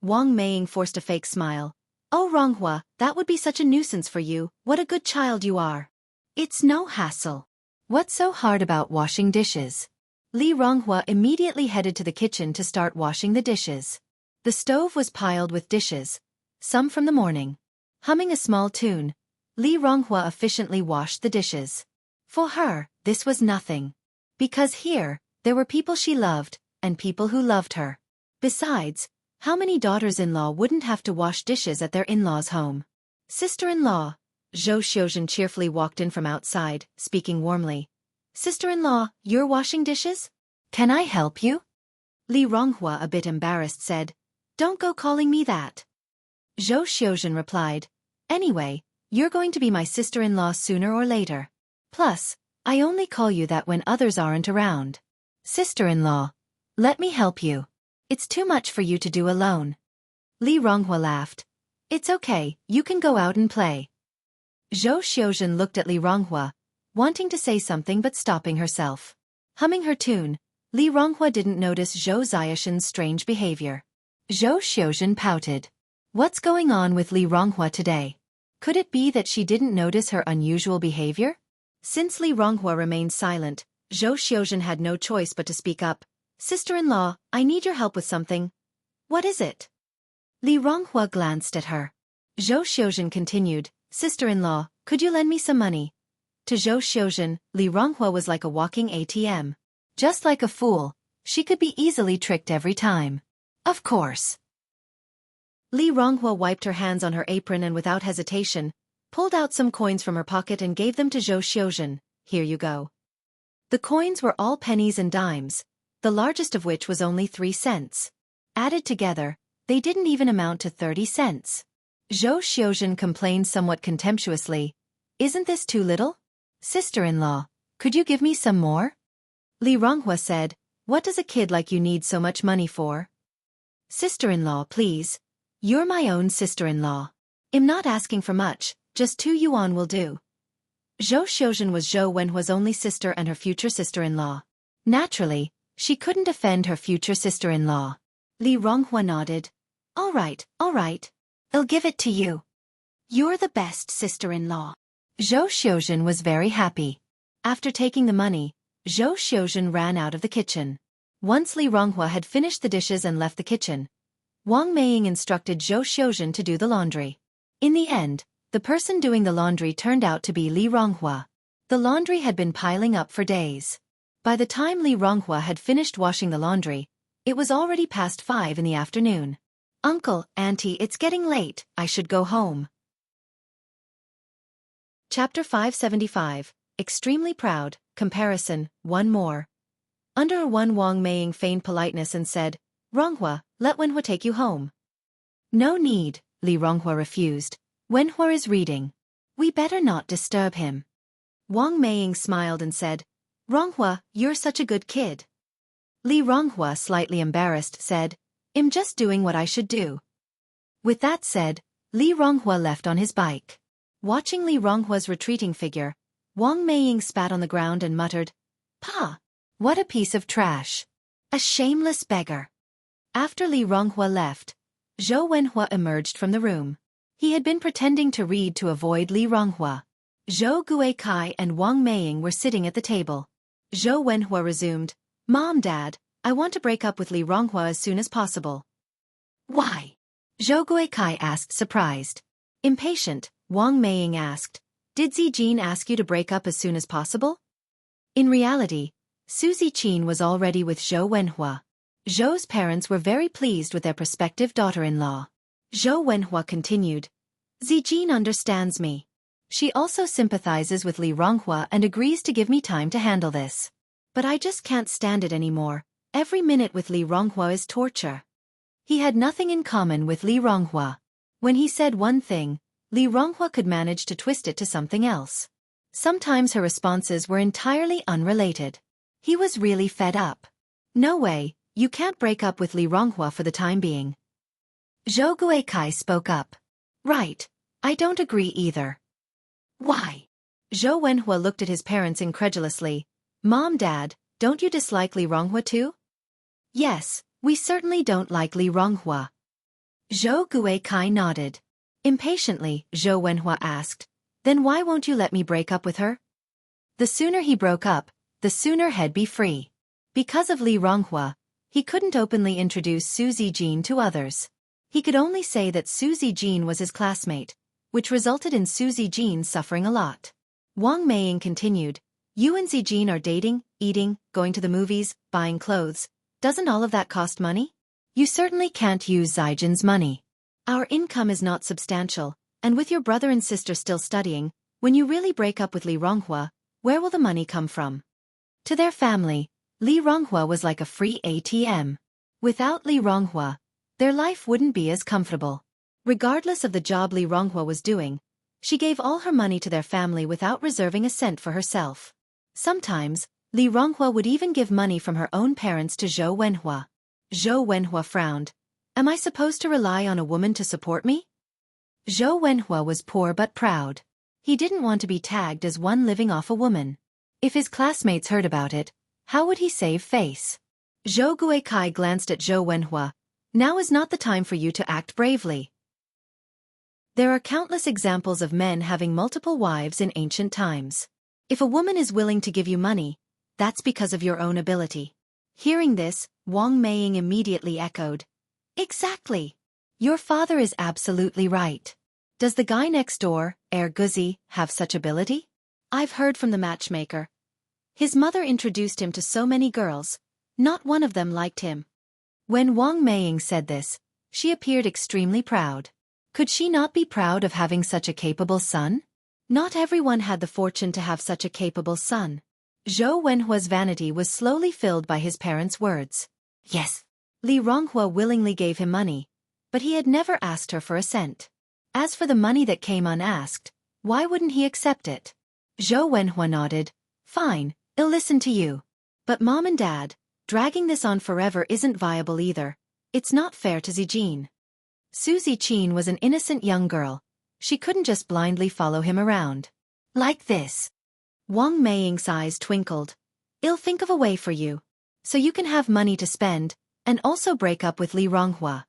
Wang Meiying forced a fake smile. "Oh Ronghua, that would be such a nuisance for you, what a good child you are. It's no hassle. What's so hard about washing dishes?" Li Ronghua immediately headed to the kitchen to start washing the dishes. The stove was piled with dishes, some from the morning. Humming a small tune, Li Ronghua efficiently washed the dishes. For her, this was nothing. Because here, there were people she loved, and people who loved her. Besides, how many daughters-in-law wouldn't have to wash dishes at their in-laws' home? "Sister-in-law," Zhou Xiuzhen cheerfully walked in from outside, speaking warmly. "Sister-in-law, you're washing dishes? Can I help you?" Li Ronghua, a bit embarrassed, said, "Don't go calling me that." Zhou Xiuzhen replied, "Anyway, you're going to be my sister-in-law sooner or later. Plus, I only call you that when others aren't around. Sister-in-law, let me help you. It's too much for you to do alone." Li Ronghua laughed. "It's okay, you can go out and play." Zhou Xiuzhen looked at Li Ronghua, wanting to say something but stopping herself. Humming her tune, Li Ronghua didn't notice Zhou Xiuzhen's strange behavior. Zhou Xiuzhen pouted. What's going on with Li Ronghua today? Could it be that she didn't notice her unusual behavior? Since Li Ronghua remained silent, Zhou Xiuzhen had no choice but to speak up. "Sister-in-law, I need your help with something." "What is it?" Li Ronghua glanced at her. Zhou Xiuzhen continued, "Sister-in-law, could you lend me some money?" To Zhou Xiuzhen, Li Ronghua was like a walking ATM. Just like a fool, she could be easily tricked every time. Of course. Li Ronghua wiped her hands on her apron and without hesitation, pulled out some coins from her pocket and gave them to Zhou Xiuzhen. "Here you go." The coins were all pennies and dimes, the largest of which was only 3 cents. Added together, they didn't even amount to 30 cents. Zhou Xiuzhen complained somewhat contemptuously, "Isn't this too little? Sister-in-law, could you give me some more?" Li Ronghua said, "What does a kid like you need so much money for?" "Sister-in-law, please. You're my own sister-in-law. I'm not asking for much, just 2 yuan will do." Zhou Xiuzhen was Zhou Wenhua's only sister and her future sister-in-law. Naturally, she couldn't offend her future sister-in-law. Li Ronghua nodded. All right, I'll give it to you. You're the best sister-in-law." Zhou Xiuzhen was very happy. After taking the money, Zhou Xiuzhen ran out of the kitchen. Once Li Ronghua had finished the dishes and left the kitchen, Wang Meiying instructed Zhou Xiuzhen to do the laundry. In the end, the person doing the laundry turned out to be Li Ronghua. The laundry had been piling up for days. By the time Li Ronghua had finished washing the laundry, it was already past 5 in the afternoon. "Uncle, Auntie, it's getting late, I should go home." Chapter 575, Extremely Proud, Comparison, One More. Under one, Wang Meiying feigned politeness and said, "Ronghua, let Wenhua take you home." "No need," Li Ronghua refused. "Wenhua is reading. We better not disturb him." Wang Meiying smiled and said, "Ronghua, you're such a good kid." Li Ronghua, slightly embarrassed, said, "I'm just doing what I should do." With that said, Li Ronghua left on his bike. Watching Li Ronghua's retreating figure, Wang Meiying spat on the ground and muttered, "Pa! What a piece of trash! A shameless beggar!" After Li Ronghua left, Zhou Wenhua emerged from the room. He had been pretending to read to avoid Li Ronghua. Zhou Guikai and Wang Meiying were sitting at the table. Zhou Wenhua resumed, "Mom, Dad, I want to break up with Li Ronghua as soon as possible." "Why?" Zhou Guikai asked, surprised. Impatient, Wang Meiying asked, "Did Zijin ask you to break up as soon as possible?" In reality, Su Ziqin was already with Zhou Wenhua. Zhou's parents were very pleased with their prospective daughter-in-law. Zhou Wenhua continued, "Zijin understands me. She also sympathizes with Li Ronghua and agrees to give me time to handle this. But I just can't stand it anymore. Every minute with Li Ronghua is torture. He had nothing in common with Li Ronghua. When he said one thing, Li Ronghua could manage to twist it to something else. Sometimes her responses were entirely unrelated. He was really fed up. No way, you can't break up with Li Ronghua for the time being. Zhou Guikai spoke up. Right, I don't agree either. Why? Zhou Wenhua looked at his parents incredulously. Mom, Dad, don't you dislike Li Ronghua too? Yes, we certainly don't like Li Ronghua. Zhou Guikai nodded. Impatiently, Zhou Wenhua asked, then why won't you let me break up with her? The sooner he broke up, the sooner he'd be free. Because of Li Ronghua, he couldn't openly introduce Su Zijin to others. He could only say that Su Zijin was his classmate, which resulted in Su Zijin suffering a lot. Wang Meiying continued, you and Zijin are dating, eating, going to the movies, buying clothes. Doesn't all of that cost money? You certainly can't use Zijin's money. Our income is not substantial, and with your brother and sister still studying, when you really break up with Li Ronghua, where will the money come from? To their family, Li Ronghua was like a free ATM. Without Li Ronghua, their life wouldn't be as comfortable. Regardless of the job Li Ronghua was doing, she gave all her money to their family without reserving a cent for herself. Sometimes, Li Ronghua would even give money from her own parents to Zhou Wenhua. Zhou Wenhua frowned. Am I supposed to rely on a woman to support me? Zhou Wenhua was poor but proud. He didn't want to be tagged as one living off a woman. If his classmates heard about it, how would he save face? Zhou Guikai glanced at Zhou Wenhua. Now is not the time for you to act bravely. There are countless examples of men having multiple wives in ancient times. If a woman is willing to give you money, that's because of your own ability. Hearing this, Wang Meiying immediately echoed. Exactly. Your father is absolutely right. Does the guy next door, Guzi, have such ability? I've heard from the matchmaker. His mother introduced him to so many girls. Not one of them liked him. When Wang Meiying said this, she appeared extremely proud. Could she not be proud of having such a capable son? Not everyone had the fortune to have such a capable son. Zhou Wenhua's vanity was slowly filled by his parents' words. Yes. Li Ronghua willingly gave him money, but he had never asked her for a cent. As for the money that came unasked, why wouldn't he accept it? Zhou Wenhua nodded. Fine, I'll listen to you. But Mom and Dad, dragging this on forever isn't viable either. It's not fair to Zijin. Su Ziqin was an innocent young girl. She couldn't just blindly follow him around. Like this. Wang Meiying's eyes twinkled. I'll think of a way for you. So you can have money to spend, and also break up with Li Ronghua.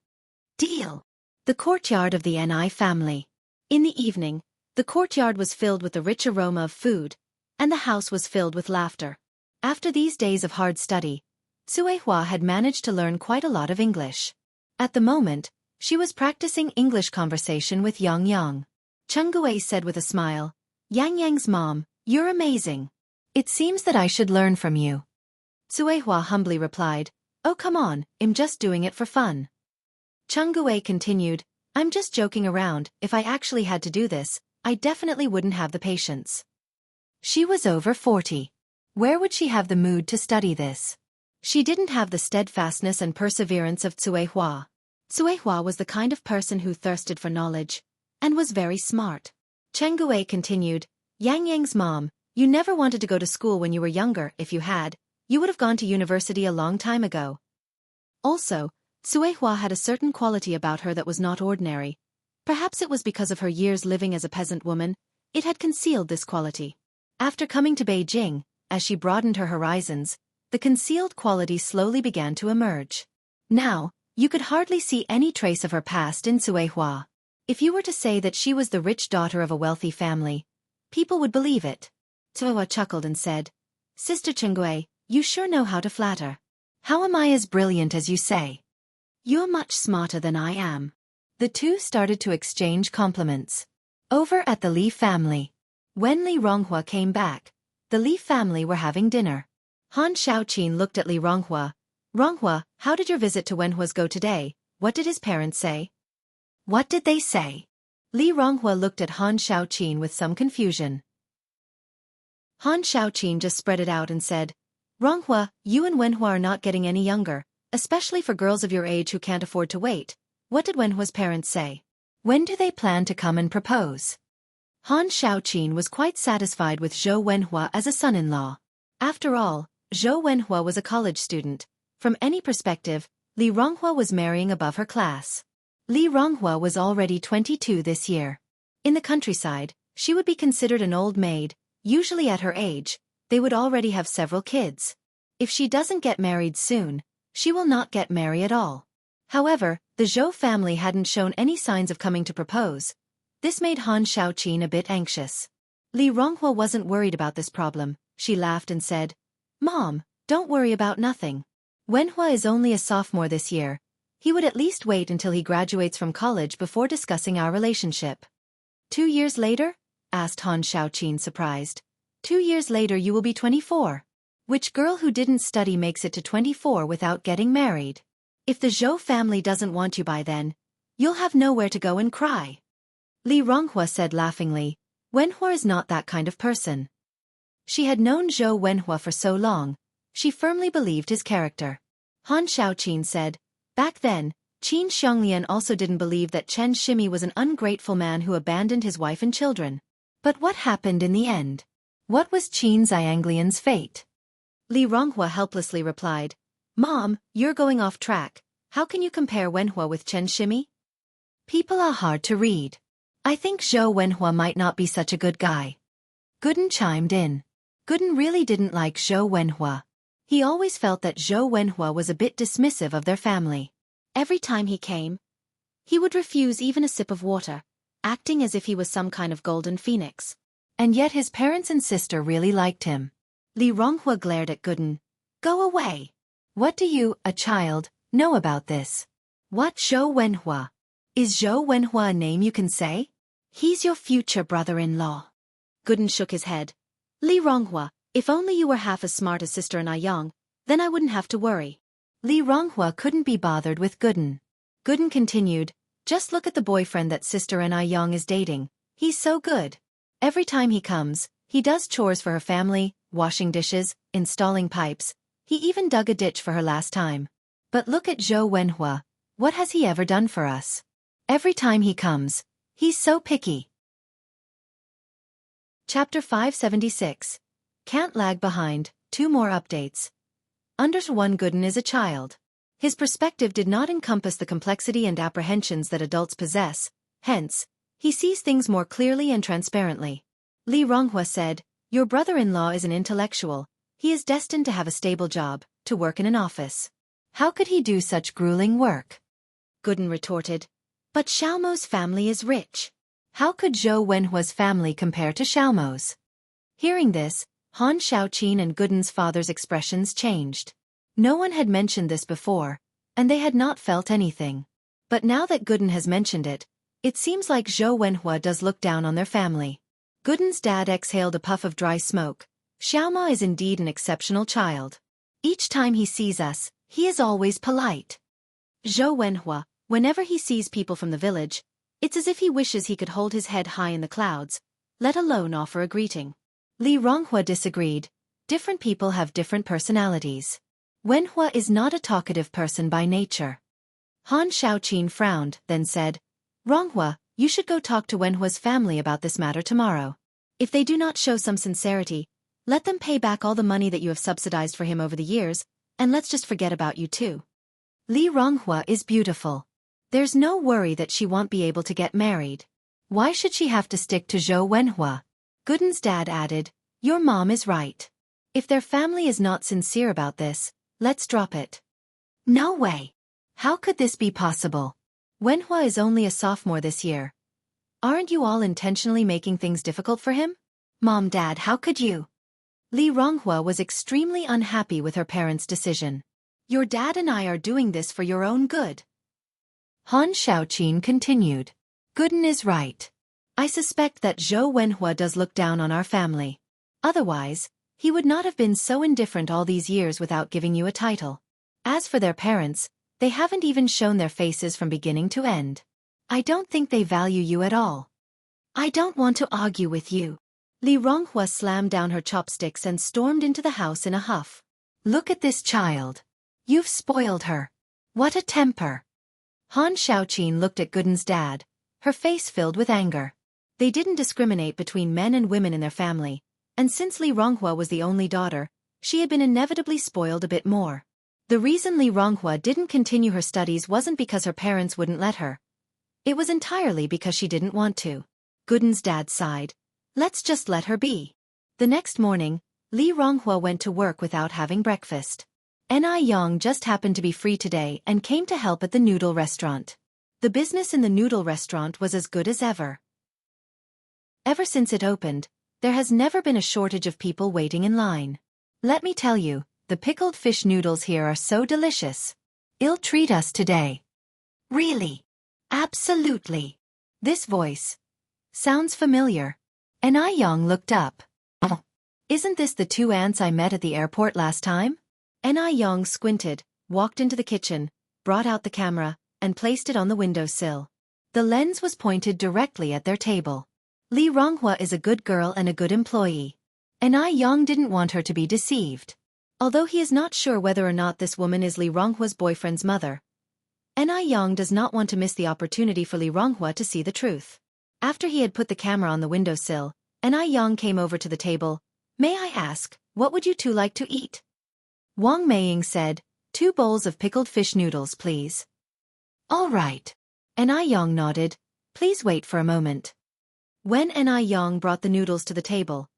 Deal. The courtyard of the Ni family. In the evening, the courtyard was filled with the rich aroma of food, and the house was filled with laughter. After these days of hard study, Cuihua had managed to learn quite a lot of English. At the moment, she was practicing English conversation with Yang Yang. Chengguei said with a smile, Yang Yang's mom, you're amazing. It seems that I should learn from you. Cuihua humbly replied, oh come on, I'm just doing it for fun. Chengguei continued, I'm just joking around. If I actually had to do this, I definitely wouldn't have the patience. She was over 40. Where would she have the mood to study this? She didn't have the steadfastness and perseverance of Cuihua. Cuihua was the kind of person who thirsted for knowledge, and was very smart. Chengguei continued, Yang Yang's mom, you never wanted to go to school when you were younger. If you had, you would have gone to university a long time ago. Also, Cuihua had a certain quality about her that was not ordinary. Perhaps it was because of her years living as a peasant woman, it had concealed this quality. After coming to Beijing, as she broadened her horizons, the concealed quality slowly began to emerge. Now, you could hardly see any trace of her past in Cuihua. If you were to say that she was the rich daughter of a wealthy family, people would believe it. Cuihua chuckled and said, Sister Chengguei, you sure know how to flatter. How am I as brilliant as you say? You're much smarter than I am. The two started to exchange compliments. Over at the Li family. When Li Ronghua came back, the Li family were having dinner. Han Shaoqin looked at Li Ronghua. Ronghua, how did your visit to Wenhua's go today? What did his parents say? What did they say? Li Ronghua looked at Han Xiaoqin with some confusion. Han Xiaoqin just spread it out and said, Ronghua, you and Wenhua are not getting any younger, especially for girls of your age who can't afford to wait. What did Wenhua's parents say? When do they plan to come and propose? Han Xiaoqin was quite satisfied with Zhou Wenhua as a son-in-law. After all, Zhou Wenhua was a college student. From any perspective, Li Ronghua was marrying above her class. Li Ronghua was already 22 this year. In the countryside, she would be considered an old maid. Usually at her age, they would already have several kids. If she doesn't get married soon, she will not get married at all. However, the Zhou family hadn't shown any signs of coming to propose. This made Han Xiaoqin a bit anxious. Li Ronghua wasn't worried about this problem. She laughed and said, Mom, don't worry about nothing. Wenhua is only a sophomore this year. He would at least wait until he graduates from college before discussing our relationship. 2 years later? Asked Han Xiaoqin surprised. 2 years later you will be 24. Which girl who didn't study makes it to 24 without getting married? If the Zhou family doesn't want you by then, you'll have nowhere to go and cry. Li Ronghua said laughingly, Wenhua is not that kind of person. She had known Zhou Wenhua for so long, she firmly believed his character. Han Xiaoqin said, back then, Qin Xianglian also didn't believe that Chen Shimi was an ungrateful man who abandoned his wife and children. But what happened in the end? What was Qin Xianglian's fate? Li Ronghua helplessly replied, Mom, you're going off track. How can you compare Wenhua with Chen Shimi? People are hard to read. I think Zhou Wenhua might not be such a good guy. Guden chimed in. Guden really didn't like Zhou Wenhua. He always felt that Zhou Wenhua was a bit dismissive of their family. Every time he came, he would refuse even a sip of water, acting as if he was some kind of golden phoenix. And yet his parents and sister really liked him. Li Ronghua glared at Guden. Go away. What do you, a child, know about this? What Zhou Wenhua? Is Zhou Wenhua a name you can say? He's your future brother-in-law. Guden shook his head. Li Ronghua, if only you were half as smart as Sister Anew, then I wouldn't have to worry. Li Ronghua couldn't be bothered with Guden. Guden continued, just look at the boyfriend that Sister Anew is dating. He's so good. Every time he comes, he does chores for her family, washing dishes, installing pipes. He even dug a ditch for her last time. But look at Zhou Wenhua. What has he ever done for us? Every time he comes, he's so picky. Chapter 576. Can't lag behind, 2 more updates. Under 1 Guden is a child. His perspective did not encompass the complexity and apprehensions that adults possess, hence, he sees things more clearly and transparently. Li Ronghua said, your brother-in-law is an intellectual. He is destined to have a stable job, to work in an office. How could he do such grueling work? Guden retorted, but Xiaomo's family is rich. How could Zhou Wenhua's family compare to Xiaomo's? Hearing this, Han Xiaoqin and Guden's father's expressions changed. No one had mentioned this before, and they had not felt anything. But now that Guden has mentioned it, it seems like Zhou Wenhua does look down on their family. Guden's dad exhaled a puff of dry smoke. Xiaoma is indeed an exceptional child. Each time he sees us, he is always polite. Zhou Wenhua, whenever he sees people from the village, it's as if he wishes he could hold his head high in the clouds, let alone offer a greeting. Li Ronghua disagreed. Different people have different personalities. Wenhua is not a talkative person by nature. Han Xiaoqin frowned, then said, Ronghua, you should go talk to Wenhua's family about this matter tomorrow. If they do not show some sincerity, let them pay back all the money that you have subsidized for him over the years, and let's just forget about you too. Li Ronghua is beautiful. There's no worry that she won't be able to get married. Why should she have to stick to Zhou Wenhua? Guden's dad added, your mom is right. If their family is not sincere about this, let's drop it. No way. How could this be possible? Wenhua is only a sophomore this year. Aren't you all intentionally making things difficult for him? Mom, Dad, how could you? Li Ronghua was extremely unhappy with her parents' decision. Your dad and I are doing this for your own good. Han Xiaoqin continued. Guden is right. I suspect that Zhou Wenhua does look down on our family. Otherwise, he would not have been so indifferent all these years without giving you a title. As for their parents, they haven't even shown their faces from beginning to end. I don't think they value you at all. I don't want to argue with you. Li Ronghua slammed down her chopsticks and stormed into the house in a huff. Look at this child. You've spoiled her. What a temper. Han Xiaoqin looked at Gooden's dad, her face filled with anger. They didn't discriminate between men and women in their family, and since Li Ronghua was the only daughter, she had been inevitably spoiled a bit more. The reason Li Ronghua didn't continue her studies wasn't because her parents wouldn't let her. It was entirely because she didn't want to. Gooden's dad sighed. Let's just let her be. The next morning, Li Ronghua went to work without having breakfast. Yang just happened to be free today and came to help at the noodle restaurant. The business in the noodle restaurant was as good as ever. Ever since it opened, there has never been a shortage of people waiting in line. Let me tell you, the pickled fish noodles here are so delicious. You'll treat us today. Really? Absolutely. This voice sounds familiar. Yang looked up. Isn't this the two ants I met at the airport last time? Yang squinted, walked into the kitchen, brought out the camera, and placed it on the windowsill. The lens was pointed directly at their table. Li Ronghua is a good girl and a good employee. Yang didn't want her to be deceived. Although he is not sure whether or not this woman is Li Ronghua's boyfriend's mother, Yang does not want to miss the opportunity for Li Ronghua to see the truth. After he had put the camera on the windowsill, Yang came over to the table. May I ask, what would you two like to eat? Wang Meiying said, 2 bowls of pickled fish noodles, please. All right. Yang nodded. Please wait for a moment. When Yang brought the noodles to the table,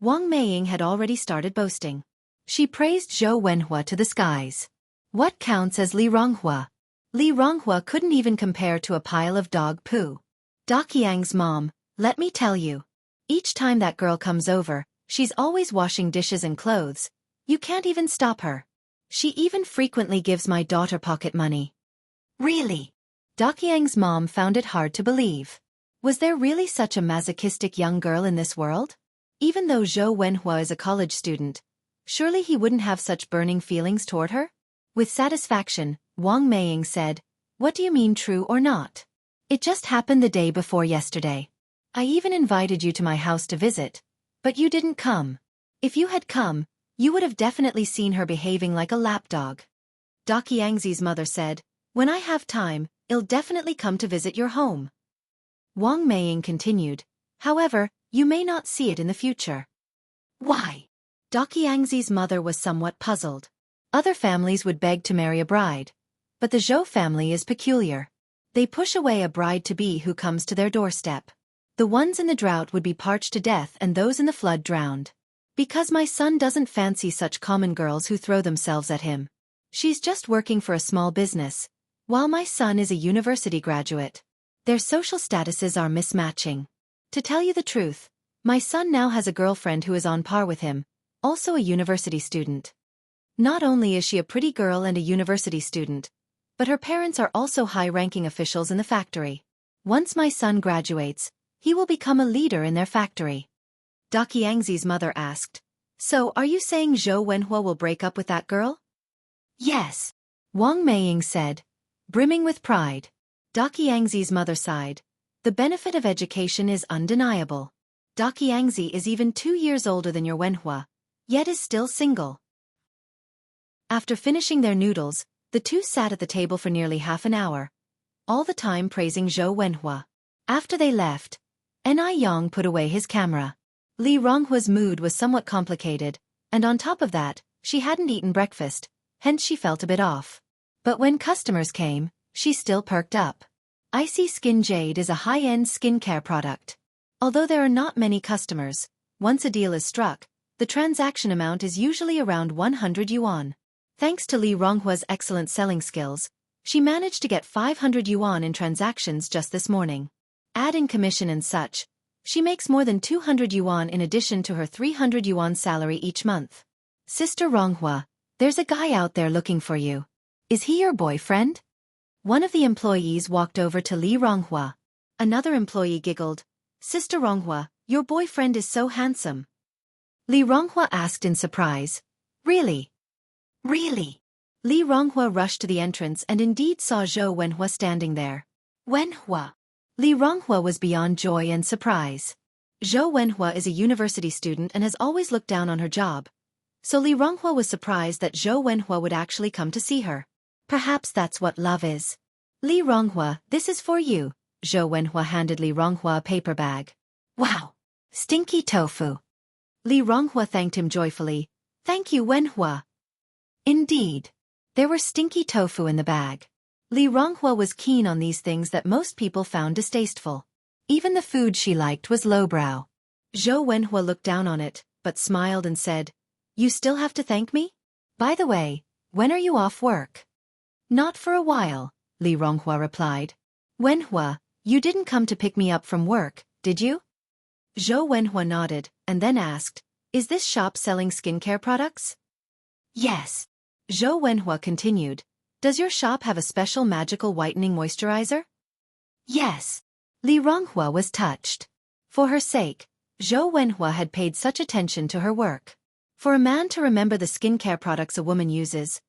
Wang Meiying had already started boasting. She praised Zhou Wenhua to the skies. What counts as Li Ronghua? Li Ronghua couldn't even compare to a pile of dog poo. Daqiang's mom, let me tell you. Each time that girl comes over, she's always washing dishes and clothes. You can't even stop her. She even frequently gives my daughter pocket money. Really? Daqiang's mom found it hard to believe. Was there really such a masochistic young girl in this world? Even though Zhou Wenhua is a college student, surely he wouldn't have such burning feelings toward her? With satisfaction, Wang Meiying said, What do you mean, true or not? It just happened the day before yesterday. I even invited you to my house to visit, but you didn't come. If you had come, you would have definitely seen her behaving like a lapdog. Daqiangzi's mother said, When I have time, I'll definitely come to visit your home. Wang Meiying continued, However, you may not see it in the future. Why? Daqiangzi's mother was somewhat puzzled. Other families would beg to marry a bride, but the Zhou family is peculiar. They push away a bride-to-be who comes to their doorstep. The ones in the drought would be parched to death and those in the flood drowned. Because my son doesn't fancy such common girls who throw themselves at him. She's just working for a small business, while my son is a university graduate. Their social statuses are mismatching. To tell you the truth, my son now has a girlfriend who is on par with him, also a university student. Not only is she a pretty girl and a university student, but her parents are also high-ranking officials in the factory. Once my son graduates, he will become a leader in their factory. Daqiangzi's mother asked, So are you saying Zhou Wenhua will break up with that girl? Yes. Wang Meiying said, brimming with pride. Daqiangzi's mother sighed. The benefit of education is undeniable. Daqiangzi is even 2 years older than your Wenhua, yet is still single. After finishing their noodles, the two sat at the table for nearly half an hour, all the time praising Zhou Wenhua. After they left, Yang put away his camera. Li Ronghua's mood was somewhat complicated, and on top of that, she hadn't eaten breakfast, hence she felt a bit off. But when customers came, she still perked up. Icy Skin Jade is a high-end skincare product. Although there are not many customers, once a deal is struck, the transaction amount is usually around 100 yuan. Thanks to Li Ronghua's excellent selling skills, she managed to get 500 yuan in transactions just this morning. Add in commission and such, she makes more than 200 yuan in addition to her 300 yuan salary each month. Sister Ronghua, there's a guy out there looking for you. Is he your boyfriend? One of the employees walked over to Li Ronghua. Another employee giggled. Sister Ronghua, your boyfriend is so handsome. Li Ronghua asked in surprise. Really? Really? Li Ronghua rushed to the entrance and indeed saw Zhou Wenhua standing there. Wenhua. Li Ronghua was beyond joy and surprise. Zhou Wenhua is a university student and has always looked down on her job. So Li Ronghua was surprised that Zhou Wenhua would actually come to see her. Perhaps that's what love is. Li Ronghua, this is for you. Zhou Wenhua handed Li Ronghua a paper bag. Wow! Stinky tofu. Li Ronghua thanked him joyfully. Thank you, Wenhua. Indeed. There were stinky tofu in the bag. Li Ronghua was keen on these things that most people found distasteful. Even the food she liked was lowbrow. Zhou Wenhua looked down on it, but smiled and said, You still have to thank me? By the way, when are you off work? Not for a while, Li Ronghua replied. Wenhua, you didn't come to pick me up from work, did you? Zhou Wenhua nodded, and then asked, Is this shop selling skincare products? Yes. Zhou Wenhua continued, Does your shop have a special magical whitening moisturizer? Yes. Li Ronghua was touched. For her sake, Zhou Wenhua had paid such attention to her work. For a man to remember the skincare products a woman uses,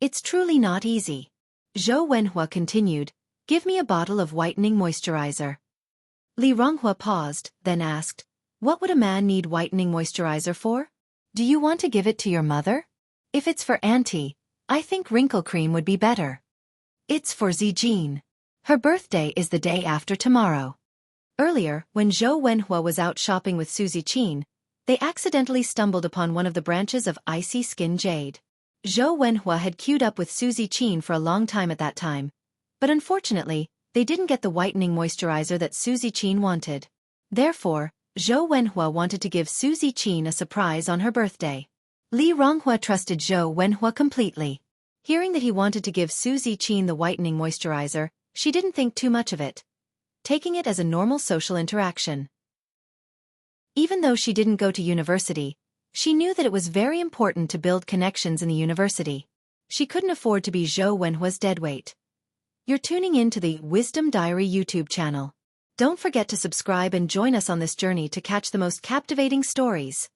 it's truly not easy. Zhou Wenhua continued, Give me a bottle of whitening moisturizer. Li Ronghua paused, then asked, What would a man need whitening moisturizer for? Do you want to give it to your mother? If it's for Auntie, I think wrinkle cream would be better. It's for Zijin. Her birthday is the day after tomorrow. Earlier, when Zhou Wenhua was out shopping with Suzy Qin, they accidentally stumbled upon one of the branches of icy skin jade. Zhou Wenhua had queued up with Suzy Qin for a long time at that time, but unfortunately, they didn't get the whitening moisturizer that Suzy Qin wanted. Therefore, Zhou Wenhua wanted to give Suzy Qin a surprise on her birthday. Li Ronghua trusted Zhou Wenhua completely. Hearing that he wanted to give Suzy Qin the whitening moisturizer, she didn't think too much of it, taking it as a normal social interaction. Even though she didn't go to university, she knew that it was very important to build connections in the university. She couldn't afford to be Zhou Wenhua's deadweight. You're tuning in to the Wisdom Diary YouTube channel. Don't forget to subscribe and join us on this journey to catch the most captivating stories.